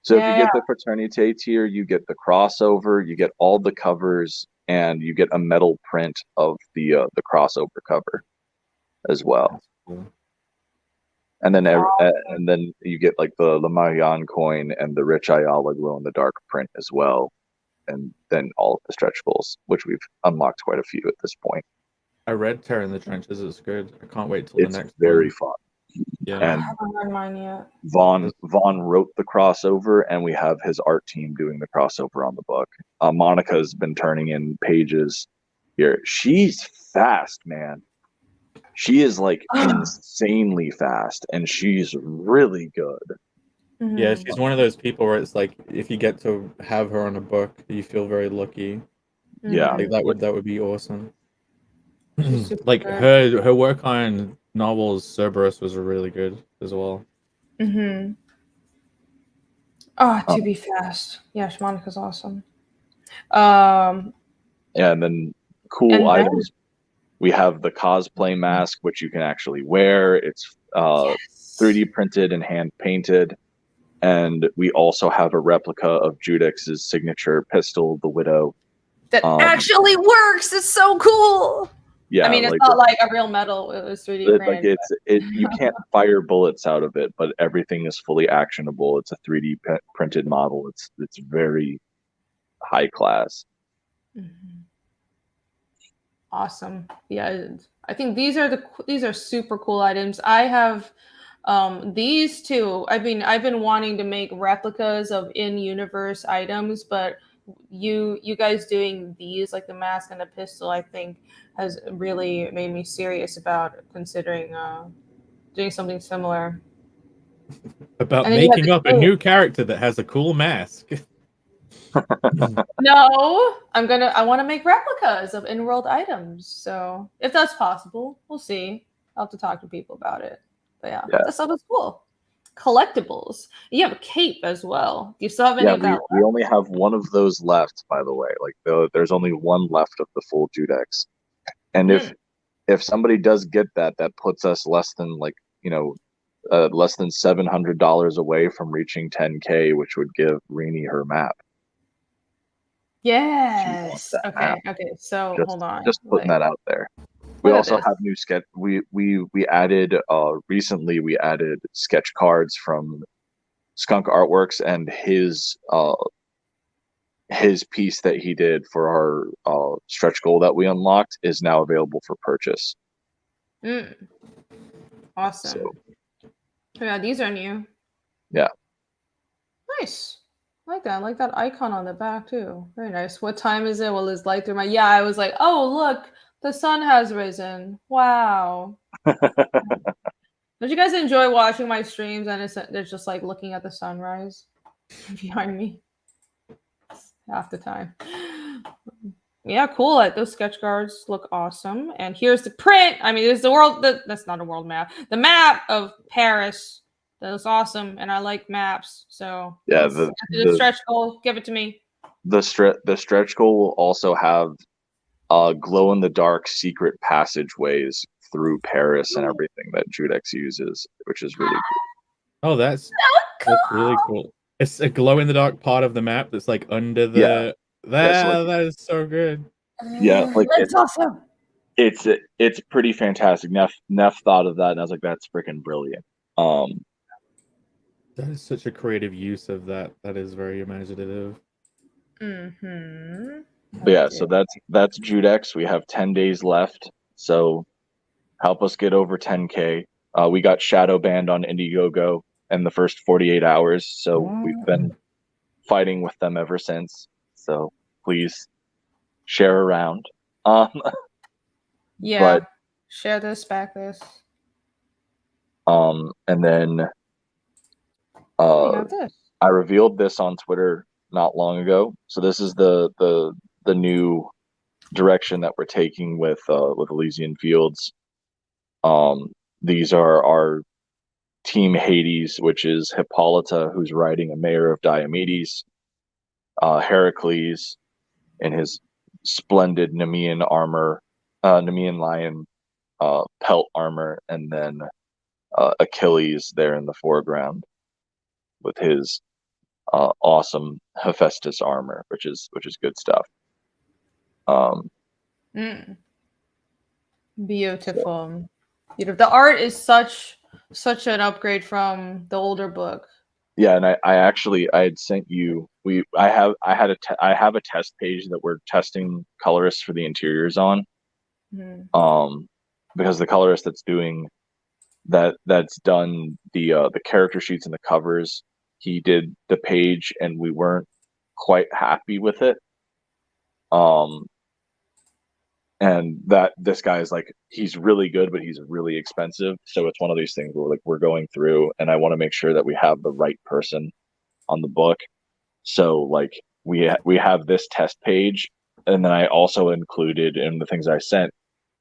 So if you yeah, get the Fraternité tier, you get the crossover, you get all the covers, and you get a metal print of the crossover cover as well. That's cool. And then Awesome. and then you get like the Lamayan coin and the Rich Ayala glow in the dark print as well, and then all of the stretch goals, which we've unlocked quite a few at this point. I read Terror in the Trenches. It's good. I can't wait till It's the next very one. fun. Yeah. I And haven't read mine yet. Vaughn wrote the crossover, and we have his art team doing the crossover on the book. Monica's been turning in pages here. She's fast, man. She is like insanely fast, and she's really good. Yeah, Mhm. she's one of those people where it's like if you get to have her on a book, you feel very lucky. Yeah. Like that would be awesome. She's super Like good. her work on novels Cerberus was really good as well. Mm-hmm. Oh, to be fast. Yeah, Monica's awesome. Yeah, and then cool And then items. We have the cosplay mask, which you can actually wear. It's yes. 3D printed and hand painted. And we also have a replica of Judex's signature pistol, the Widow. That actually works. It's so cool. Yeah, I mean, it's like not like a real metal. It was 3D like printed. you can't fire bullets out of it, but everything is fully actionable. It's a 3D printed model. It's very high class. Mhm. Awesome. Yeah, I think these are super cool items. I have these two. I've been wanting to make replicas of in-universe items, but you guys doing these, like the mask and the pistol, I think has really made me serious about considering doing something similar. About And then you have making the up a cape. new character that has a cool mask. No, I want to make replicas of in-world items. So if that's possible, we'll see. I'll have to talk to people about it. But yeah, Yeah. that stuff is cool. Collectibles. You have a cape as well. Do you still have any Yeah, of that we only have one of those left, by the way. Like there's only one left of the full Judex. And left? if somebody does get that, that puts us less than less than $700 away from reaching 10K, which would give Rini her map. Yes. that Okay. map. Okay. So Just hold on. just putting that out there. We Look at also this. have new sketch. We added recently. We added sketch cards from Skunk Artworks, and his piece that he did for our stretch goal that we unlocked is now available for purchase. Awesome. So Yeah, these are new. yeah, Nice. I like that. I like that icon on the back too. Very nice. What time is it? Well, it's light through my. Yeah, I was like, oh look, the sun has risen. Wow. Don't you guys enjoy watching my streams and there's just like looking at the sunrise behind me half the time? Yeah, cool. Like those sketch cards look awesome. And here's the print. I mean, there's the world. That's not a world map. The map of Paris. That was awesome, and I like maps. So yeah. the stretch goal. Give it to me. The stretch goal will also have glow in the dark secret passageways through Paris and everything that Judex uses, which is really cool. Oh, that's really cool. It's a glow in the dark part of the map that's like under the. Yeah. That is so good. Yeah, like That's awesome. It's pretty fantastic. Neff thought of that, and I was like, that's freaking brilliant. That is such a creative use of that. That is very imaginative. Mm-hmm. But yeah, so that's Judex. We have 10 days left, so help us get over 10K. We got shadow banned on Indiegogo in the first 48 hours, so we've been fighting with them ever since. So please share around. Yeah. But Share this, back this. and then We have this. I revealed this on Twitter not long ago. So this is the new direction that we're taking with Elysian Fields. These are our Team Hades, which is Hippolyta, who's riding a mayor of Diomedes, Heracles in his splendid Nemean armor, Nemean lion pelt armor, and then Achilles there in the foreground with his awesome Hephaestus armor, which is good stuff. Beautiful. The art is such an upgrade from the older book. Yeah, and I had sent you. I have a test page that we're testing colorists for the interiors on. Because the colorist that's done the character sheets and the covers, he did the page and we weren't quite happy with it. And that this guy is like, he's really good, but he's really expensive. So it's one of these things where we're going through, and I want to make sure that we have the right person on the book. So like we have this test page, and then I also included in the things I sent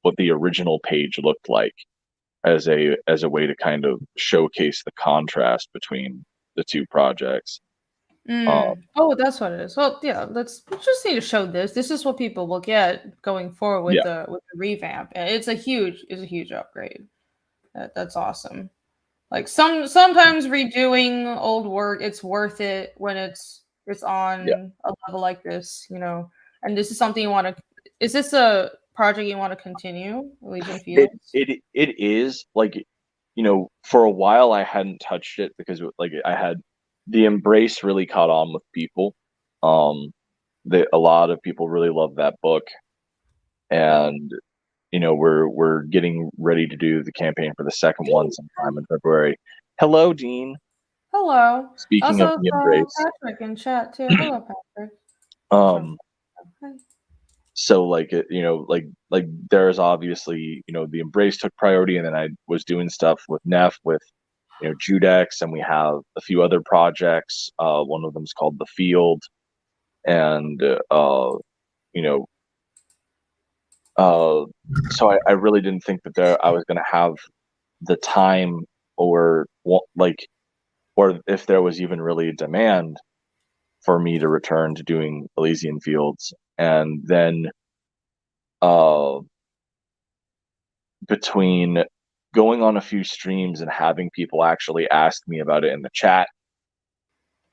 what the original page looked like as a way to kind of showcase the contrast between the two projects. Oh, that's what it is. Well, yeah, we just need to show this. This is what people will get going forward with the revamp. And it's a huge upgrade. That's awesome. Like sometimes redoing old work, it's worth it when it's on a level like this, And this is something you want to. Is this a project you want to continue, Elysian Fields? It is like, for a while I hadn't touched it because like I had the Embrace really caught on with people. A lot of people really love that book, and we're getting ready to do the campaign for the second one sometime in February. Hello, Dean. Hello. Speaking also, of the Embrace, Patrick in chat too. Hello, Patrick. So like like there's obviously the Embrace took priority, and then I was doing stuff with Neff with Judex, and we have a few other projects. One of them is called The Field, and so I really didn't think that I was going to have the time or if there was even really a demand for me to return to doing Elysian Fields. And then between going on a few streams and having people actually ask me about it in the chat,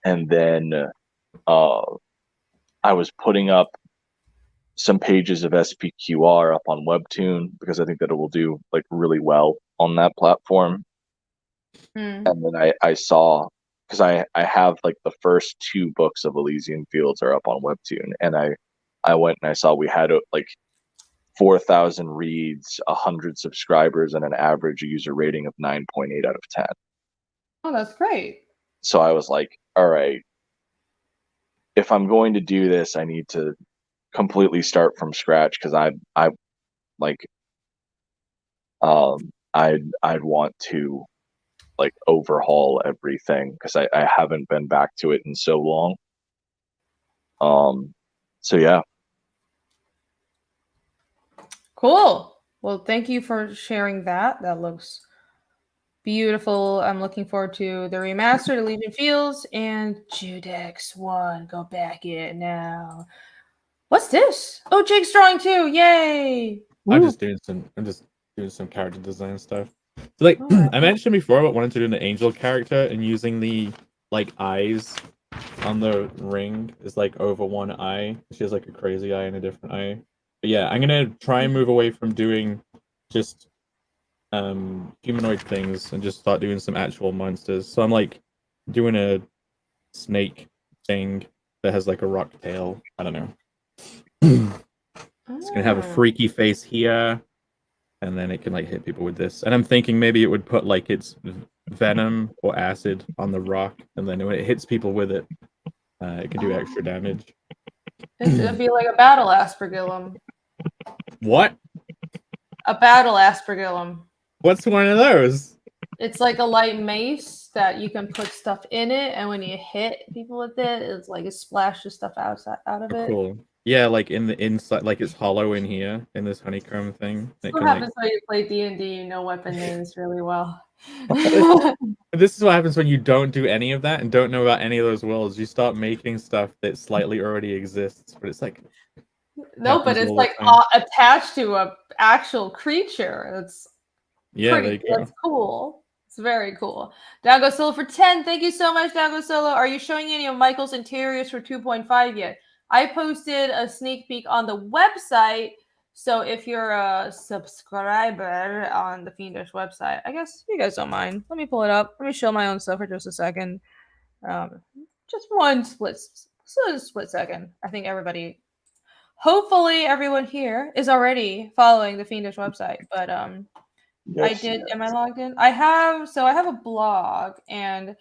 and then I was putting up some pages of SPQR up on Webtoon because I think that it will do like really well on that platform. And then I saw, because I have like the first 2 books of Elysian Fields are up on Webtoon, and I went and I saw we had like 4,000 reads, 100 subscribers, and an average user rating of 9.8 out of 10. Oh, that's great. So I was like, all right, if I'm going to do this, I need to completely start from scratch, because I'd want to like overhaul everything, because I haven't been back to it in so long. So yeah. Cool. Well, thank you for sharing that. That looks beautiful. I'm looking forward to the remastered Elysian Fields and Judex 1. Go back it now. What's this? Oh, Jake's drawing too. Yay! I'm just doing some character design stuff. So like I mentioned before about wanting to do an angel character and using the like eyes on the ring is like over one eye. She has like a crazy eye and a different eye. But yeah, I'm gonna try and move away from doing just humanoid things and just start doing some actual monsters. So I'm like doing a snake thing that has like a rock tail. I don't know. It's gonna have a freaky face here, and then it can like hit people with this. And I'm thinking maybe it would put like its venom or acid on the rock, and then when it hits people with it, it can do extra damage. It'd be like a battle aspergillum. What? A battle aspergillum. What's one of those? It's like a light mace that you can put stuff in it, and when you hit people with it, it's like it splashes stuff out of it. Cool. Yeah, like in the inside, like it's hollow in here in this honeycomb thing. That's what happens when you play D&D. You know weapon names really well. This is what happens when you don't do any of that and don't know about any of those worlds. You start making stuff that slightly already exists, but it's like no, but it's like attached to a actual creature. It's pretty. That's cool. It's very cool. Dago Solo for 10. Thank you so much, Dago Solo. Are you showing any of Michael's interiors for 2.5 yet? I posted a sneak peek on the website. So if you're a subscriber on the Fiendish website, I guess you guys don't mind. Let me pull it up. Let me show my own stuff for just a second. Just one split second. I think hopefully everyone here is already following the Fiendish website. But yes, am I logged in? I have a blog, and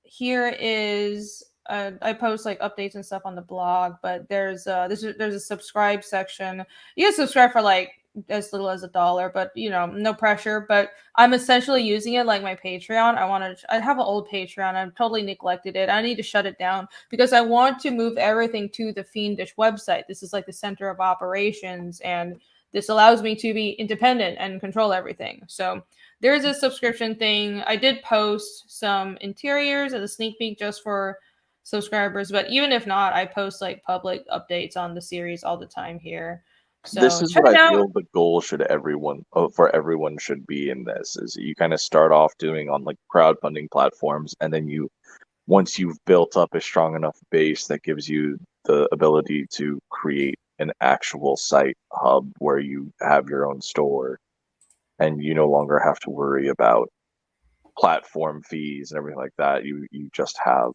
here is I post like updates and stuff on the blog, but there's a subscribe section. You can subscribe for like as little as $1, but no pressure. But I'm essentially using it like my Patreon. I have an old Patreon. I've totally neglected it. I need to shut it down because I want to move everything to the Fiendish website. This is like the center of operations, and this allows me to be independent and control everything. So there's a subscription thing. I did post some interiors as a sneak peek just for subscribers, but even if not, I post like public updates on the series all the time here. So this is what I feel the goal for everyone should be in this, is you kind of start off doing on like crowdfunding platforms, and then once you've built up a strong enough base that gives you the ability to create an actual site hub where you have your own store and you no longer have to worry about platform fees and everything like that. You just have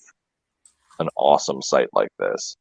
an awesome site like this.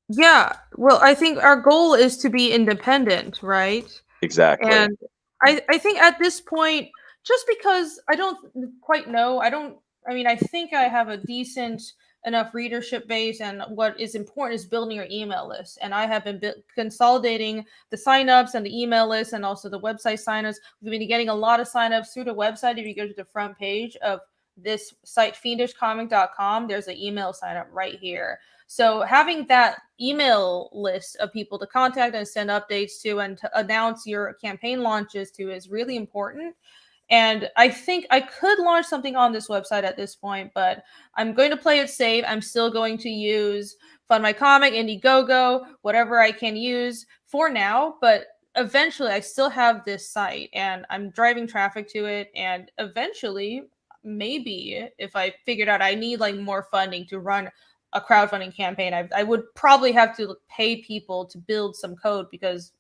Yeah, well, I think our goal is to be independent, right? Exactly. And I think at this point, just because I don't quite know, I think I have a decent enough readership base, and what is important is building your email list. And I have been consolidating the signups and the email list, and also the website signups. We've been getting a lot of signups through the website. If you go to the front page of this site, fiendishcomic.com, there's an email sign up right here. So having that email list of people to contact and send updates to and to announce your campaign launches to is really important. And I think I could launch something on this website at this point, but I'm going to play it safe. I'm still going to use Fund My Comic, Indiegogo, whatever I can use for now. But eventually I still have this site and I'm driving traffic to it. And eventually, maybe if I figured out I need like more funding to run a crowdfunding campaign, I would probably have to pay people to build some code, because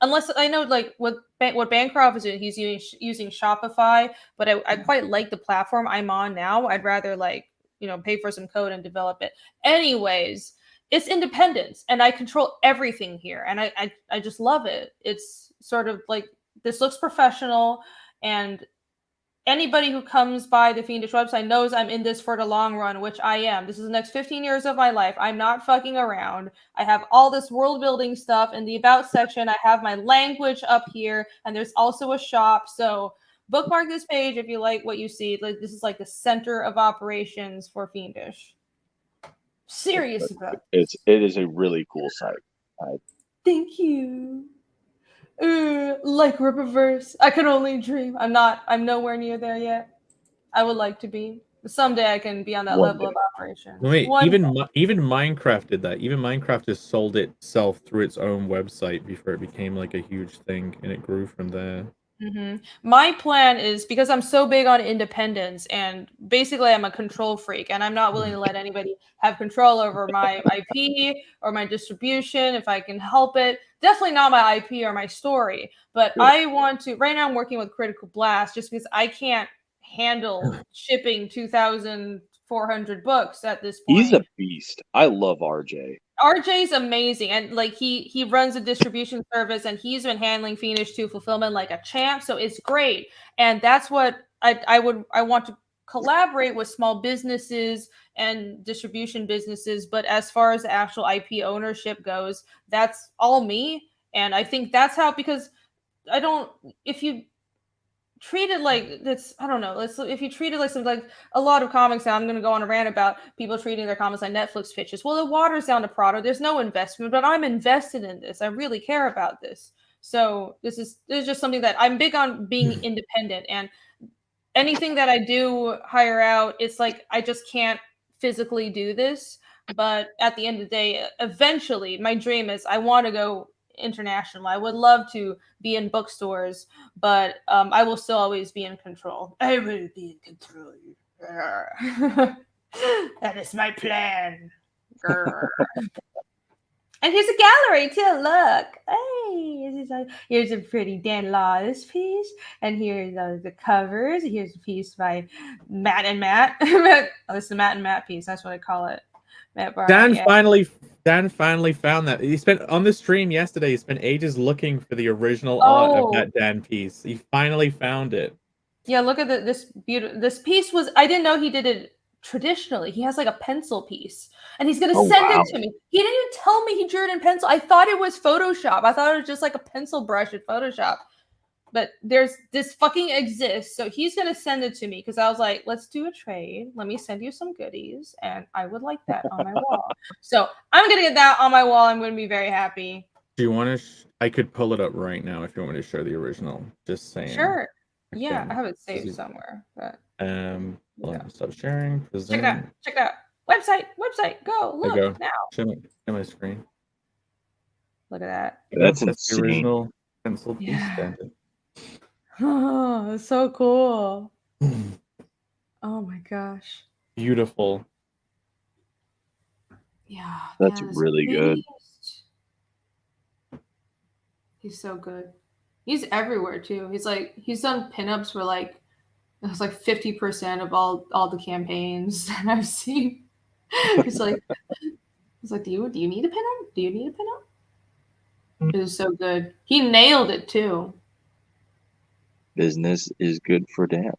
unless I know like what Bancroft is doing, he's using Shopify, but I quite like the platform I'm on now. I'd rather pay for some code and develop it. Anyways, it's independence, and I control everything here, and I just love it. It's sort of like, this looks professional, and anybody who comes by the Fiendish website knows I'm in this for the long run, which I am. This is the next 15 years of my life. I'm not fucking around. I have all this world building stuff in the about section. I have my language up here, and there's also a shop. So bookmark this page if you like what you see. Like, this is like the center of operations for Fiendish. Serious about it. It is a really cool site. Thank you. Like Rippaverse, I could only dream. I'm nowhere near there yet. I would like to be. Someday I can be on that level of operation. Wait, even Minecraft did that. Even Minecraft has sold itself through its own website before it became like a huge thing, and it grew from there. Mm-hmm. My plan is, because I'm so big on independence, and basically I'm a control freak, and I'm not willing to let anybody have control over my IP or my distribution if I can help it. Definitely not my IP or my story, but I want to. Right now I'm working with Critical Blast just because I can't handle shipping 2,000 400 books at this point. He's a beast. I love RJ. RJ's amazing, and like he runs a distribution service, and he's been handling Phoenix 2 fulfillment like a champ, so it's great. And that's what I want to collaborate with small businesses and distribution businesses, but as far as the actual IP ownership goes, that's all me. And I think that's how, because I don't, if you treat it like that's, I don't know, if you treat it like something, like a lot of comics now, I'm going to go on a rant about people treating their comics like Netflix pitches. Well, it waters down the product. There's no investment, but I'm invested in this. I really care about this. So this is just something that I'm big on, being independent, and anything that I do hire out, it's like I just can't physically do this. But at the end of the day, eventually my dream is I want to go international. I would love to be in bookstores, but I will still always be in control. I will be in control. That is my plan. And here's a gallery too. Look, hey, here's a pretty Dan Lawless piece, and here's the covers. Here's a piece by Matt and Matt. Oh, it's the Matt and Matt piece. That's what I call it. Matt Barr, Dan yeah. finally found that. He spent on the stream yesterday. He spent ages looking for the original art of that Dan piece. He finally found it. Yeah, look at this piece was. I didn't know he did it traditionally. He has like a pencil piece, and he's gonna send it to me. He didn't even tell me he drew it in pencil. I thought it was Photoshop. I thought it was just like a pencil brush in Photoshop. But this fucking exists. So he's gonna send it to me, because I was like, let's do a trade. Let me send you some goodies, and I would like that on my wall. So I'm gonna get that on my wall. I'm gonna be very happy. Do you want to? I could pull it up right now if you want me to show the original. Just saying. Sure. Yeah, I have it saved somewhere. But stop sharing. Check it out. Website. Go look go. now. Show my screen. Look at that. That's the insane. original pencil piece. Yeah. Oh, it's so cool. Oh my gosh. Beautiful. Yeah. That's really good. He's so good. He's everywhere too. He's done pinups for like, it's like 50% of all the campaigns that I've seen. He's like, do you need a pinup? Do you need a pinup? It was so good. He nailed it too. Business is good for Dan.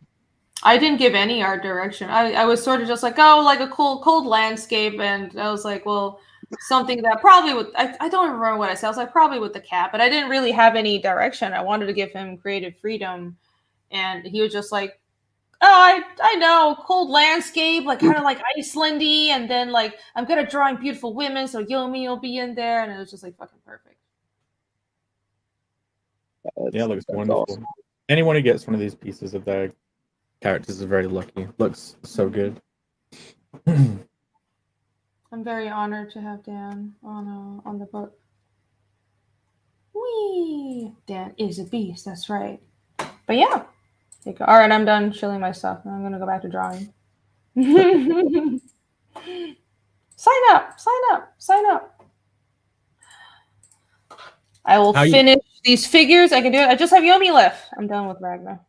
I didn't give any art direction. I was sort of just like, oh, like a cold landscape, and I was like, well, something that probably would. I don't remember what I said. I was like, probably with the cat, but I didn't really have any direction. I wanted to give him creative freedom, and he was just like, oh, I know, cold landscape, like kind of like Icelandy, and then like I'm good at drawing beautiful women, so Yomi will be in there, and it was just like fucking perfect. Yeah, it looks wonderful. Awesome. Anyone who gets one of these pieces of their characters is very lucky. Looks so good. I'm very honored to have Dan on the book. Whee! Dan is a beast. That's right. But yeah. All right, I'm done chilling my stuff. I'm gonna go back to drawing. Sign up. I will finish these figures. I can do it. I just have Yomi left. I'm done with Ragnar.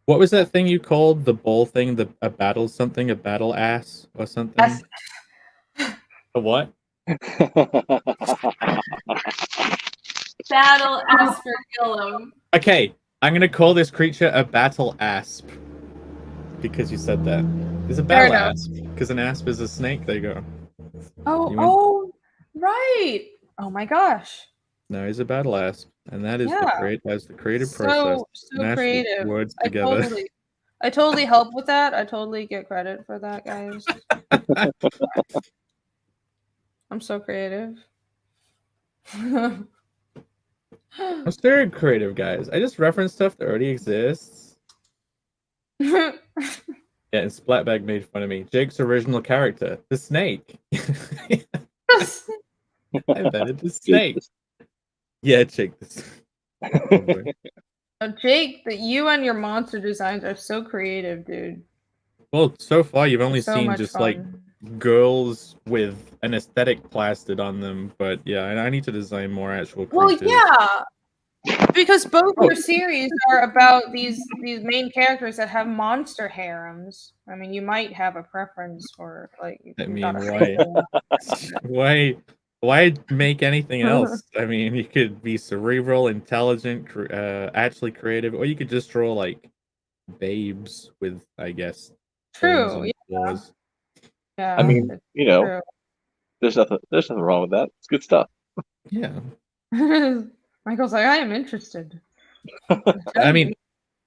What was that thing you called the bowl thing? A battle something? A battle ass or something? A what? Battle aspergillum. Okay, I'm gonna call this creature a battle asp because you said that. It's a battle asp because an asp is a snake. There you go. Oh, right. Oh my gosh. No, he's a battle asp, and that is the creative process. So creative. Words together. I totally help with that. I totally get credit for that, guys. I'm so creative. I'm very creative, guys. I just reference stuff that already exists. Yeah, and Splatbag made fun of me. Jake's original character, the snake. I invented the snake. Yeah, Jake. Jake, you and your monster designs are so creative, dude. Well, so far you've only seen just fun. Like girls with an aesthetic plastered on them, but yeah, I need to design more actual creatures. Well, yeah. Because both Oh. your series are about these main characters that have monster harems. I mean, you might have a preference for like. I mean, not a why? fan. Why make anything else? I mean, you could be cerebral, intelligent, actually creative, or you could just draw like babes with, I guess, horns True. and claws. Yeah. I mean, it's you know, true. there's nothing wrong with that. It's good stuff. Yeah. Michael's like, I am interested. I mean,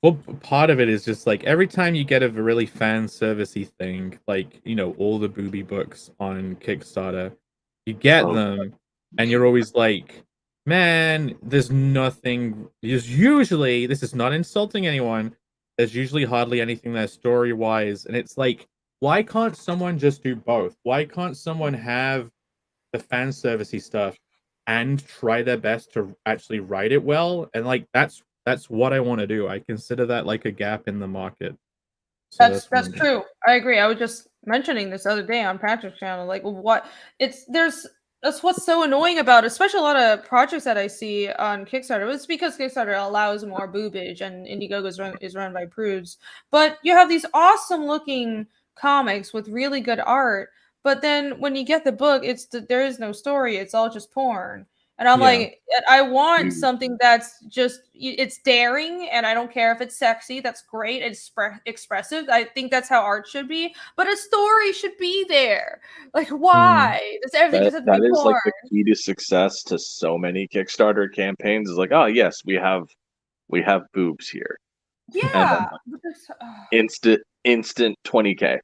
well, part of it is just like every time you get a really fan servicey thing, like, you know, all the booby books on Kickstarter, you get Oh. them and you're always like, man, there's nothing. There's usually, this is not insulting anyone, there's usually hardly anything there story wise. And it's like, why can't someone just do both? Why can't someone have the fan servicey stuff and try their best to actually write it well? And like that's what I want to do. I consider that like a gap in the market. So That's what I'm doing. true. I agree. I was just mentioning this other day on Patrick's channel. Like, what that's what's so annoying about it, especially a lot of projects that I see on Kickstarter. It's because Kickstarter allows more boobage, and Indiegogo is run by prudes. But you have these awesome looking comics with really good art. But then when you get the book, there is no story. It's all just porn. And I'm Yeah. like, I want Dude. something that's just, it's daring, and I don't care if it's sexy. That's great. It's expressive. I think that's how art should be. But a story should be there. Like, why? Does everything just have to That be is like porn? the key to success to so many Kickstarter campaigns. Is like, oh yes, we have boobs here, and then Yeah. instant 20K.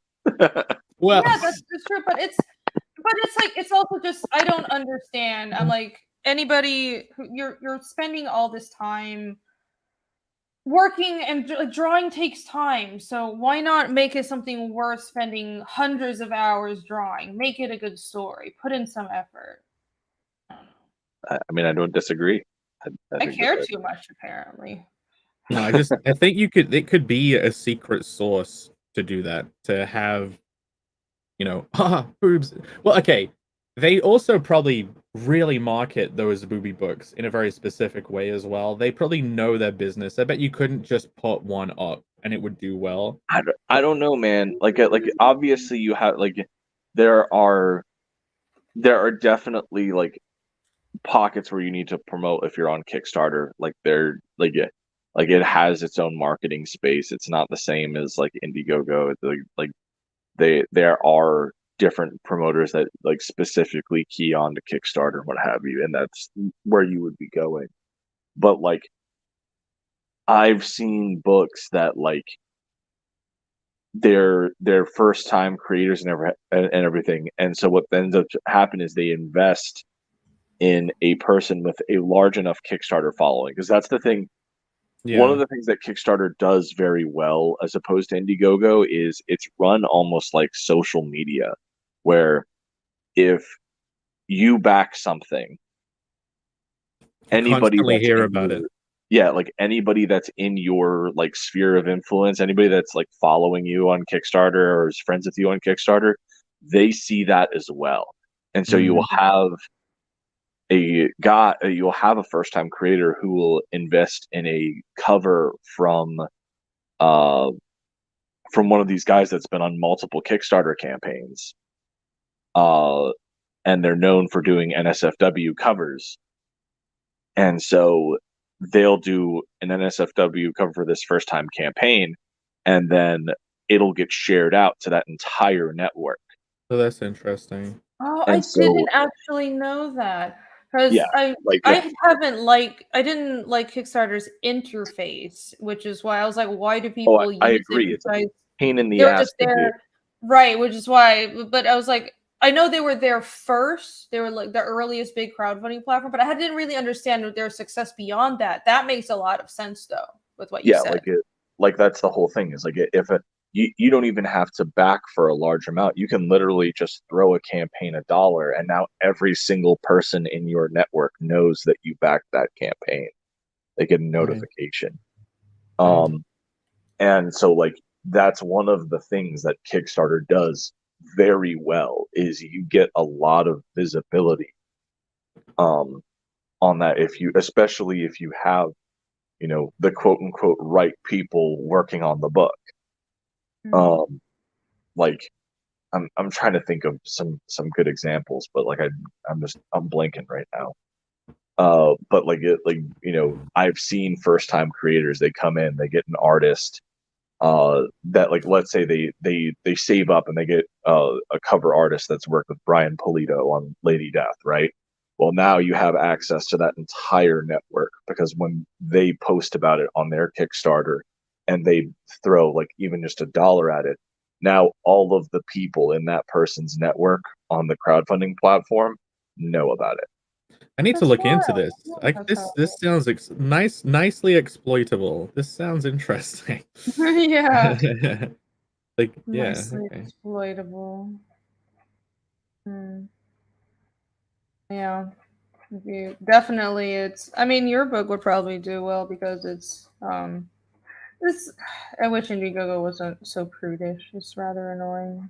Well, Yeah, that's true. But it's like, it's also just, I don't understand. I'm like, anybody who you're spending all this time working, and drawing takes time, so why not make it something worth spending hundreds of hours drawing? Make it a good story, put in some effort. I mean, I don't disagree. I think care that too much, apparently. no, I think it could be a secret source to do that, to have, you know, boobs. Well, okay. They also probably really market those booby books in a very specific way as well. They probably know their business. I bet you couldn't just put one up and it would do well. I don't know, man. Like obviously you have like there are definitely like pockets where you need to promote if you're on Kickstarter. Like they're like like it has its own marketing space. It's not the same as like Indiegogo. Like there are different promoters that like specifically key on to Kickstarter and what have you, and that's where you would be going. But like I've seen books that like they're first time creators and everything, and so what ends up happening is they invest in a person with a large enough Kickstarter following, because that's the thing. Yeah. One of the things that Kickstarter does very well, as opposed to Indiegogo, is it's run almost like social media, where if you back something, anybody Constantly that's hear in about your, it. yeah, like anybody that's in your like sphere of influence, anybody that's like following you on Kickstarter or is friends with you on Kickstarter, they see that as well. And so you will have you'll have a first time creator who will invest in a cover uh from one of these guys that's been on multiple Kickstarter campaigns. And they're known for doing NSFW covers. And so they'll do an NSFW cover for this first time campaign, and then it'll get shared out to that entire network. So that's interesting. Oh, And I so, didn't actually know that, because yeah, like I didn't like Kickstarter's interface, which is why I was like, why do people I use it? agree. It's a Besides, pain in they the were ass just to do. there, right? Which is why. But I was like, I know they were there first. They were like the earliest big crowdfunding platform, but I didn't really understand their success beyond that. That makes a lot of sense, though, with what you Yeah, said. like that's the whole thing. Is like you don't even have to back for a large amount. You can literally just throw a campaign $1, and now every single person in your network knows that you backed that campaign. They get a notification. And so like that's one of the things that Kickstarter does very well, is you get a lot of visibility. on that, especially if you have, the quote unquote right people working on the book. Mhm. Like I'm trying to think of some good examples, but like I'm blanking right now. But I've seen first time creators, they come in, they get an artist that, like, let's say they save up and they get a cover artist that's worked with Brian Pulido on Lady Death, right? Well, now you have access to that entire network, because when they post about it on their Kickstarter and they throw like even just $1 at it, now all of the people in that person's network on the crowdfunding platform know about it. I need to That's look wild. into this. That's This sounds nicely exploitable. This sounds interesting. yeah. Like, yeah, Nicely okay. exploitable. Yeah. Definitely it's I mean your book would probably do well because it's I wish Indiegogo wasn't so prudish. It's rather annoying.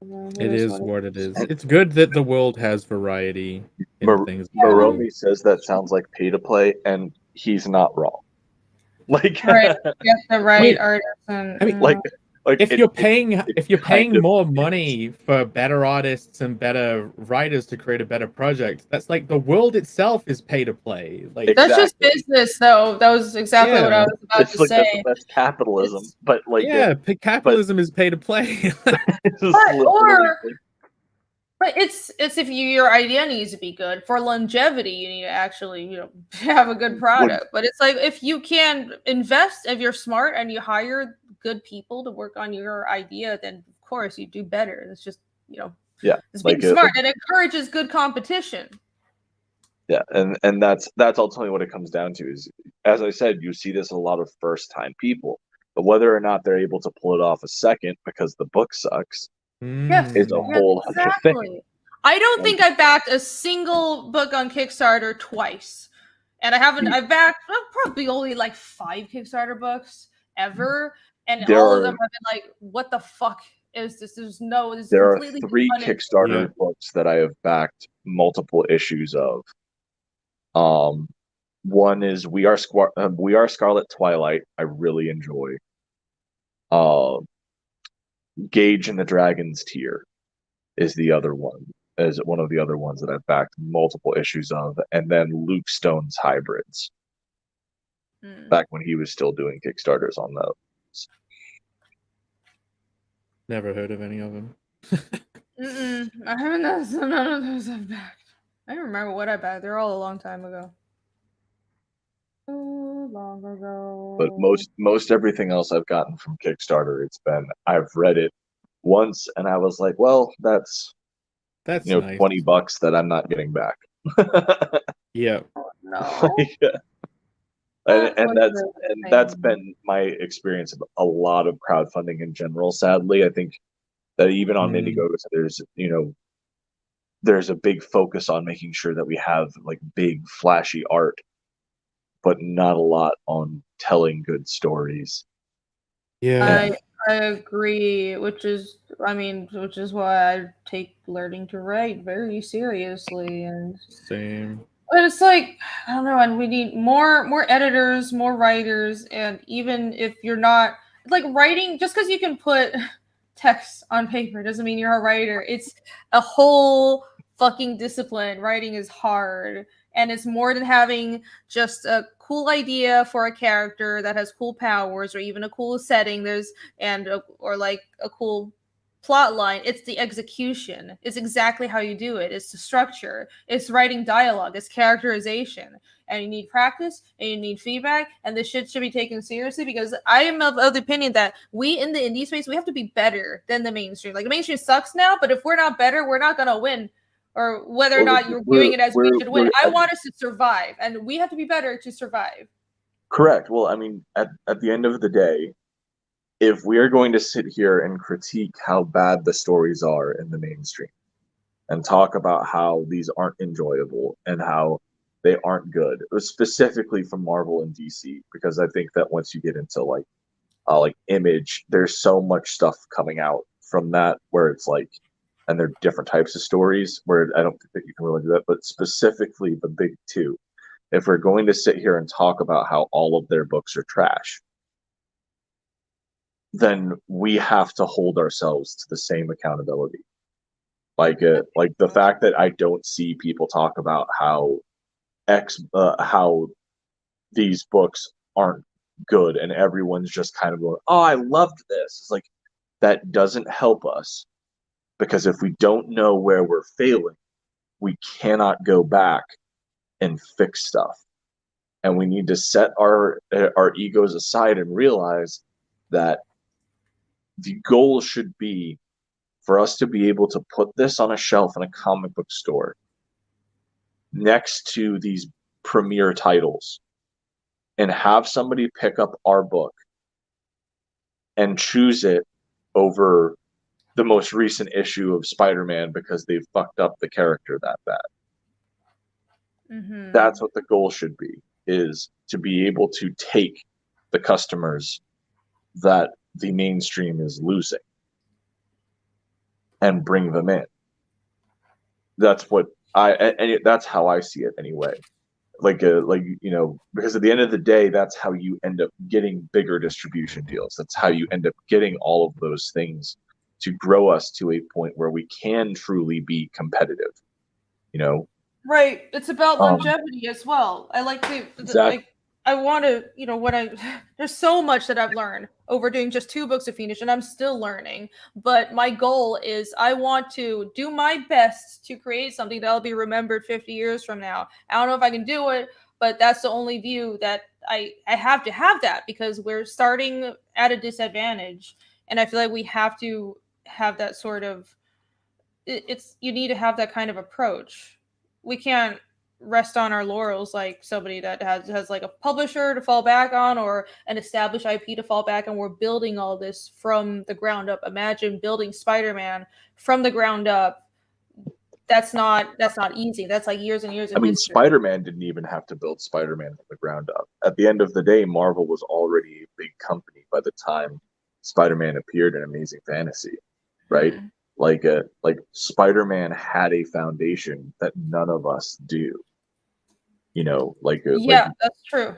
It It is is what it what it is. is. It's good that the world has variety in things we can do. Maromi says that sounds like pay to play, and he's not wrong. Like, Right. Get the right mean- artist and I mean, like if you're paying kind of more is. money for better artists and better writers to create a better project, that's like the world itself is pay to play. Like, that's just Exactly. business though. That was exactly what I yeah, was about It's to like say. that's capitalism, It's- but like yeah, capitalism is pay to play. it's just But literally but it's if your idea needs to be good for longevity, you need to actually have a good product. But it's like if you can invest, if you're smart and you hire good people to work on your idea, then of course you do better. It's just yeah, it's being smart. It encourages good competition. yeah, and that's ultimately what it comes down to. Is, as I said, you see this in a lot of first time people, but whether or not they're able to pull it off a second because the book sucks Yes, is a yes, whole other thing. exactly. I don't Like, think I backed a single book on Kickstarter twice. And I've backed probably only like 5 Kickstarter books ever. And there all of them are have been like, what the fuck is this? This is there are completely 3 Kickstarter Yeah. books that I have backed multiple issues of. One is We Are Scarlet Twilight. I really enjoy. Gage and the Dragon's Tear is the other one. Is one of the other ones that I've backed multiple issues of, and then Luke Stone's Hybrids. Back when he was still doing Kickstarters on those. Never heard of any of them. I haven't none of those I've backed. I don't remember what I backed. They're all a long time ago. So long ago. But most everything else I've gotten from Kickstarter, I've read it once and I was like, well, that's That's nice. $20 that I'm not getting back. Yeah. No. and that's been my experience of a lot of crowdfunding in general. Sadly, I think that even on Indiegogo, there's a big focus on making sure that we have like big flashy art, but not a lot on telling good stories. Yeah. I agree, which is why I take learning to write very seriously. And Same. but it's like I don't know, and we need more editors, more writers, and even if you're not like writing, just because you can put text on paper doesn't mean you're a writer. It's a whole fucking discipline. Writing is hard, and it's more than having just a cool idea for a character that has cool powers or even a cool setting. Or like a cool plot line. It's the execution. It's exactly how you do it. It's the structure. It's writing dialogue. It's characterization. And you need practice and you need feedback. And this shit should be taken seriously because I am of the opinion that we in the indie space, we have to be better than the mainstream. Like the mainstream sucks now, but if we're not better, we're not gonna win. Or whether or not you're viewing it as we should win. I want us to survive, and we have to be better to survive. Correct. Well, I mean, at the end of the day, if we are going to sit here and critique how bad the stories are in the mainstream and talk about how these aren't enjoyable and how they aren't good, specifically from Marvel and DC, because I think that once you get into like Image, there's so much stuff coming out from that where it's like and they're different types of stories where I don't think that you can really do that, but specifically the big two. If we're going to sit here and talk about how all of their books are trash, then we have to hold ourselves to the same accountability. Like the fact that I don't see people talk about how how these books aren't good, and everyone's just kind of going, "Oh, I loved this." It's like that doesn't help us, because if we don't know where we're failing, we cannot go back and fix stuff. And we need to set our egos aside and realize that the goal should be for us to be able to put this on a shelf in a comic book store next to these premier titles and have somebody pick up our book and choose it over the most recent issue of Spider-Man because they fucked up the character that bad. Mm-hmm. That's what the goal should be, is to be able to take the customers that the mainstream is losing and bring them in. That's what that's how I see it anyway. Because at the end of the day, that's how you end up getting bigger distribution deals. That's how you end up getting all of those things to grow us to a point where we can truly be competitive. Right. It's about longevity as well. I like to exactly. I want to, there's so much that I've learned over doing just 2 books of Fiendish, and I'm still learning. But my goal is I want to do my best to create something that'll be remembered 50 years from now. I don't know if I can do it, but that's the only view that I have to have, that because we're starting at a disadvantage. And I feel like we have to have that sort of, you need to have that kind of approach. We can't rest on our laurels like somebody that has like a publisher to fall back on or an established IP to fall back on. We're building all this from the ground up. Imagine building Spider-Man from the ground up. That's not easy. That's like years and years of history. Spider-Man didn't even have to build Spider-Man from the ground up. At the end of the day, Marvel was already a big company by the time Spider-Man appeared in Amazing Fantasy, right? Mm-hmm. Like Spider-Man had a foundation that none of us do. That's true.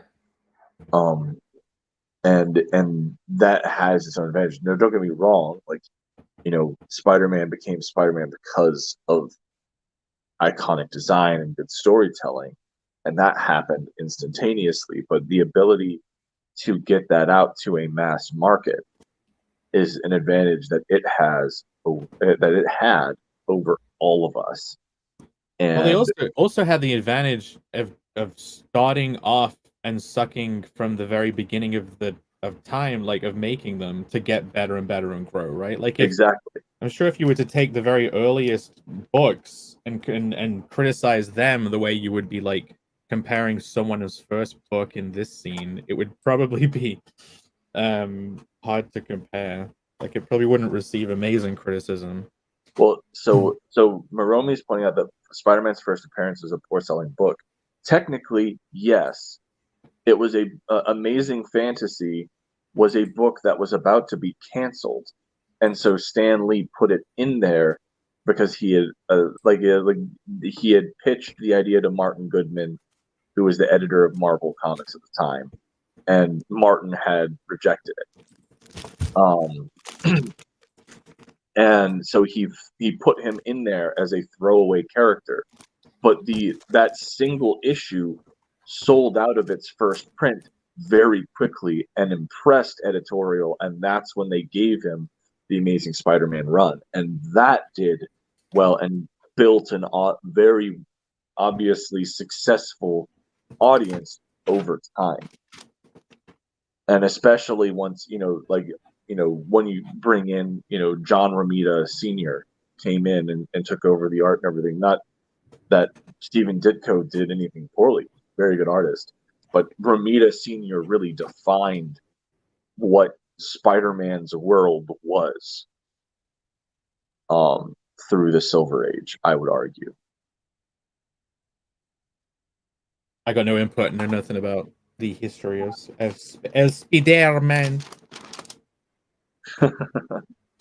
And that has its own advantage. No, don't get me wrong. Spider-Man became Spider-Man because of iconic design and good storytelling, and that happened instantaneously. But the ability to get that out to a mass market is an advantage that it had over all of us. And they also had the advantage of starting off and sucking from the very beginning of time, like of making them, to get better and better and grow, right? Exactly. I'm sure if you were to take the very earliest books and criticize them the way you would be like comparing someone's first book in this scene, it would probably be hard to compare. Like, it probably wouldn't receive amazing criticism. Well, so Maromi's pointing out that Spider-Man's first appearance was a poor-selling book. Technically, yes, it was Amazing Fantasy was a book that was about to be canceled, and so Stan Lee put it in there because he had pitched the idea to Martin Goodman, who was the editor of Marvel Comics at the time, and Martin had rejected it. And so he put him in there as a throwaway character, but that single issue sold out of its first print very quickly and impressed editorial, and that's when they gave him the Amazing Spider-Man run, and that did well and built an very obviously successful audience over time. And especially once when you bring in, John Romita Sr. came in and took over the art and everything. Not that Stephen Ditko did anything poorly, very good artist, but Romita Sr. really defined what Spider-Man's world was through the Silver Age, I would argue. I got no input, know nothing about the history of Spider-Man.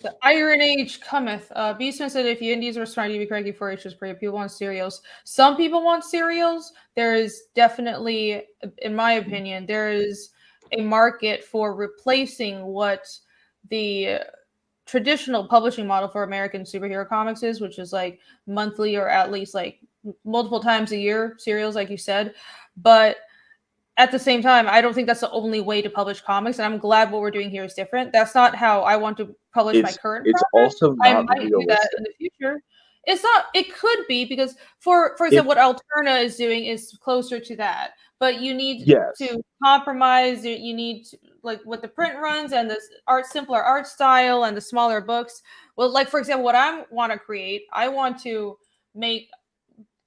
The Iron Age cometh. Beastman said if you indies were smart, you'd be cracking 4-H's per year. People want cereals. Some people want cereals. There is definitely, in my opinion, there is a market for replacing what the traditional publishing model for American superhero comics is, which is like monthly or at least like multiple times a year serials, like you said. But at the same time, I don't think that's the only way to publish comics, and I'm glad what we're doing here is different. That's not how I want to publish my current It's project. also I not might do that realistic. in the future. It's not. It could be because, for If example, what Alterna is doing is closer to that. But you need yes, to compromise. You need to, like with the print runs and the simpler art style and the smaller books. Well, like for example, what I want to create, I want to make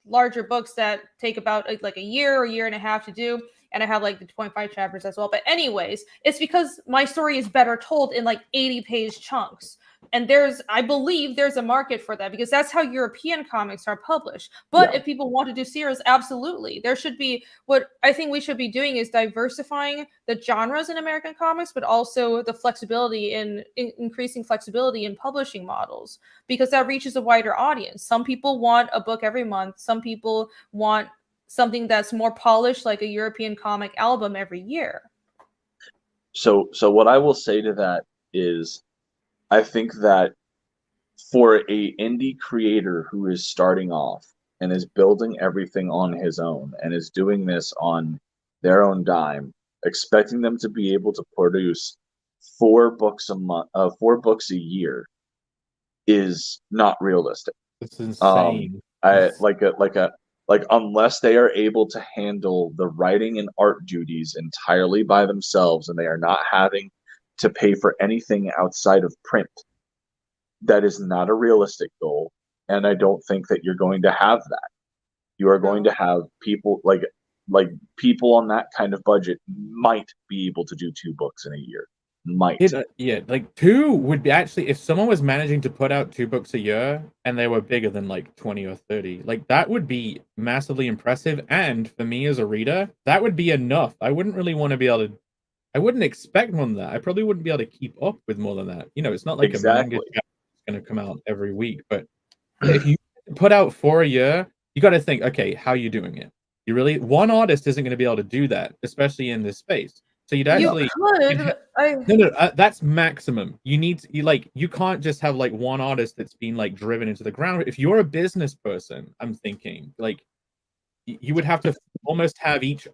larger books that take about like a year or year and a half to do, and I have like the 0.5 chapters as well. But anyways, it's because my story is better told in like 80-page chunks, and I believe there's a market for that because that's how European comics are published. But yeah. if people want to do series, absolutely, there should be. What I think we should be doing is diversifying the genres in American comics, but also the flexibility in increasing flexibility in publishing models, because that reaches a wider audience. Some people want a book every month. Some people want something that's more polished, like a European comic album every year. So what I will say to that is, I think that for a indie creator who is starting off and is building everything on his own and is doing this on their own dime, expecting them to be able to produce 4 books a month, 4 books a year, is not realistic. It's insane. Like unless they are able to handle the writing and art duties entirely by themselves and they are not having to pay for anything outside of print, that is not a realistic goal. And I don't think that you're going to have that. You are going to have people like people on that kind of budget might be able to do 2 books in a year. Might. Yeah, like 2 would be actually, if someone was managing to put out 2 books a year and they were bigger than like 20 or 30, like that would be massively impressive. And for me as a reader, that would be enough. I wouldn't really want to be able to, I wouldn't expect more than that. I probably wouldn't be able to keep up with more than that. You know, it's not like a manga Exactly. chapter that's going to come out every week. But yeah, if you put out 4 a year, you got to think, okay, how are you doing it? You really, one artist isn't going to be able to do that, especially in this space. So you'd actually, that's maximum. You need you can't just have like one artist that's been like driven into the ground. If you're a business person, I'm thinking like you would have to almost have each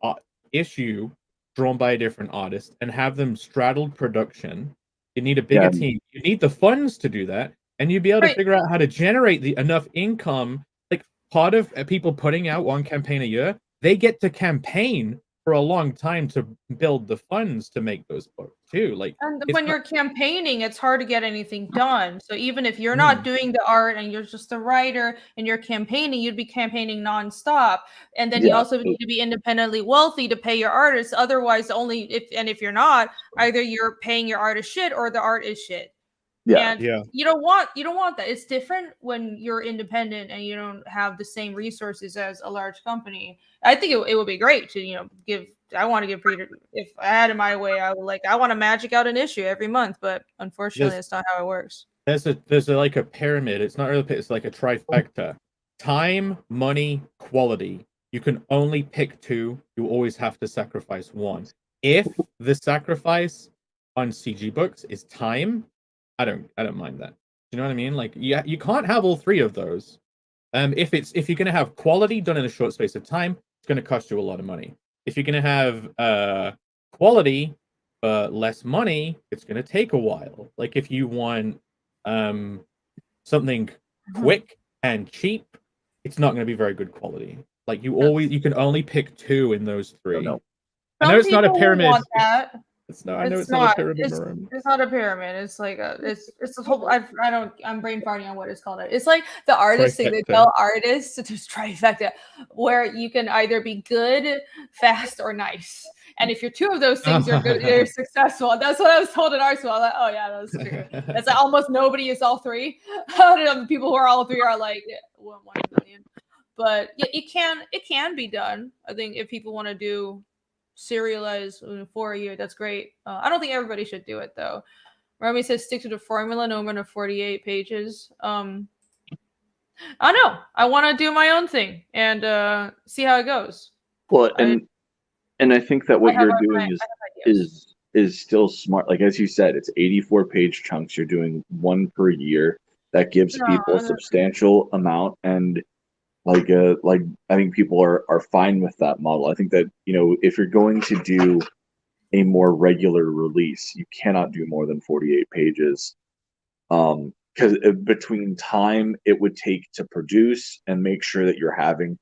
issue drawn by a different artist and have them straddled production. You need a bigger team. You need the funds to do that, and you'd be able to figure out how to generate enough income. Like part of people putting out one campaign a year, they get to campaign for a long time to build the funds to make those books too. Like, and when you're campaigning, it's hard to get anything done. So even if you're not doing the art and you're just a writer and you're campaigning, you'd be campaigning nonstop. And then you also need to be independently wealthy to pay your artists. Otherwise, if you're not, either you're paying your artist shit or the art is shit. And you don't want that. It's different when you're independent and you don't have the same resources as a large company. I think it would be great to give. I want to give reader, if I had it my way, I want to magic out an issue every month, but unfortunately, that's not how it works. There's like a pyramid. It's not really, it's like a trifecta: time, money, quality. You can only pick 2. You always have to sacrifice 1. If the sacrifice on CG books is time, I don't mind that. You know what I mean? Like, you can't have all 3 of those. If you're gonna have quality done in a short space of time, it's gonna cost you a lot of money. If you're gonna have quality but less money, it's gonna take a while. Like if you want something quick and cheap, it's not gonna be very good quality. Like you can only pick 2 in those 3. I know it's not a pyramid. It's not a pyramid. It's not a pyramid. It's like it's a whole. I'm brain farting on what it's called. It's like the artist thing. They tell artists to just trifecta, where you can either be good, fast, or nice. And if you're 2 of those things, you're good. You're successful. And that's what I was told in art school. I'm like, oh yeah, that's true. It's like almost nobody is all 3. The people who are all 3 are like 1 million. But yeah, it can be done. I think if people want to do serialized for a year, that's great. I don't think everybody should do it though. Remy says stick to the formula, no more than 48 pages. I don't know. I want to do my own thing and see how it goes. Well, I I think that what have you're I doing have ideas. is still smart. Like as you said, it's 84 page chunks. You're doing one per year. That gives No, people a substantial amount, and like I think people are fine with that model. I think that, you know, if you're going to do a more regular release, you cannot do more than 48 pages. Because between time it would take to produce and make sure that you're having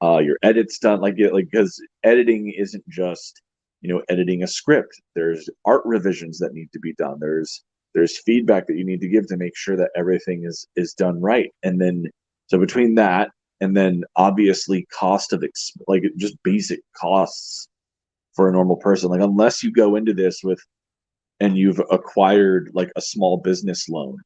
your edits done, like because editing isn't just, you know, editing a script. There's art revisions that need to be done. There's feedback that you need to give to make sure that everything is done right. And then so between that and then obviously cost of like just basic costs for a normal person, like unless you go into this with and you've acquired like a small business loan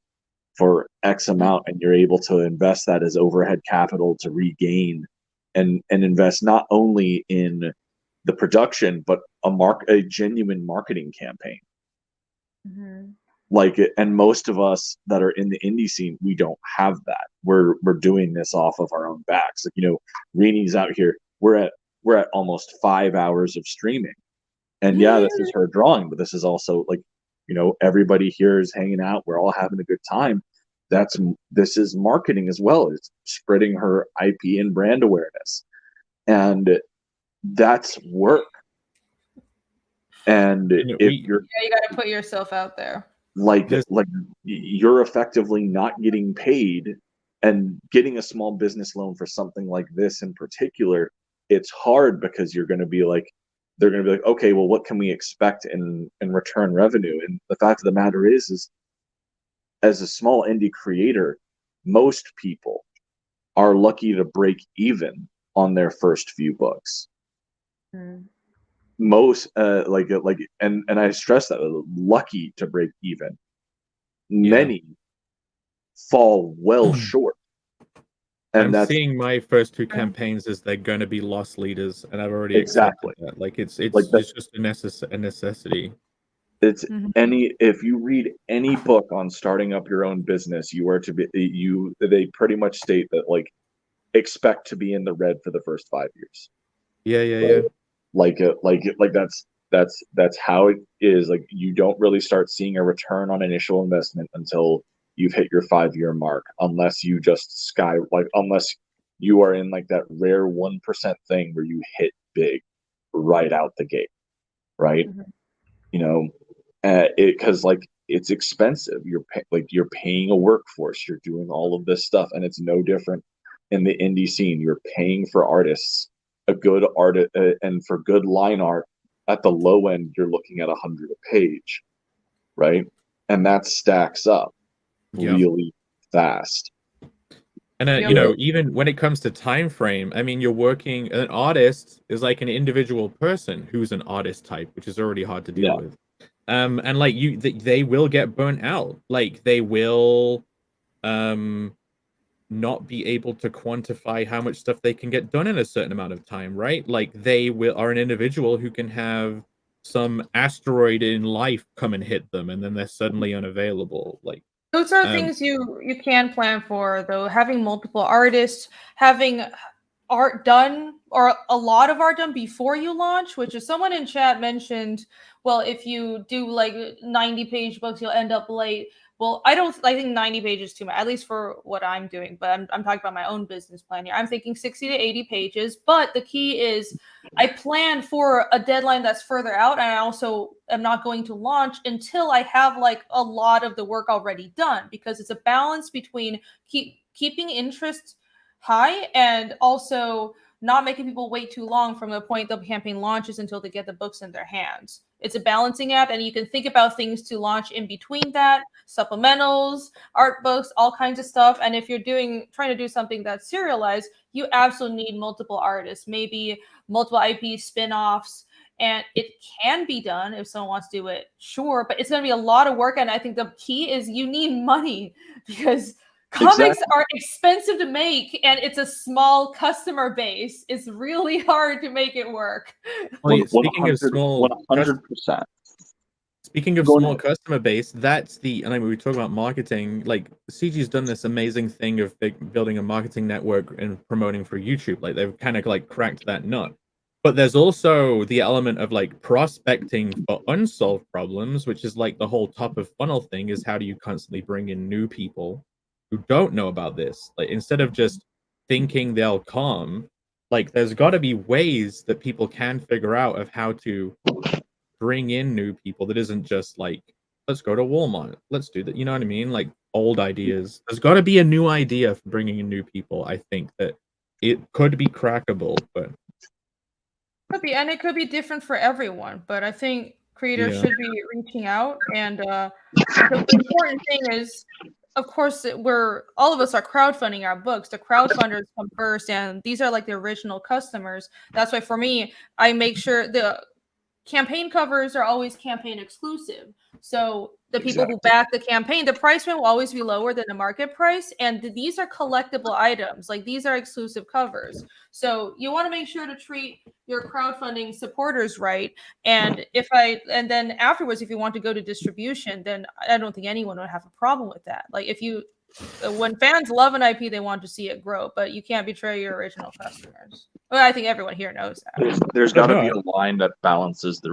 for X amount and you're able to invest that as overhead capital to regain and invest not only in the production but a genuine marketing campaign. Mm-hmm. Like it, and most of us that are in the indie scene, we don't have that. We're doing this off of our own backs. Like, you know, Reenie's out here. We're at almost 5 hours of streaming. And yeah, this is her drawing, but this is also like, you know, everybody here is hanging out. We're all having a good time. This is marketing as well. It's spreading her IP and brand awareness, and that's work. And if you're you got to put yourself out there. like you're effectively not getting paid and getting a small business loan for something like this in particular, it's hard because they're going to be like, okay, well, what can we expect in return revenue? And the fact of the matter is as a small indie creator, most people are lucky to break even on their first few books. Most and I stress that, lucky to break even. Many fall well short. And I'm seeing my first two campaigns as they're going to be loss leaders, and I've already accepted that. Like it's just a necessity. It's if you read any book on starting up your own business, they pretty much state that like expect to be in the red for the first 5 years. Yeah. Like that's how it is. Like you don't really start seeing a return on initial investment until you've hit your 5-year mark, unless you just unless you are in like that rare 1% thing where you hit big right out the gate, right? You know, because like it's expensive. You're paying a workforce. You're doing all of this stuff, and it's no different in the indie scene. You're paying for artists, a good artist, and for good line art. At the low end, you're looking at 100 a page, right? And that stacks up really fast. And you know, even when it comes to time frame, I mean, you're working. An artist is like an individual person who's an artist type, which is already hard to deal with. And like they will get burnt out. Like they will, not be able to quantify how much stuff they can get done in a certain amount of time, right? Like they are an individual who can have some asteroid in life come and hit them, and then they're suddenly unavailable. Like those are things you can plan for, though. Having multiple artists, having art done or a lot of art done before you launch, which is someone in chat mentioned, well, if you do like 90-page books, you'll end up late. Well, I think 90 pages is too much, at least for what I'm doing. But I'm talking about my own business plan here. I'm thinking 60 to 80 pages. But the key is I plan for a deadline that's further out. And I also am not going to launch until I have like a lot of the work already done, because it's a balance between keeping interest high and also not making people wait too long from the point the campaign launches until they get the books in their hands. It's a balancing act, and you can think about things to launch in between that, supplementals, art books, all kinds of stuff. And if you're trying to do something that's serialized, you absolutely need multiple artists, maybe multiple IP spin-offs. And it can be done if someone wants to do it, sure, but it's going to be a lot of work. And I think the key is you need money, because comics are expensive to make, and it's a small customer base. It's really hard to make it work. Well, speaking of small, 100%. Speaking of Going small customer base, that's the, and I mean, we talk about marketing, like CG's done this amazing thing of building a marketing network and promoting for YouTube. Like they've kind of like cracked that nut. But there's also the element of like prospecting for unsolved problems, which is like the whole top of funnel thing is how do you constantly bring in new people who don't know about this? Like instead of just thinking they'll come, like there's got to be ways that people can figure out of how to bring in new people that isn't just like let's go to Walmart, let's do that, you know what I mean, like old ideas. There's got to be a new idea for bringing in new people. I think that it could be crackable, but Could be, and it could be different for everyone. But I think creators Yeah. should be reaching out, and the important thing is, of course, we're all of us are crowdfunding our books. The crowdfunders come first, and these are like the original customers. That's why for me, I make sure the campaign covers are always campaign exclusive. So the people who back the campaign, the price point will always be lower than the market price. And these are collectible items. Like these are exclusive covers. So you want to make sure to treat your crowdfunding supporters right. And then afterwards, if you want to go to distribution, then I don't think anyone would have a problem with that. Like when fans love an IP, they want to see it grow, but you can't betray your original customers. Well, I think everyone here knows that. There's got to be a line that balances the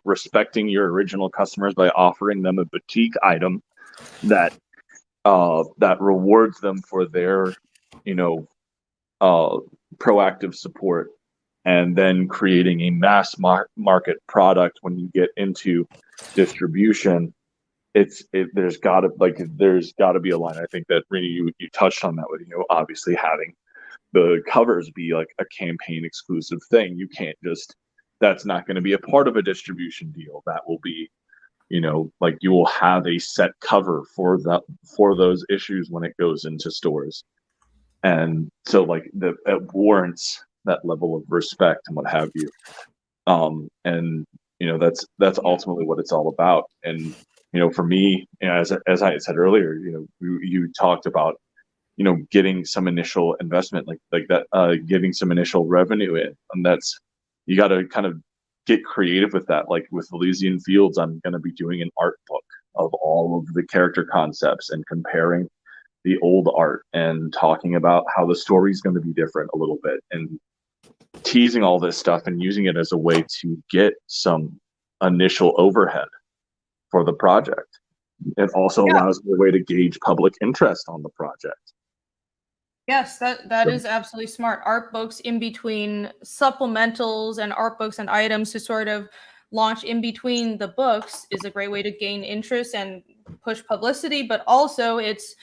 respecting your original customers by offering them a boutique item that rewards them for their proactive support, and then creating a mass market product when you get into distribution. There's got to be a line. I think that really you touched on that with obviously having the covers be like a campaign exclusive thing. You can't just, that's not going to be a part of a distribution deal. That will be, like you will have a set cover for those issues when it goes into stores. And so like it warrants that level of respect and what have you. And that's ultimately what it's all about. And for me, as I had said earlier, you talked about getting some initial investment like that, getting some initial revenue in, and that's, you got to kind of get creative with that. Like with Elysian Fields, I'm going to be doing an art book of all of the character concepts and comparing the old art and talking about how the story is going to be different a little bit, and teasing all this stuff and using it as a way to get some initial overhead for the project. It also allows me a way to gauge public interest on the project. Yes, that is absolutely smart. Art books in between supplementals and art books and items to sort of launch in between the books is a great way to gain interest and push publicity. But also, it's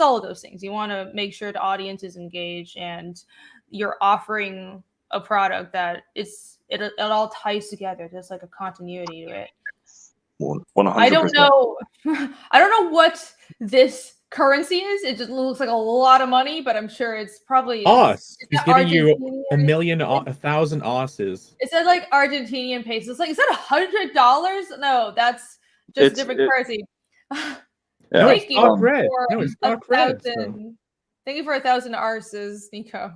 all of those things. You want to make sure the audience is engaged and you're offering a product that it all ties together. There's like a continuity to it. 100%. I don't know. I don't know what this currency is. It just looks like a lot of money, but I'm sure it's probably He's giving you 1,000 osses. It says like Argentinian pesos. Like, is that $100? No, that's just a different currency. Thank you for 1,000. Thank you for 1,000 arses, Nico.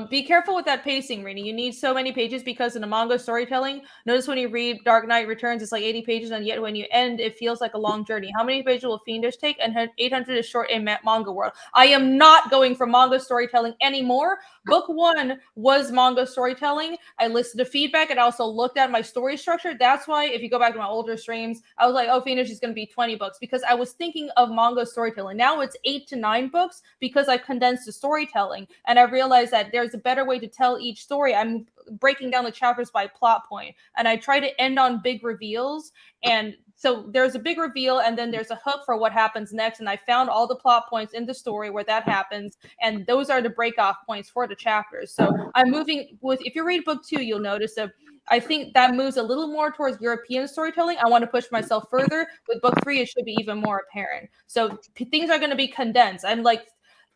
Be careful with that pacing, Rini. You need so many pages because in the manga storytelling, notice when you read Dark Knight Returns, it's like 80 pages, and yet when you end, it feels like a long journey. How many pages will Fiendish take? And 800 is short in manga world. I am not going for manga storytelling anymore. Book 1 was manga storytelling. I listened to feedback and I also looked at my story structure. That's why if you go back to my older streams, I was like, oh, Fiendish is going to be 20 books because I was thinking of manga storytelling. Now it's 8 to 9 books because I condensed the storytelling and I realized that there's a better way to tell each story. I'm breaking down the chapters by plot point and I try to end on big reveals. And so there's a big reveal and then there's a hook for what happens next. And I found all the plot points in the story where that happens. And those are the break off points for the chapters. So I'm moving with, if you read book 2, you'll notice that I think that moves a little more towards European storytelling. I want to push myself further. With book 3, it should be even more apparent. So things are going to be condensed. I'm like,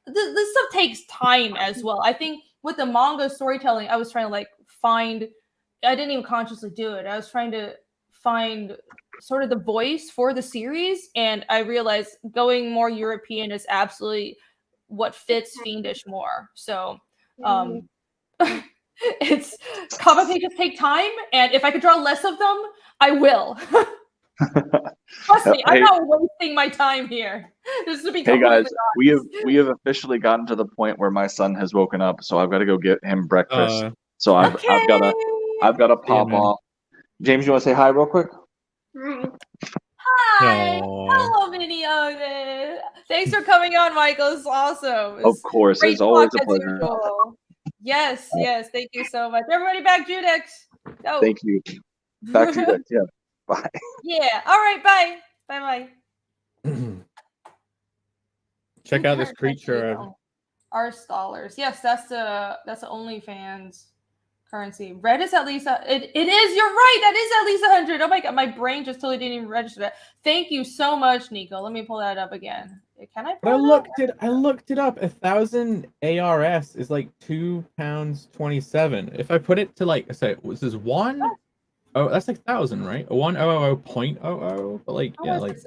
this stuff takes time as well. I think with the manga storytelling, I was trying to like find, I didn't even consciously do it. I was trying to find sort of the voice for the series. And I realized going more European is absolutely what fits Fiendish more. So It's comic pages take time, and if I could draw less of them, I will. Trust me, I'm Hey, not wasting my time here. Just to be hey guys, completely honest. we have officially gotten to the point where my son has woken up, so I've got to go get him breakfast. Uh, So I've got to See ya, pop man. off. James, you want to say hi real quick? Hi. Aw. Hello, Mini Otis. Thanks for coming on, Michael. It's awesome. Of It's course, great it's always talk a as pleasure. usual. Yes, yes. Thank you so much. Everybody back, Judex. Go. Thank you. Back to you guys. Yeah. Bye. Yeah. All right. Bye. Bye. Check out this creature. Our scholars. Yes, that's the OnlyFans currency. Red is at least it is. You're right. That is at least 100. Oh my god, my brain just totally didn't even register that. Thank you so much, Nico. Let me pull that up again. Can I? But Pull I looked it up. 1,000 ARS is like £2.27. If I put it to like, say, this is one. Oh, that's like 1,000, right? 1,000.00. But like, yeah, like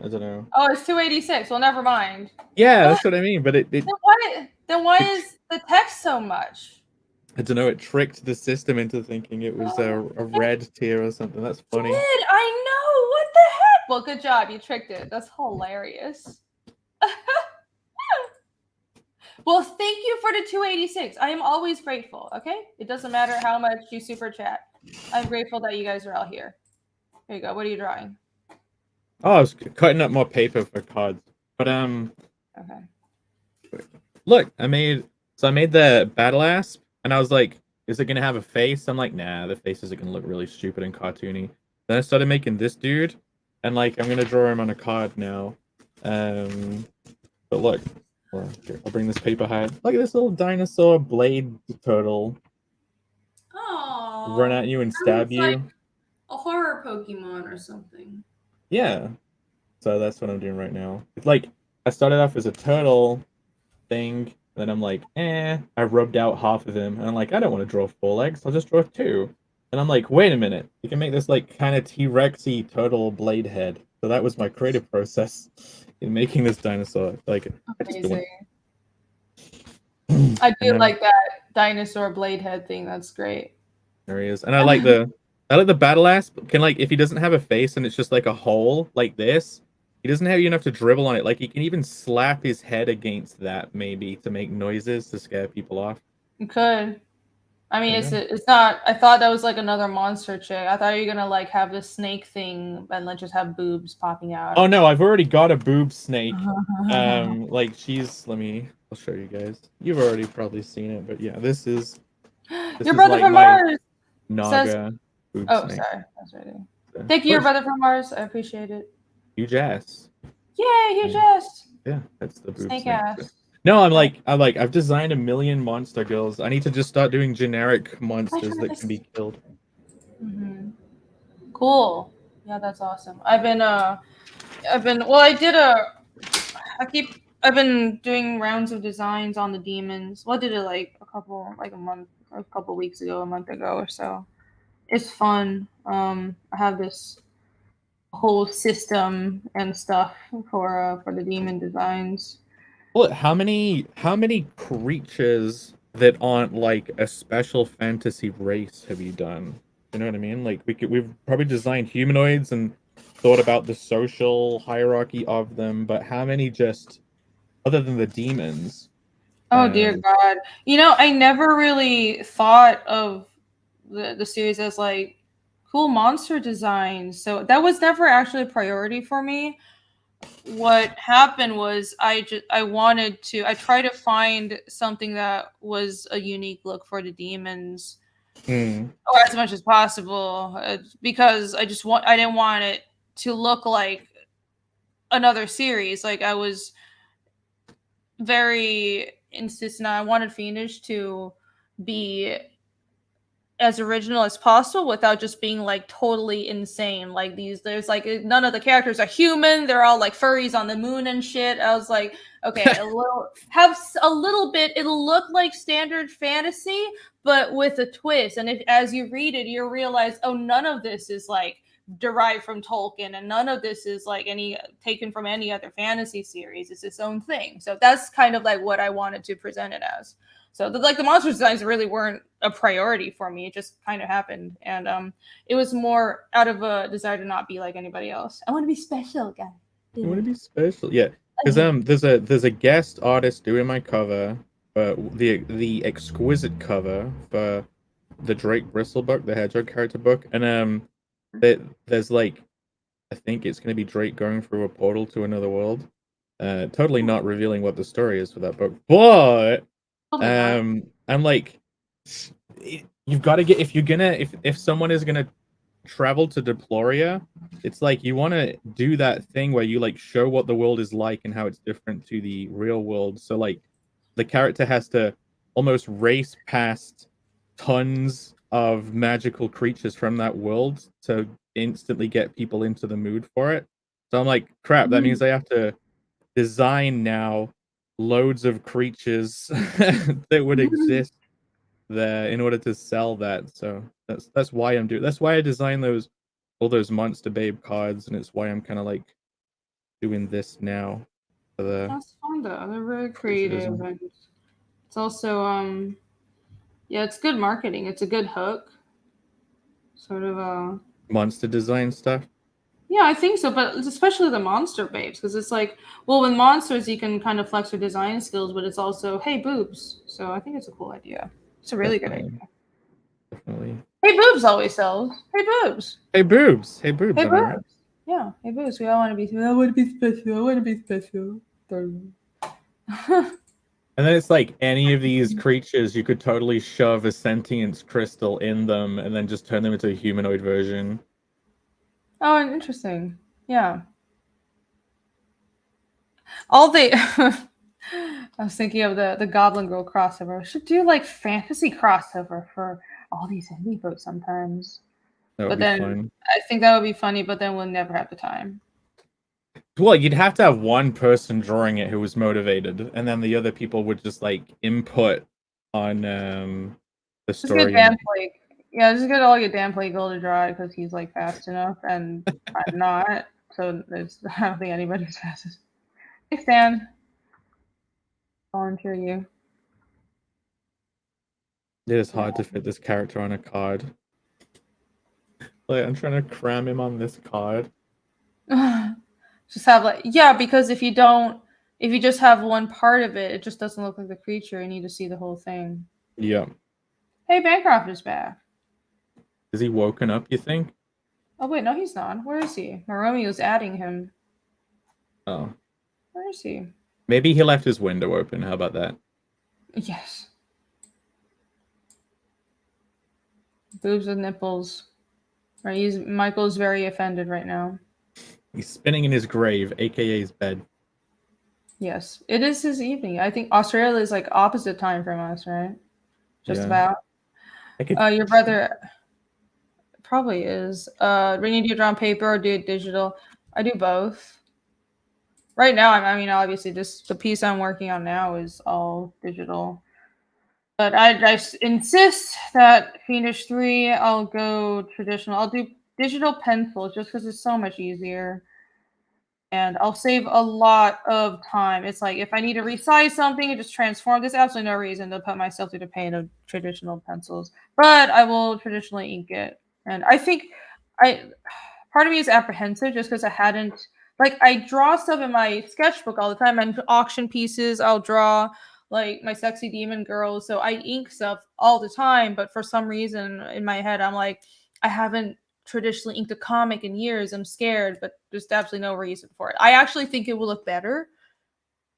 I don't know. Oh, it's 286. Well, never mind. Yeah, that's what I mean. But it Then why is the text so much? I don't know. It tricked the system into thinking it was a red tier or something. That's funny. I know. What the heck? Well, good job. You tricked it. That's hilarious. Well, thank you for the 286. I am always grateful. Okay, it doesn't matter how much you super chat. I'm grateful that you guys are all here. Here you go. What are you drawing? Oh, I was cutting up more paper for cards. But Okay. look, I made the battle asp, and I was like, is it gonna have a face? I'm like, nah, the face isn't gonna look really stupid and cartoony. Then I started making this dude, and like I'm gonna draw him on a card now. But look, here, I'll bring this paper hide. Look at this little dinosaur blade turtle Oh, run at you and stab you. like a horror Pokemon or something. Yeah. So that's what I'm doing right now. It's like I started off as a turtle thing, then I'm like, I rubbed out half of him, and I'm like, I don't want to draw 4 legs, I'll just draw 2. And I'm like, wait a minute, you can make this like kind of T-Rexy turtle blade head. So that was my creative process in making this dinosaur. Like, Amazing. I do like that dinosaur blade head thing. That's great. There he is, and I like the battle asp. Can like if he doesn't have a face and it's just like a hole like this, he doesn't have enough to dribble on it. Like he can even slap his head against that maybe to make noises to scare people off. You could. I mean, it's not. I thought that was like another monster chick. I thought you were gonna like have this snake thing and like just have boobs popping out. Oh no, I've already got a boob snake. Like she's. I'll show you guys. You've already probably seen it, but yeah, this is your brother from Mars. Naga boob snake. Sorry, I was ready. Thank you, your brother from Mars. I appreciate it. Huge ass. Yay, huge ass. Yeah, that's the boob snake ass. No, I've designed 1 million monster girls. I need to just start doing generic monsters that can be killed. Mm-hmm. Cool. Yeah, that's awesome. I've been doing rounds of designs on the demons. Well, I did it like a couple weeks ago, a month ago or so. It's fun. I have this whole system and stuff for the demon designs. Well, how many creatures that aren't like a special fantasy race have you done? You know what I mean? Like we've probably designed humanoids and thought about the social hierarchy of them, but how many just other than the demons? Oh dear God! You know, I never really thought of the series as like cool monster designs, so that was never actually a priority for me. What happened was I tried to find something that was a unique look for the demons or as much as possible because I didn't want it to look like another series. Like I was very insistent. I wanted Phoenix to be as original as possible without just being like totally insane. Like there's like none of the characters are human. They're all like furries on the moon and shit. I was like, okay, a little bit. It'll look like standard fantasy, but with a twist. And as you read it, you realize, oh, none of this is like derived from Tolkien, and none of this is like any taken from any other fantasy series. It's its own thing. So that's kind of like what I wanted to present it as. So the monster designs really weren't a priority for me. It just kind of happened, and it was more out of a desire to not be like anybody else. I want to be special, guys. You want to be special, yeah. Because there's a guest artist doing my cover, the exquisite cover for the Drake Bristle book, the Hedgehog character book, and there's like, I think it's gonna be Drake going through a portal to another world. Totally not revealing what the story is for that book, but I'm like, you've got to get, if someone is gonna travel to Deploria, it's like you want to do that thing where you like show what the world is like and how it's different to the real world. So like the character has to almost race past tons of magical creatures from that world to instantly get people into the mood for it. So I'm like, crap, that means I have to design now loads of creatures that would exist there in order to sell that. So that's why I'm doing, that's why I designed all those Monster Babe cards, and it's why I'm kind of like doing this now for the That's fun though. They're very creative, and it's also yeah, it's good marketing. It's a good hook. Sort of monster design stuff. Yeah, I think so, but especially the monster babes, because it's like, well, with monsters you can kind of flex your design skills, but it's also, hey, boobs. So I think it's a cool idea. It's a really good idea. Definitely. Hey, boobs always sells. Hey, boobs. Hey, boobs. Hey, boobs. Hey, boobs. Yeah, hey, boobs. We all want to be. I want to be special. I want to be special. And then it's like any of these creatures, you could totally shove a sentience crystal in them and then just turn them into a humanoid version. Oh, interesting. Yeah. All the I was thinking of the Goblin Girl crossover. We should do like fantasy crossover for all these indie books sometimes. But then fun. I think that would be funny, but then we'll never have the time. Well, you'd have to have one person drawing it who was motivated, and then the other people would just like input on the story. Yeah, just get all your damn play goal to draw it because he's like fast enough, and I'm not. So I don't think anybody's fast. Hey, Stan. Volunteer you. It is hard to fit this character on a card. Like, I'm trying to cram him on this card. Just have like, yeah, because if you just have one part of it, it just doesn't look like the creature. You need to see the whole thing. Yeah. Hey, Bancroft is back. Is he woken up, you think? Oh wait, no, he's not. Where is he? Maromi was adding him. Oh. Where is he? Maybe he left his window open. How about that? Yes. Boobs with nipples. Right, Michael's very offended right now. He's spinning in his grave, aka his bed. Yes, it is his evening. I think Australia is like opposite time from us, right? Just about. Your brother probably is. Rini, do you draw on paper or do it digital? I do both. Right now, I mean, obviously, the piece I'm working on now is all digital. But I insist that Fiendish 3, I'll go traditional. I'll do digital pencils just because it's so much easier. And I'll save a lot of time. It's like if I need to resize something and just transform, there's absolutely no reason to put myself through the pain of traditional pencils. But I will traditionally ink it. And I think part of me is apprehensive just because I hadn't, like, I draw stuff in my sketchbook all the time and auction pieces. I'll draw like my sexy demon girls. So I ink stuff all the time. But for some reason in my head, I'm like, I haven't traditionally inked a comic in years. I'm scared, but there's absolutely no reason for it. I actually think it will look better.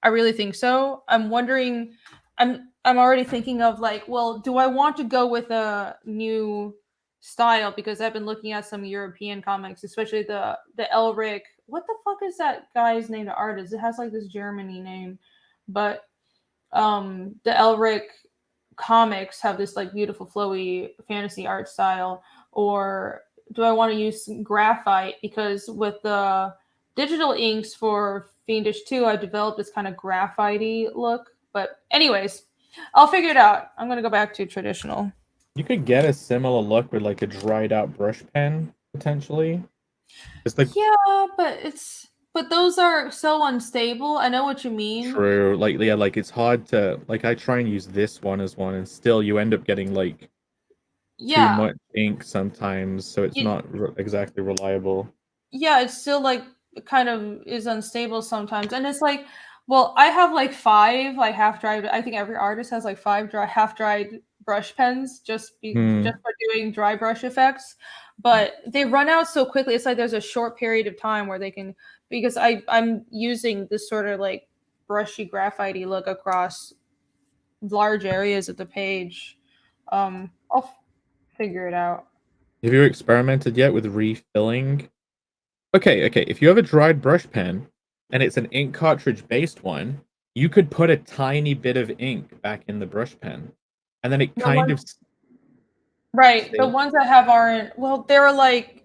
I really think so. I'm wondering, I'm already thinking of like, well, do I want to go with a new style? Because I've been looking at some European comics, especially the Elric. What the fuck is that guy's name? The artist. It has like this Germany name, but the Elric comics have this like beautiful flowy fantasy art style. Or do I want to use graphite? Because with the digital inks for Fiendish 2, I developed this kind of graphite-y look. But anyways, I'll figure it out. I'm going to go back to traditional. You could get a similar look with like a dried out brush pen, potentially. It's like Yeah, but those are so unstable. I know what you mean. true. Like yeah, like it's hard to like I try and use this one as one, and still you end up getting like too Yeah. much ink sometimes, so it's It- not exactly reliable. yeah, it's still like kind of is unstable sometimes. And it's like, well, I have like 5 like half dried. I think every artist has like 5 half dried brush pens just Hmm. for doing dry brush effects. But they run out so quickly. It's like there's a short period of time where they can, because I'm using this sort of like brushy graphite look across large areas of the page. I'll figure it out. Have you experimented yet with refilling? Okay, if you have a dried brush pen and it's an ink cartridge based one, you could put a tiny bit of ink back in the brush pen, and then it The kind ones, of right, the stays. ones I have aren't. Well, they're like,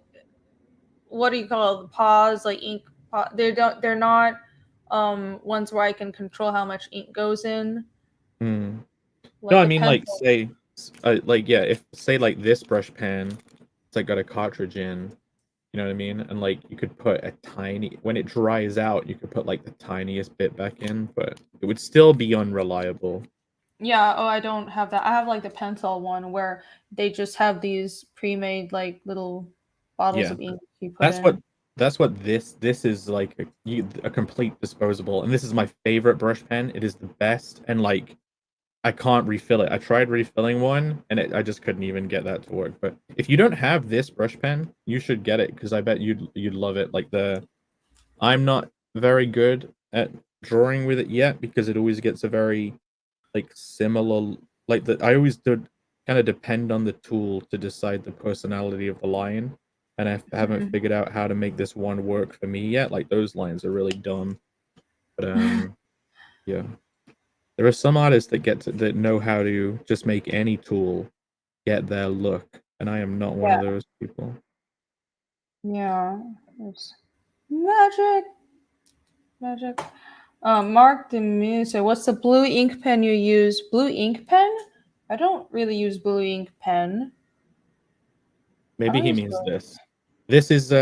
what do you call it? Pause, like ink. They're not ones where I can control how much ink goes in. Hmm. No, Like I the mean like pencil. say, like yeah, if say like this brush pen, it's like got a cartridge in. You know what I mean? And like you could put a tiny when it dries out, you could put like the tiniest bit back in, but it would still be unreliable. Yeah. Oh, I don't have that. I have like the pencil one where they just have these pre-made like little bottles Yeah. of ink you put That's what in. this is like a complete disposable, and this is my favorite brush pen. It is the best, and like I can't refill it. I tried refilling one, and I just couldn't even get that to work. But if you don't have this brush pen, you should get it because I bet you'd love it. Like I'm not very good at drawing with it yet because it always gets a very like similar like the I always did kind of depend on the tool to decide the personality of the line, and I haven't Mhm. figured out how to make this one work for me yet. Like those lines are really dumb, but yeah, there are some artists that know how to just make any tool get their look, and I am not one Yeah. of those people. Yeah. It's magic. Magic. Mark the Muse. What's the blue ink pen you use? Blue ink pen? I don't really use blue ink pen. I Maybe don't he use means blue. this. This is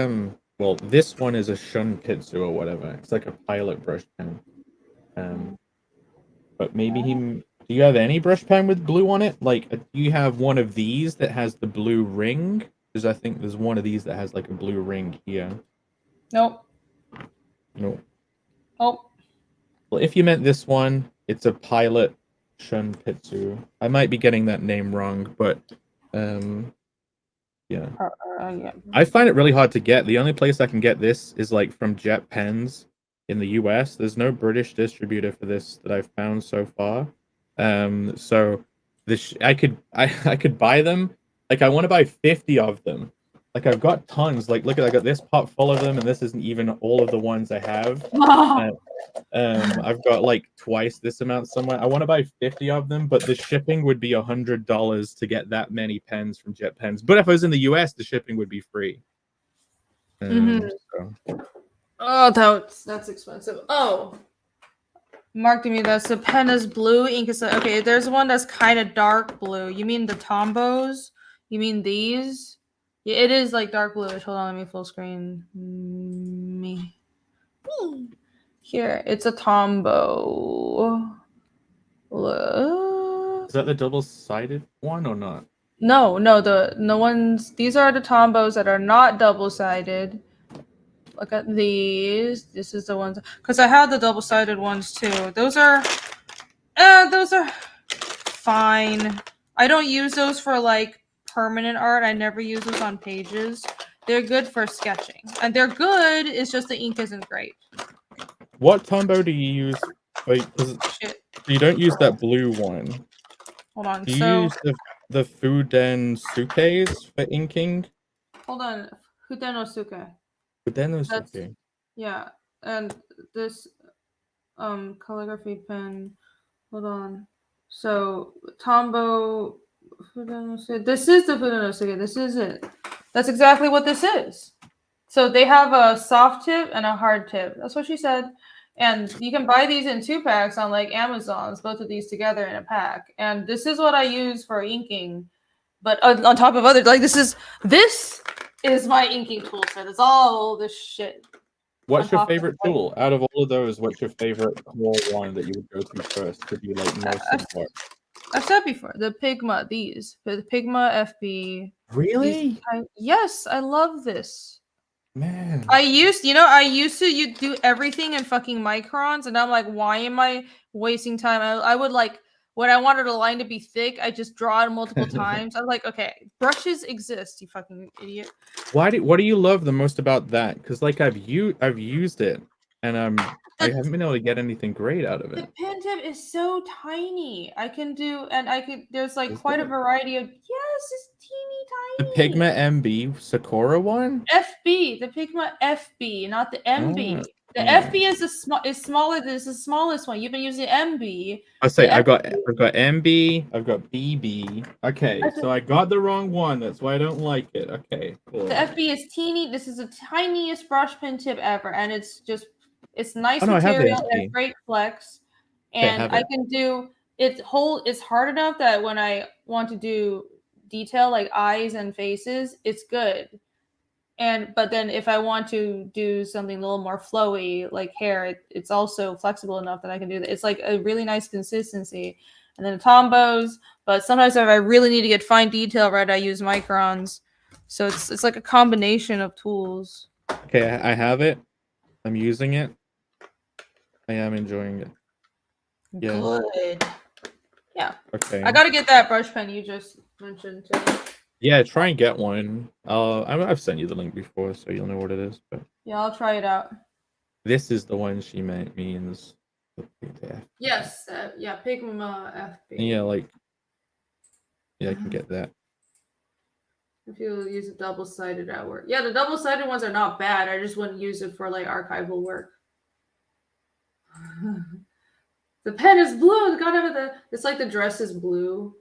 well, this one is a Shunpitsu or whatever. It's like a pilot brush pen. Um, but maybe he. Do you have any brush pen with blue on it? Like, do you have one of these that has the blue ring? Because I think there's one of these that has like a blue ring here. Nope. No. Oh. Well, if you meant this one, it's a pilot Shunpitsu. I might be getting that name wrong, but yeah. Yeah. I find it really hard to get. The only place I can get this is like from Jet Pens in the US. There's no British distributor for this that I've found so far. So this I could buy them. Like I want to buy 50 of them. Like I've got tons. Like look at I got this pot full of them, and this isn't even all of the ones I have. Uh, I've got like twice this amount somewhere. I want to buy 50 of them, but the shipping would be $100 to get that many pens from Jet Pens. But if I was in the US, the shipping would be free. Mhm. So Oh, that's expensive. Oh, Mark to me. That's the pen is blue. Ink is okay. There's one that's kind of dark blue. You mean the Tombos? You mean these? Yeah, it is like dark bluish. Hold on, let me full screen. Me. Here, it's a Tombow. is that the double-sided one or not? No, the ones. These are the Tombos that are not double sided. Look at these. This is the ones because I have the double sided ones too. Those are fine. I don't use those for like permanent art. I never use those on pages. They're good for sketching, and they're good. It's just the ink isn't great. What Tombow do you use? Wait, Shit. you don't use that blue one. Hold on. Do you So use the Fuden Sukes for inking? hold on. Hutenosuke. Fuden That's Suke. yeah. And this calligraphy pen. Hold on. So Tombow Fudenosuke. This is the Fudenosuke. This is it. That's exactly what this is. So they have a soft tip and a hard tip. That's what she said. And you can buy these in 2-packs on like Amazon's, both of these together in a pack. And this is what I use for inking. But on top of other, like this is my inking tool set. It's all this shit. What's on your top of favorite the white- tool out of all of those? What's your favorite core one that you would go to first to do like most of the work? I've said before the Pigma. The Pigma FB. Really, Yes, I love this. man? I used to you do everything in fucking microns, and I'm like, why am I wasting time? I would like when I wanted a line to be thick, I just draw it multiple times. I'm like, okay, brushes exist, you fucking idiot. What do you love the most about that? Because like I've used it, and I haven't been able to get anything great out of The it. pen tip is so tiny. There's like Is quite a it? variety of, yes, it's The teeny tiny. Pigma MB Sakura one? FB, the Pigma FB, not the MB. The Oh. FB is smaller. This is the smallest one. You've been using MB. I say The I've got FB MB, I've got BB. Okay, I said- so I got the wrong one. That's why I don't like it. Okay, cool. The FB is teeny. This is the tiniest brush pen tip ever, and it's nice Oh, no, I have the material. It has FB. great flex, Okay, I and have I it. can do it's hard enough that when I want to do detail like eyes and faces, it's good. But then if I want to do something a little more flowy like hair, it's also flexible enough that I can do that. It's like a really nice consistency. And then the Tombos, but sometimes if I really need to get fine detail right, I use microns. So it's like a combination of tools. Okay, I have it. I'm using it. I am enjoying it. Yeah. Good. Yeah. Okay. I gotta get that brush pen you just mentioned too. Yeah, try and get one. I've sent you the link before, so you'll know what it is. But Yeah, I'll try it out. this is the one she means. Yeah. Yes. Yeah, Pigma FB. Yeah, like. Yeah, I can get that. If you use a double-sided at work. Yeah, the double-sided ones are not bad. I just wouldn't use it for like archival work. The pen is blue. It's like the dress is blue.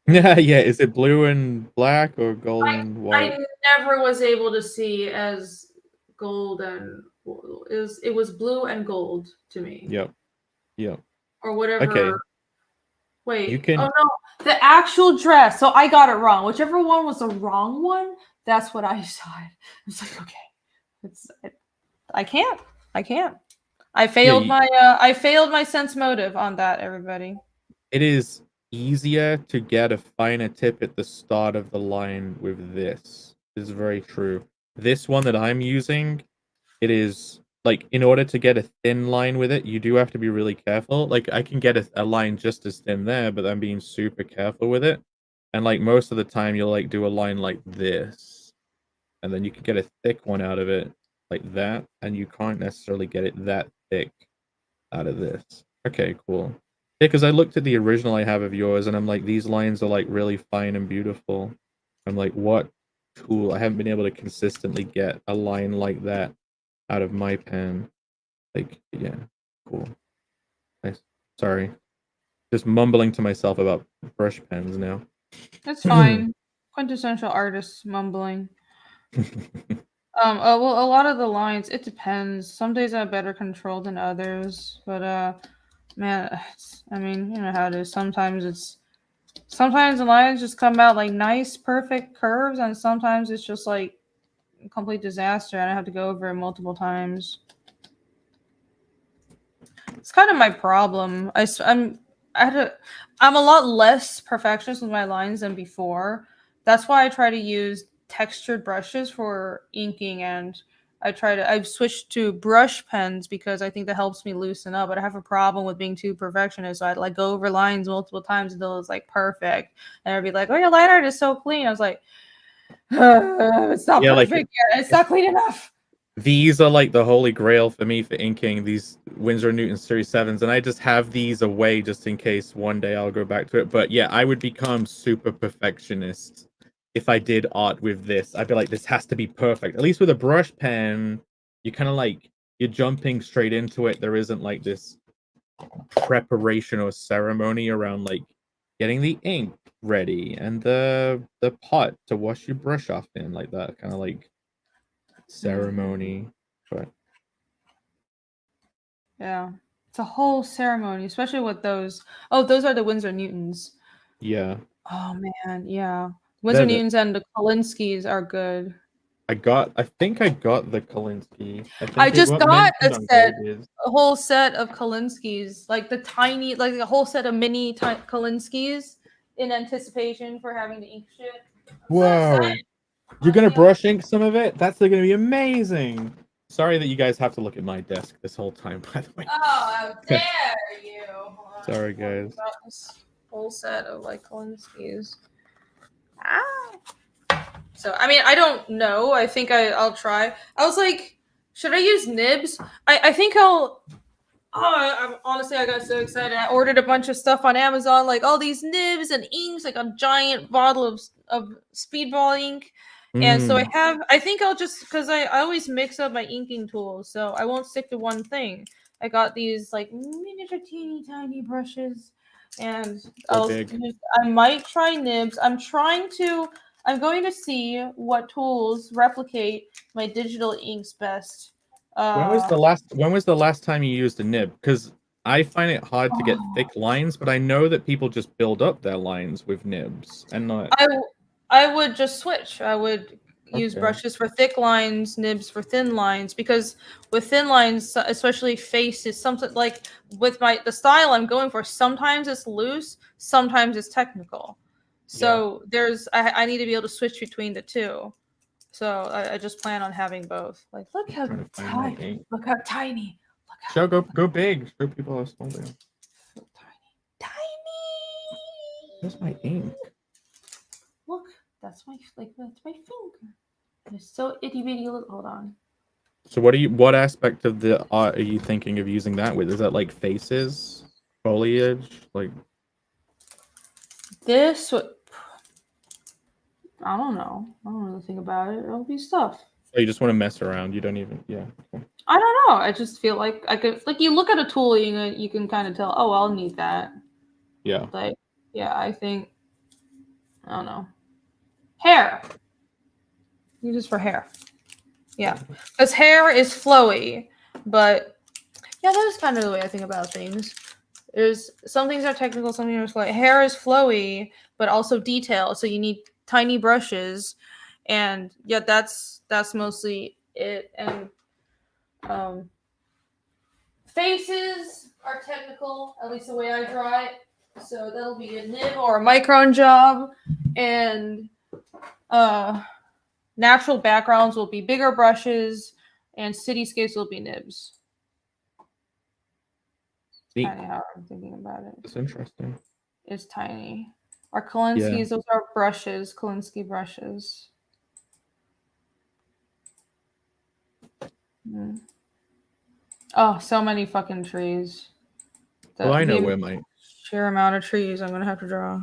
Yeah, yeah. Is it blue and black or gold and white? I never was able to see as gold and it was blue and gold to me. Yep. Yep. Or whatever. Okay. Wait. You can. Oh no, the actual dress. So I got it wrong. Whichever one was the wrong one, that's what I decided. It's like, okay, I can't. I failed I failed my sense motive on that, everybody. It is easier to get a finer tip at the start of the line with this. This is very true. This one that I'm using, it is like in order to get a thin line with it, you do have to be really careful. Like I can get a line just as thin there, but I'm being super careful with it. And like most of the time, you'll like do a line like this, and then you can get a thick one out of it like that, and you can't necessarily get it that thick out of this. Okay, cool. Yeah, because I looked at the original I have of yours, and I'm like, these lines are like really fine and beautiful. I'm like, what tool? I haven't been able to consistently get a line like that out of my pen. Like, yeah, cool. Nice. Sorry. Just mumbling to myself about brush pens now. That's fine. Quintessential artist mumbling. Well, a lot of the lines, it depends. Some days I have better control than others, but man, I mean, you know how it is. Sometimes the lines just come out like nice, perfect curves, and sometimes it's just like a complete disaster, and I have to go over it multiple times. It's kind of my problem. I'm a lot less perfectionist with my lines than before. That's why I try to use textured brushes for inking, and I've switched to brush pens because I think that helps me loosen up. But I have a problem with being too perfectionist, so I'd like go over lines multiple times until it's like perfect, and I'd be like, "Oh, your line art is so clean." I was like, "It's not perfect yet. It's not clean enough." These are like the holy grail for me for inking, these Winsor & Newton Series 7s, and I just have these away just in case one day I'll go back to it. But yeah, I would become super perfectionist if I did art with this. I'd be like, this has to be perfect. At least with a brush pen, you kind of like, you're jumping straight into it. There isn't like this preparation or ceremony around like getting the ink ready and the pot to wash your brush off in, like that kind of like ceremony. But yeah, it's a whole ceremony, especially with those. Oh, those are the Winsor Newtons. yeah. Oh man, yeah. Winsor Newtons and the Kolinskis are good. I think I got the Kolinsky. I think I just got got a mentioned on set, Pages. a whole set of Kalinskis, like the tiny, like a whole set of mini Kalinskis, in anticipation for having the ink shit. I'm so Whoa. excited. You're gonna Honestly, brush ink some of it? That's gonna be amazing. Sorry that you guys have to look at my desk this whole time, by the way. Oh, how dare you! Hold on. Sorry, guys. Got this whole set of like Kalinskis. Ah. So I mean, I don't know. I think I'll try. I was like, should I use nibs? I think I'll. Honestly, I got so excited. I ordered a bunch of stuff on Amazon, like all these nibs and inks, like a giant bottle of Speedball ink. And so I think I'll just, because I always mix up my inking tools, so I won't stick to one thing. I got these like miniature teeny tiny brushes, and I might try nibs. I'm going to see what tools replicate my digital inks best. When was the last time you used a nib? Because I find it hard to get thick lines, but I know that people just build up their lines with nibs and not. I would just switch. I would use Okay. brushes for thick lines, nibs for thin lines, because with thin lines, especially faces, something like with the style I'm going for, sometimes it's loose, sometimes it's technical. So I need to be able to switch between the two. So I just plan on having both. Like, look how tiny! Look how tiny! Look how Go big. Show people how small they are. so tiny. Where's my ink? Look, that's my finger. It's so itty bitty. Hold on. So what aspect of the art are you thinking of using that with? Is that like faces, foliage, like This would. I don't know. I don't really think about it. It'll be stuff. oh, you just want to mess around? You don't even I don't know. I just feel like I could, like, you look at a tool, you can kind of tell. Oh, I'll need that. Yeah. Like, yeah, I think. I don't know. Hair. Use this for hair. Yeah, because hair is flowy, but yeah, that is kind of the way I think about things. There's some things are technical, some things are flowy. Hair is flowy, but also detailed, so you need tiny brushes, and yeah, that's mostly it. And faces are technical, at least the way I draw it. So that'll be a nib or a micron job, and natural backgrounds will be bigger brushes, and cityscapes will be nibs. Kind of how I'm thinking about it. It's interesting. It's tiny. Our Kalinskis, those are brushes, Kolinsky brushes. Oh, so many fucking trees. Well, I know where my sheer amount of trees I'm gonna have to draw.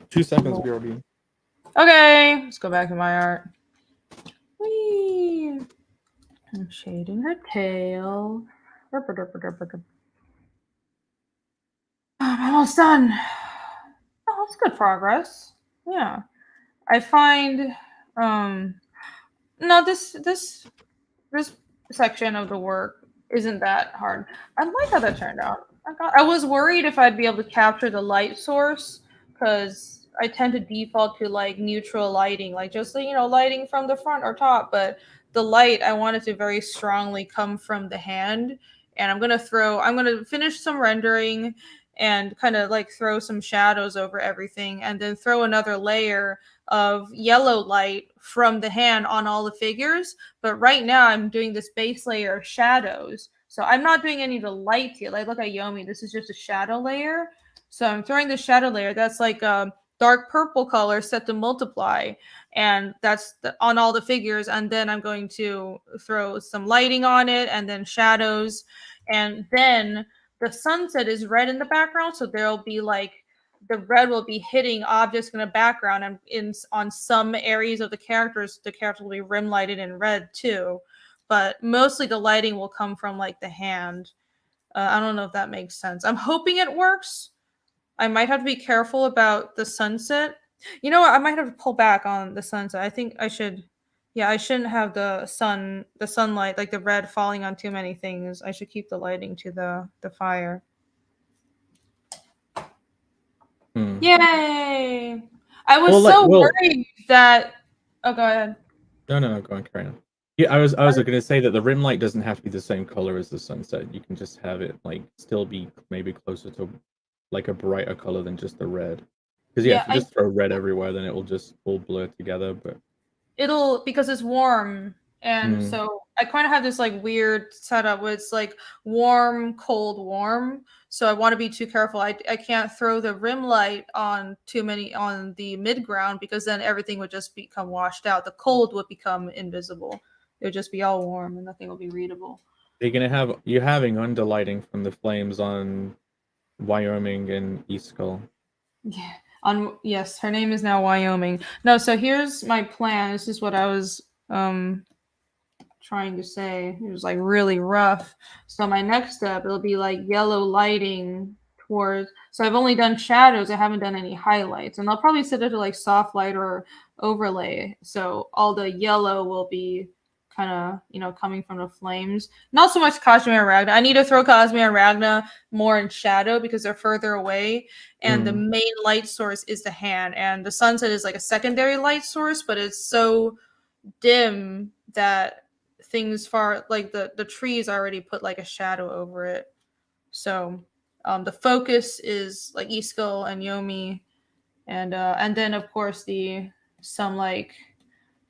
2 seconds, BRB. Okay, let's go back to my art. Whee! I'm shading her tail. I'm almost done. Oh, that's good progress. Yeah. I find no, this section of the work isn't that hard. I like how that turned out. I was worried if I'd be able to capture the light source, because I tend to default to like neutral lighting, like just lighting from the front or top, but the light I want it to very strongly come from the hand. And I'm gonna finish some rendering and kind of like throw some shadows over everything, and then throw another layer of yellow light from the hand on all the figures. But right now I'm doing this base layer of shadows. So I'm not doing any of the light here. Like, look at Yomi. This is just a shadow layer. So I'm throwing the shadow layer. That's like a dark purple color set to multiply. And that's on all the figures. And then I'm going to throw some lighting on it, and then shadows. And then the sunset is red in the background. So there'll be like, the red will be hitting objects in the background, and on some areas of the characters will be rim lighted in red too. But mostly the lighting will come from like the hand. I don't know if that makes sense. I'm hoping it works. I might have to be careful about the sunset. You know what? I might have to pull back on the sunset. I think I should. Yeah, I shouldn't have the sunlight, like the red falling on too many things. I should keep the lighting to the fire. Yay! I was worried that. Oh, go ahead. No, go on, carry on. Yeah, I was going to say that the rim light doesn't have to be the same color as the sunset. You can just have it like still be maybe closer to like a brighter color than just the red. Because yeah, Yeah, if you just throw red everywhere, then it will just all blur together. But it'll, because it's warm, and so I kind of have this like weird setup where it's like warm, cold, warm. So I want to be too careful. I can't throw the rim light on too many on the mid ground, because then everything would just become washed out. The cold would become invisible. It would just be all warm and nothing will be readable. you're having underlighting from the flames on Wyoming and East Skull. Yeah. Yes, her name is now Wyoming. No, so here's my plan. This is what I was trying to say. It was like really rough. So my next step, it'll be like yellow lighting towards. So I've only done shadows. I haven't done any highlights, and I'll probably set it to like soft light or overlay. So all the yellow will be kind of coming from the flames. Not so much Cosme and Ragna. I need to throw Cosme and Ragna more in shadow because they're further away, and the main light source is the hand, and the sunset is like a secondary light source, but it's so dim that things far like the trees already put like a shadow over it. So the focus is like Iskil and Yomi, and then of course some like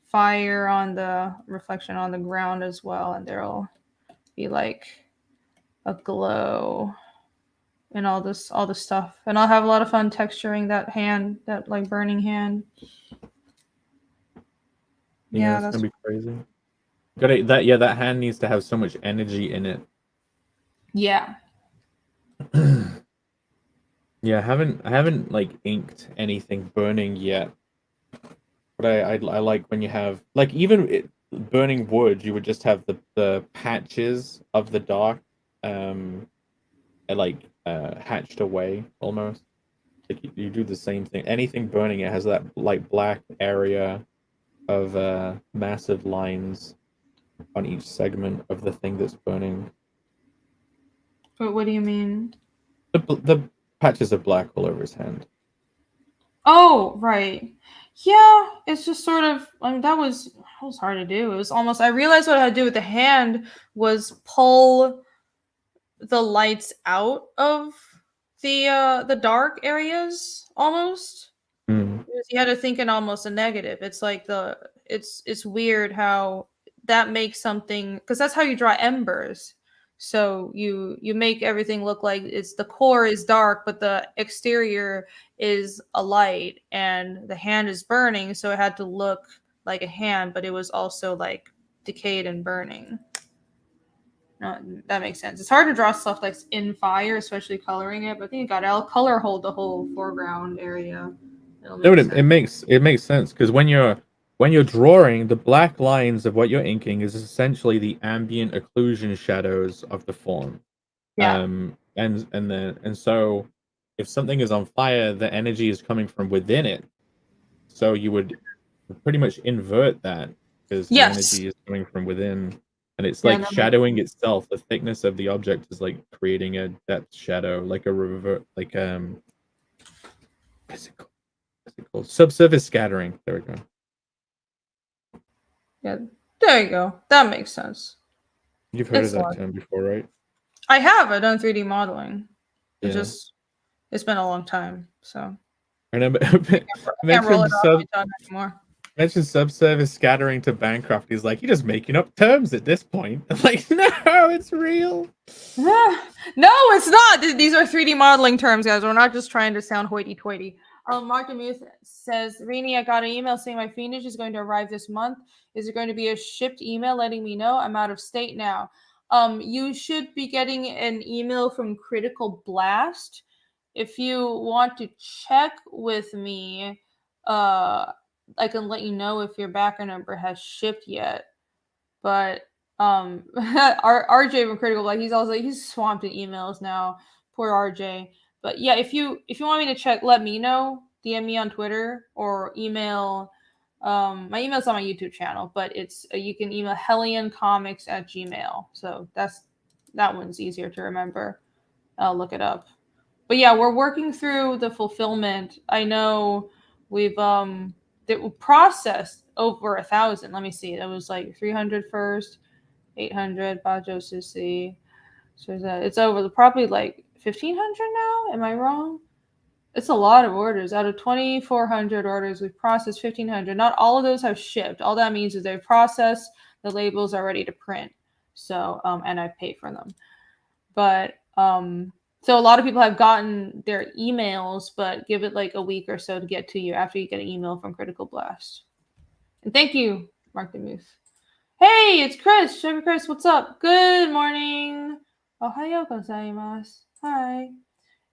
fire on the reflection on the ground as well, and there'll be like a glow and all this stuff, and I'll have a lot of fun texturing that hand, that like burning hand. Yeah, it's that's gonna be crazy. That hand needs to have so much energy in it. yeah. Yeah, I haven't like inked anything burning yet. But I like when you have like burning wood, you would just have the patches of the dark hatched away almost. Like you do the same thing. Anything burning, it has that like black area of massive lines on each segment of the thing that's burning. But what do you mean? The patches of black all over his hand. Oh, right. Yeah, it's just sort of that was hard to do. It was almost, I realized what I had to do with the hand was pull the lights out of the dark areas almost. Because you had to think in almost a negative. It's like it's weird how that makes something, because that's how you draw embers. So you make everything look like it's the core is dark, but the exterior is a light, and the hand is burning. So it had to look like a hand, but it was also like decayed and burning. No, that makes sense. It's hard to draw stuff that's in fire, especially coloring it. But I think you got to color hold the whole foreground area. It makes sense because when you're drawing, the black lines of what you're inking is essentially the ambient occlusion shadows of the form. Yeah. And so if something is on fire, the energy is coming from within it. So you would pretty much invert that because the energy is coming from within. And it's like shadowing itself. The thickness of the object is like creating a depth shadow, like a revert, like what's it called? Subsurface scattering. There we go. Yeah, there you go. That makes sense. You've heard of that term before, right? I have. I've done 3D modeling. It's Yeah. just it's been a long time, so I know. I can't roll it off my tongue anymore. Mention subsurface scattering to Bancroft. He's like, you're just making up terms at this point. I'm like, no, it's real. No, it's not. These are 3D modeling terms, guys. We're not just trying to sound hoity-toity. Mark Demuth says, Rini, I got an email saying my Phoenix is going to arrive this month. Is it going to be a shipped email letting me know? I'm out of state now. You should be getting an email from Critical Blast. If you want to check with me, I can let you know if your backer number has shipped yet. But RJ from Critical Blast, he's also he's swamped in emails now. Poor RJ. But yeah, if you want me to check, let me know. DM me on Twitter or email. My email's on my YouTube channel, but it's you can email HELLIONcomics@gmail. So that one's easier to remember. I'll look it up. But yeah, we're working through the fulfillment. I know we've processed over 1,000. Let me see. That was like 300 first, 800 Bajo Sushi. So it's over probably like 1,500 now. Am I wrong? It's a lot of orders. Out of 2,400 orders, we've processed 1,500. Not all of those have shipped. All that means is they've processed. The labels are ready to print. So and I paid for them. But so a lot of people have gotten their emails, but give it like a week or so to get to you after you get an email from Critical Blast. And thank you, Mark the Moose. Hey, it's Chris. Sugar Chris, what's up? Good morning. Ohayo gozaimasu. Hi.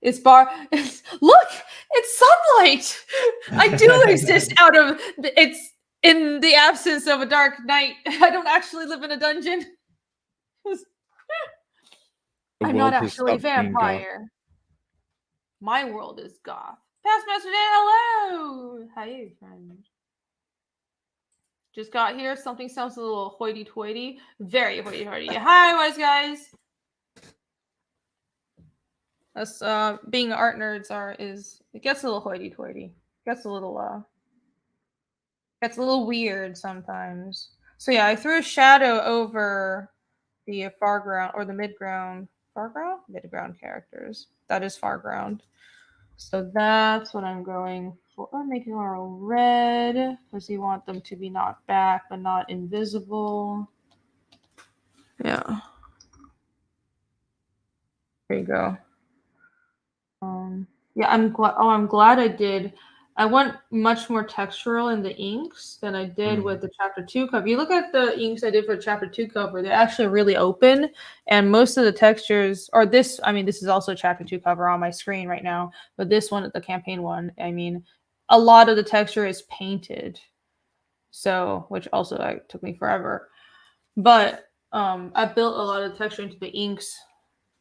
It's look, it's sunlight. I do exist out of it's in the absence of a dark night. I don't actually live in a dungeon. I'm not actually a vampire. My world is goth. Past Master Dan, hello. Hi, friend. Just got here. Something sounds a little hoity-toity. Very hoity-toity. Hi, wise guys. Us being art nerds it gets a little hoity-toity. Gets a little weird sometimes. So yeah, I threw a shadow over the foreground or the midground characters. That is foreground. So that's what I'm going for. I'm making them all red because you want them to be knocked back but not invisible. Yeah. There you go. Yeah, I'm glad I did. I went much more textural in the inks than I did with the chapter 2 cover. You look at the inks I did for chapter 2 cover, they're actually really open, and most of the textures, or this is also chapter 2 cover on my screen right now, but this one, the campaign one, a lot of the texture is painted. So, which also took me forever. But I built a lot of texture into the inks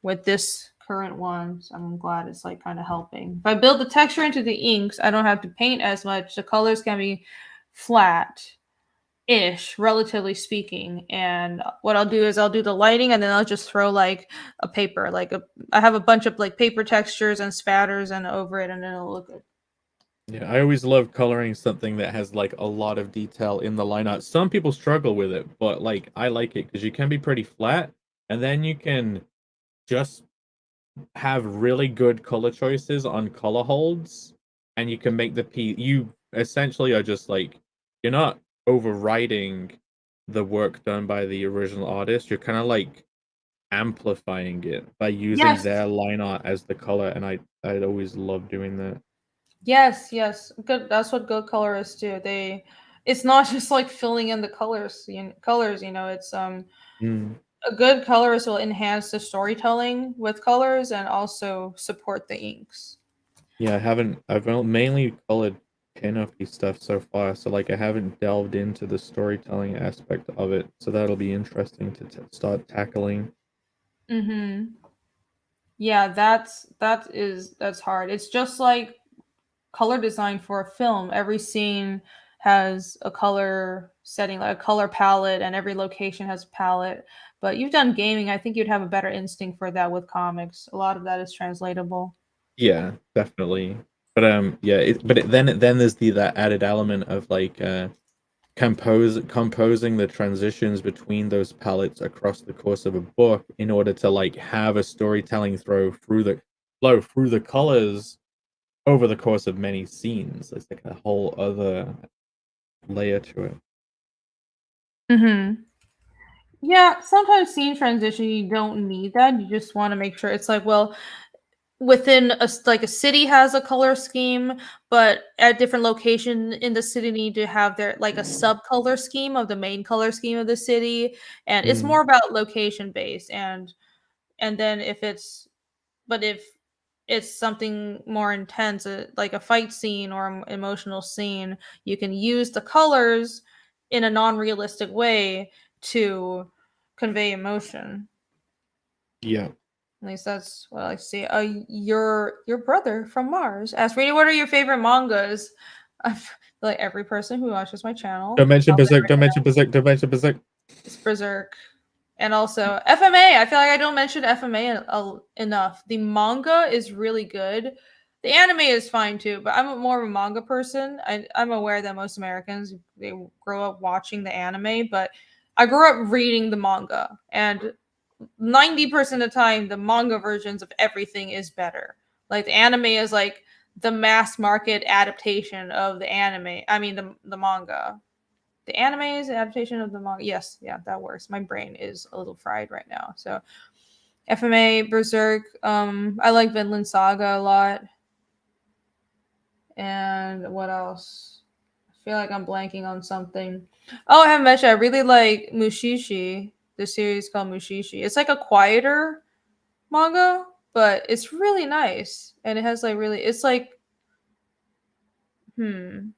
with this current one, so I'm glad it's like kind of helping. If I build the texture into the inks, I don't have to paint as much. The colors can be flat-ish, relatively speaking. And what I'll do is I'll do the lighting, and then I'll just throw like a paper, I have a bunch of like paper textures and spatters and over it, and then it'll look good. Yeah, I always love coloring something that has like a lot of detail in the line art. Some people struggle with it, but like I like it because you can be pretty flat, and then you can just have really good color choices on color holds, and you can make the piece. You essentially are just like, you're not overriding the work done by the original artist. You're kind of like amplifying it by using their line art as the color, and I'd always love doing that. Yes, good. That's what good colorists do. It's not just like filling in the colors. It's a good colorist will enhance the storytelling with colors and also support the inks. Yeah, I've mainly colored pinup-y stuff so far, so like I haven't delved into the storytelling aspect of it, so that'll be interesting to start tackling. Yeah, that's hard. It's just like color design for a film. Every scene has a color setting, like a color palette, and every location has a palette. But you've done gaming, I think you'd have a better instinct for that with comics. A lot of that is translatable. Yeah, definitely. But then there's that added element of like composing the transitions between those palettes across the course of a book in order to like have a storytelling flow through the colors over the course of many scenes. It's like a whole other layer to it. Yeah, sometimes scene transition you don't need that. You just want to make sure it's like, well, within a city has a color scheme, but at different location in the city need to have their like a sub color scheme of the main color scheme of the city, and it's more about location based. And then if it's something more intense, like a fight scene or emotional scene, you can use the colors in a non-realistic way to convey emotion. Yeah. At least that's what I see. Your brother from Mars asked, Rainy, what are your favorite mangas? I feel like every person who watches my channel. Don't mention Berserk. Don't mention Berserk. Don't mention Berserk. It's Berserk. And also FMA. I feel like I don't mention FMA enough. The manga is really good. The anime is fine too, but I'm more of a manga person. I'm aware that most Americans, they grow up watching the anime, but I grew up reading the manga, and 90% of the time, the manga versions of everything is better. Like the anime is like the mass market adaptation of the anime. I mean the manga. The anime is an adaptation of the manga. Yes, yeah, that works. My brain is a little fried right now. So FMA, Berserk. I like Vinland Saga a lot. And what else? I feel like I'm blanking on something. Oh, I haven't mentioned. I really like Mushishi. The series called Mushishi. It's like a quieter manga, but it's really nice, and it has like really. It's like, Never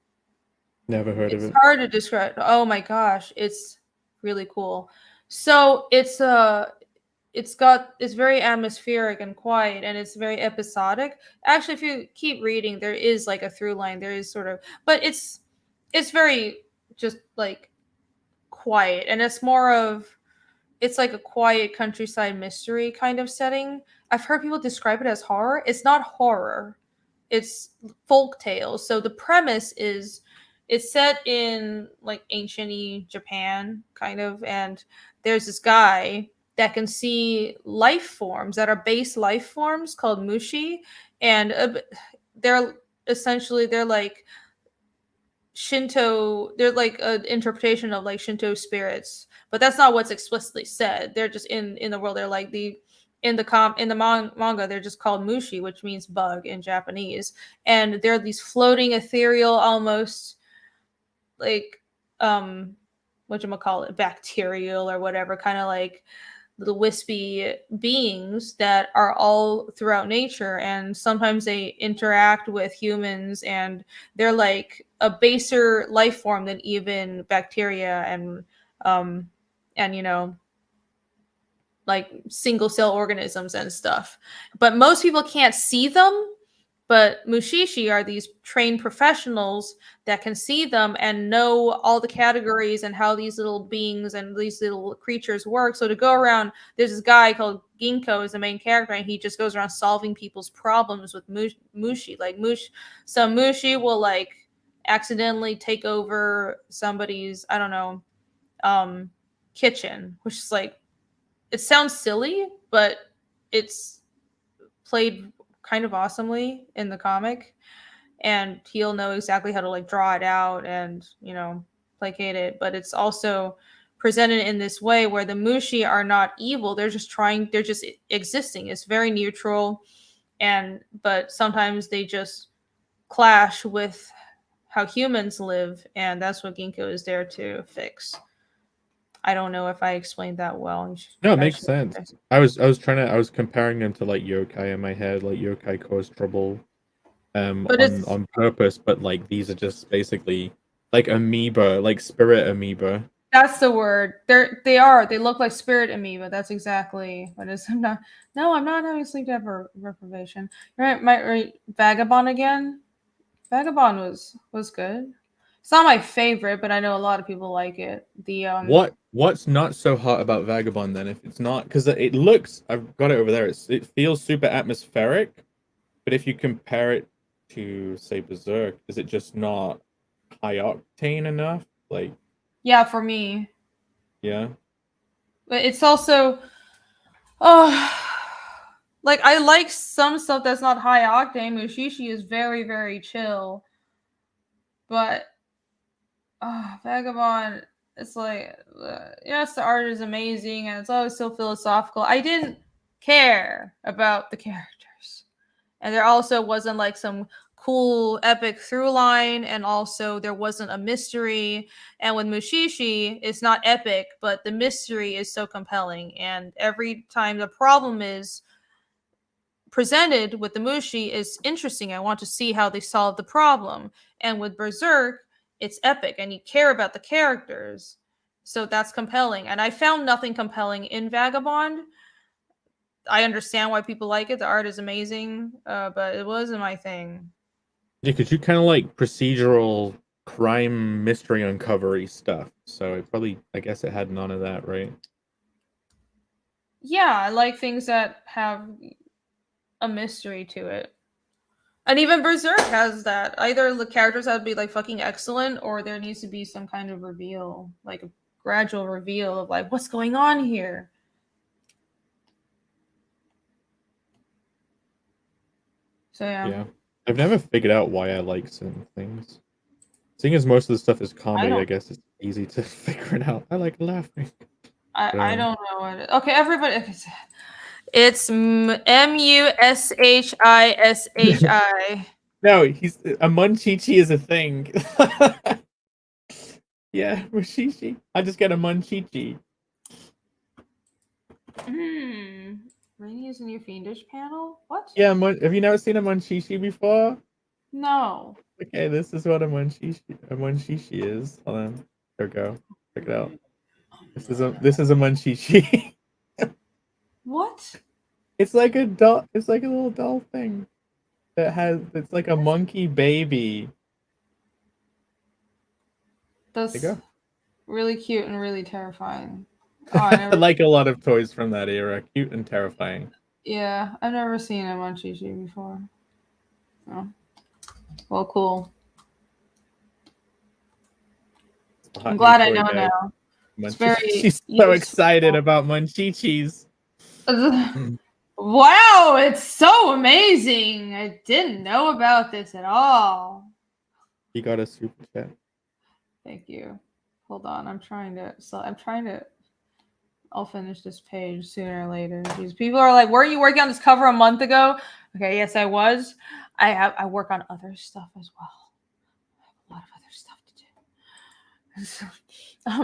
heard of it's it. hard to describe. Oh my gosh, it's really cool. So it's very atmospheric and quiet, and it's very episodic. Actually, if you keep reading, there is like a through line. There is sort of, but it's very just like quiet, and it's like a quiet countryside mystery kind of setting. I've heard people describe it as horror. It's not horror. It's folk tales. So the premise is it's set in like ancient Japan kind of, and there's this guy that can see life forms that are base life forms called mushi, and they're they're like Shinto, they're like an interpretation of like Shinto spirits, but that's not what's explicitly said. They're just in the world. They're like in the manga. They're just called mushi, which means bug in Japanese, and they're these floating ethereal, almost like whatchamacallit, bacterial or whatever, kind of like little wispy beings that are all throughout nature, and sometimes they interact with humans, and they're like a baser life form than even bacteria um and like single cell organisms and stuff. But most people can't see them, but mushishi are these trained professionals that can see them and know all the categories and how these little beings and these little creatures work. So to go around, there's this guy called Ginkgo is the main character, and he just goes around solving people's problems with mushi. Like some mushi will like accidentally take over somebody's, I don't know, kitchen, which is like, it sounds silly, but it's played kind of awesomely in the comic, and he'll know exactly how to like draw it out and placate it. But it's also presented in this way where the mushi are not evil. They're just existing. It's very neutral, but sometimes they just clash with how humans live, and that's what Ginkgo is there to fix. I don't know if I explained that well. No, it makes sense. I was comparing them to like yokai in my head, like yokai cause trouble But it's on purpose, but like these are just basically like amoeba, like spirit amoeba. That's the word. They look like spirit amoeba. That's exactly what it is. I'm not having sleep deprivation. Right, Vagabond again. Vagabond was good. It's not my favorite, but I know a lot of people like it. What's not so hot about Vagabond then? If it's not, because it looks, I've got it over there. It feels super atmospheric, but if you compare it to say Berserk, is it just not high octane enough? Like, yeah, for me. Yeah. But it's also, oh, like I like some stuff that's not high octane. Mushishi is very, very chill. But Vagabond, it's like, yes, the art is amazing and it's always so philosophical. I didn't care about the characters. And there also wasn't like some cool epic through line, and also there wasn't a mystery. And with Mushishi, it's not epic, but the mystery is so compelling, and every time the problem is presented with the mushi is interesting. I want to see how they solve the problem. And with Berserk, it's epic and you care about the characters, so that's compelling. And I found nothing compelling in Vagabond. I understand why people like it. The art is amazing, but it wasn't my thing. Yeah, because you kind of like procedural crime mystery uncovery stuff. So it probably, I guess it had none of that, right? Yeah, I like things that have a mystery to it. And even Berserk has that. Either the characters have to be like fucking excellent, or there needs to be some kind of reveal, like a gradual reveal of like what's going on here. So Yeah. I've never figured out why I like certain things. Seeing as most of the stuff is comedy, I guess it's easy to figure it out. I like laughing. I don't know what it, okay, everybody. It's Mushi. No, he's a munchichi is a thing. Yeah, mushishi. I just get a munchichi. Rainy is in your fiendish panel? What? Yeah, have you never seen a munchishi before? No. Okay, this is what a munchishi is. Hold on. There we go. Check it out. This is a munchishi. What? It's like a doll. It's like a little doll thing that has. It's like a monkey baby. That's There you go. really cute and really terrifying. Oh, I like a lot of toys from that era. Cute and terrifying. Yeah, I've never seen a munchichi before. Oh. Well, cool. I'm glad I know now. She's so excited about munchichis. Wow, it's so amazing. I didn't know about this at all. You got a super chat. Thank you. Hold on, I'll finish this page sooner or later. These people are like, weren't you working on this cover a month ago? Okay, yes, I was. I work on other stuff as well. I have a lot of other stuff to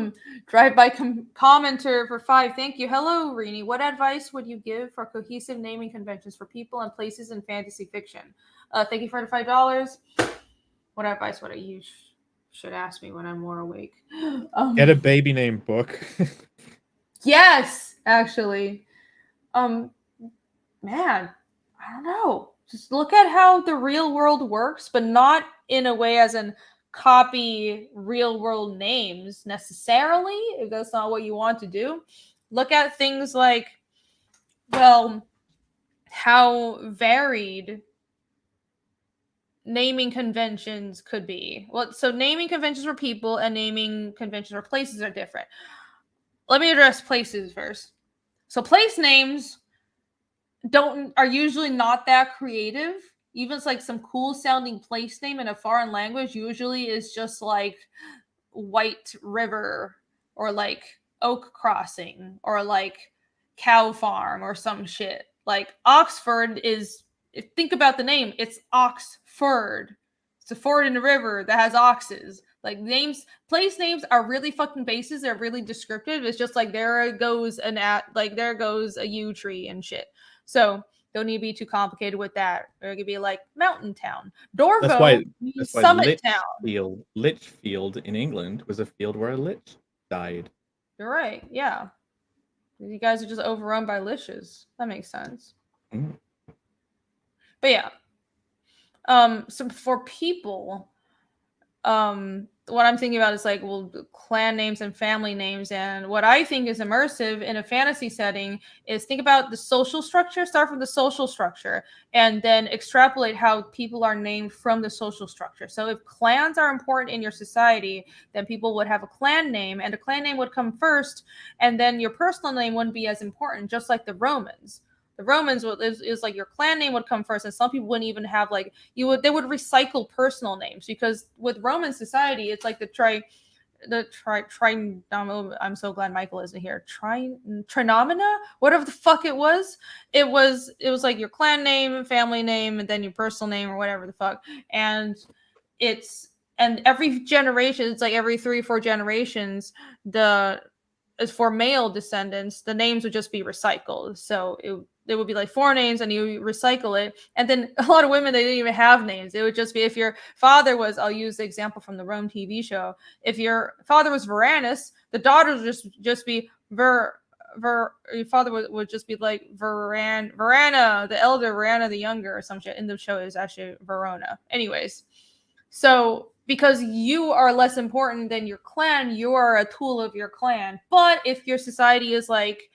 do. Drive-by commenter for 5. Thank you. Hello, Rini. What advice would you give for cohesive naming conventions for people and places in fantasy fiction? Thank you for the $5. What advice would you should ask me when I'm more awake? Get a baby name book. Yes, actually. Man, I don't know. Just look at how the real world works, but not in a way as in copy real world names necessarily, if that's not what you want to do. Look at things like, well, how varied naming conventions could be. Well, so naming conventions for people and naming conventions for places are different. Let me address places first. So place names are usually not that creative. Even it's like some cool sounding place name in a foreign language usually is just like White River or like Oak Crossing or like Cow Farm or some shit. Like Oxford is, think about the name, it's Oxford. It's a ford in the river that has oxes. Like place names are really fucking bases. They're really descriptive. It's just like there goes there goes a yew tree and shit. So don't need to be too complicated with that. Or it could be like Mountain Town. Dorvo That's why Summit Town. Litchfield in England was a field where a lich died. You're right. Yeah. You guys are just overrun by liches. That makes sense. Mm. But yeah. So for people, what I'm thinking about is like, well, clan names and family names. And what I think is immersive in a fantasy setting is think about the social structure, start from the social structure, and then extrapolate how people are named from the social structure. So if clans are important in your society, then people would have a clan name, and a clan name would come first, and then your personal name wouldn't be as important, just like the Romans. The Romans is like your clan name would come first, and some people wouldn't even have like they would recycle personal names, because with Roman society it's like I'm so glad Michael isn't here. Trinomina, whatever the fuck it was like your clan name, family name, and then your personal name or whatever the fuck. And every generation, it's like every 3 or 4 generations, as for male descendants, the names would just be recycled. So it would be like 4 names and you recycle it. And then a lot of women, they didn't even have names. It would just be, if your father was, I'll use the example from the Rome TV show. If your father was Varanus, the daughter would just be your father would just be like Varana the elder, Varana the younger, or some shit. In the show is actually Verona. Anyways, so because you are less important than your clan, you are a tool of your clan. But if your society is like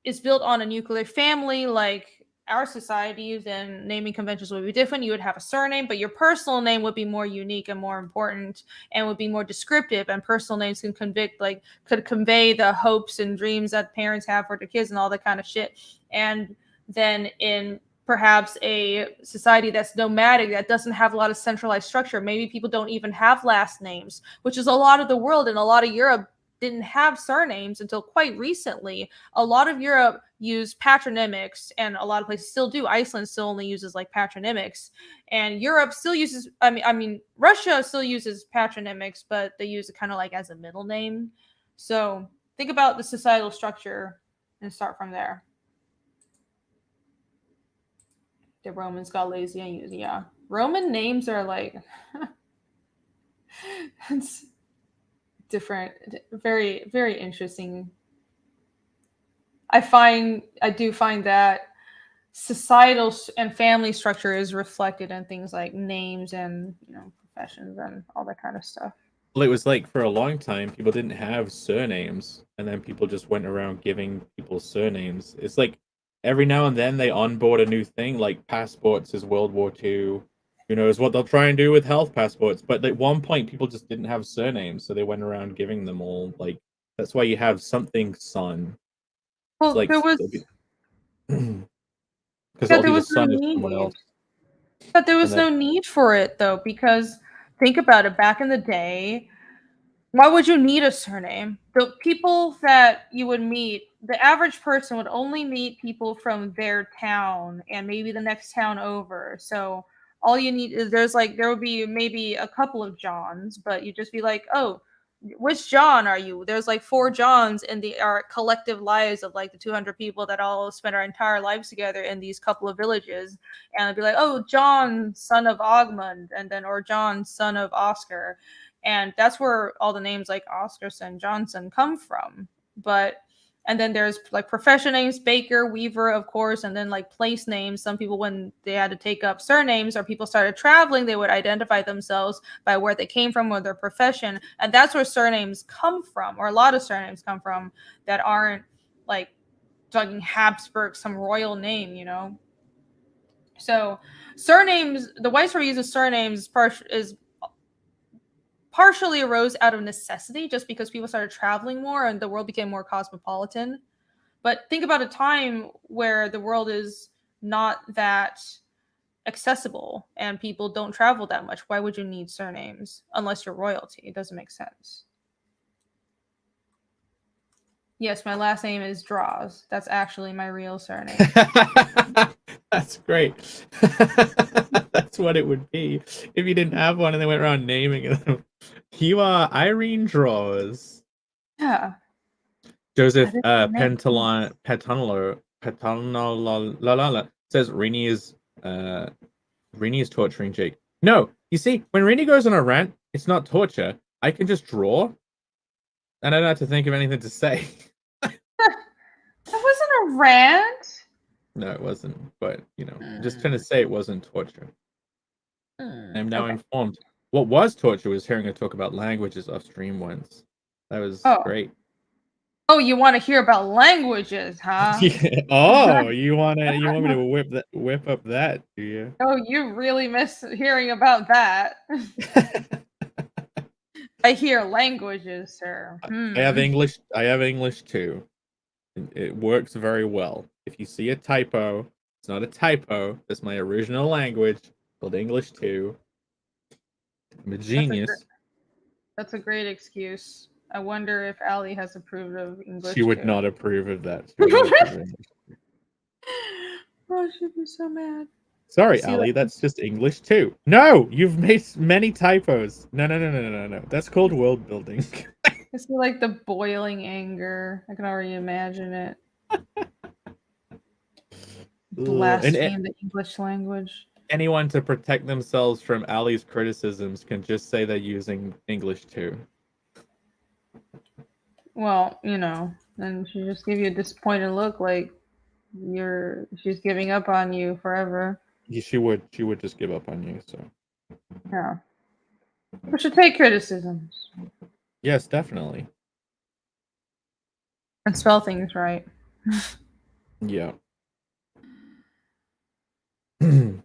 is built on a nuclear family, like our society, then naming conventions would be different. You would have a surname, but your personal name would be more unique and more important and would be more descriptive. And personal names can could convey the hopes and dreams that parents have for their kids and all that kind of shit. And then in perhaps a society that's nomadic, that doesn't have a lot of centralized structure, maybe people don't even have last names, which is a lot of the world, and a lot of Europe didn't have surnames until quite recently. A lot of Europe used patronymics, and a lot of places still do. Iceland still only uses like patronymics, and Europe still uses. I mean, Russia still uses patronymics, but they use it kind of like as a middle name. So think about the societal structure and start from there. The Romans got lazy and used, yeah. Roman names are like it's different, very, very interesting. I do find that societal and family structure is reflected in things like names and professions and all that kind of stuff. Well, it was like for a long time, people didn't have surnames, and then people just went around giving people surnames. It's like every now and then they onboard a new thing, like passports is World War II. Who knows what they'll try and do with health passports? But at one point, people just didn't have surnames, so they went around giving them all. Like that's why you have something son. Well, Like there was because yeah, it'll there be the was no son of someone need. else. But there was And then no need for it though, because think about it. Back in the day, why would you need a surname? The people that you would meet, the average person would only meet people from their town and maybe the next town over. So all you need is there would be maybe a couple of Johns, but you just be like, oh, which John are you? There's like four Johns in our collective lives of like the 200 people that all spent our entire lives together in these couple of villages. And it'd be like, oh, John, son of Ogmund, and then, or John, son of Oscar. And that's where all the names like Oscarson, Johnson come from. And then there's like profession names, baker, weaver, of course, and then like place names. Some people, when they had to take up surnames or people started traveling, they would identify themselves by where they came from or their profession. And that's where surnames come from, or a lot of surnames come from that aren't like fucking Habsburg, some royal name. So surnames, the widespread use of surnames is partially arose out of necessity, just because people started traveling more and the world became more cosmopolitan. But think about a time where the world is not that accessible and people don't travel that much. Why would you need surnames unless you're royalty? It doesn't make sense. Yes, my last name is Draws. That's actually my real surname. That's great. That's what it would be if you didn't have one and they went around naming them. You are Irene Draws. Yeah. Joseph That is Petanolo says Rini is torturing Jake. No, you see, when Rini goes on a rant, it's not torture. I can just draw, and I don't have to think of anything to say. That wasn't a rant. No, it wasn't. But just trying to say it wasn't torture. I'm now informed. What was torture was hearing her talk about languages off stream once. That was great. Oh, you want to hear about languages, huh? Yeah. Oh, you want me to whip up that, do you? Oh, you really miss hearing about that. I hear languages, sir. I have English. I have English too. It works very well. If you see a typo, it's not a typo. That's my original language called English 2. I'm a genius. That's a great excuse. I wonder if Allie has approved of English. She would not approve of that. Oh, she'd be so mad. Sorry, Allie, that's just English 2. No, you've made many typos. No. That's called world building. It's like the boiling anger. I can already imagine it. Blaspheme the English language. Anyone to protect themselves from Allie's criticisms can just say they're using English 2. Well, then she just give you a disappointed look, like she's giving up on you forever. Yeah, she would just give up on you. So yeah, we should take criticisms. Yes, definitely. And spell things right. Yeah.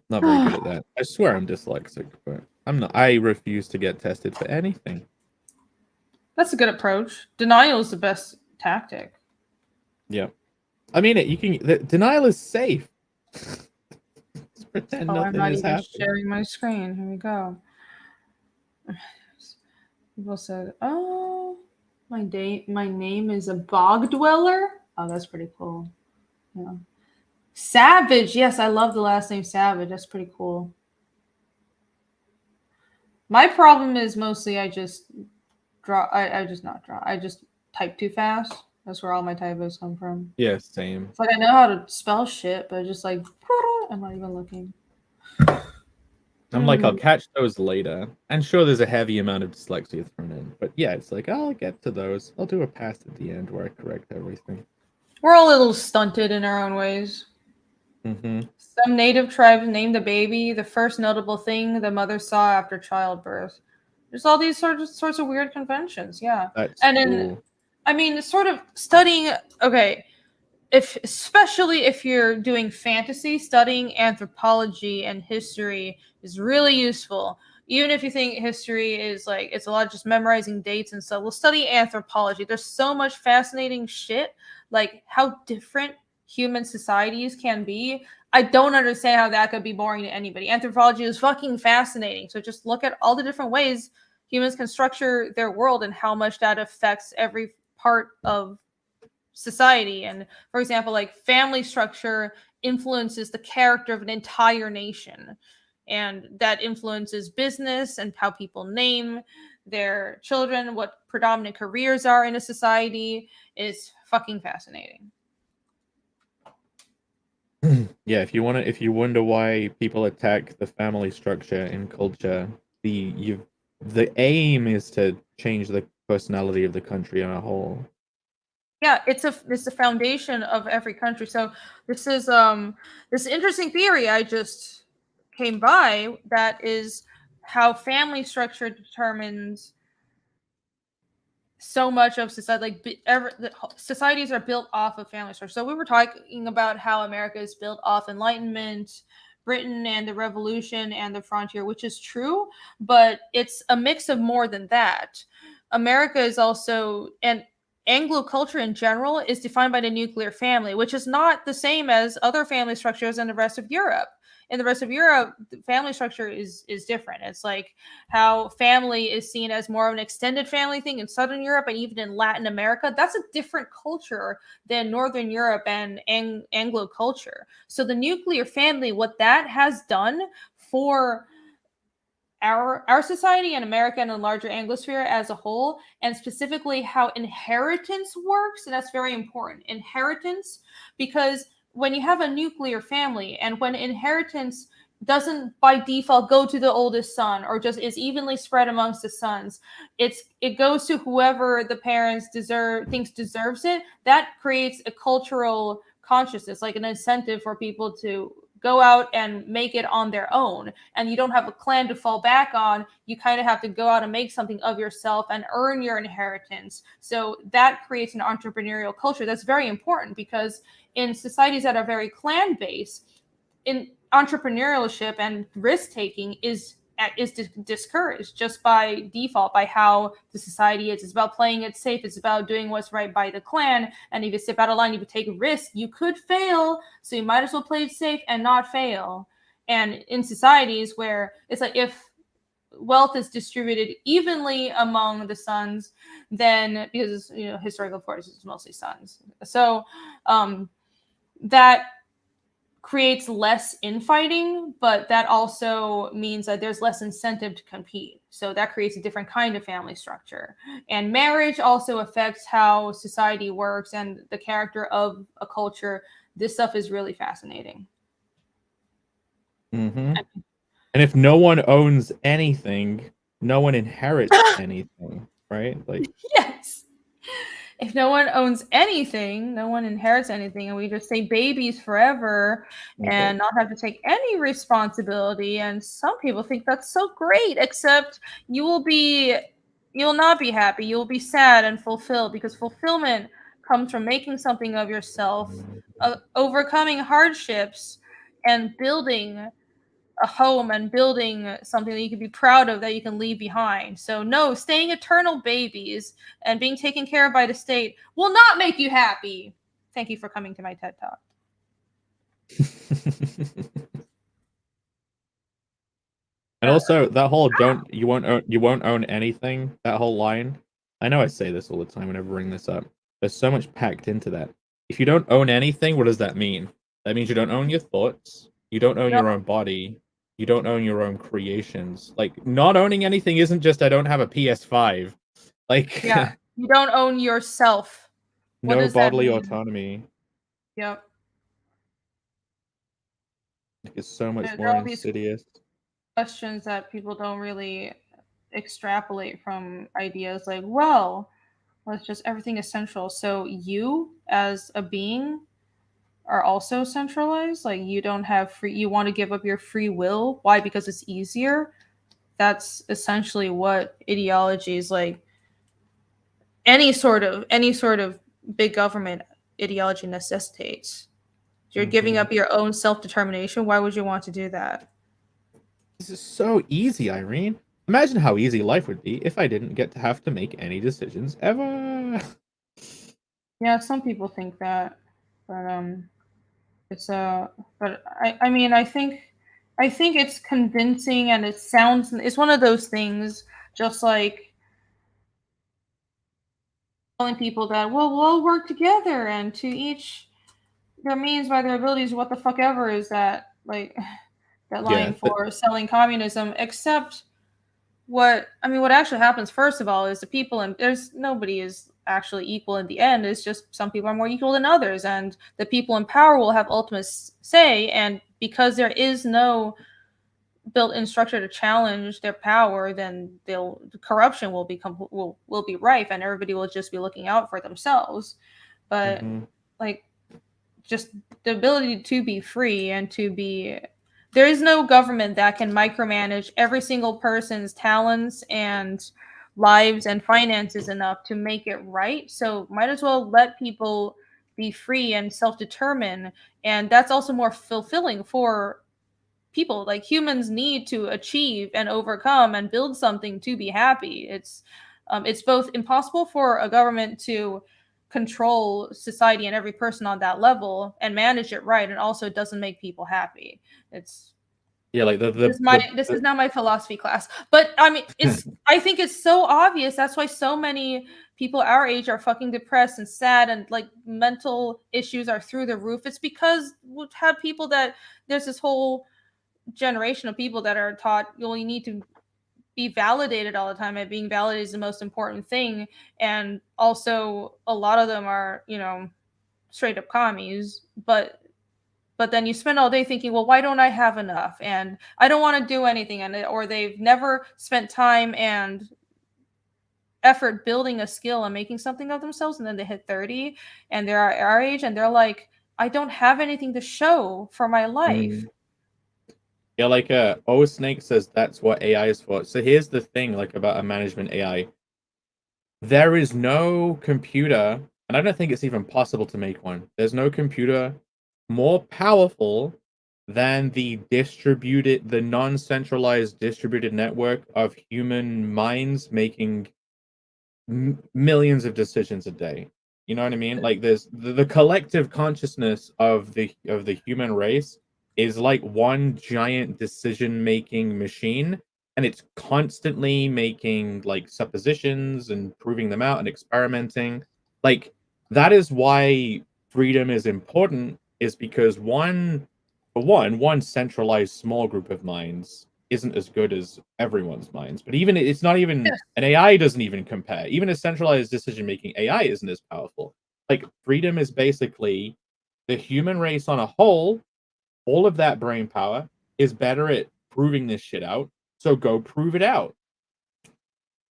Not very good at that. I swear I'm dyslexic, but I'm not. I refuse to get tested for anything. That's a good approach. Denial is the best tactic. Yeah. I mean, you can. Denial is safe. Just pretend I'm nothing not is even happening. sharing my screen. Here we go. People said, "Oh, my name is a bog dweller." Oh, that's pretty cool. Yeah. Savage. Yes, I love the last name Savage. That's pretty cool. My problem is mostly I just I just not draw. I just type too fast. That's where all my typos come from. Yeah, same. It's like I know how to spell shit, but just like I'm not even looking. I'm like, I'll catch those later. And sure, there's a heavy amount of dyslexia thrown in. But yeah, it's like, I'll get to those. I'll do a pass at the end where I correct everything. We're all a little stunted in our own ways. Mm-hmm. Some native tribes named the baby the first notable thing the mother saw after childbirth. There's all these sorts of weird conventions, yeah. That's And cool. I mean, sort of studying. Okay, especially if you're doing fantasy, studying anthropology and history is really useful. Even if you think history is like it's a lot of just memorizing dates and stuff, we'll study anthropology. There's so much fascinating shit, like how different human societies can be. I don't understand how that could be boring to anybody. Anthropology is fucking fascinating. So just look at all the different ways humans can structure their world and how much that affects every part of society. And for example, like family structure influences the character of an entire nation, and that influences business and how people name their children, what predominant careers are in a society. Is fucking fascinating. Yeah, if you wonder why people attack the family structure in culture, the aim is to change the personality of the country on a whole. Yeah, it's the foundation of every country. So this is this interesting theory I just came by, that is how family structure determines so much of society. Like societies are built off of family structure. So we were talking about how America is built off Enlightenment, Britain and the Revolution and the frontier, which is true, but it's a mix of more than that. America is also, and Anglo culture in general is defined by the nuclear family, which is not the same as other family structures in the rest of Europe. In the rest of Europe, the family structure is different. It's like how family is seen as more of an extended family thing in Southern Europe and even in Latin America. That's a different culture than Northern Europe and Anglo culture. So the nuclear family, what that has done for our society and America and the larger Anglosphere as a whole, and specifically how inheritance works, and that's very important. Inheritance, because when you have a nuclear family and when inheritance doesn't by default go to the oldest son or just is evenly spread amongst the sons, it goes to whoever the parents thinks deserves it. That creates a cultural consciousness, like an incentive for people to go out and make it on their own, and you don't have a clan to fall back on. You kind of have to go out and make something of yourself and earn your inheritance. So that creates an entrepreneurial culture that's very important, because in societies that are very clan based, in entrepreneurship and risk taking is discouraged just by default, by how the society is. It's about playing it safe. It's about doing what's right by the clan. And if you step out of line, if you take risks, you could fail. So you might as well play it safe and not fail. And in societies where it's like, if wealth is distributed evenly among the sons, then, because historical force is mostly sons, so that creates less infighting, but that also means that there's less incentive to compete. So that creates a different kind of family structure. And marriage also affects how society works and the character of a culture. This stuff is really fascinating. Mm-hmm. And if no one owns anything, no one inherits anything, right? Like, yes. If no one owns anything, no one inherits anything, and we just say babies forever and not have to take any responsibility. And some people think that's so great, except you'll not be happy. You'll be sad and fulfilled, because fulfillment comes from making something of yourself, overcoming hardships, and building a home and building something that you can be proud of, that you can leave behind. So no, staying eternal babies and being taken care of by the state will not make you happy. Thank you for coming to my TED Talk. And also that whole you won't own anything, that whole line. I know I say this all the time whenever I bring this up. There's so much packed into that. If you don't own anything, what does that mean? That means you don't own your thoughts, you don't own your own body, you don't own your own creations. Like, not owning anything isn't just I don't have a PS5. Like, yeah, you don't own yourself. What no does that bodily mean? autonomy. Yep. It's so much There more are all these insidious. questions that people don't really extrapolate from ideas like, well, it's just everything is central. So you as a being are also centralized. Like, you don't have free, you want to give up your free will. Why? Because it's easier. That's essentially what ideologies, like any sort of big government ideology, necessitates. You're giving up your own self-determination. Why would you want to do that? This is so easy, Irene. Imagine how easy life would be if I didn't get to have to make any decisions ever. Yeah, some people think that, but it's but I mean, I think it's convincing, and it sounds, it's one of those things, just like telling people that, well, we'll all work together and to each their means by their abilities, what the fuck ever is that, like, that line for selling communism. Except what actually happens, first of all, is the people, and there's nobody is actually equal in the end. It's just some people are more equal than others, and the people in power will have ultimate say. And because there is no built-in structure to challenge their power, then corruption will be rife, and everybody will just be looking out for themselves. But like, just the ability to be free and to be, there is no government that can micromanage every single person's talents and lives and finances enough to make it right. So might as well let people be free and self-determine. And that's also more fulfilling for people. Like, humans need to achieve and overcome and build something to be happy. It's both impossible for a government to control society and every person on that level and manage it right, and also doesn't make people happy. It's like this is not my philosophy class, but I mean, I think it's so obvious. That's why so many people our age are fucking depressed and sad, and like mental issues are through the roof. It's because we've had people that, there's this whole generation of people that are taught, well, you need to be validated all the time, and being validated is the most important thing. And also a lot of them are, straight up commies, but then you spend all day thinking, well, why don't I have enough, and I don't want to do anything, and or they've never spent time and effort building a skill and making something of themselves, and then they hit 30 and they're our age, and they're like, I don't have anything to show for my life. Yeah, like O Snake says that's what AI is for. So here's the thing, like, about a management AI. There is no computer, and I don't think it's even possible to make one. There's no computer more powerful than the non-centralized distributed network of human minds making millions of decisions a day. You know what I mean? Like, there's the collective consciousness of the human race is like one giant decision-making machine, and it's constantly making like suppositions and proving them out and experimenting. Like, that is why freedom is important, is because one centralized small group of minds isn't as good as everyone's minds. But even it's not even an AI doesn't even compare. Even a centralized decision-making AI isn't as powerful. Like, freedom is basically the human race on a whole. All of that brain power is better at proving this shit out. So go prove it out.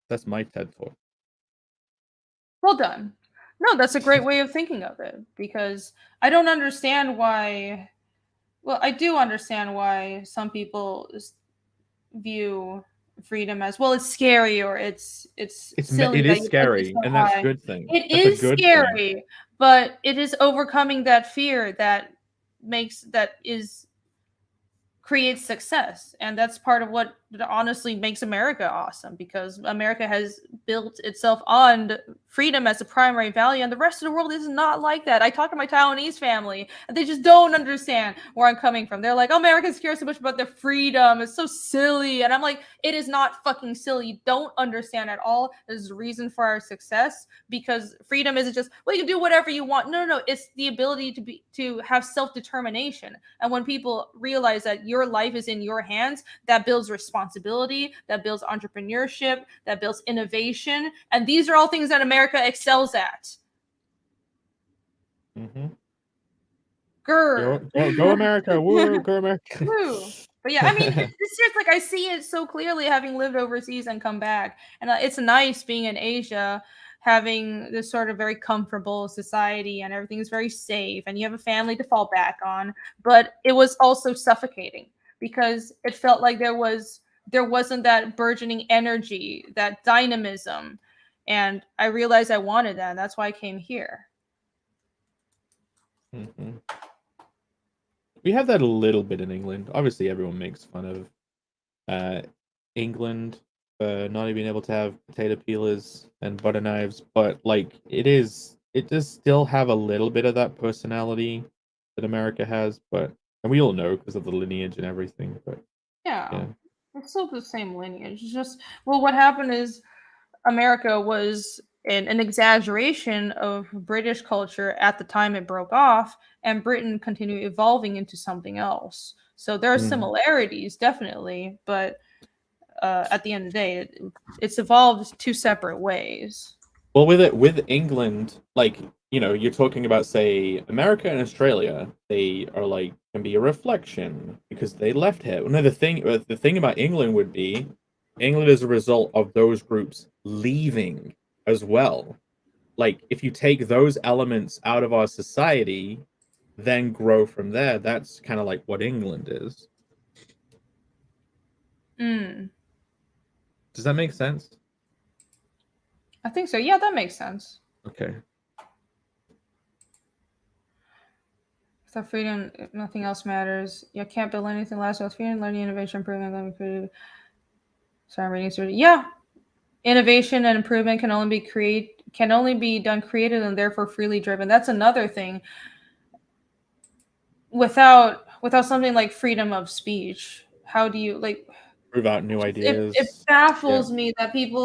That's my TED Talk. Well done. No, that's a great way of thinking of it, because I don't understand why. Well, I do understand why some people view freedom as, well, it's scary, or it's silly. It is scary, and that's a good thing. It is scary, but it is overcoming that fear that is creates success, and that's part of what honestly makes America awesome, because America has built itself on freedom as a primary value, and the rest of the world is not like that. I talk to my Taiwanese family and they just don't understand where I'm coming from. They're like, oh, Americans care so much about their freedom, it's so silly. And I'm like, it is not fucking silly. You don't understand at all. There's a reason for our success, because freedom isn't just, well, you can do whatever you want. No, it's the ability to have self-determination. And when people realize that your life is in your hands, that builds responsibility, that builds entrepreneurship, that builds innovation. And these are all things that America excels at. Mm-hmm. Grr. Go America. Woo, go America. Woo. But yeah, I mean, it's just like I see it so clearly having lived overseas and come back. And it's nice being in Asia, having this sort of very comfortable society and everything's very safe and you have a family to fall back on. But it was also suffocating because it felt like there wasn't that burgeoning energy, that dynamism. And I realized I wanted that. And that's why I came here. Mm-hmm. We have that a little bit in England. Obviously, everyone makes fun of England for not being able to have potato peelers and butter knives, but like it does still have a little bit of that personality that America has. But and we all know because of the lineage and everything. But Yeah. It's still the same lineage. It's just, well, what happened is America was an exaggeration of British culture at the time it broke off, and Britain continued evolving into something else. So there are similarities, definitely, but at the end of the day, it's evolved two separate ways. Well, with England, like you're talking about, say, America and Australia, they are like can be a reflection because they left here. No, the thing about England would be England is a result of those groups leaving as well. Like if you take those elements out of our society, then grow from there. That's kind of like what England is. Does that make sense? I think so. Yeah, that makes sense. Okay. Without freedom, nothing else matters. You can't build anything last without freedom, learning, innovation, improvement, creative. Sorry, I'm reading through it. Yeah, innovation and improvement can only be done creative and therefore freely driven. That's another thing. Without something like freedom of speech, how do you prove out new ideas? It baffles me that people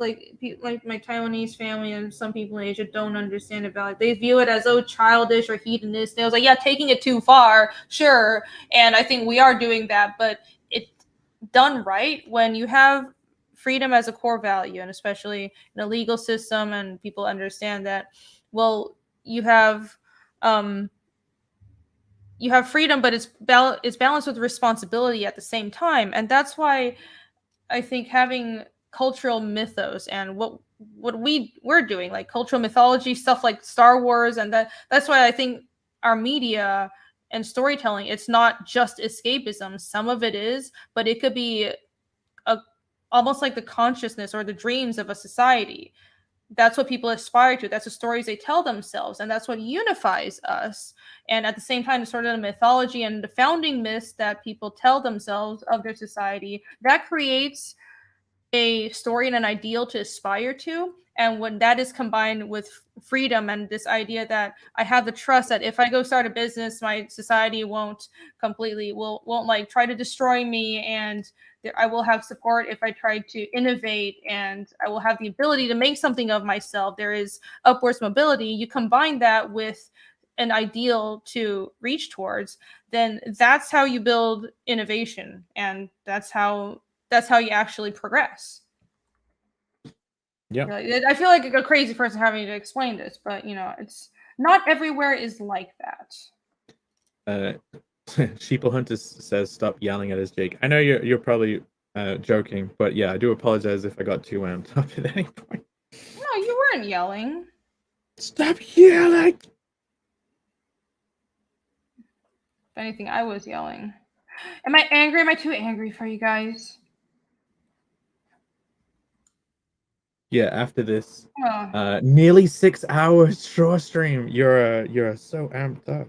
like my Taiwanese family and some people in Asia don't understand about it. They view it as childish or hedonistic. I was like, yeah, taking it too far, sure. And I think we are doing that, but it's done right when you have freedom as a core value, and especially in a legal system, and people understand that. Well, you have freedom, but it's balanced with responsibility at the same time. And that's why I think having cultural mythos and what we're doing, like cultural mythology stuff like Star Wars, and that's why I think our media and storytelling, it's not just escapism. Some of it is, but it could be almost like the consciousness or the dreams of a society. That's what people aspire to. That's the stories they tell themselves, and that's what unifies us. And at the same time, sort of the mythology and the founding myths that people tell themselves of their society, that creates a story and an ideal to aspire to. And when that is combined with freedom and this idea that I have the trust that if I go start a business, my society won't like try to destroy me, and I will have support if I try to innovate, and I will have the ability to make something of myself. There is upwards mobility. You combine that with an ideal to reach towards, then that's how you build innovation, and that's how you actually progress. Yeah. I feel like a crazy person having to explain this, but it's not everywhere is like that. Sheeple Hunter says, "Stop yelling at us, Jake." I know you're probably joking, but yeah, I do apologize if I got too wound up at any point. No, you weren't yelling. Stop yelling. If anything, I was yelling. Am I angry? Am I too angry for you guys? Yeah, after this nearly 6 hours short stream, you're so amped up.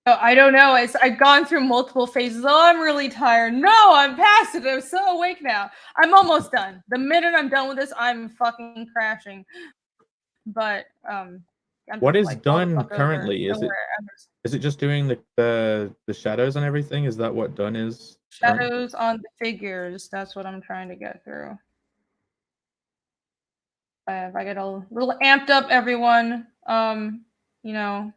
Oh, I don't know. I've gone through multiple phases. Oh, I'm really tired. No, I'm past it. I'm so awake now. I'm almost done. The minute I'm done with this, I'm fucking crashing. But I'm What just is like, fall the done fuck over. currently? Don't worry. Is it just doing the shadows and everything? Is that what done is? Shadows on the figures. That's what I'm trying to get through. If I get a little amped up, everyone, you know,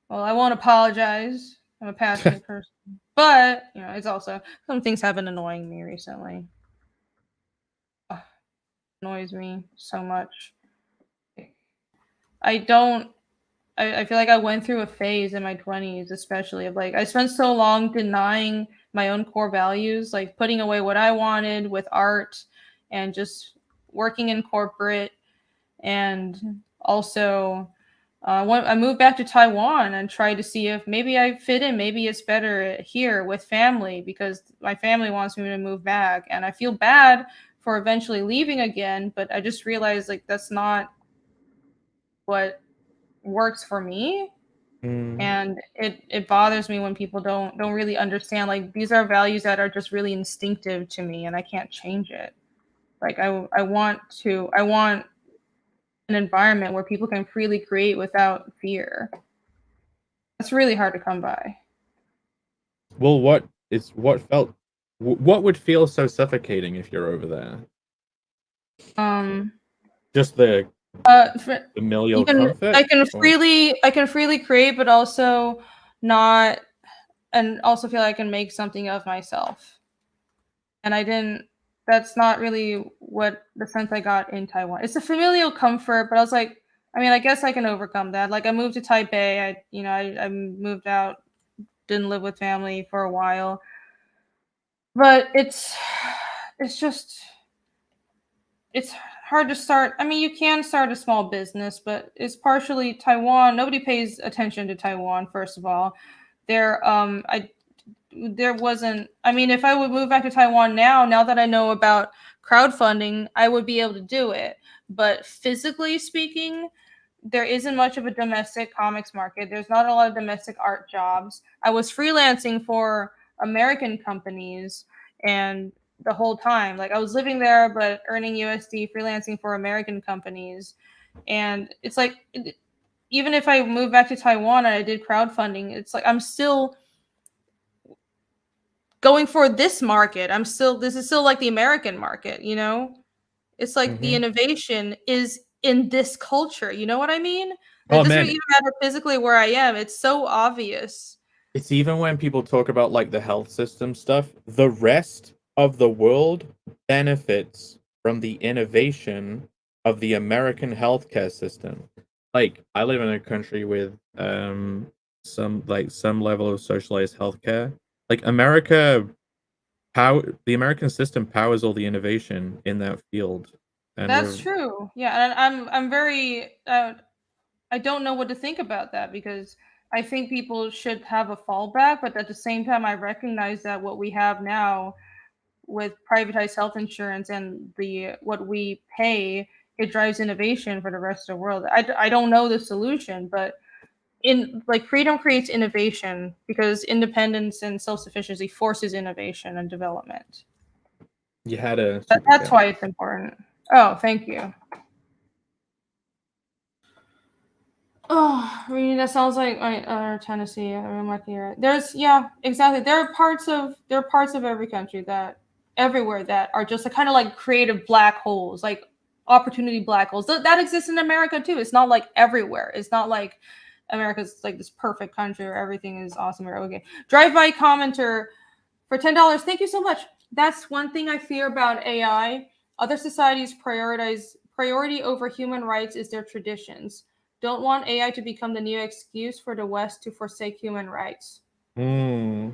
well, I won't apologize. I'm a passionate person. But, it's also some things have been annoying me recently. Ugh, annoys me so much. I don't I feel like I went through a phase in my 20s, especially of like I spent so long denying my own core values, like putting away what I wanted with art and just working in corporate. And also, I moved back to Taiwan and tried to see if maybe I fit in. Maybe it's better here with family because my family wants me to move back. And I feel bad for eventually leaving again, but I just realized like that's not what works for me. And it bothers me when people don't really understand like these are values that are just really instinctive to me and I can't change it. Like I want an environment where people can freely create without fear. That's really hard to come by. Well, what would feel so suffocating if you're over there? Just the familial comfort? I can freely create, but also not, and also feel like I can make something of myself. And that's not really what the sense I got in Taiwan. It's a familial comfort, but I was like, I mean, I guess I can overcome that. Like I moved to Taipei. I moved out, didn't live with family for a while. But it's just it's hard to start. I mean, you can start a small business, but it's partially Taiwan. Nobody pays attention to Taiwan, first of all. There wasn't, I mean, if I would move back to Taiwan now that I know about crowdfunding, I would be able to do it. But physically speaking, there isn't much of a domestic comics market. There's not a lot of domestic art jobs. I was freelancing for American companies and the whole time, like I was living there but earning USD freelancing for American companies. And it's like even if I moved back to Taiwan and I did crowdfunding, it's like I'm still going for this market. This is still like the American market, you know? It's like the innovation is in this culture. You know what I mean? It Oh doesn't man, even matter physically where I am. It's so obvious. it's even when people talk about like the health system stuff, the rest of the world benefits from the innovation of the American healthcare system. Like I live in a country with some level of socialized healthcare. Like the American system powers all the innovation in that field. And That's true. Yeah, and I'm very I don't know what to think about that because I think people should have a fallback, but at the same time I recognize that what we have now with privatized health insurance and the what we pay, it drives innovation for the rest of the world. I don't know the solution, but in like freedom creates innovation because independence and self-sufficiency forces innovation and development. you had a That's why it's important. Oh, thank you. Oh, really? That sounds like Tennessee. I'm like here. There's exactly. There are parts of every country that everywhere that are just kind of like creative black holes, like opportunity black holes. That exists in America too. It's not like everywhere. It's not like America's like this perfect country where everything is awesome or okay. Drive by commenter for $10. Thank you so much. That's one thing I fear about AI. Other societies priority over human rights is their traditions. Don't want AI to become the new excuse for the West to forsake human rights. Well,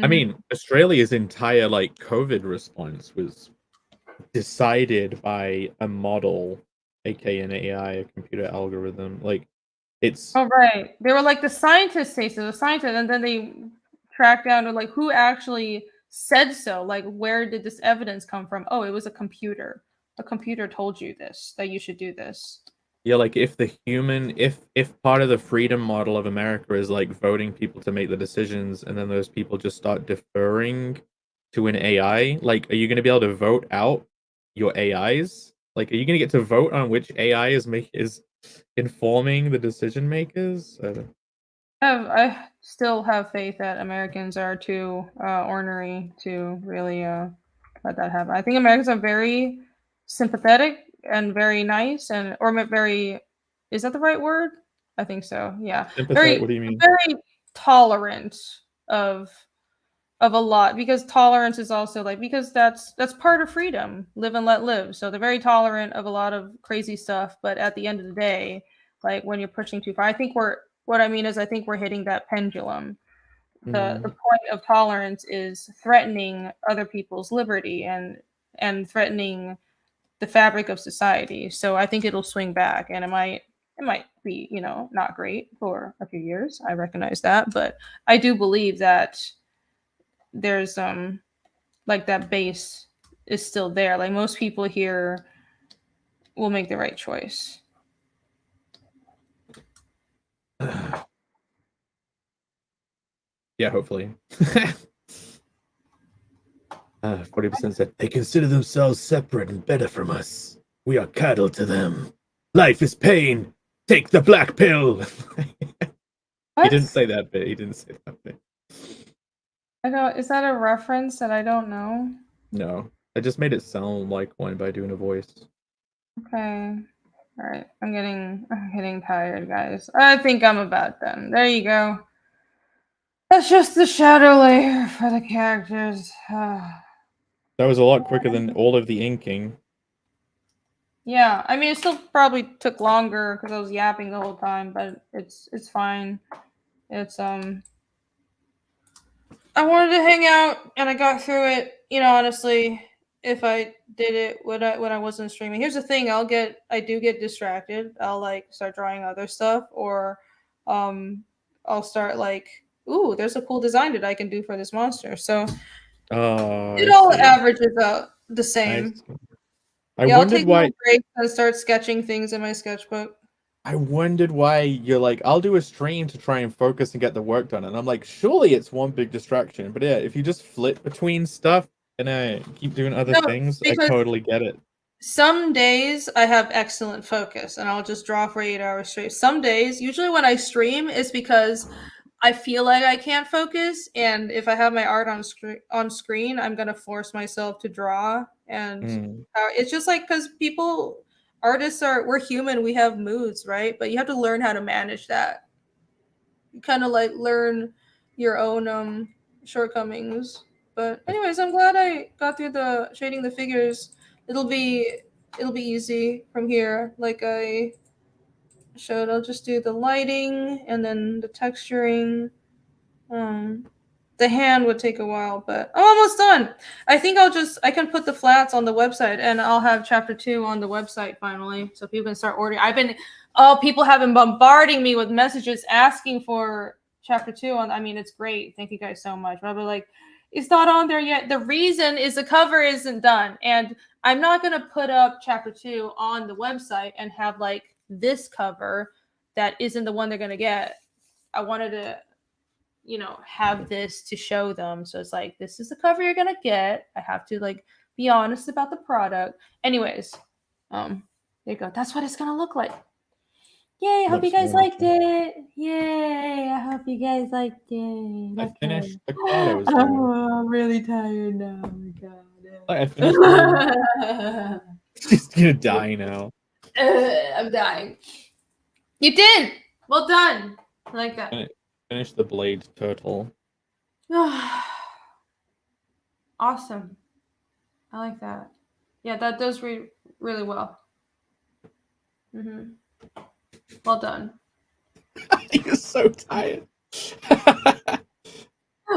I mean, Australia's entire like COVID response was decided by a model, aka an AI, a computer algorithm. Like it's Oh right. They were like the scientists say so, the scientists, and then they tracked down to like who actually said so. Like where did this evidence come from? Oh, it was a computer. A computer told you this, that you should do this. Yeah, like if part of the freedom model of America is like voting people to make the decisions, and then those people just start deferring to an AI, like, are you going to be able to vote out your AIs? Like, are you going to get to vote on which AI is informing the decision makers? I don't- I still have faith that Americans are too ornery to really let that happen. I think Americans are very sympathetic and very nice, and or very, is that the right word? I think so. Yeah, Sympathetic. What do you mean? very tolerant of a lot, because tolerance is also like, because that's part of freedom, live and let live. So they're very tolerant of a lot of crazy stuff, but at the end of the day, like when you're pushing too far, I think we're hitting that pendulum. The point of tolerance is threatening other people's liberty and threatening the fabric of society. So I think it'll swing back, and it might be, not great for a few years. I recognize that, but I do believe that there's like that base is still there. Like most people here will make the right choice. Yeah, hopefully. 40% said they consider themselves separate and better from us. We are cattle to them. Life is pain. Take the black pill. He didn't say that bit. He didn't say that bit. I don't. Is that a reference that I don't know? No, I just made it sound like one by doing a voice. Okay. All right. I'm getting tired, guys. I think I'm about done. There you go. That's just the shadow layer for the characters. That was a lot quicker than all of the inking. Yeah, I mean, it still probably took longer because I was yapping the whole time, but it's fine. It's I wanted to hang out and I got through it. Honestly, if I did it when I wasn't streaming. Here's the thing, I do get distracted. I'll like start drawing other stuff, or I'll start like, ooh, there's a cool design that I can do for this monster. So it all averages out the same. I I'll wondered take why. a break and start sketching things in my sketchbook. I wondered why you're like, I'll do a stream to try and focus and get the work done. And I'm like, surely it's one big distraction. But yeah, if you just flip between stuff and keep doing other things, I totally get it. Some days I have excellent focus and I'll just draw for 8 hours straight. Some days, usually when I stream, it's because I feel like I can't focus. And if I have my art on screen, I'm going to force myself to draw. And it's just like, because artists we're human, we have moods, right? But you have to learn how to manage that. You kind of like learn your own shortcomings. But anyways, I'm glad I got through the shading the figures. It'll be easy from here. Like I showed, I'll just do the lighting and then the texturing. The hand would take a while, but I'm almost done. I think I can put the flats on the website, and I'll have chapter 2 on the website finally, so people can start ordering. People have been bombarding me with messages asking for chapter 2 on. I mean, it's great. Thank you guys so much. But I'll be like, it's not on there yet. The reason is the cover isn't done, and I'm not gonna put up chapter 2 on the website and have like this cover that isn't the one they're gonna get. I wanted to have this to show them. So it's like, this is the cover you're gonna get. I have to like be honest about the product. Anyways, there you go. That's what it's gonna look like. Yay, I hope you guys liked it. Yay, I hope you guys liked it. I finished the card. I'm really tired now. Oh my god. I finished She's gonna die now. I'm dying. You did! Well done. I like that. Finish the blade turtle. Awesome. I like that. Yeah, that does read really well. Well done. You're so tired.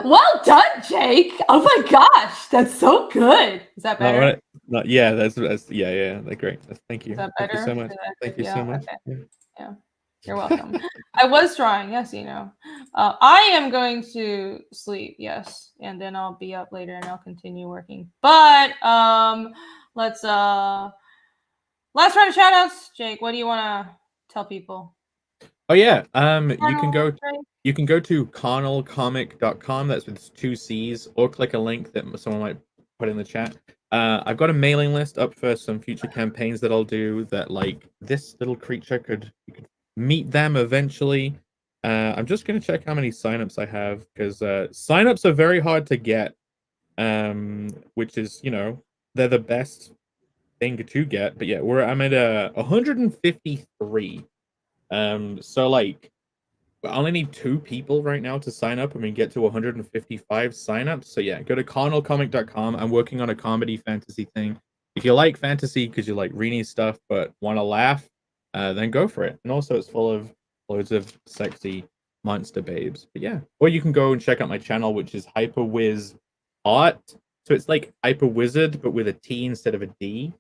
Well done, Jake. Oh my gosh, that's so good. Is that better? Yeah, that's yeah. They're great. Thank you. Is that better? Thank you so much. Thank you so much. Okay. Yeah. You're welcome. I was trying, yes, I am going to sleep, yes, and then I'll be up later and I'll continue working. But let's last round of shout outs. Jake, what do you wanna tell people? Oh yeah, you can go Right? to carnalcomic.com. That's with 2 C's, or click a link that someone might put in the chat. I've got a mailing list up for some future campaigns that I'll do. That like this little creature you could meet them eventually. I'm just gonna check how many signups I have because signups are very hard to get. Which is they're the best thing to get. But yeah, I'm at 153. So like I only need 2 people right now to sign up and we get to 155 signups. So yeah, go to carnalcomic.com. I'm working on a comedy fantasy thing. If you like fantasy because you like Rini's stuff but want to laugh, then go for it. And also it's full of loads of sexy monster babes. But yeah, or you can go and check out my channel, which is Hyperwiz Art. So it's like Hyper Wizard but with a T instead of a D.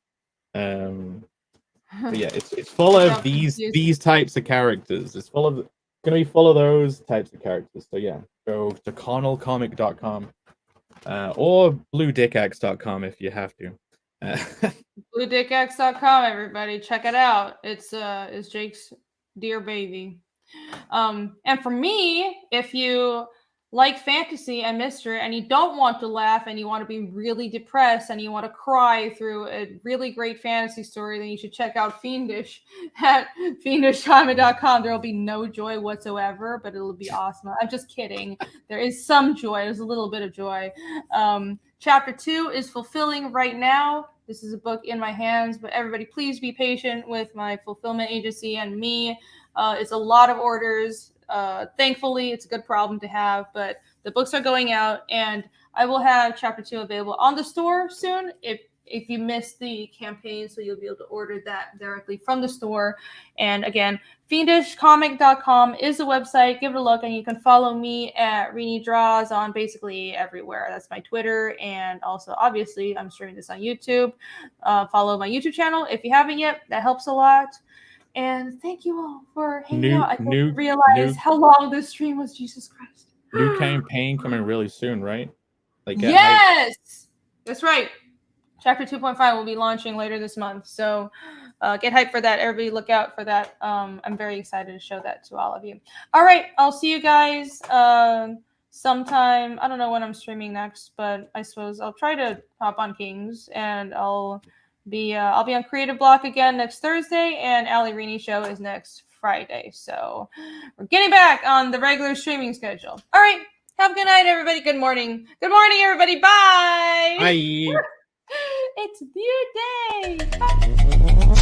But yeah, it's full of these types of characters. It's gonna be full of those types of characters. So yeah, go to carnalcomic.com or bluedickaxe.com if you have to. Bluedickaxe.com, everybody, check it out. It's Jake's dear baby. And for me, if you like fantasy and mystery and you don't want to laugh and you want to be really depressed and you want to cry through a really great fantasy story, then you should check out Fiendish at fiendishcomic.com. There will be no joy whatsoever, but it'll be awesome. I'm just kidding. There is some joy. There's a little bit of joy. Chapter 2 is fulfilling right now. This is a book in my hands, but everybody please be patient with my fulfillment agency and me. It's a lot of orders. Thankfully, it's a good problem to have, but the books are going out, and I will have chapter 2 available on the store soon if you missed the campaign, so you'll be able to order that directly from the store. And again, fiendishcomic.com is the website. Give it a look, and you can follow me at Rini Draws on basically everywhere. That's my Twitter, and also, obviously, I'm streaming this on YouTube. Follow my YouTube channel if you haven't yet. That helps a lot. And thank you all for hanging out. I didn't realize how long this stream was. Jesus Christ. New campaign coming really soon, right? Yes! That's right. Chapter 2.5 will be launching later this month. So get hyped for that. Everybody look out for that. I'm very excited to show that to all of you. All right. I'll see you guys sometime. I don't know when I'm streaming next, but I suppose I'll try to hop on Kings, and I'll be on Creative Block again next Thursday, and Ali Rini show is next Friday. So we're getting back on the regular streaming schedule. All right. Have a good night, everybody. Good morning. Good morning, everybody. Bye. Bye. It's a new day. Bye.